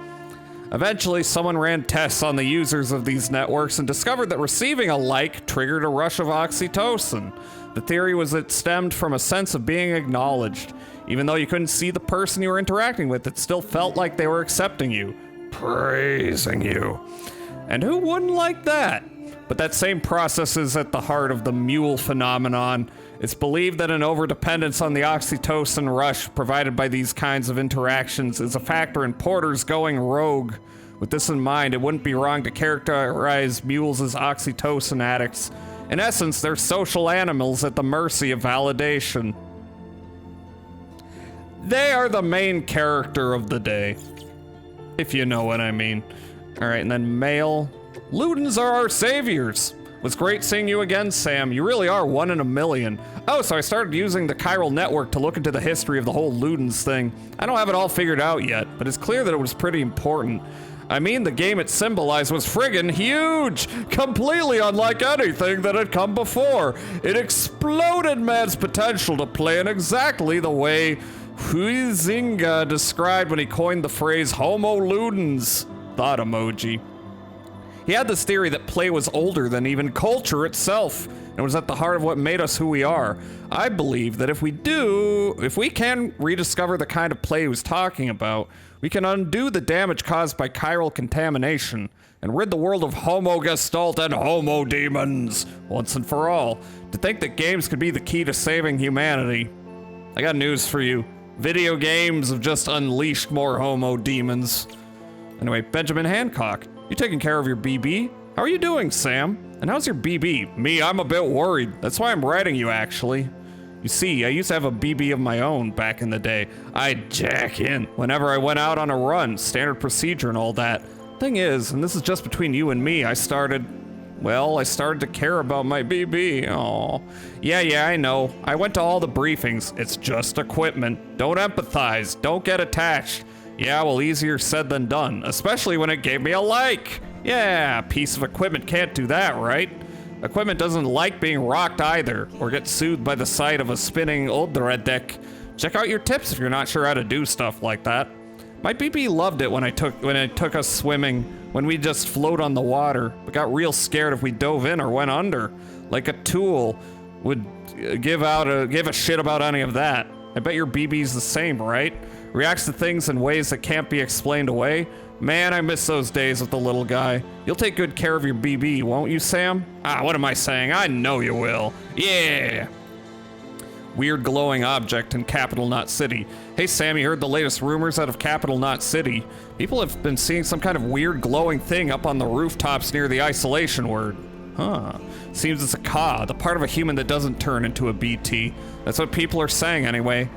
Eventually, someone ran tests on the users of these networks and discovered that receiving a like triggered a rush of oxytocin. The theory was it stemmed from a sense of being acknowledged. Even though you couldn't see the person you were interacting with, it still felt like they were accepting you, praising you. And who wouldn't like that? But that same process is at the heart of the mule phenomenon. It's believed that an overdependence on the oxytocin rush provided by these kinds of interactions is a factor in porters going rogue. With this in mind, it wouldn't be wrong to characterize mules as oxytocin addicts. In essence, they're social animals at the mercy of validation. They are the main character of the day, if you know what I mean. All right, and then mail. Ludens are our saviors. Was great seeing you again, Sam. You really are one in a million. Oh, so I started using the chiral network to look into the history of the whole Ludens thing. I don't have it all figured out yet, but it's clear that it was pretty important. I mean, the game it symbolized was friggin' huge! Completely unlike anything that had come before. It exploded man's potential to play in exactly the way Huizinga described when he coined the phrase Homo Ludens. Thought emoji. He had this theory that play was older than even culture itself, and was at the heart of what made us who we are. I believe that if we can rediscover the kind of play he was talking about, we can undo the damage caused by chiral contamination, and rid the world of Homo Gestalt and Homo Demons, once and for all. To think that games could be the key to saving humanity. I got news for you. Video games have just unleashed more homo demons. Anyway, Benjamin Hancock, you taking care of your BB? How are you doing, Sam? And how's your BB? Me, I'm a bit worried. That's why I'm writing you, actually. You see, I used to have a BB of my own back in the day. I'd jack in whenever I went out on a run, standard procedure and all that. Thing is, and this is just between you and me, I started to care about my BB. Aw. Yeah, I know. I went to all the briefings. It's just equipment. Don't empathize. Don't get attached. Yeah, well, easier said than done, especially when it gave me a like. Yeah, a piece of equipment can't do that, right? Equipment doesn't like being rocked either, or get soothed by the sight of a spinning deck. Check out your tips if you're not sure how to do stuff like that. My BB loved it when it took us swimming, when we just float on the water, but got real scared if we dove in or went under. Like a tool would give a shit about any of that. I bet your BB's the same, right? Reacts to things in ways that can't be explained away. Man, I miss those days with the little guy. You'll take good care of your BB, won't you, Sam? Ah, what am I saying? I know you will. Yeah. Weird glowing object in Capital Knot City. Hey, Sam, you heard the latest rumors out of Capital Knot City? People have been seeing some kind of weird glowing thing up on the rooftops near the isolation ward. Huh. Seems it's a Ka, the part of a human that doesn't turn into a BT. That's what people are saying anyway.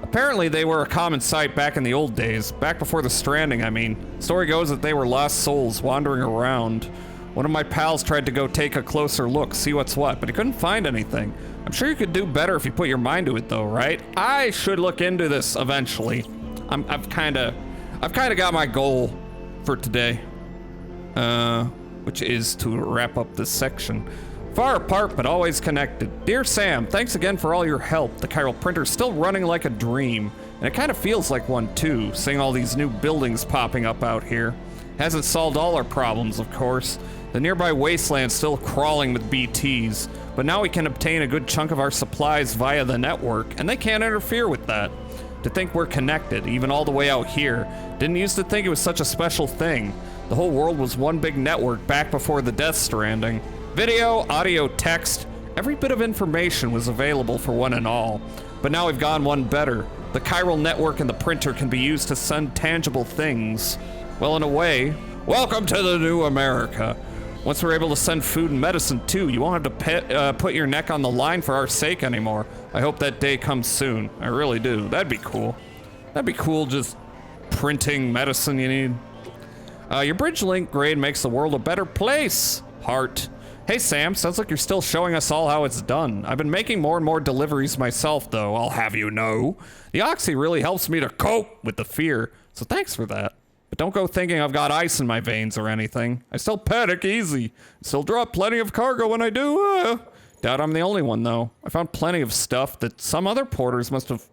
Apparently they were a common sight back in the old days, back before the stranding, I mean. Story goes that they were lost souls wandering around. One of my pals tried to go take a closer look, see what's what, but he couldn't find anything. I'm sure you could do better if you put your mind to it though, right? I should look into this eventually. I've kinda got my goal for today. Which is to wrap up this section. Far apart, but always connected. Dear Sam, thanks again for all your help. The chiral printer's still running like a dream. And it kind of feels like one too, seeing all these new buildings popping up out here. Hasn't solved all our problems, of course. The nearby wasteland's still crawling with BTs, but now we can obtain a good chunk of our supplies via the network, and they can't interfere with that. To think we're connected, even all the way out here. Didn't used to think it was such a special thing. The whole world was one big network back before the Death Stranding. Video, audio, text, every bit of information was available for one and all. But now we've gone one better. The chiral network and the printer can be used to send tangible things. Well, in a way, welcome to the new America. Once we're able to send food and medicine too, you won't have to put your neck on the line for our sake anymore. I hope that day comes soon. I really do. That'd be cool. That'd be cool, just printing medicine you need. Your bridge link grade makes the world a better place. Heart. Hey Sam, sounds like you're still showing us all how it's done. I've been making more and more deliveries myself though, I'll have you know. The Oxy really helps me to cope with the fear, so thanks for that. But don't go thinking I've got ice in my veins or anything. I still panic easy. Still drop plenty of cargo when I do. Doubt I'm the only one though. I found plenty of stuff that some other porters must have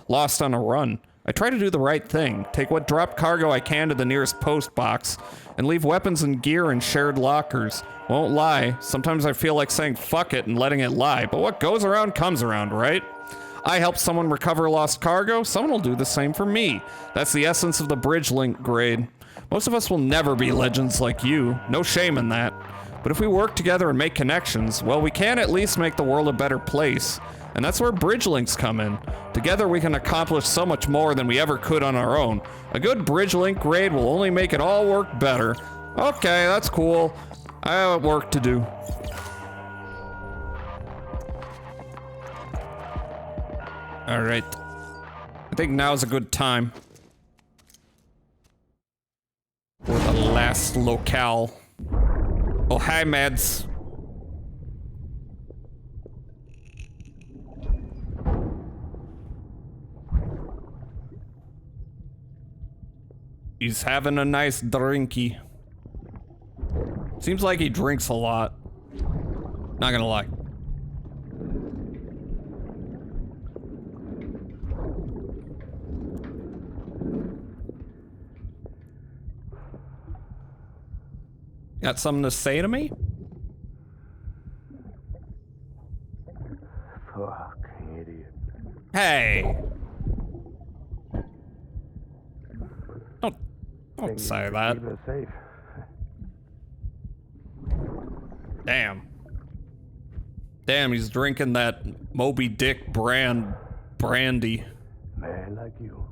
lost on a run. I try to do the right thing. Take what dropped cargo I can to the nearest post box and leave weapons and gear in shared lockers. Won't lie, sometimes I feel like saying fuck it and letting it lie, but what goes around comes around, right? I help someone recover lost cargo, someone will do the same for me. That's the essence of the bridge link grade. Most of us will never be legends like you, no shame in that. But if we work together and make connections, well, we can at least make the world a better place. And that's where bridge links come in. Together we can accomplish so much more than we ever could on our own. A good bridge link grade will only make it all work better. Okay, that's cool. I have work to do. All right. I think now's a good time for the last locale. Oh, hi, Mads. He's having a nice drinky. Seems like he drinks a lot. Not gonna lie. Got something to say to me? Fuck, idiot. Hey! Don't say that. Keep it safe. Damn. Damn, he's drinking that Moby Dick brand brandy. Man, like you.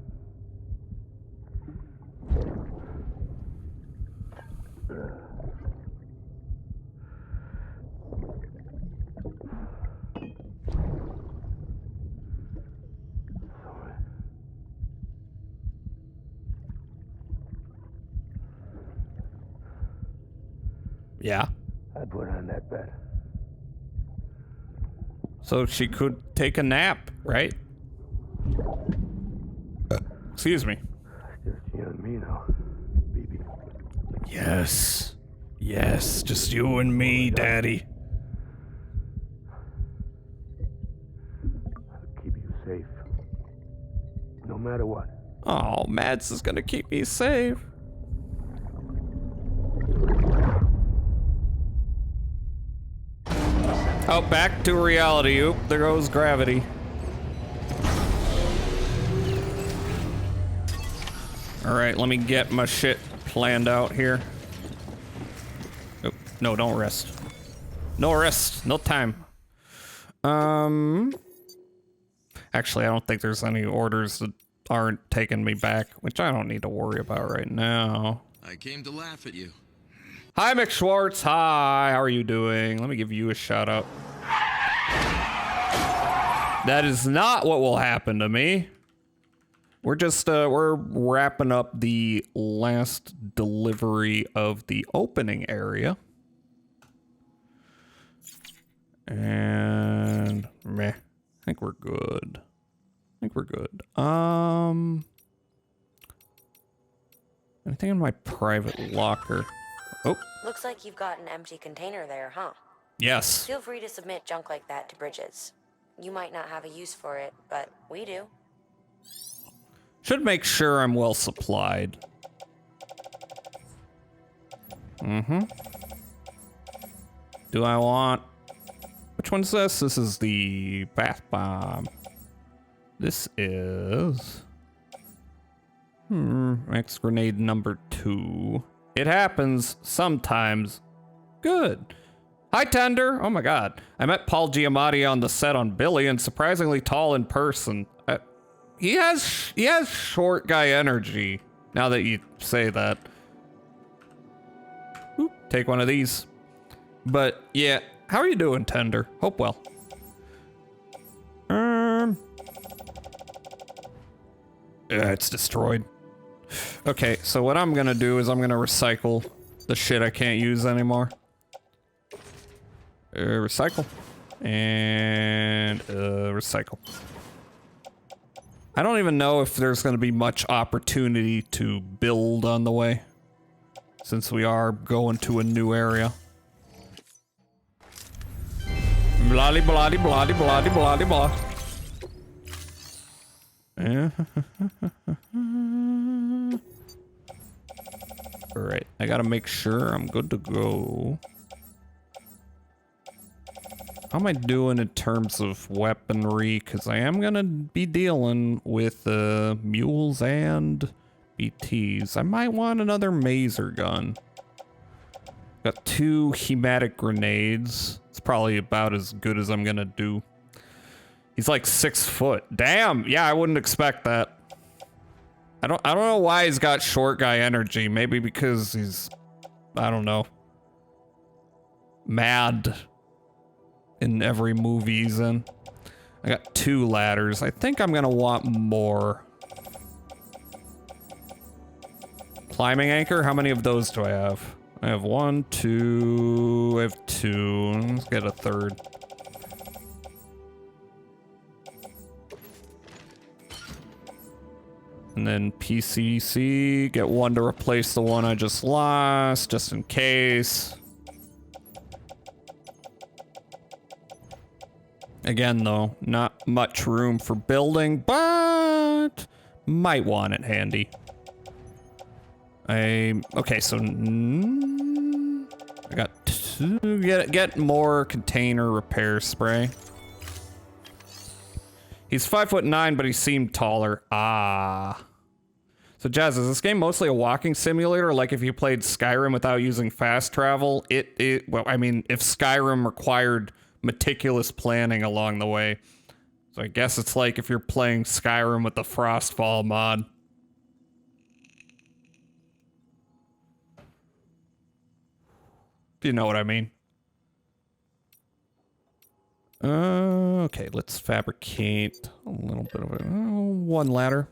Yeah. I put on that bet. So she could take a nap, right? Excuse me. Just you and me now, baby. Yes. Yes, just you and me, Daddy. I'll keep you safe. No matter what. Oh, Mads is gonna keep me safe. Oh, back to reality. Oop, there goes gravity. Alright, let me get my shit planned out here. Oh, no, don't rest. No rest, no time. Actually, I don't think there's any orders that aren't taking me back, which I don't need to worry about right now. I came to laugh at you. Hi, Mick Schwartz. Hi, how are you doing? Let me give you a shout out. That is not what will happen to me. We're just, we're wrapping up the last delivery of the opening area. And, meh, I think we're good. I think we're good. Anything in my private locker? Oh. Looks like you've got an empty container there, huh? Yes. Feel free to submit junk like that to Bridges. You might not have a use for it, but we do. Should make sure I'm well supplied. Mm-hmm. Do I want... Which one's this? This is the bath bomb. This is... X grenade number 2. It happens sometimes. Good. Hi, Tender. Oh my god. I met Paul Giamatti on the set on Billy and surprisingly tall in person. He has short guy energy, now that you say that. Oop, take one of these. But yeah, how are you doing, Tender? Hope well. Yeah, it's destroyed. Okay, so what I'm gonna do is I'm gonna recycle the shit I can't use anymore. Recycle. And recycle. I don't even know if there's gonna be much opportunity to build on the way, since we are going to a new area. Bloody, bloody, bloody, bloody, bloody, blah. Alright, I gotta make sure I'm good to go. How am I doing in terms of weaponry? Because I am gonna be dealing with mules and BTs. I might want another maser gun. Got 2 hematic grenades. It's probably about as good as I'm gonna do. He's like 6 foot. Damn, yeah, I wouldn't expect that. I don't know why he's got short guy energy. Maybe because he's, I don't know, mad in every movie he's in. I got 2 ladders. I think I'm gonna want more. Climbing anchor? How many of those do I have? I have 1, 2, I have 2. Let's get a third. And then PCC, get 1 to replace the one I just lost, just in case. Again, though, not much room for building, but might want it handy. Okay, so I got 2. Get more container repair spray. He's 5'9", but he seemed taller. Ah. So Jazz, is this game mostly a walking simulator? Like if you played Skyrim without using fast travel? Well, I mean, if Skyrim required meticulous planning along the way. So I guess it's like if you're playing Skyrim with the Frostfall mod. Do you know what I mean? Okay, let's fabricate a little bit of it. One ladder.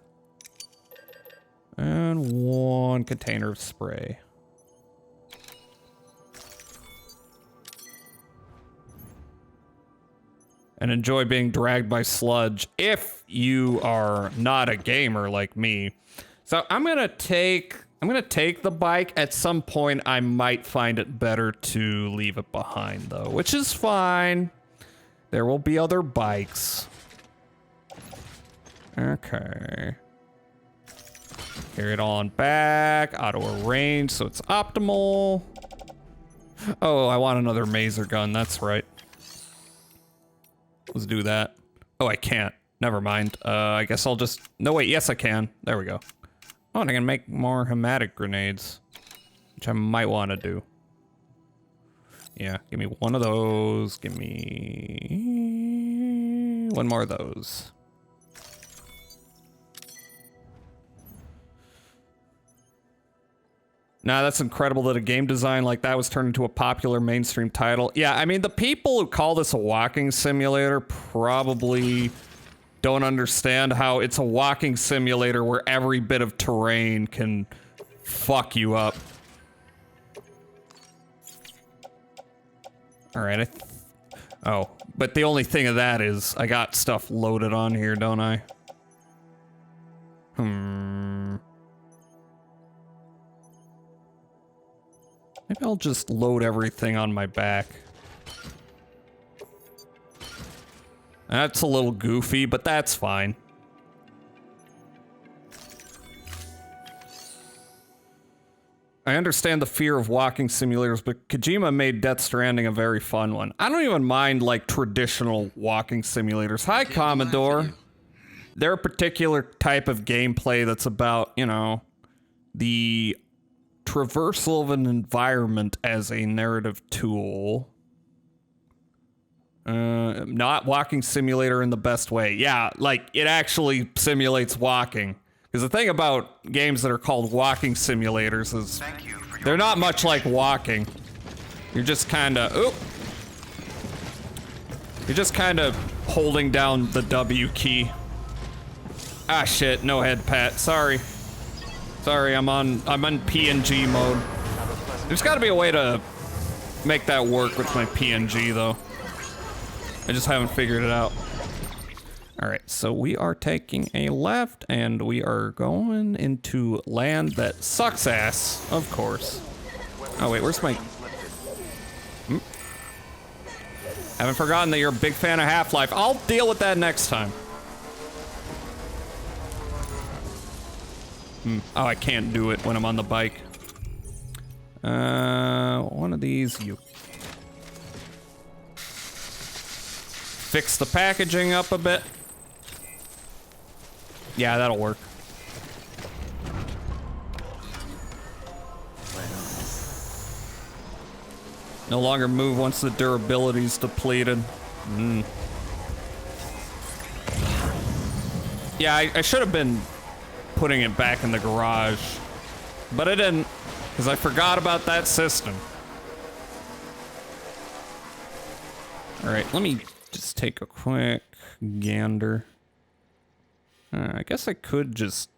And one container of spray. And enjoy being dragged by sludge if you are not a gamer like me. So I'm gonna take the bike. At some point I might find it better to leave it behind though, which is fine. There will be other bikes. Okay. Carry it on back, auto arrange so it's optimal. Oh, I want another maser gun, that's right. Let's do that. Oh, I can't. Never mind. I guess I'll just... No, wait. Yes, I can. There we go. Oh, and I can make more hematic grenades. Which I might want to do. Yeah, give me one of those. Give me... one more of those. Nah, that's incredible that a game design like that was turned into a popular mainstream title. Yeah, I mean, the people who call this a walking simulator probably don't understand how it's a walking simulator where every bit of terrain can fuck you up. All right, oh, but the only thing of that is I got stuff loaded on here, don't I? Maybe I'll just load everything on my back. That's a little goofy, but that's fine. I understand the fear of walking simulators, but Kojima made Death Stranding a very fun one. I don't even mind, like, traditional walking simulators. Hi, Commodore. They're a particular type of gameplay that's about, you know, the traversal of an environment as a narrative tool. Not walking simulator in the best way. Yeah, like, it actually simulates walking. Because the thing about games that are called walking simulators is they're not much like walking. You're just kind of... Oop! You're just kind of holding down the W key. Ah, shit. No head pat. Sorry. Sorry, I'm on PNG mode. There's got to be a way to make that work with my PNG, though. I just haven't figured it out. Alright, so we are taking a left, and we are going into land that sucks ass, of course. Oh, wait, where's my... Haven't forgotten that you're a big fan of Half-Life. I'll deal with that next time. Oh, I can't do it when I'm on the bike. One of these, you... Fix the packaging up a bit. Yeah, that'll work. No longer move once the durability's depleted. Yeah, I should have been putting it back in the garage, but I didn't, because I forgot about that system. Alright, let me just take a quick gander. I guess I could just...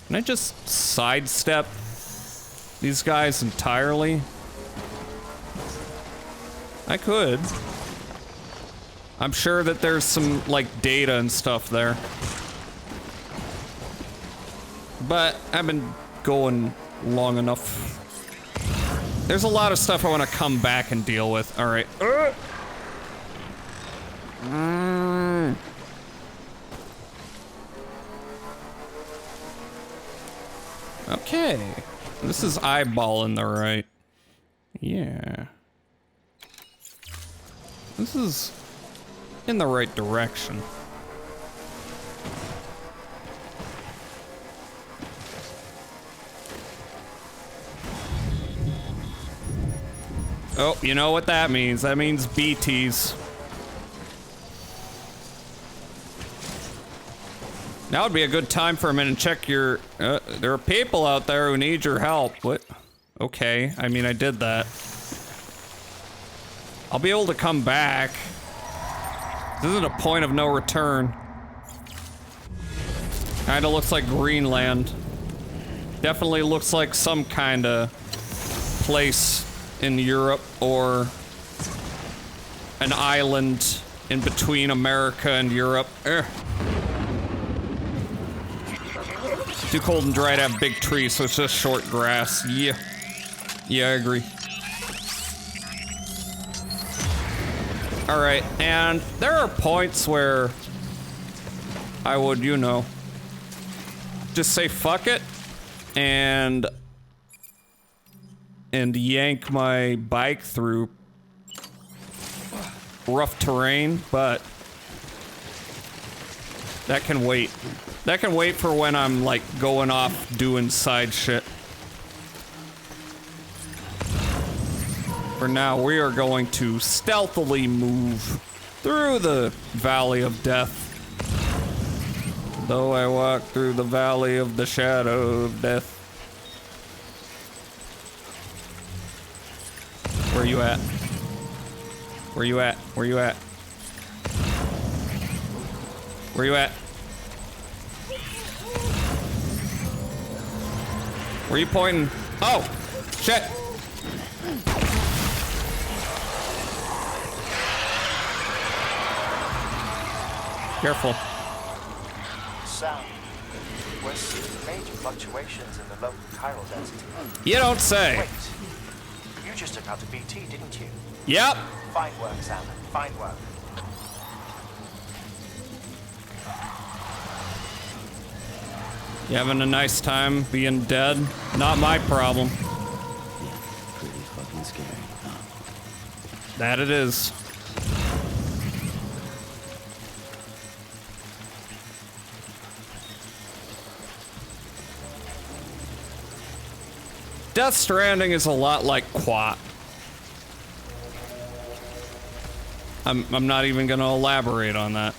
Can I just sidestep these guys entirely? I could. I'm sure that there's some, like, data and stuff there. But I've been going long enough. There's a lot of stuff I want to come back and deal with. All right. Okay. This is eyeballing the right. Yeah. This is in the right direction. Oh, you know what that means. That means BTs. Now would be a good time for a minute to check your... there are people out there who need your help. What? Okay, I mean, I did that. I'll be able to come back. This isn't a point of no return. Kinda looks like Greenland. Definitely looks like some kinda place in Europe or an island in between America and Europe. Too cold and dry to have big trees, so it's just short grass. Yeah. Yeah, I agree. Alright, and there are points where I would, you know, just say fuck it and yank my bike through rough terrain, but that can wait. That can wait for when I'm like going off doing side shit. For now, we are going to stealthily move through the Valley of Death. Though I walk through the Valley of the Shadow of Death. Where you at? Where you at? Where you at? Where you at? Where you pointing? Oh! Shit! Careful. Sam, we're seeing major fluctuations in the local chiral density. You don't say. Wait, you just took out a BT, didn't you? Yep. Fine work, Sam. Fine work. You having a nice time being dead? Not my problem. Pretty fucking scary, huh? That it is. Death Stranding is a lot like Quat. I'm not even gonna elaborate on that.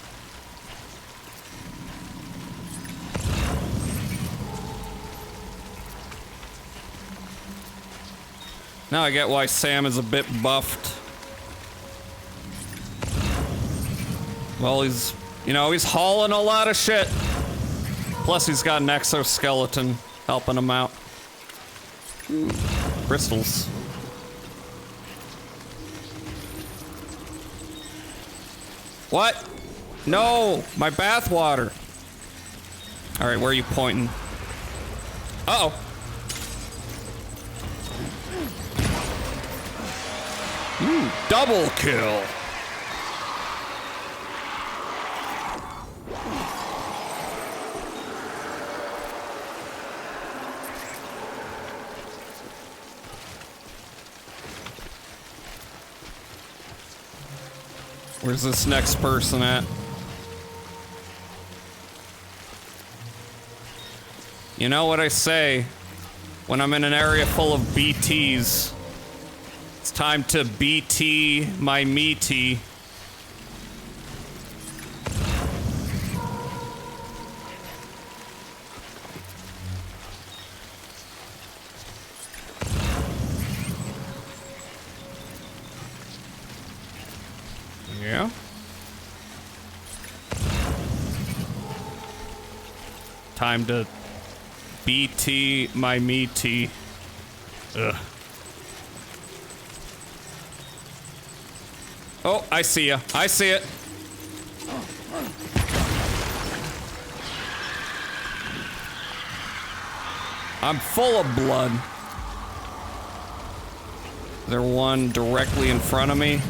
Now I get why Sam is a bit buffed. Well, he's, you know, he's hauling a lot of shit. Plus he's got an exoskeleton helping him out. Crystals. What? No, my bath water. All right, where are you pointing? Uh-oh. Double kill. Where's this next person at? You know what I say when I'm in an area full of BTs? It's time to BT my meaty. Yeah. Time to BT my meaty. Ugh. Oh, I see ya. I see it. I'm full of blood. Is there one directly in front of me?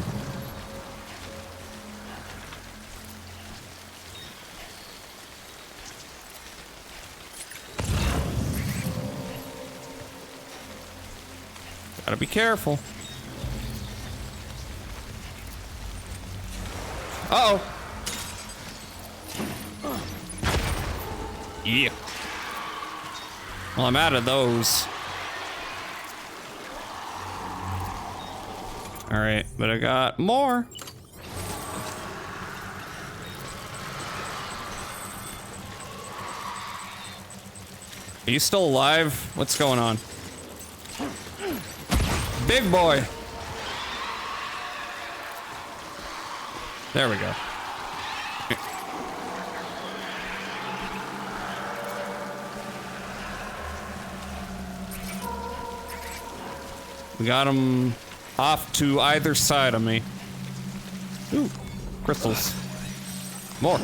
Gotta be careful. Uh-oh. Yeah. Well, I'm out of those. All right, but I got more. Are you still alive? What's going on? Big boy. There we go. We got him off to either side of me. Ooh, crystals. More.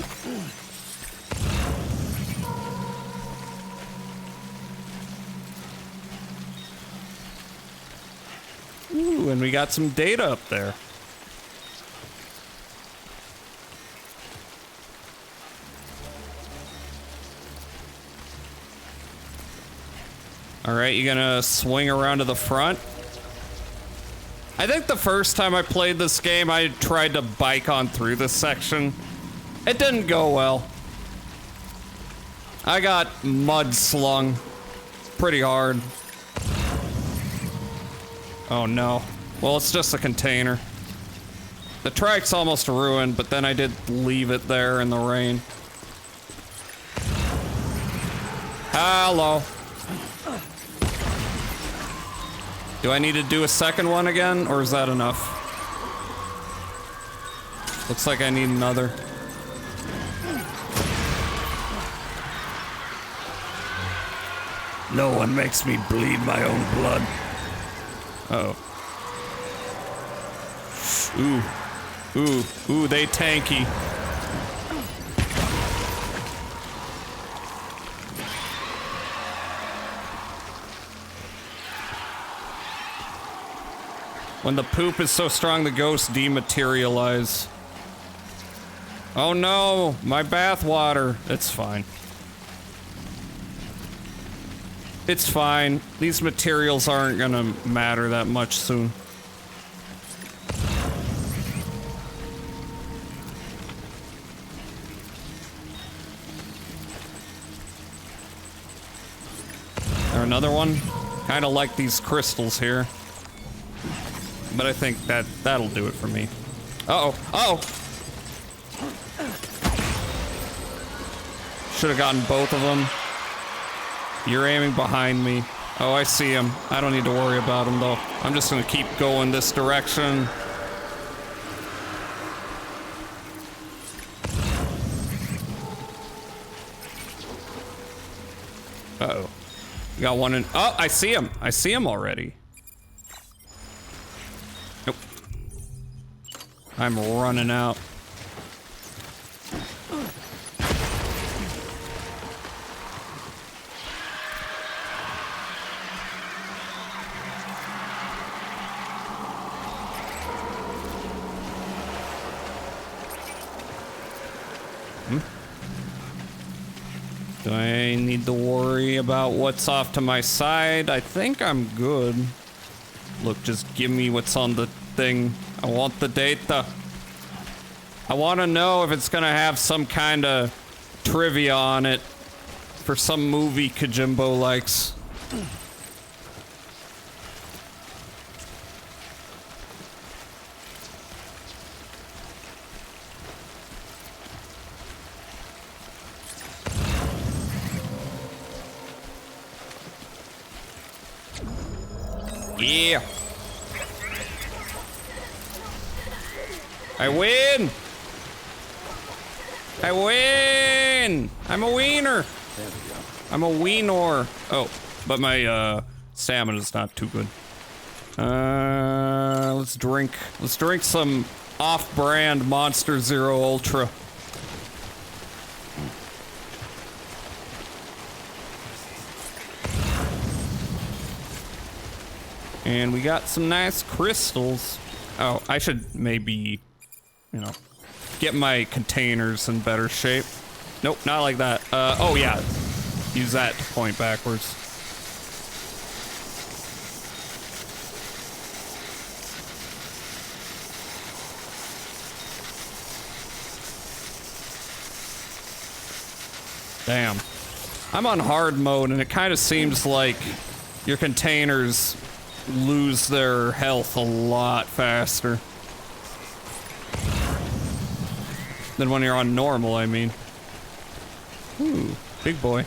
Ooh, and we got some data up there. All right, you gonna swing around to the front? I think the first time I played this game, I tried to bike on through this section. It didn't go well. I got mudslung pretty hard. Oh no. Well, it's just a container. The trike's almost ruined, but then I did leave it there in the rain. Hello. Do I need to do a second one again, or is that enough? Looks like I need another. No one makes me bleed my own blood. Uh-oh. Ooh. Ooh. Ooh, they tanky. When the poop is so strong, the ghosts dematerialize. Oh no, my bathwater. It's fine. It's fine. These materials aren't gonna matter that much soon. There another one? Kinda like these crystals here. But I think that'll do it for me. Uh-oh. Uh-oh! Should have gotten both of them. You're aiming behind me. Oh, I see him. I don't need to worry about him, though. I'm just gonna keep going this direction. Uh-oh. We got one in... Oh, I see him. I see him already. Nope. I'm running out. Do I need to worry about what's off to my side? I think I'm good. Look, just give me what's on the thing. I want the data. I want to know if it's gonna have some kind of trivia on it for some movie Kajimbo likes. Yeah. I win. I win. I'm a wiener. I'm a wiener. Oh, but my stamina's not too good. Let's drink. Let's drink some off-brand Monster Zero Ultra. And we got some nice crystals. Oh, I should maybe, you know, get my containers in better shape. Nope, not like that. Oh yeah, use that to point backwards. Damn. I'm on hard mode and it kind of seems like your containers lose their health a lot faster than when you're on normal, I mean. Ooh, big boy.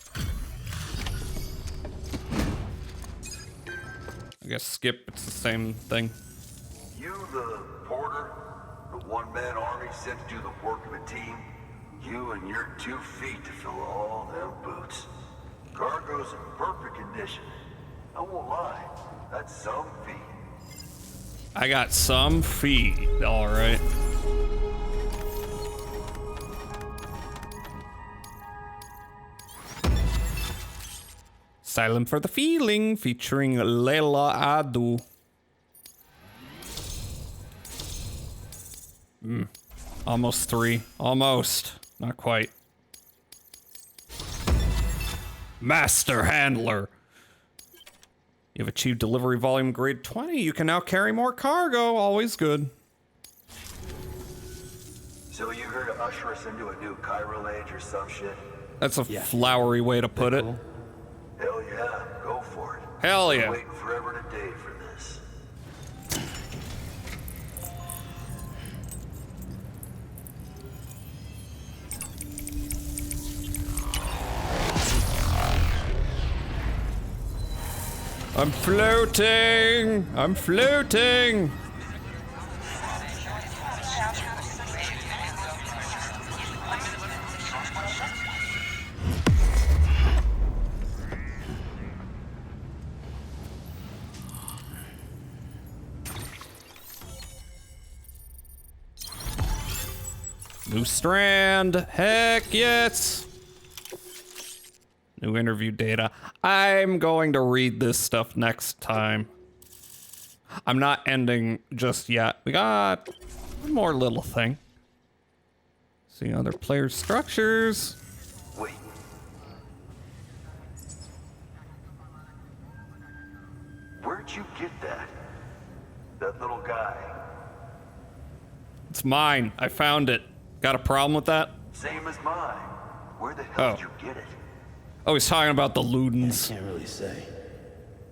I guess skip, it's the same thing. You the porter? The one-man army sent to do the work of a team? You and your 2 feet to fill all them boots. Cargo's in perfect condition. I won't lie, that's some feat. I got some feet, alright. Silent for the Feeling, featuring Leila Adu. Almost 3. Almost. Not quite. Master Handler. You've achieved delivery volume grade 20. You can now carry more cargo. Always good. So you here to usher us into a new chiral age or some shit? That's a flowery way to put it. Hell yeah, go for it. Hell yeah. Been waiting forever and a day for this. I'm floating! I'm floating! New strand! Heck yes! New interview data. I'm going to read this stuff next time. I'm not ending just yet. We got one more little thing. See other player structures. Wait. Where'd you get that? That little guy? It's mine. I found it. Got a problem with that? Same as mine. Where the hell did you get it? Oh, he's talking about the Ludens. I can't really say.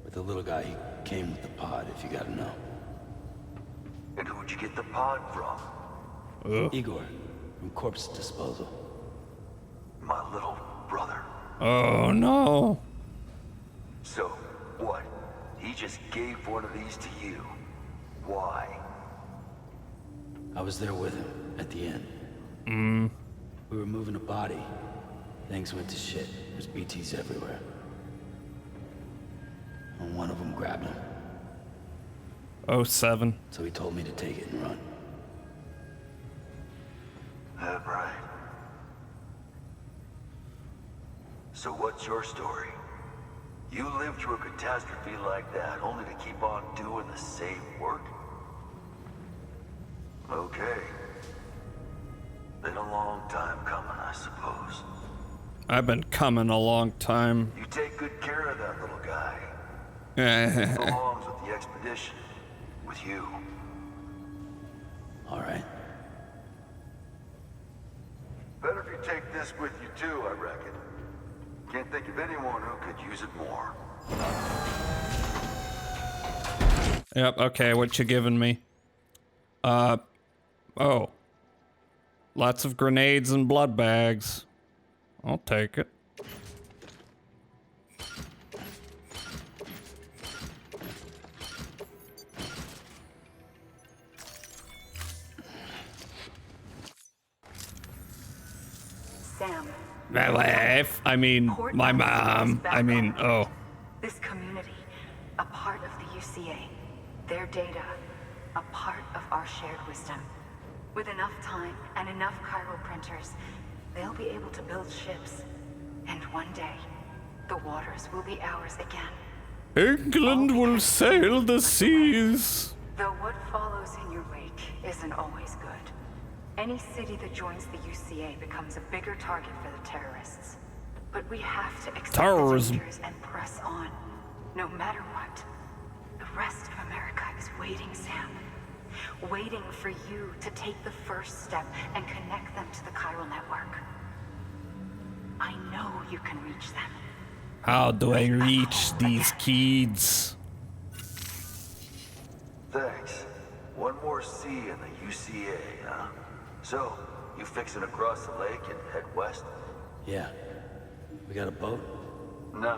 But the little guy, he came with the pod, if you gotta know. And who'd you get the pod from? Igor, from Corpse Disposal. My little brother. Oh, no. So, what? He just gave one of these to you. Why? I was there with him, at the end. We were moving a body. Things went to shit. There's BTs everywhere. And one of them grabbed him. 07. So he told me to take it and run. That right. So what's your story? You lived through a catastrophe like that, only to keep on doing the same work? Okay. Been a long time coming, I suppose. I've been coming a long time. You take good care of that little guy. He belongs with the expedition. With you. All right. Better if you take this with you too, I reckon. Can't think of anyone who could use it more. Yep, okay, what you giving me? Oh. Lots of grenades and blood bags. I'll take it. Sam. My wife. I mean, my mom. I mean, oh. This community, a part of the UCA. Their data, a part of our shared wisdom. With enough time and enough chiral printers, they'll be able to build ships. And one day, the waters will be ours again. England will sail the seas. Though what follows in your wake isn't always good. Any city that joins the UCA becomes a bigger target for the terrorists. But we have to accept the dangers and press on. No matter what. The rest of America is waiting, Sam. Waiting for you to take the first step and connect them to the chiral network. I know you can reach them. How do I reach these kids? Thanks. One more C in the UCA, huh? So, you fixing to cross the lake and head west? Yeah. We got a boat? No,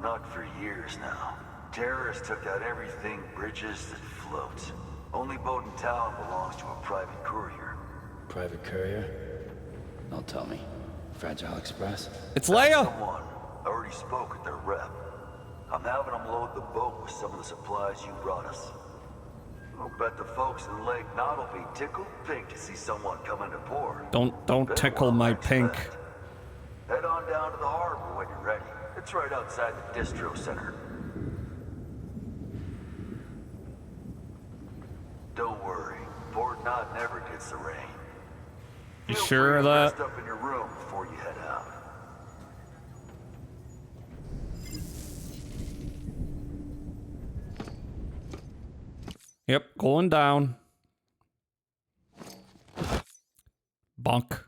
not for years now. Terrorists took out everything bridges that floats. Only boat in town belongs to a private courier. Private courier? Don't tell me. Fragile Express? It's Leia! Someone. I already spoke with their rep. I'm having them load the boat with some of the supplies you brought us. I'll bet the folks in Lake Knot will be tickled pink to see someone come into port. Don't tickle my pink. Head on down to the harbor when you're ready. It's right outside the distro center. Don't worry, Port Knot never gets the rain. You sure of that? Rest up in your room before you head out. Yep, going down. Bonk.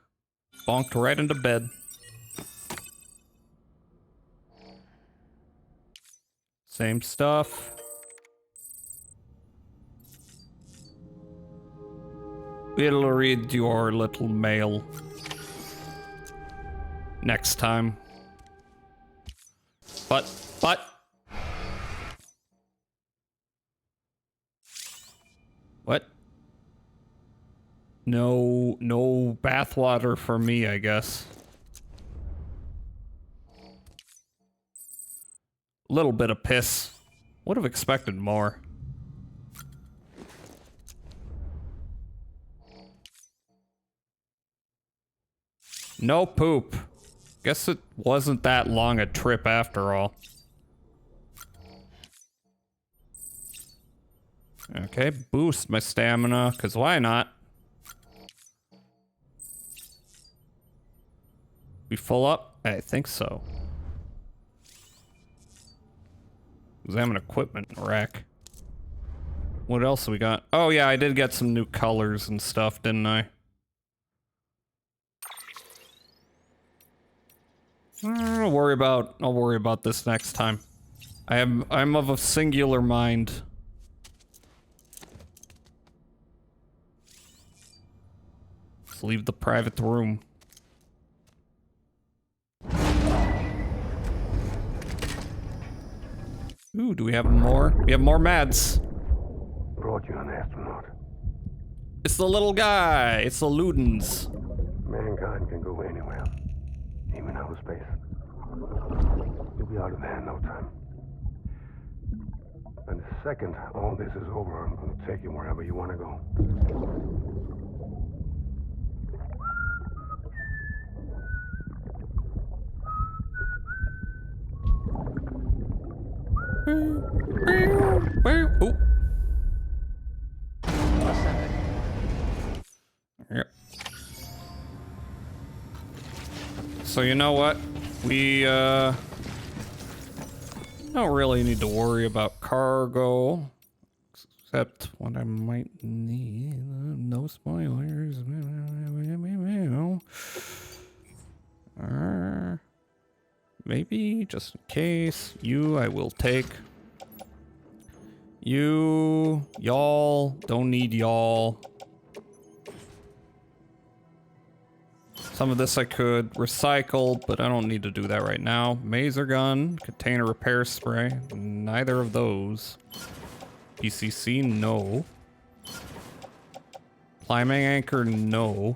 Bonked right into bed. Same stuff. We'll read your little mail next time. But. What? No bathwater for me, I guess. Little bit of piss. Would have expected more. No poop. Guess it wasn't that long a trip after all. Okay, boost my stamina, cause why not? We full up? I think so. Examine equipment rack. What else we got? Oh yeah, I did get some new colors and stuff, didn't I? I'll worry about this next time. I'm of a singular mind. Let's leave the private room. Ooh, do we have more? We have more meds. Brought you an astronaut. It's the little guy. It's the Ludens. Mankind can go anywhere, even outer space. You'll be out of there in no time. And the second all this is over, I'm going to take you wherever you want to go. Oh. Yep. So you know what? We don't really need to worry about cargo, except what I might need. No spoilers. Maybe just in case. You, I will take. You, y'all, don't need y'all. Some of this I could recycle, but I don't need to do that right now. Maser gun, container repair spray, neither of those. PCC, no. Climbing anchor, no.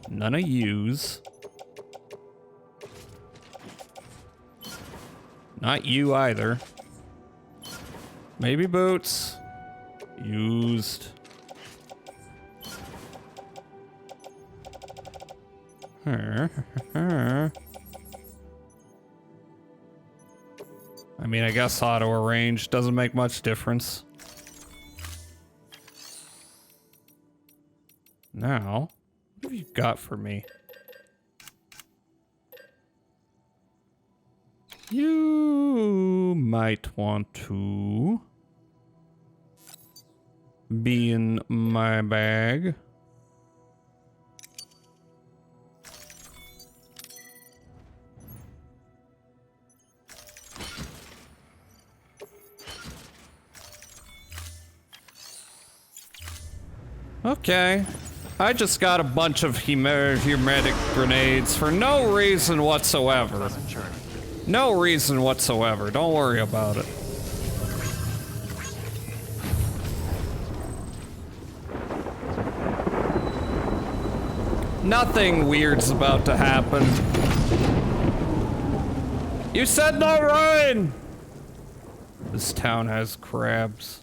None of yous. Not you either. Maybe boots. Used. I mean, I guess auto arrange doesn't make much difference. Now, what have you got for me? You might want to be in my bag. Okay. I just got a bunch of hermetic grenades for no reason whatsoever. No reason whatsoever. Don't worry about it. Nothing weird's about to happen. You said no rain! This town has crabs.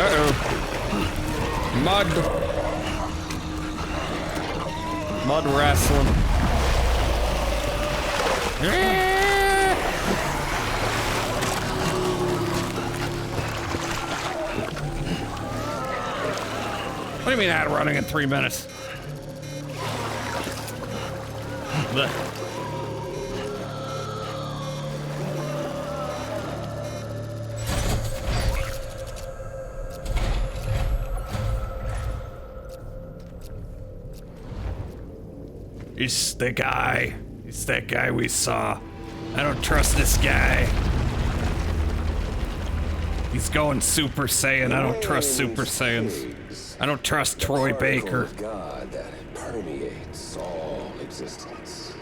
Uh-oh. Mud. Mud wrestling. What do you mean out running in 3 minutes? Blech. It's the guy. It's that guy we saw. I don't trust this guy. He's going Super Saiyan. I don't trust Super Saiyans. I don't trust Troy Baker. God that permeates all existence.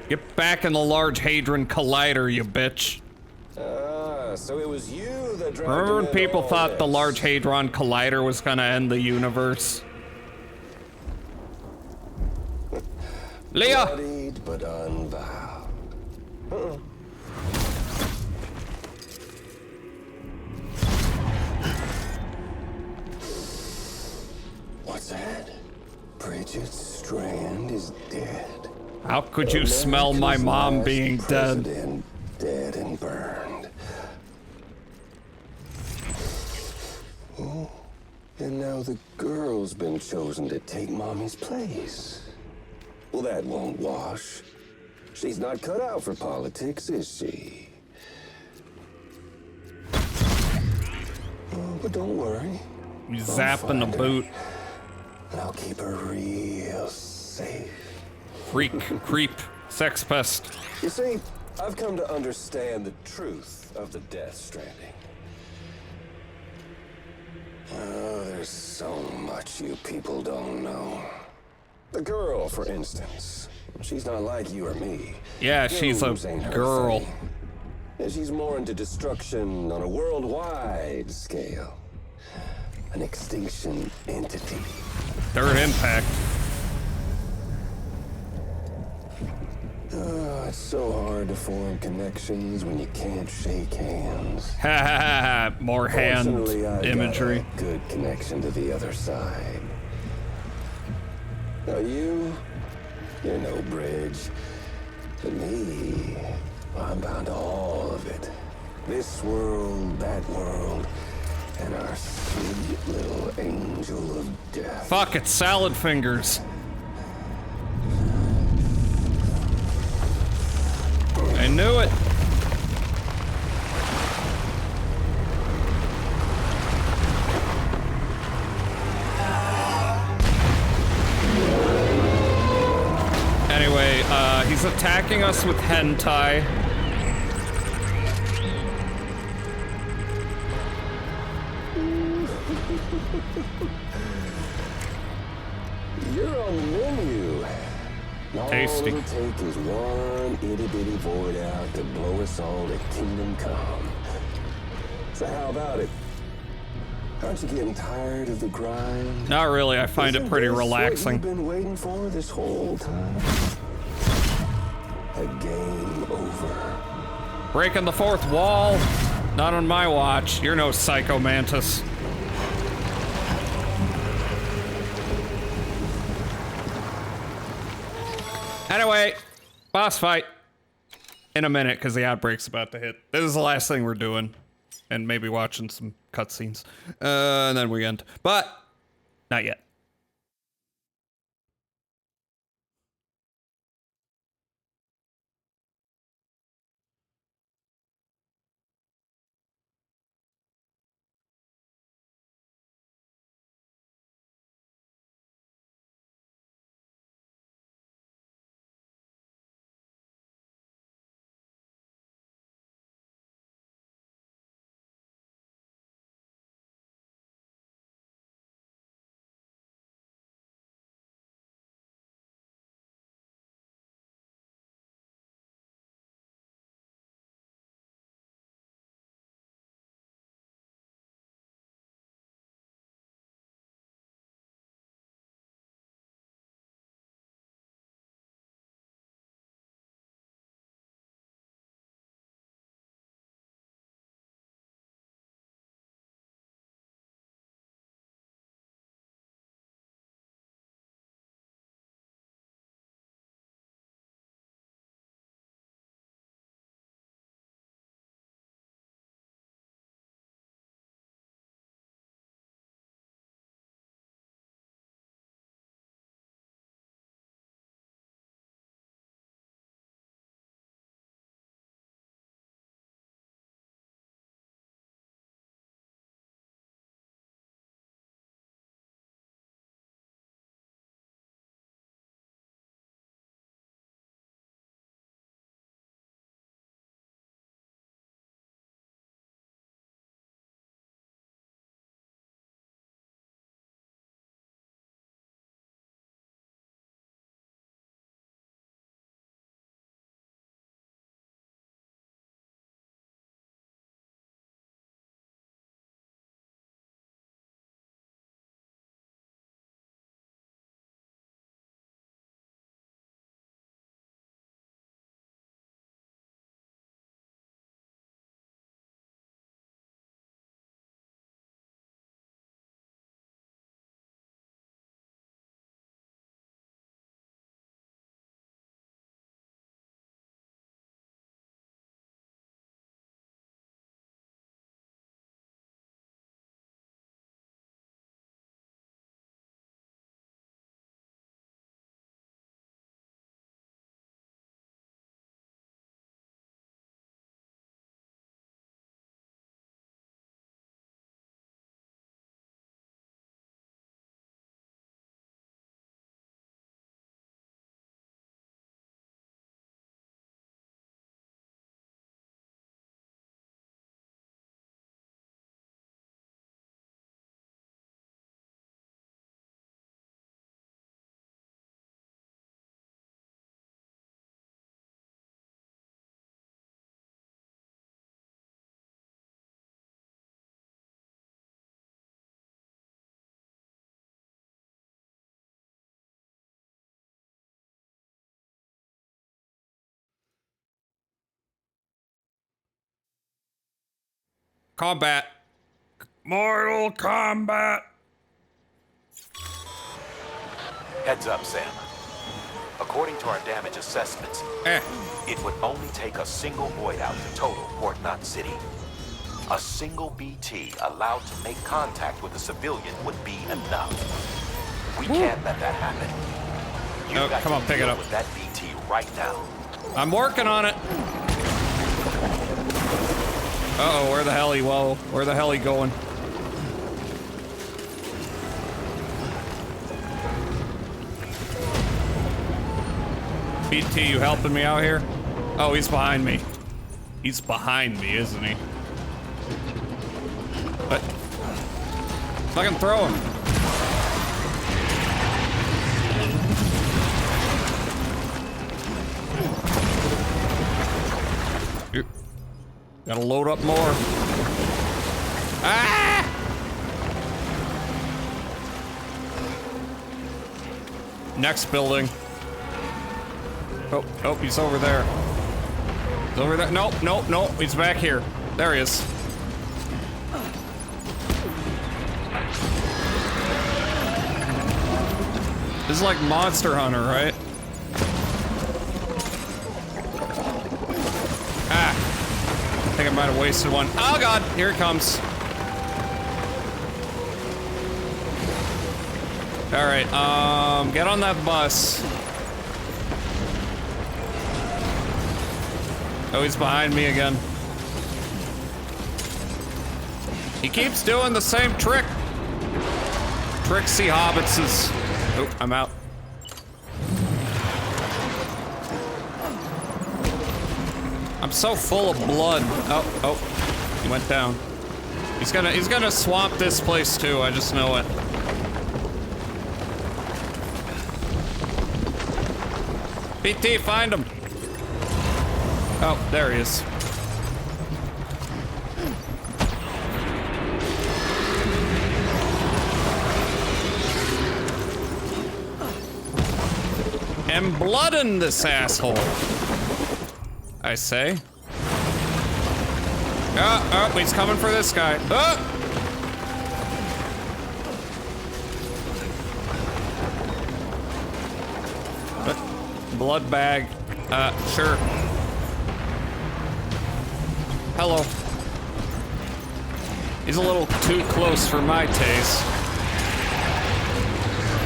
Get back in the Large Hadron Collider, you bitch. So it was you that dragged Remember when him in people all thought the this? Large Hadron Collider was gonna end the universe? Leah! Bloodied but unvowed. What's that? Bridget Strand is dead. How could you smell my mom being dead? Dead and burned. Oh, and now the girl's been chosen to take Mommy's place. Well, that won't wash. She's not cut out for politics, is she? Oh, but don't worry. He's zapping the boot. I'll keep her real safe. Freak, creep, sex pest. You see, I've come to understand the truth of the Death Stranding. Oh, there's so much you people don't know. The girl, for instance. She's not like you or me. Yeah, she's a Games ain't her girl. thing. And she's more into destruction on a worldwide scale. An extinction entity. Third impact. Oh, it's so hard to form connections when you can't shake hands. Ha ha ha, more hand Fortunately, I've imagery. got a good connection to the other side. Now you're no bridge. But me, I'm bound to all of it. This world, that world, and our sweet little angel of death. Fuck, it's salad fingers. I knew it. Anyway, he's attacking us with hentai. You're on the menu. Tasty. All it'll take is one itty-bitty void out to blow us all to kingdom come. So how about it? Aren't you getting tired of the grind? Not really, I find it pretty Isn't this relaxing. what you've been waiting for this whole time? A game over. Breaking the fourth wall. Not on my watch. You're no psycho mantis. Anyway, boss fight in a minute because the outbreak's about to hit. This is the last thing we're doing, and maybe watching some cutscenes, and then we end. But not yet. Combat. Mortal Kombat. Heads up, Sam. According to our damage assessments, it would only take a single void out to total Port Knot City. A single BT allowed to make contact with a civilian would be enough. We can't let that happen. Oh, come on, pick it up. With that BT right now. I'm working on it. Uh-oh, where the hell he? Whoa, where the hell he going? BT, you helping me out here? Oh, he's behind me. He's behind me, isn't he? But fucking throw him. Here. Gotta load up more. Ah! Next building. Oh, he's over there. He's over there. Nope, he's back here. There he is. This is like Monster Hunter, right? Ah. I think I might have wasted one. Oh god, here it comes. Alright, get on that bus. Oh, he's behind me again. He keeps doing the same trick. Tricksy hobbitses. Oh, I'm out. I'm so full of blood. Oh, he went down. He's gonna swamp this place too, I just know it. BT, find him. Oh, there he is. And blood in this asshole, I say. Oh, he's coming for this guy. Oh! Blood bag. Sure. Hello. He's a little too close for my taste.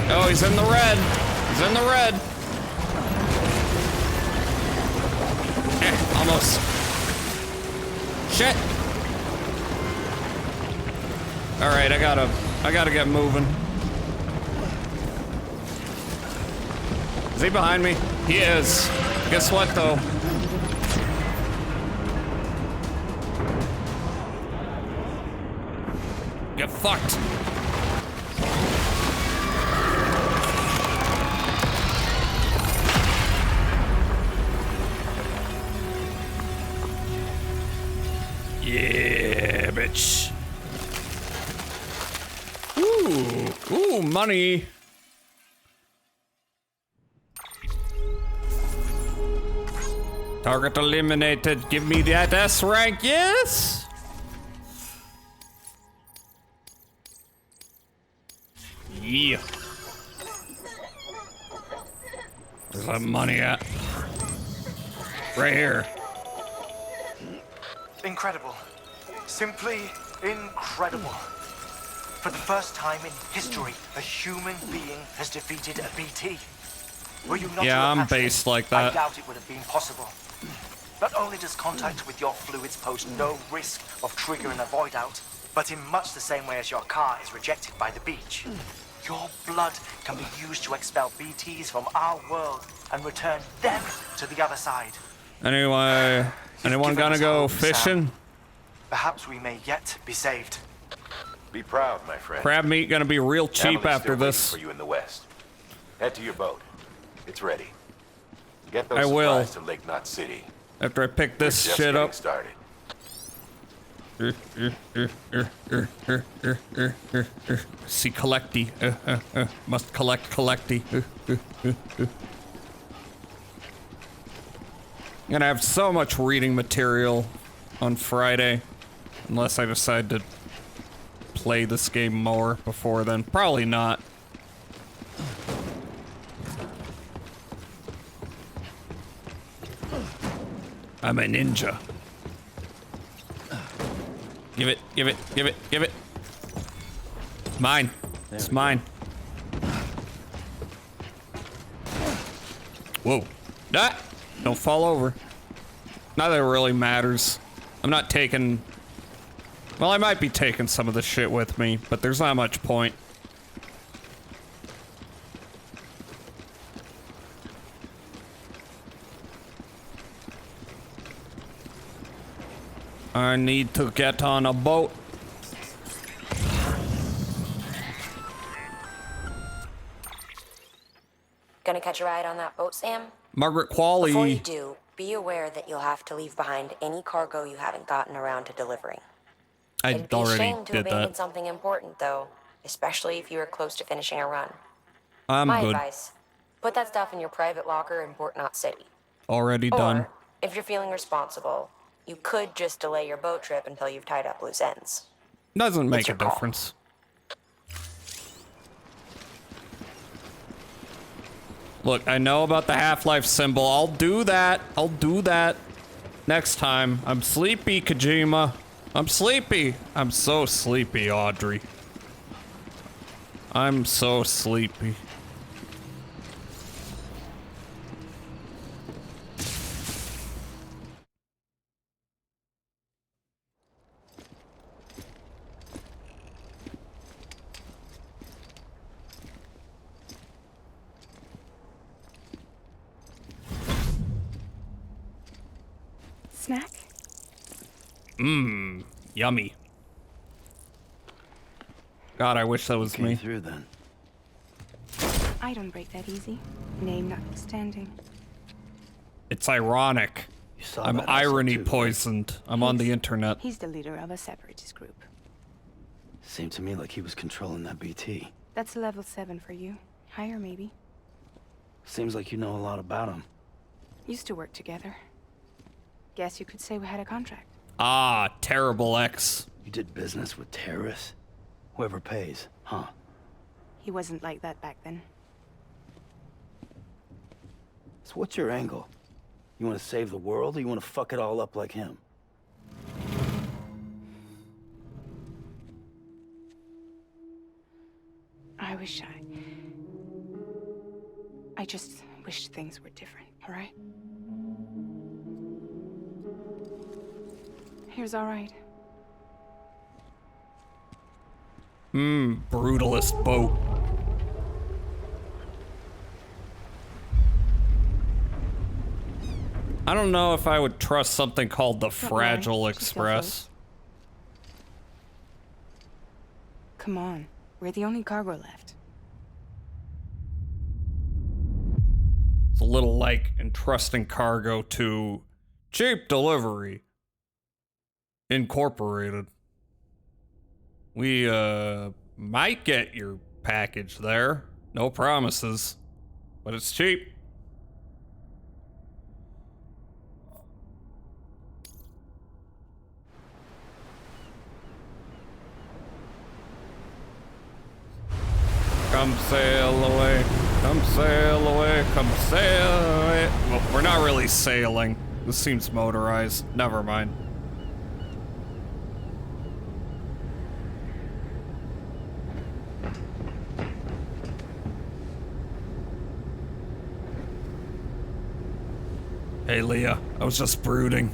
Oh, he's in the red. He's in the red. Almost. Shit. All right, I gotta get moving. Is he behind me? He is. Guess what, though? Get fucked. Yeah, bitch. Ooh, money. Target eliminated. Give me that S rank, yes? Yeah. Where's that money at? Right here. Incredible. Simply incredible. For the first time in history, a human being has defeated a BT. Were you not yeah, I'm based like that. I doubt it would have been possible. Not only does contact with your fluids pose no risk of triggering a void out, but in much the same way as your car is rejected by the beach, your blood can be used to expel BTs from our world and return them to the other side. Anyway, anyone gonna go fishing? Perhaps we may yet be saved. Be proud, my friend. Crab meat gonna be real cheap Emily's after still this. waiting for you in the west. Head to your boat. It's ready. Get those I will. supplies to Lake Knot City. After I pick this We're just shit up. Started. See, collecty. Must collecty. I'm gonna have so much reading material on Friday. Unless I decide to play this game more before then. Probably not. I'm a ninja. Give it, give it, give it, give it. Mine. It's mine. Whoa. Ah! Don't fall over. Not that it really matters. I'm not taking... Well, I might be taking some of the shit with me, but there's not much point. I need to get on a boat. Gonna catch a ride on that boat, Sam? Margaret Qualley. Before you do, be aware that you'll have to leave behind any cargo you haven't gotten around to delivering. It'd be a already shame to did abandon that. something important, though, especially if you were close to finishing a run. I'm My good. advice, put that stuff in your private locker in Port Knot City. Already done. Or, if you're feeling responsible, you could just delay your boat trip until you've tied up loose ends. Doesn't make It's a your call. difference. Look, I know about the Half-Life symbol. I'll do that. I'll do that next time. I'm sleepy, Kojima. I'm sleepy. I'm so sleepy, Audrey. I'm so sleepy. Snack? Mmm, yummy. God, I wish that was me. Through then. I don't break that easy. Name notwithstanding. It's ironic. I'm that irony also too, poisoned. I'm on the internet. He's the leader of a separatist group. Seemed to me like he was controlling that BT. That's level 7 for you. Higher, maybe. Seems like you know a lot about him. Used to work together. Guess you could say we had a contract. Ah, terrible X. You did business with terrorists? Whoever pays, huh? He wasn't like that back then. So what's your angle? You want to save the world, or you want to fuck it all up like him? I just wished things were different, all right? Here's all right. Brutalist boat. I don't know if I would trust something called the Fragile Express. Come on, we're the only cargo left. It's a little like entrusting cargo to Cheap Delivery Incorporated. We, might get your package there. No promises. But it's cheap. Come sail away, come sail away, come sail away. Well, we're not really sailing. This seems motorized. Never mind. Hey, Leah, I was just brooding.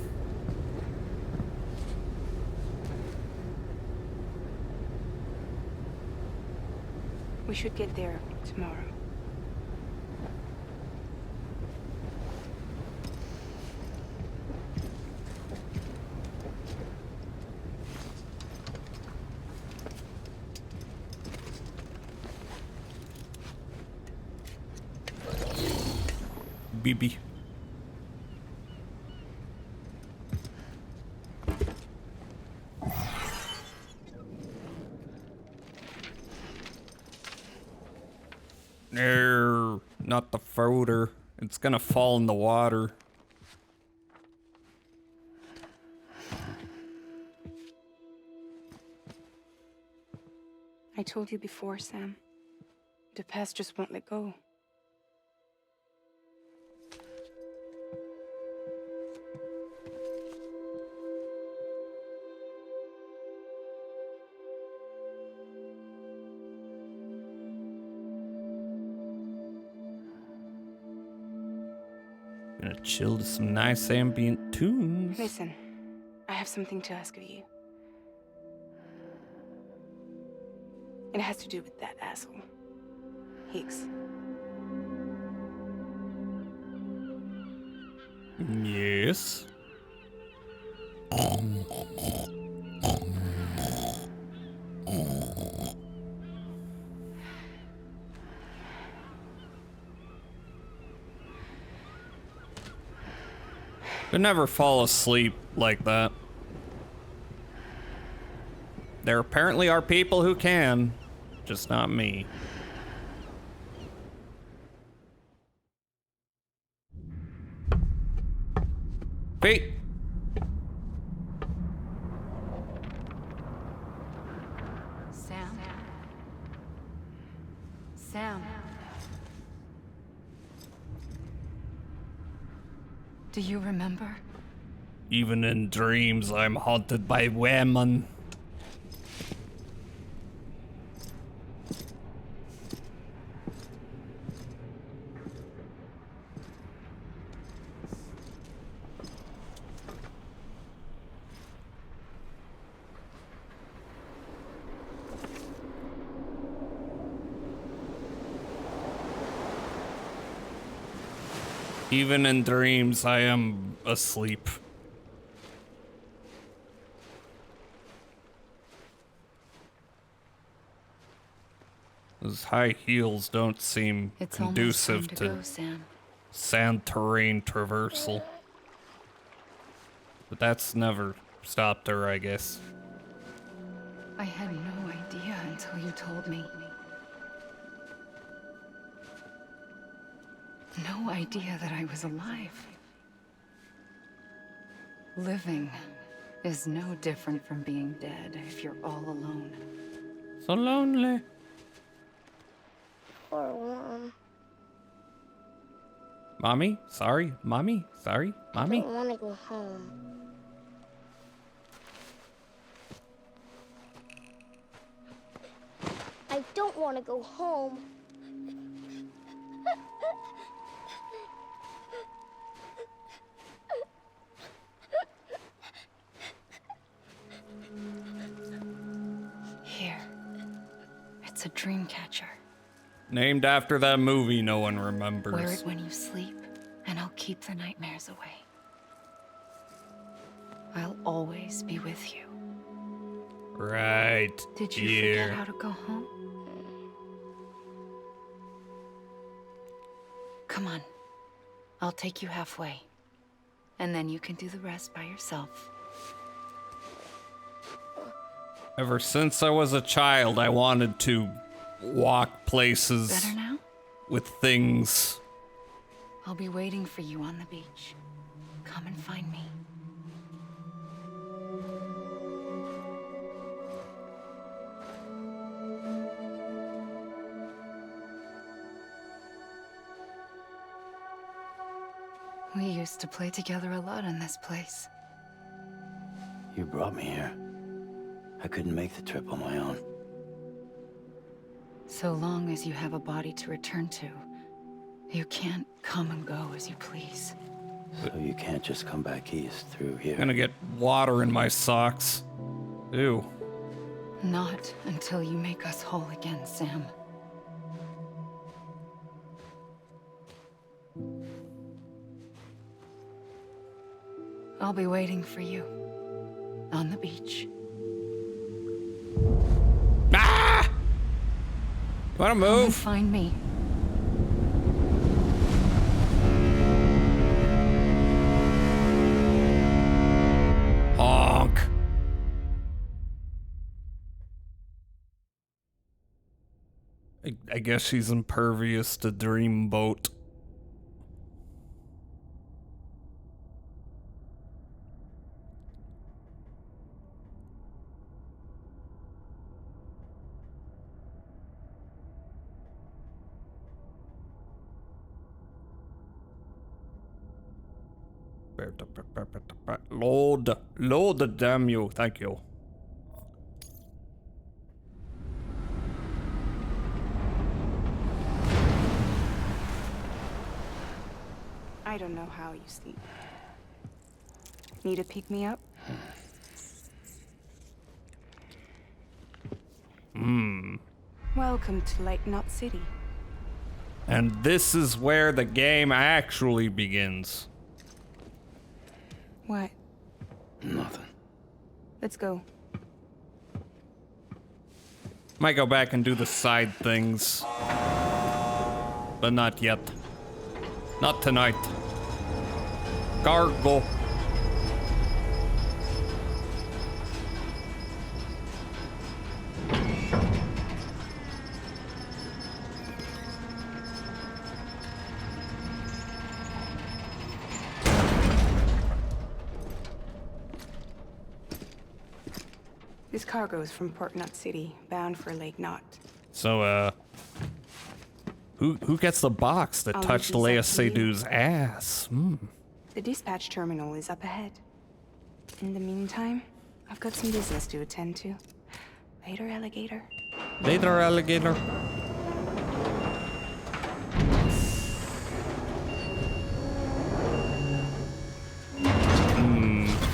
We should get there tomorrow. BB. No, not the photo. It's gonna fall in the water. I told you before, Sam. The past just won't let go. Gonna chill to some nice ambient tunes. Listen, I have something to ask of you. It has to do with that asshole, Higgs. Yes. Could never fall asleep like that. There apparently are people who can, just not me. Feet. Sam. Sam. Do you remember? Even in dreams, I'm haunted by women. Even in dreams, I am asleep. Those high heels don't seem It's conducive almost time to go, Sam. sand terrain traversal. But that's never stopped her, I guess. I had no idea until you told me. No idea that I was alive. Living is no different from being dead if you're all alone. So lonely. Or warm. Mommy? Sorry. Mommy? Sorry. Mommy? I don't want to go home. I don't want to go home. Here. It's a dream catcher. Named after that movie no one remembers. Wear it when you sleep, and I'll keep the nightmares away. I'll always be with you. Right. Did you here. forget how to go home? Come on. I'll take you halfway. And then you can do the rest by yourself. Ever since I was a child, I wanted to walk places Better now? with things. I'll be waiting for you on the beach. Come and find me. We used to play together a lot in this place. You brought me here. I couldn't make the trip on my own. So long as you have a body to return to, you can't come and go as you please. So you can't just come back east through here? Gonna get water in my socks. Ew. Not until you make us whole again, Sam. I'll be waiting for you on the beach. Ah! Wanna move? Come and find me. Honk. I guess she's impervious to Dreamboat. Load, damn you. Thank you. I don't know how you sleep. Need to pick me up? Welcome to Lake Knot City. And this is where the game actually begins. What? Nothing. Let's go. Might go back and do the side things. But not yet. Not tonight. Cargo. This cargo is from Port Knot City, bound for Lake Knot. So, who gets the box that I'll touched leave Leia this up to you. Seydoux' ass? The dispatch terminal is up ahead. In the meantime, I've got some business to attend to. Later, alligator. Later, alligator.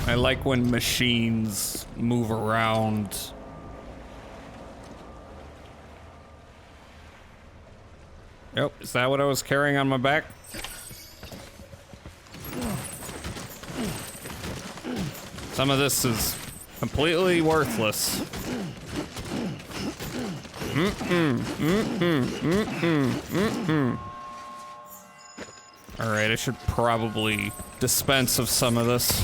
I like when machines move around. Yep, is that what I was carrying on my back? Some of this is completely worthless. Alright, I should probably dispense of some of this.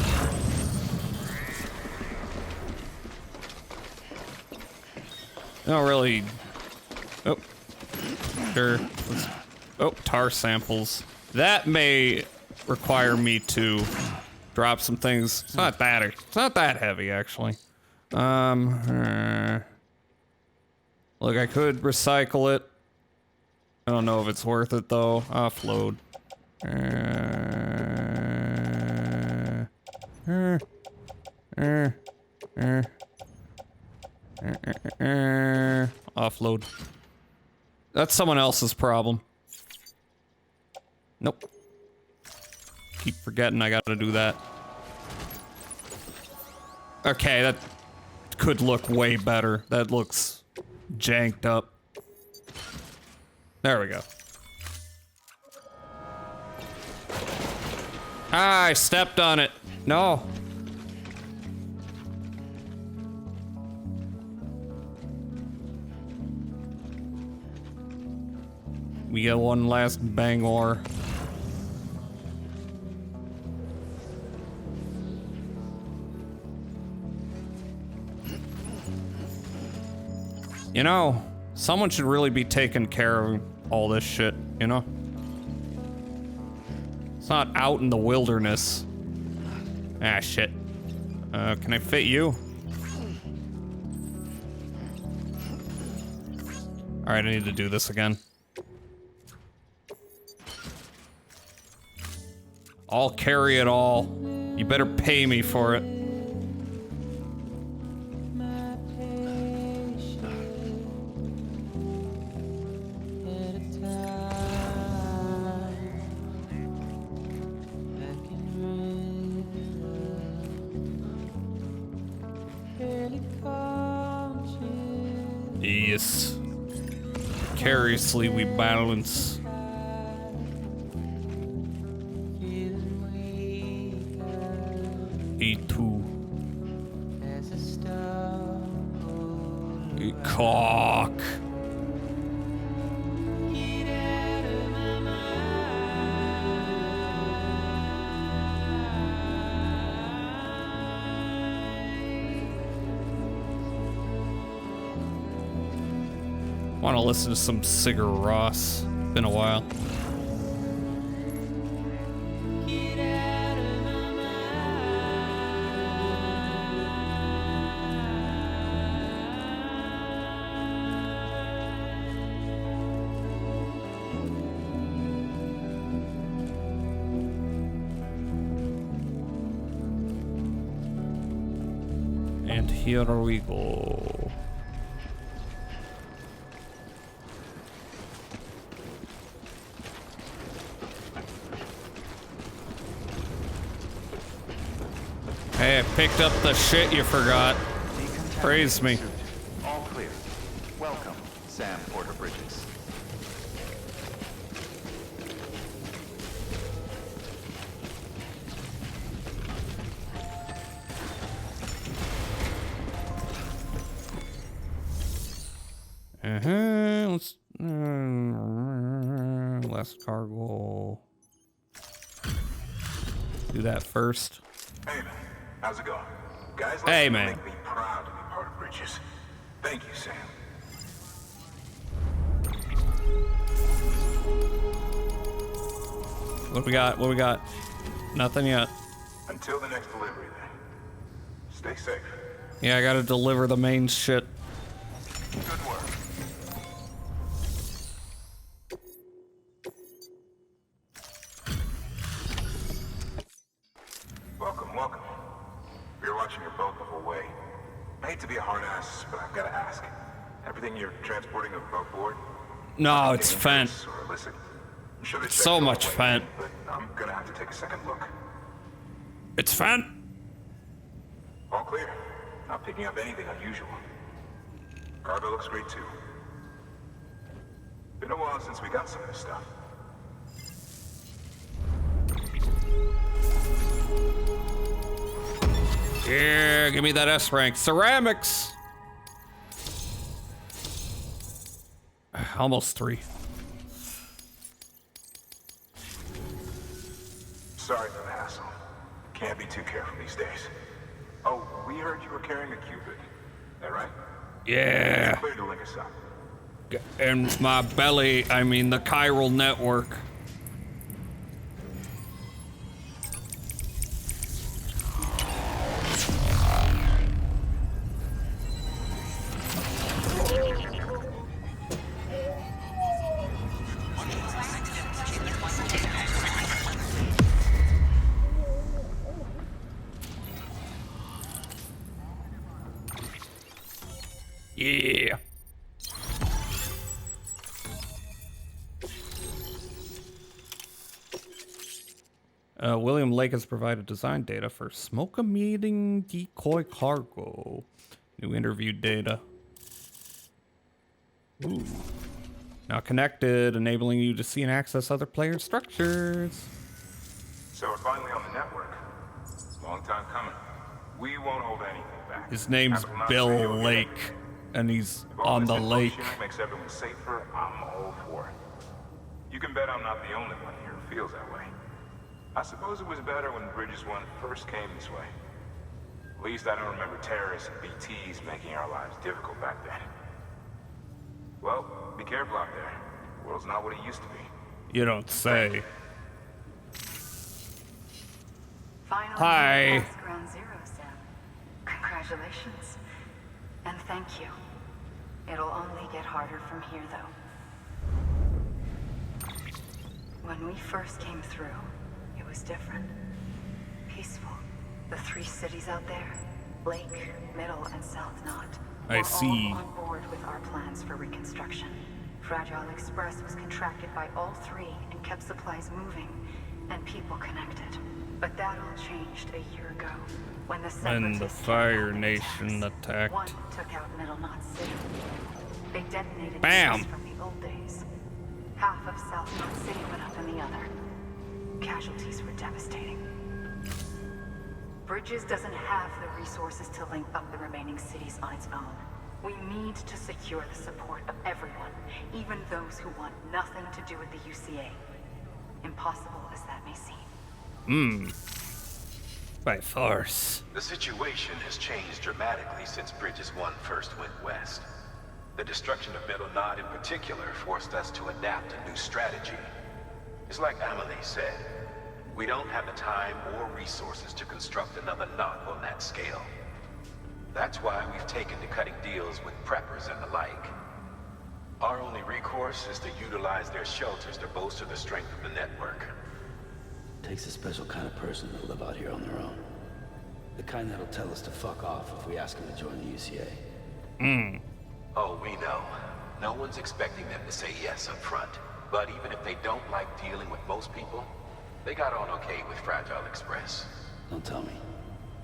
Not really. Oh. Sure. Oh, tar samples. That may require me to drop some things. It's not that heavy, actually. Look, I could recycle it. I don't know if it's worth it, though. Offload. Offload. That's someone else's problem. Nope. Keep forgetting I gotta do that. Okay, that could look way better. That looks janked up. There we go. Ah, I stepped on it. No. We get one last Bangor. You know, someone should really be taking care of all this shit, you know? It's not out in the wilderness. Ah, shit. Can I fit you? Alright, I need to do this again. I'll carry it all. You better pay me for it. Yes. Precariously we balance. E2. E cock. Want to listen to some Sigur Rós. Been a while. And here we go. Hey, I picked up the shit you forgot. Praise me. All clear. Welcome, Sam Porter Bridges. Let's last cargo. Do that first. Hey man, how's it going? Guys like Hey you man. make me proud to be part of Bridges. Thank you, Sam. What we got? What we got? Nothing yet. Until the next delivery then. Stay safe. Yeah, I gotta deliver the main shit. Good work. Welcome. You're watching your boat the whole way. I hate to be a hard ass, but I've gotta ask. Everything you're transporting above board? No, it's fent. Or illicit? Should have It's checked so all much the way fent. in, but I'm gonna have to take a second look. It's fent. All clear. Not picking up anything unusual. Cargo looks great too. Been a while since we got some of this stuff. Yeah, give me that S rank. Ceramics. Almost 3. Sorry for the hassle. Can't be too careful these days. Oh, we heard you were carrying a Cupid. That right? Yeah. It's clear to link us up. And my belly, I mean the chiral network. Yeah. William Lake has provided design data for smoke-emitting decoy cargo. New interview data. Ooh. Now connected, enabling you to see and access other player structures. So we're finally on the network. Long time coming. We won't hold anything back. His name's Capital Not Bill Radio Lake, again. and he's If all on this the info lake. sharing makes everyone safer, I'm all for it. You can bet I'm not the only one here who feels that way. I suppose it was better when Bridges 1 first came this way. At least I don't remember terrorists and BTs making our lives difficult back then. Well, be careful out there. The world's not what it used to be. You don't say. Finally, Hi. past ground zero, Sam. Congratulations. And thank you. It'll only get harder from here, though. When we first came through, it was different. Peaceful. The 3 cities out there, Lake, Middle, and South Knot, I were see. all on board with our plans for reconstruction. Fragile Express was contracted by all 3 and kept supplies moving and people connected. But that all changed a year ago when the When the Separatists Fire Nation One attacked. took out Middle Knot City. They detonated Bam! bombs from the old days. Half of South Knot City went up in the other. Casualties were devastating. Bridges doesn't have the resources to link up the remaining cities on its own. We need to secure the support of everyone, even those who want nothing to do with the UCA. Impossible as that may seem. By force. The situation has changed dramatically since Bridges 1 first went west. The destruction of Middle Knot in particular forced us to adapt a new strategy. It's like Amelie said, we don't have the time or resources to construct another knot on that scale. That's why we've taken to cutting deals with preppers and the like. Our only recourse is to utilize their shelters to bolster the strength of the network. Takes a special kind of person to live out here on their own. The kind that'll tell us to fuck off if we ask him to join the UCA. Oh, we know. No one's expecting them to say yes up front. But even if they don't like dealing with most people, they got on okay with Fragile Express. Don't tell me.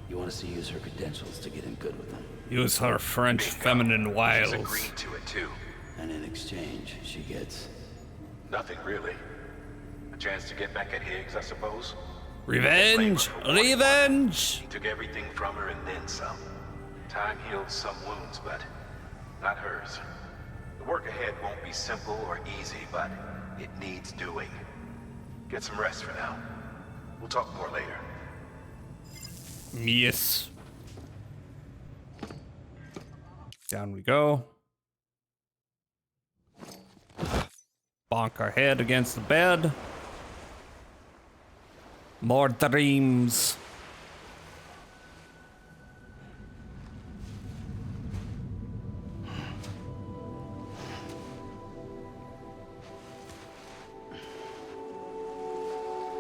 You want us to use her credentials to get in good with them. Use her French feminine wiles. She's agreed to it, too. And in exchange, she gets... Nothing, really. A chance to get back at Higgs, I suppose? Revenge! Revenge! He took everything from her and then some. Time healed some wounds, but not hers. The work ahead won't be simple or easy, but it needs doing. Get some rest for now. We'll talk more later. Yes. Down we go. Bonk our head against the bed. More dreams.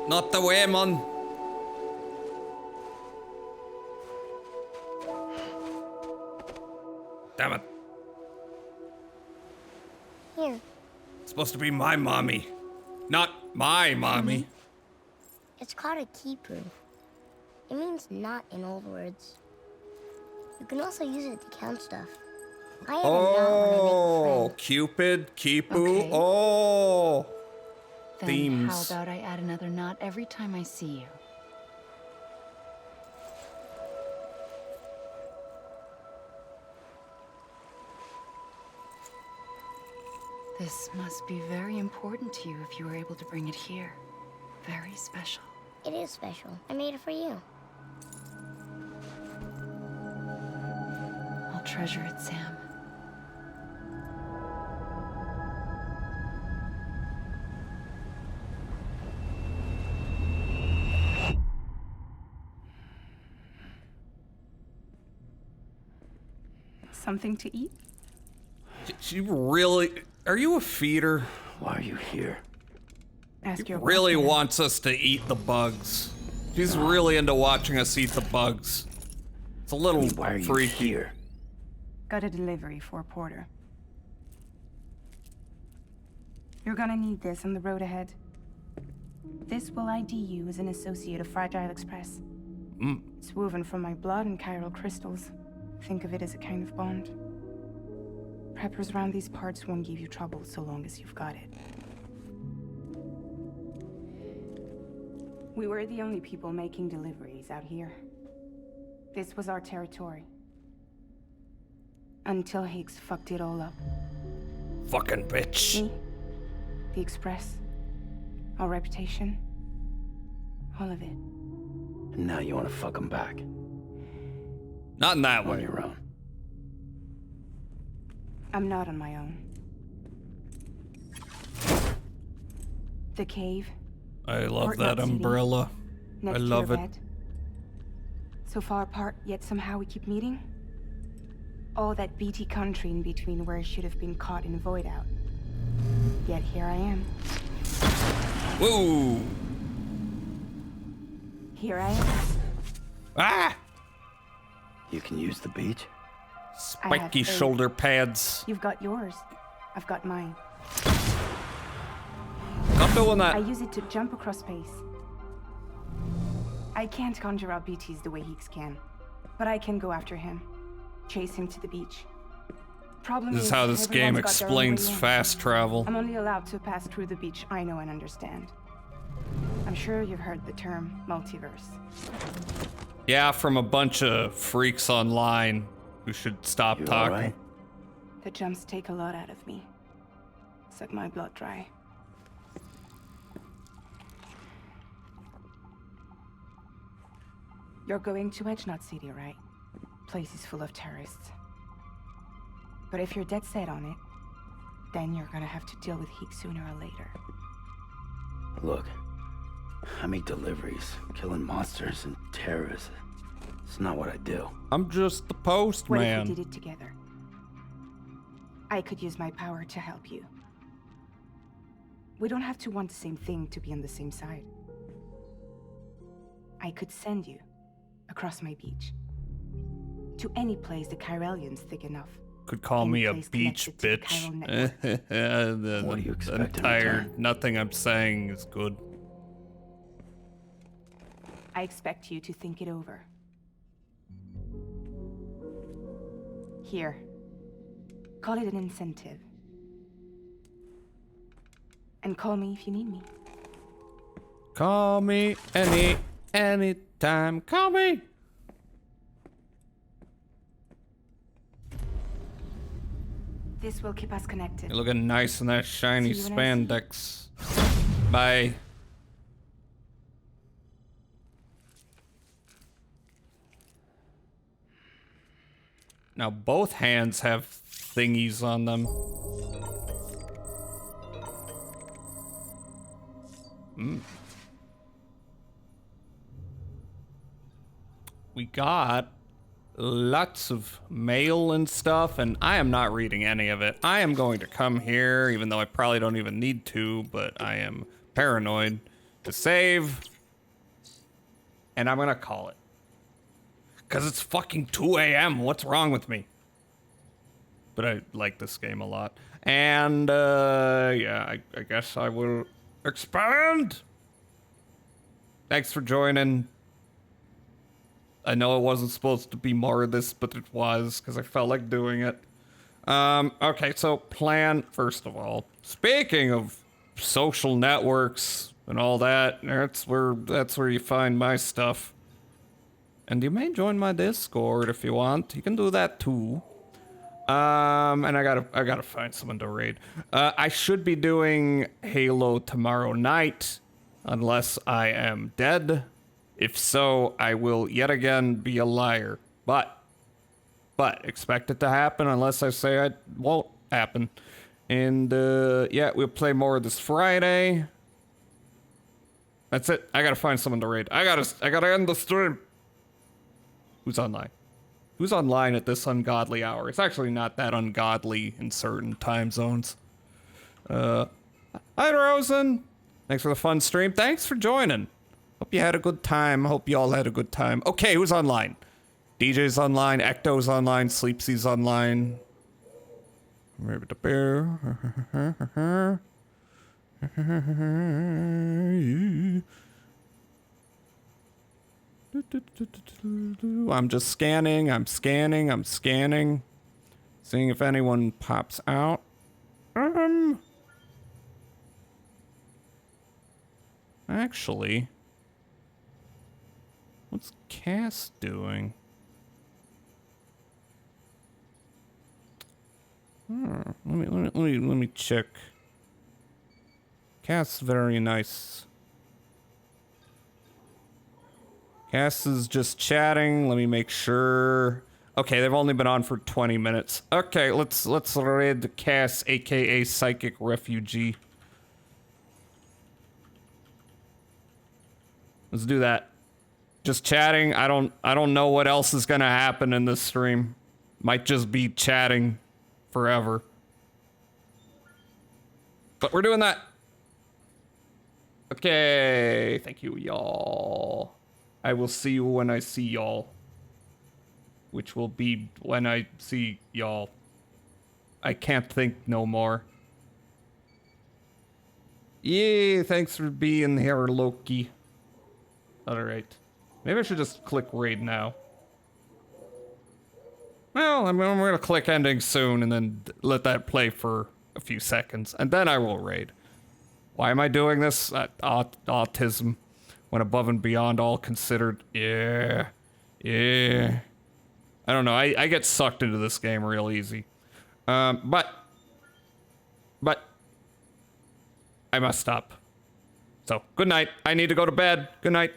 Not the way, man. Damn it. Here. It's supposed to be my mommy. Not my mommy. It's called a key proof. It means not in old words. You can also use it to count stuff. I had a knot when I make a friend. Cupid, Kipu. Okay. Oh. Then Themes. how about I add another knot every time I see you? This must be very important to you if you were able to bring it here. Very special. It is special. I made it for you. I'll treasure it, Sam. Something to eat? She really... Are you a feeder? Why are you here? Ask your Really boss, man. wants us to eat the bugs. She's really into watching us eat the bugs. It's a little Why are you freaky. here? Got a delivery for a porter. You're gonna need this on the road ahead. This will ID you as an associate of Fragile Express. It's woven from my blood and chiral crystals. Think of it as a kind of bond. Preppers around these parts won't give you trouble so long as you've got it. We were the only people making deliveries out here. This was our territory. Until Higgs fucked it all up. Fucking bitch. Me, the Express, our reputation, all of it. And now you want to fuck him back. Not in that On way. your own. I'm not on my own. The cave. I love Port that Knot City, umbrella. next I to love your it. bed. So far apart, yet somehow we keep meeting. All that BT country in between where I should have been caught in void out. Yet here I am. Whoa! Here I am. Ah! You can use the beach? I have Spiky faith. shoulder pads. You've got yours. I've got mine. Stop doing I that. use it to jump across space. I can't conjure out BTs the way Higgs can, but I can go after him, chase him to the beach. Problem This is how this game everyone's got their own way explains in. fast travel. I'm only allowed to pass through the beach I know and understand. I'm sure you've heard the term multiverse. Yeah, from a bunch of freaks online who should stop You talking. alright? The jumps take a lot out of me. Suck my blood dry. You're going to Edge Knot City, right? Place is full of terrorists. But if you're dead set on it, then you're gonna have to deal with Higgs sooner or later. Look, I make deliveries, killing monsters and terrorists. It's not what I do. I'm just the What if postman. we did it together? I could use my power to help you. We don't have to want the same thing to be on the same side. I could send you across my beach. To any place the Chiralian's thick enough. Could call me a place beach connected to the chiral network. What do you expect I'm in tired. return? Nothing I'm saying is good. I expect you to think it over. Here. Call it an incentive. And call me if you need me. Call me anytime. Call me. This will keep us connected. You're looking nice in that shiny See you when I see you. spandex. Bye. Now both hands have thingies on them. We got lots of mail and stuff, and I am not reading any of it. I am going to come here, even though I probably don't even need to, but I am paranoid, to save, and I'm gonna call it. Because it's fucking 2 a.m. What's wrong with me? But I like this game a lot. And, yeah, I guess I will expand. Thanks for joining. I know it wasn't supposed to be more of this, but it was, because I felt like doing it. Okay, so plan, first of all. Speaking of social networks and all that, that's where you find my stuff. And you may join my Discord if you want. You can do that too. And I gotta find someone to raid. I should be doing Halo tomorrow night, unless I am dead. If so, I will yet again be a liar. But expect it to happen unless I say it won't happen. And yeah, we'll play more this Friday. That's it. I gotta find someone to raid. I gotta end the stream. Who's online? Who's online at this ungodly hour? It's actually not that ungodly in certain time zones. Hi, Rosen. Thanks for the fun stream. Thanks for joining. Hope you had a good time. Hope you all had a good time. Okay, who's online? DJ's online. Ecto's online. Sleepsy's online. Maybe the bear. I'm just scanning, I'm scanning, seeing if anyone pops out. Actually, what's Cass doing? Let me check. Cass, very nice. Cass is just chatting. Let me make sure. Okay, they've only been on for 20 minutes. Okay, let's raid Cass, aka Psychic Refugee. Let's do that. Just chatting. I don't know what else is gonna happen in this stream. Might just be chatting forever. But we're doing that. Okay, thank you, y'all. I will see you when I see y'all. Which will be when I see y'all. I can't think no more. Yeah, thanks for being here, Loki. Alright. Maybe I should just click raid now. Well, I'm gonna click ending soon and then let that play for a few seconds. And then I will raid. Why am I doing this? Autism. Went above and beyond, all considered. Yeah. I don't know. I get sucked into this game real easy. But I must stop. So, good night. I need to go to bed. Good night.